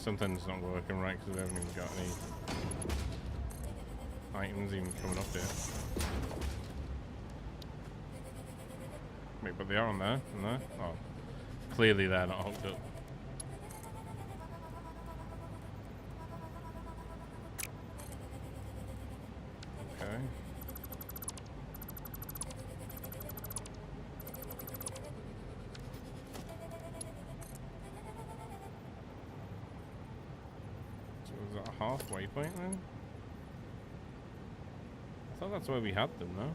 something's not working right because we haven't even got any items even coming up here. Wait, but they are on there, and there? Oh, clearly they're not hooked up. Okay. So was that a halfway point then? I thought that's where we had them, no?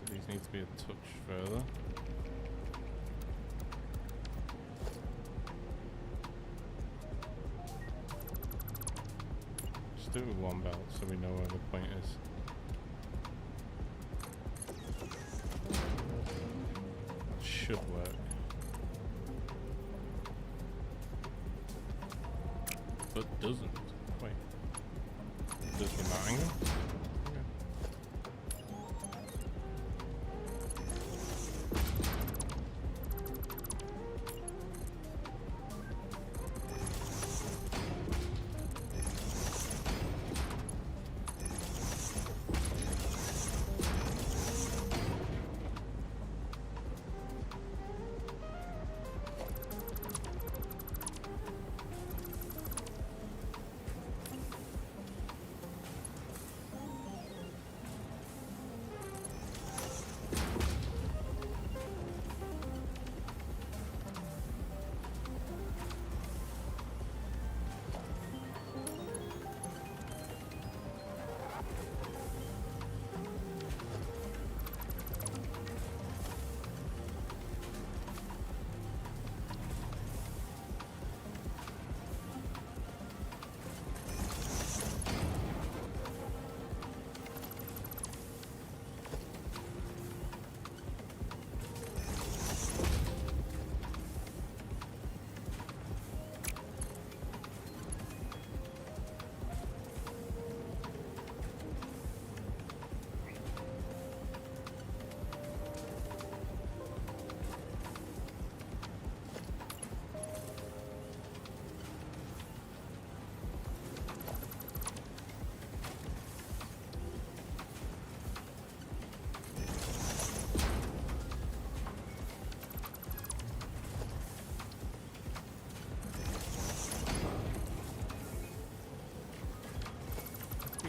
These need to be a touch further. Just do it with one belt so we know where the point is. That should work. But doesn't. Wait. It does from that angle?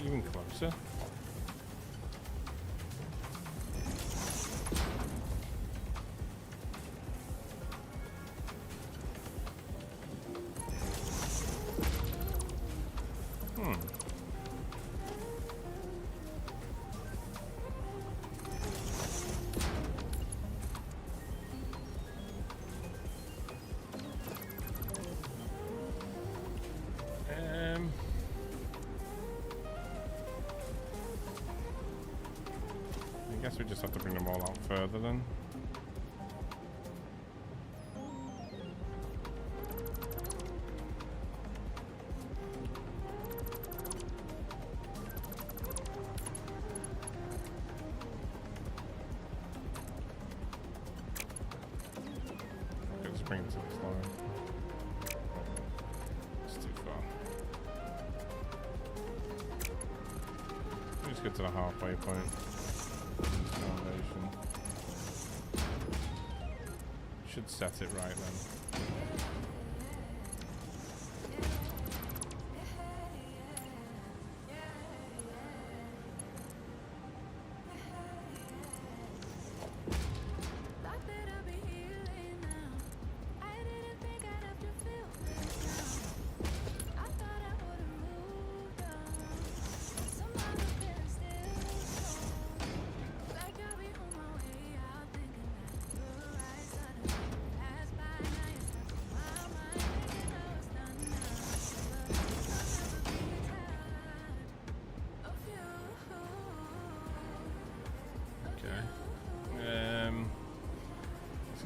Even closer. I guess we just have to bring them all out further then. Okay, just bring it to this line. It's too far. Let's get to the halfway point. Foundation. Should set it right then.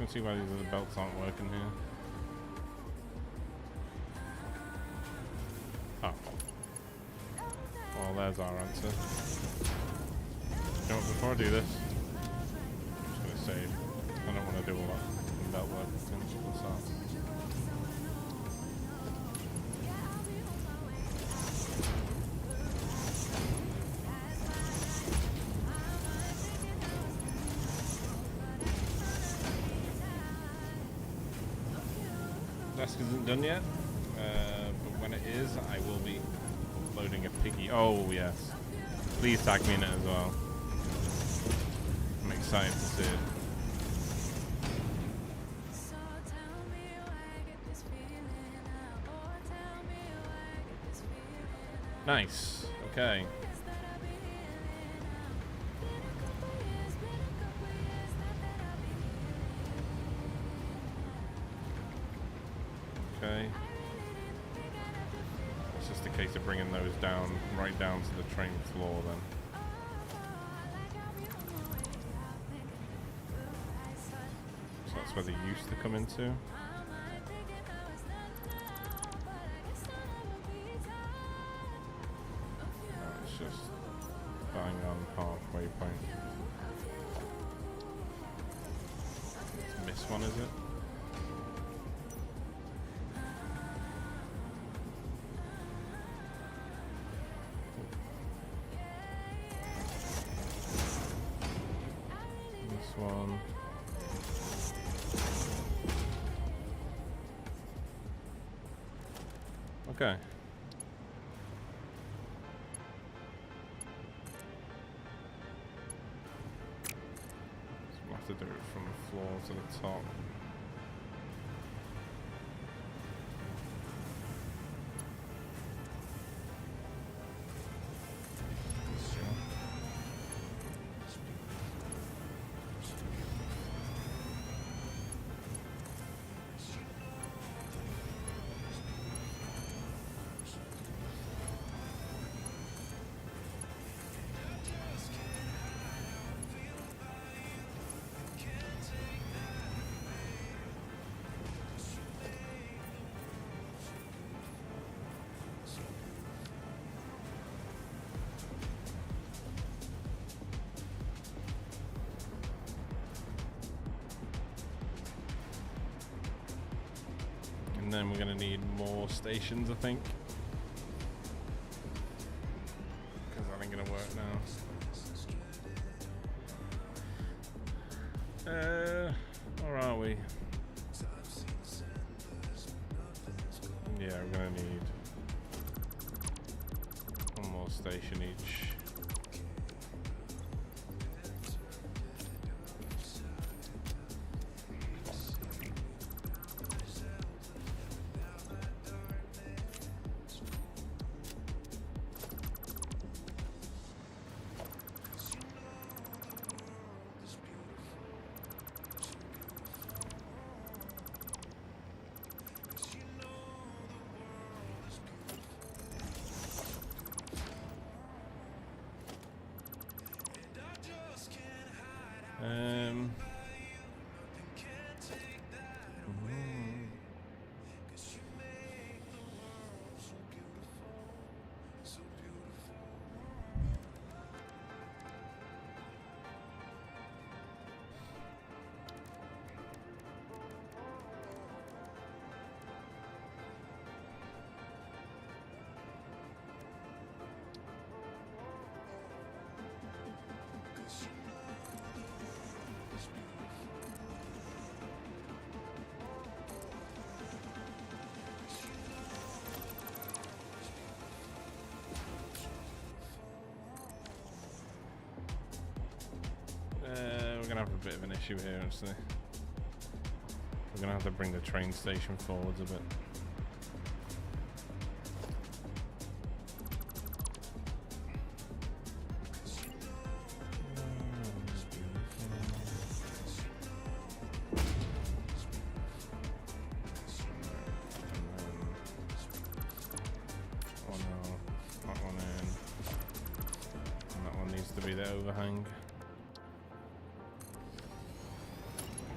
can see why these other belts aren't working here. Oh. Well, there's our answer. You know what, before I do this, I'm just going to save. I don't want to do all that belt work. What's that? Desk isn't done yet, but when it is, I will be uploading a piggy. Oh yes, please tag me in it as well. I'm excited to see it. Nice. Okay. Okay. It's just a case of bringing those down, right down to the train floor then. So that's where they used to come into. It's just bang on halfway point. It's this one, is it? One. Okay. So we'll have to do it from the floor to the top. And then we're going to need more stations, I think. Because that ain't going to work now. Or are we? Yeah, we're going to need one more station each. We're gonna have a bit of an issue here, actually. We're gonna have to bring the train station forwards a bit. That one in. And that one needs to be the overhang.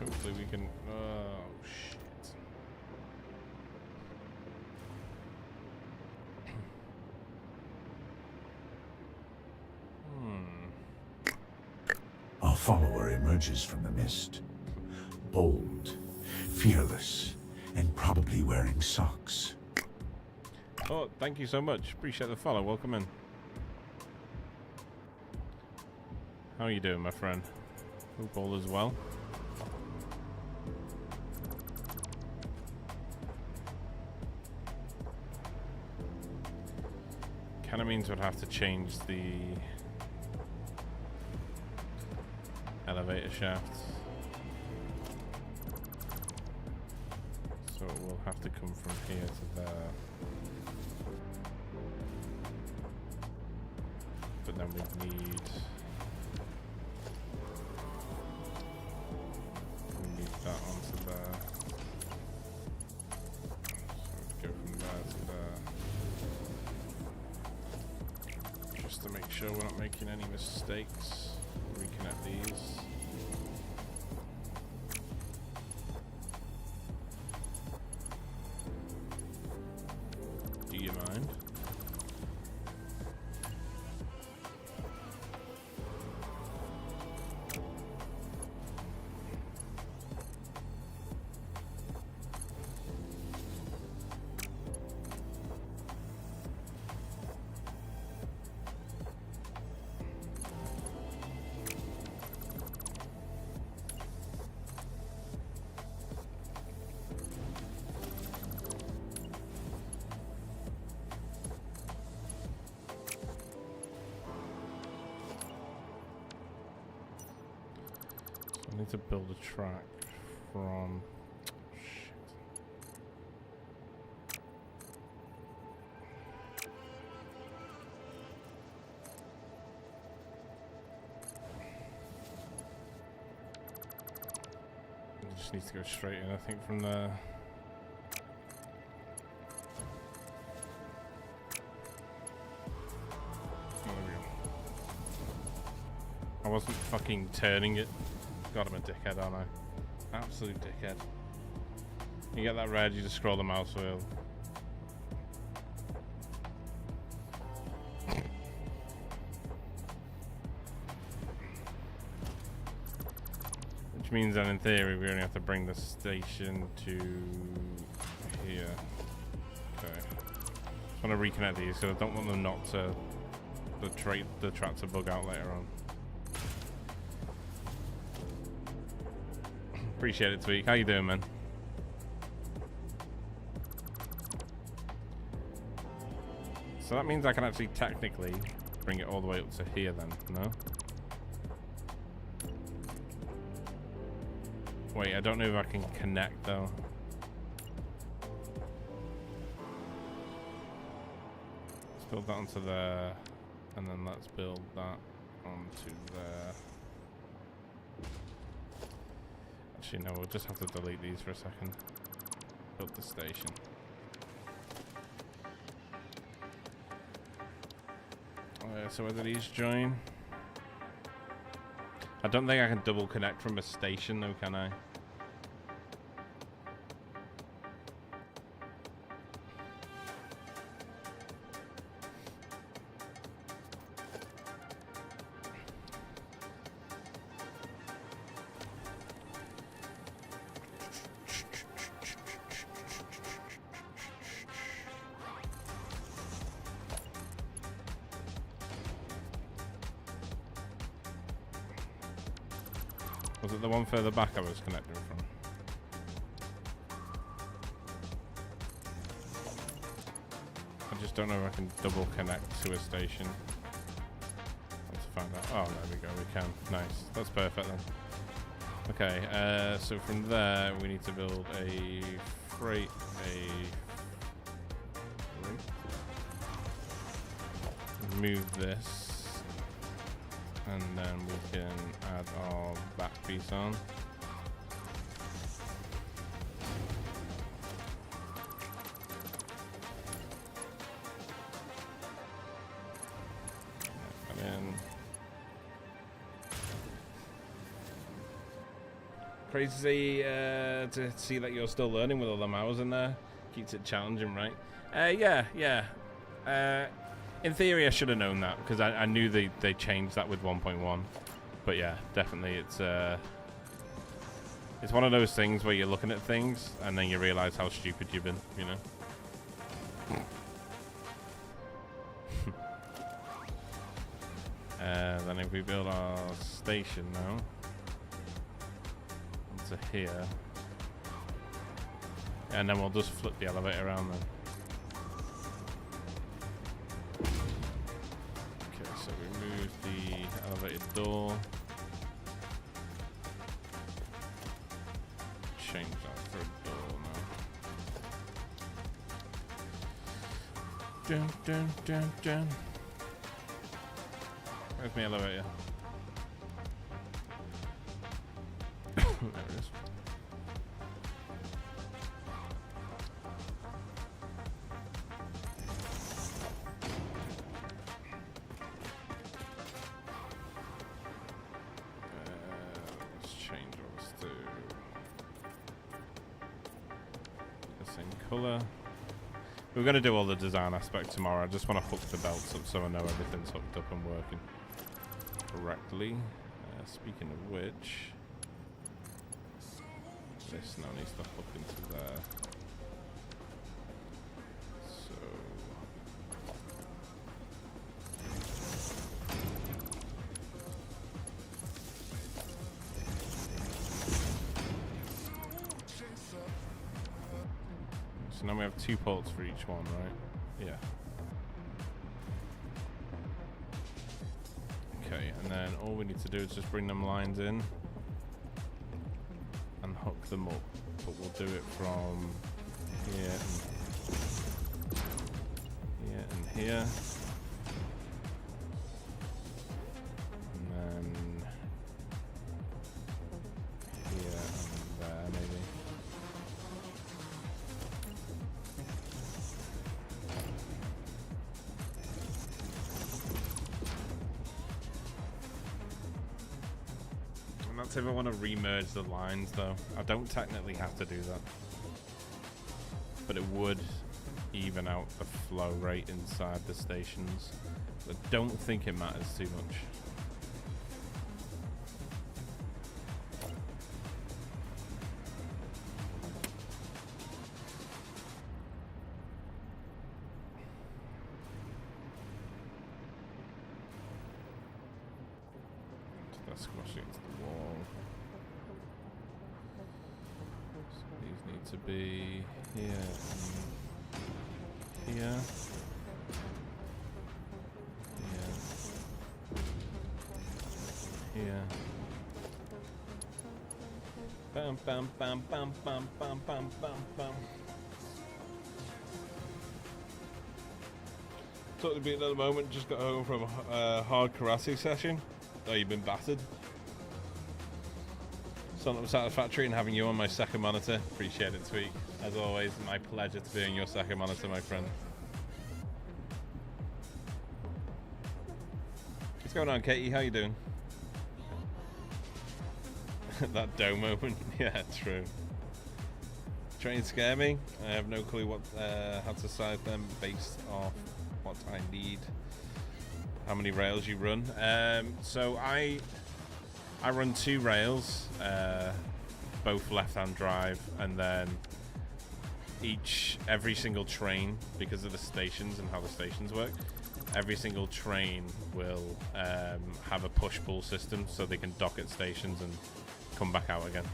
Hopefully hopefully we can... Oh, shit. Our follower emerges from the mist. Bold, fearless, and probably wearing socks. Oh, thank you so much. Appreciate the follow. Welcome in. How are you doing, my friend? Hope all is well. Kind of means we'd have to change the elevator shafts. So it will have to come from here to there. But then we need that onto there. So go from there to there. Just to make sure we're not making any mistakes. Reconnect these. Do you mind? I need to build a track from... Shit. It just needs to go straight in, I think, from there. There we go. I wasn't fucking turning it. God, I'm a dickhead, aren't I? Absolute dickhead. You get that red, you just scroll the mouse wheel. Which means that in theory we only have to bring the station to here. Okay. Just want to reconnect these because I don't want them not to... the track to bug out later on. Appreciate it, Tweak. How you doing, man? So that means I can actually technically bring it all the way up to here then, no? Wait, I don't know if I can connect though. Let's build that onto there, and then let's build that onto there. Actually, no, we'll just have to delete these for a second. Build the station. Oh yeah, so where do these join? I don't think I can double connect from a station though, can I? Was it the one further back I was connecting from? I just don't know if I can double connect to a station. Let's find out. Oh, there we go, we can. Nice. That's perfect then. Okay, so from there we need to build a freight, move this. And then we can add our back piece on. And then Crazy to see that you're still learning with all them hours in there. Keeps it challenging, right? Yeah. In theory, I should have known that because I knew they changed that with 1.1. But yeah, definitely, it's one of those things where you're looking at things and then you realize how stupid you've been, you know? Then if we build our station now into here, and then we'll just flip the elevator around then. Okay, so we move the elevator door. Change that for a door now. Dun dun dun dun. Where's my elevator? There it is. Let's change all this to the same color. We're going to do all the design aspect tomorrow. I just want to hook the belts up so I know everything's hooked up and working correctly. Speaking of which, this now needs to hook into there. So now we have 2 ports for each one, right? Yeah. Okay, and then all we need to do is just bring them lines in and hook them up. But we'll do it from here and here. And then here and there, maybe. And that's if I want to remerge the lines, though. I don't technically have to do that, but it would even out the flow rate inside the stations. I don't think it matters too much. That's squashing into the wall. So these need to be here and here. Here. Bam bam bam bam bam bam bam bam bam. Talk to me at the moment, just got home from a hard karate session. Oh, you've been battered. Starting up Satisfactory and having you on my second monitor. Appreciate it, Tweak. As always, my pleasure to be on your second monitor, my friend. What's going on, Katie? How you doing? That dome open. Yeah, true. Trains scare me. I have no clue what how to size them based off what I need. How many rails you run? So I run 2 rails, both left-hand drive, and then every single train, because of the stations and how the stations work, every single train will have a push-pull system, so they can dock at stations and come back out again.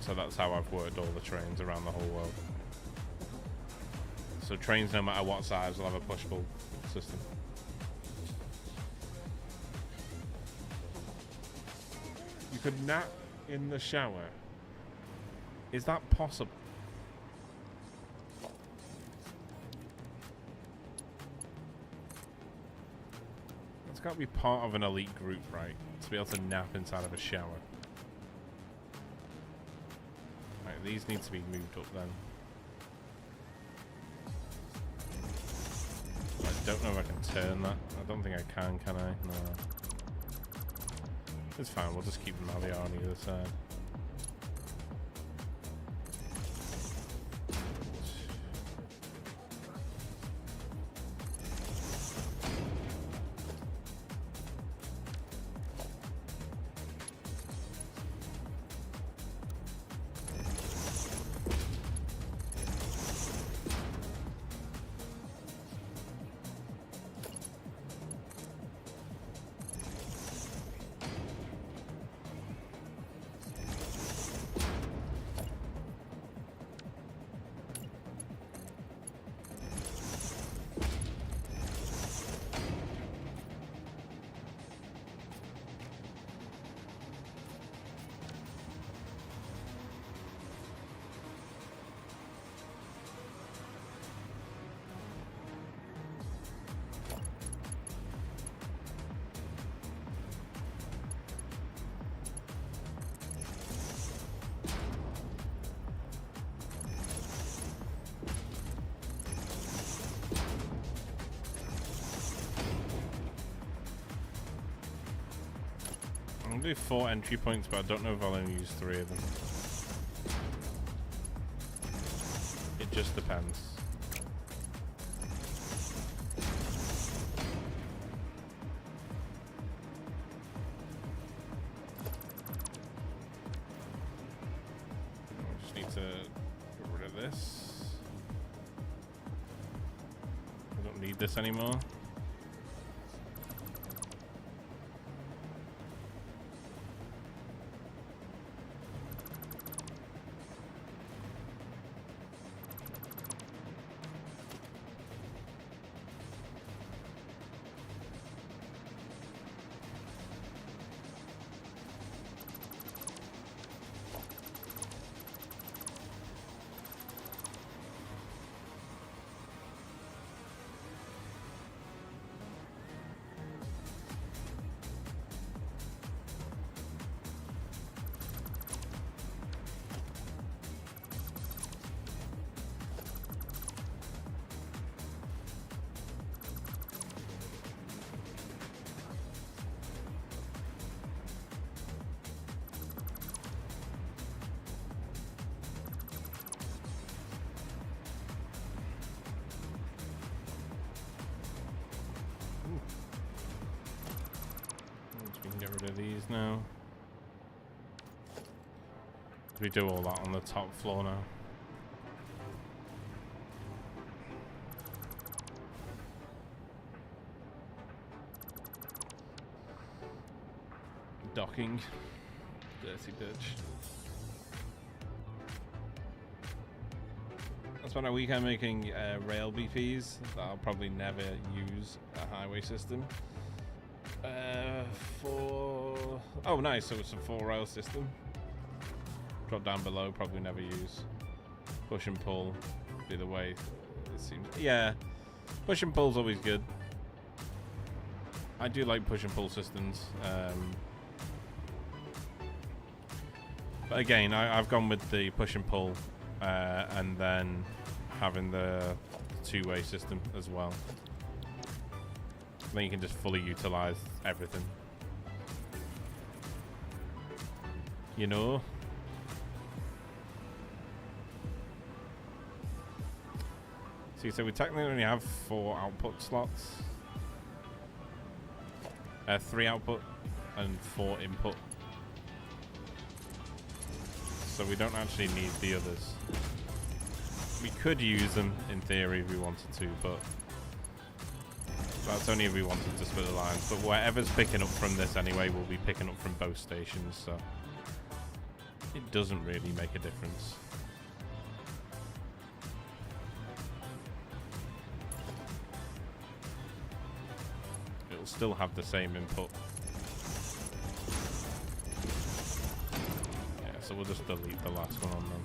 So that's how I've worked all the trains around the whole world. So trains, no matter what size, will have a push-pull system. You could nap in the shower. Is that possible? It's got to be part of an elite group, right? To be able to nap inside of a shower. Right, these need to be moved up then. I don't know if I can turn that. I don't think I can I? No. It's fine, we'll just keep them how they are on either side. I'm gonna do 4 entry points, but I don't know if I'll only use 3 of them. It just depends. I just need to get rid of this. I don't need this anymore. Of these now. We do all that on the top floor now. Docking. Dirty bitch. That's when I weekend making rail BPs that I'll probably never use a highway system. Oh nice, so it's a 4-rail system. Drop down below, probably never use. Push and pull be the way it seems. Yeah, push and pull's always good. I do like push and pull systems. But again, I've gone with the push and pull and then having the 2-way system as well. Then you can just fully utilize everything. You know? See, so we technically only have 4 output slots. 3 output and 4 input. So we don't actually need the others. We could use them in theory if we wanted to, but that's only if we wanted to split the lines. But whatever's picking up from this anyway will be picking up from both stations, so it doesn't really make a difference. It'll still have the same input. Yeah, so we'll just delete the last one on them.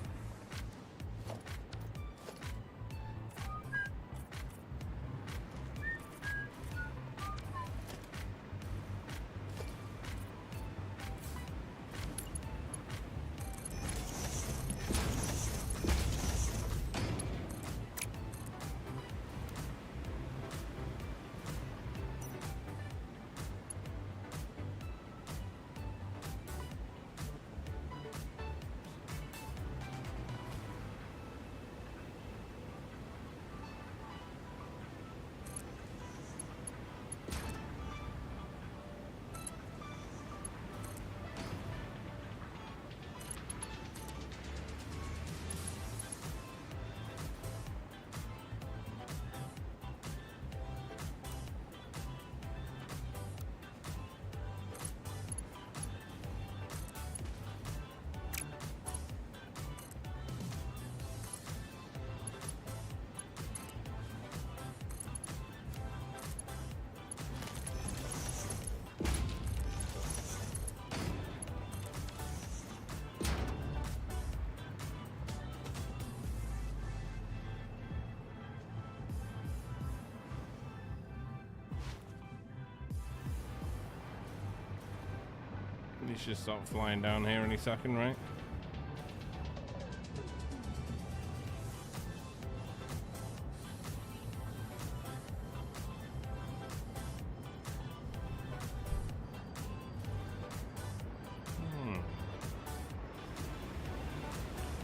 should start flying down here any second, right?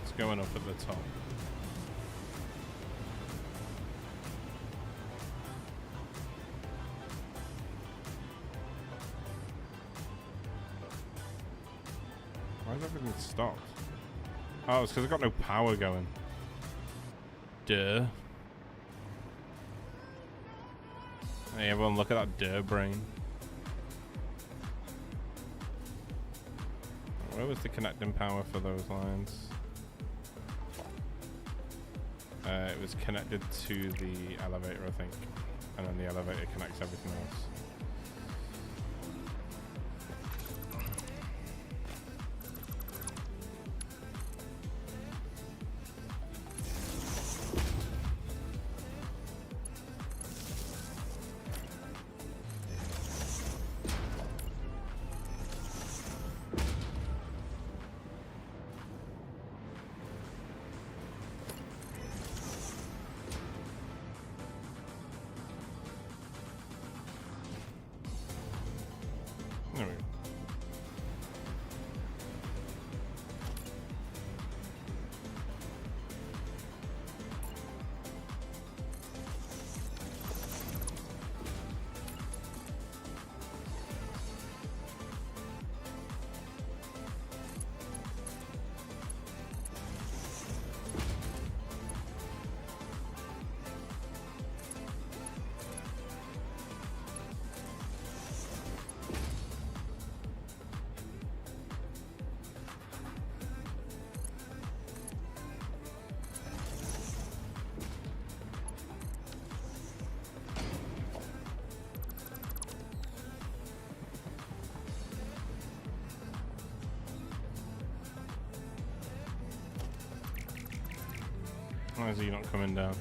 It's going up at the top. Why is everything stopped? Oh, it's because I've got no power going. Duh. Hey, everyone, look at that duh brain. Where was the connecting power for those lines? It was connected to the elevator, I think. And then the elevator connects everything else. There we go. Why is he not coming down?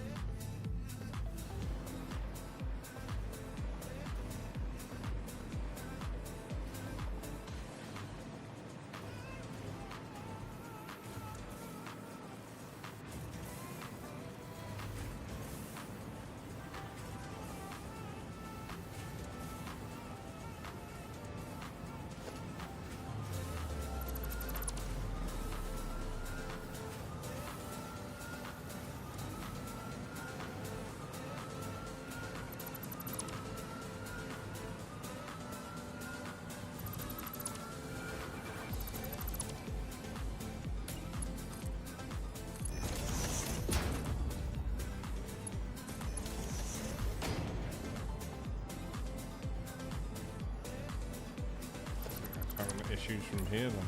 Having issues from here then.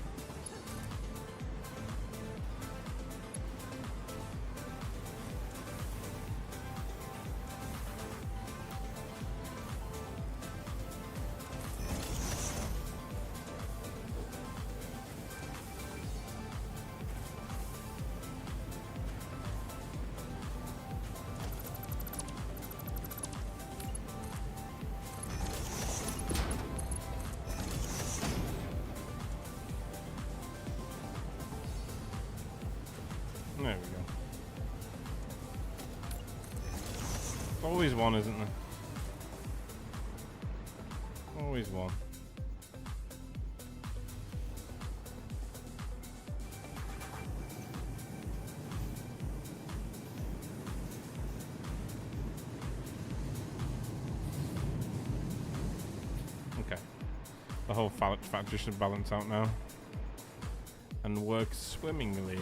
There we go. Always one, isn't there? Always one. Okay. The whole factory should balance out now. And work swimmingly.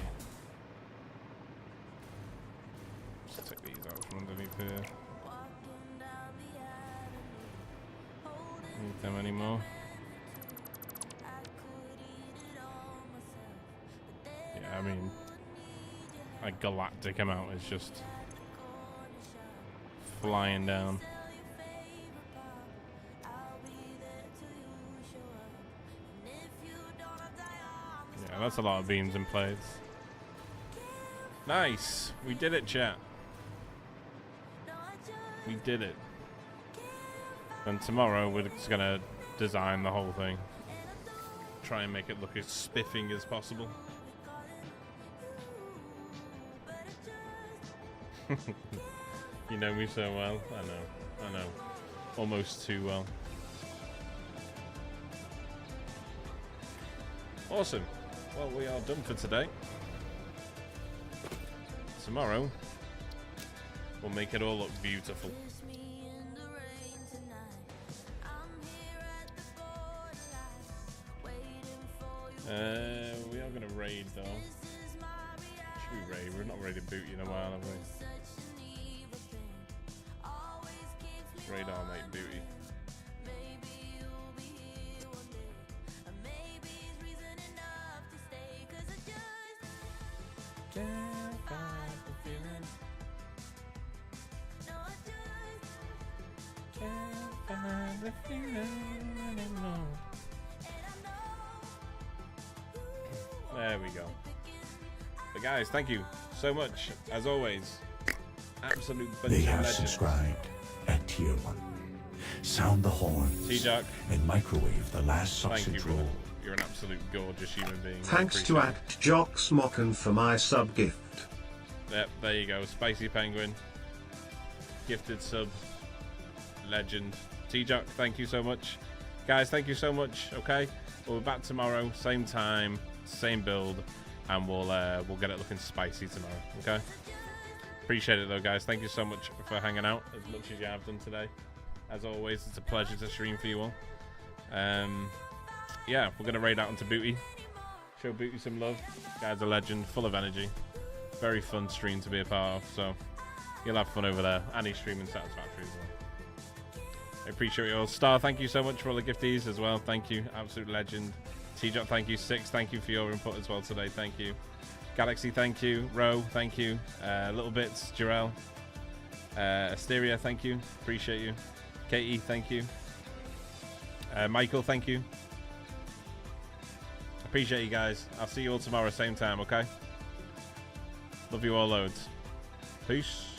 Take these out from underneath here. Need them anymore. Yeah, I mean, a galactic amount is just flying down. Yeah, that's a lot of beams and plates. Nice! We did it, chat. We did it. And tomorrow we're just gonna design the whole thing. try and make it look as spiffing as possible. You know me so well. I know. Almost too well. Awesome. Well, we are done for today. Tomorrow, we'll make it all look beautiful. We are going to raid, though. Should we raid? We've not raided Booty in a while, have we? Raid our mate Booty. There we go. But guys, thank you so much, as always. Absolute bunch They of have legends. subscribed at Tier 1. Sound the horns T-Jack, and microwave the last thank you, sausage brother. roll. You're an absolute gorgeous human being. Thanks to Appreciate Act Jocksmocken for my sub gift. it. Yep, there you go. Spicy Penguin. Gifted sub. Legend. T-Jack, thank you so much. Guys, thank you so much. Okay, we'll be back tomorrow, same time, same build, and we'll get it looking spicy tomorrow. Okay. Appreciate it though, guys. Thank you so much for hanging out as much as you have done today. As always, it's a pleasure to stream for you all. Yeah, we're gonna raid out into Booty. Show Booty some love. Guy's a legend, full of energy. Very fun stream to be a part of. So you'll have fun over there. And he's streaming Satisfactory as well. I appreciate you all. Star, thank you so much for all the gifties as well. Thank you, absolute legend. T-Jot, thank you. Six, thank you for your input as well today. Thank you. Galaxy, thank you. Ro, thank you. Little Bits, Jarell. Asteria, thank you. Appreciate you. Katie, thank you. Michael, thank you. Appreciate you guys. I'll see you all tomorrow, same time, okay? Love you all loads. Peace.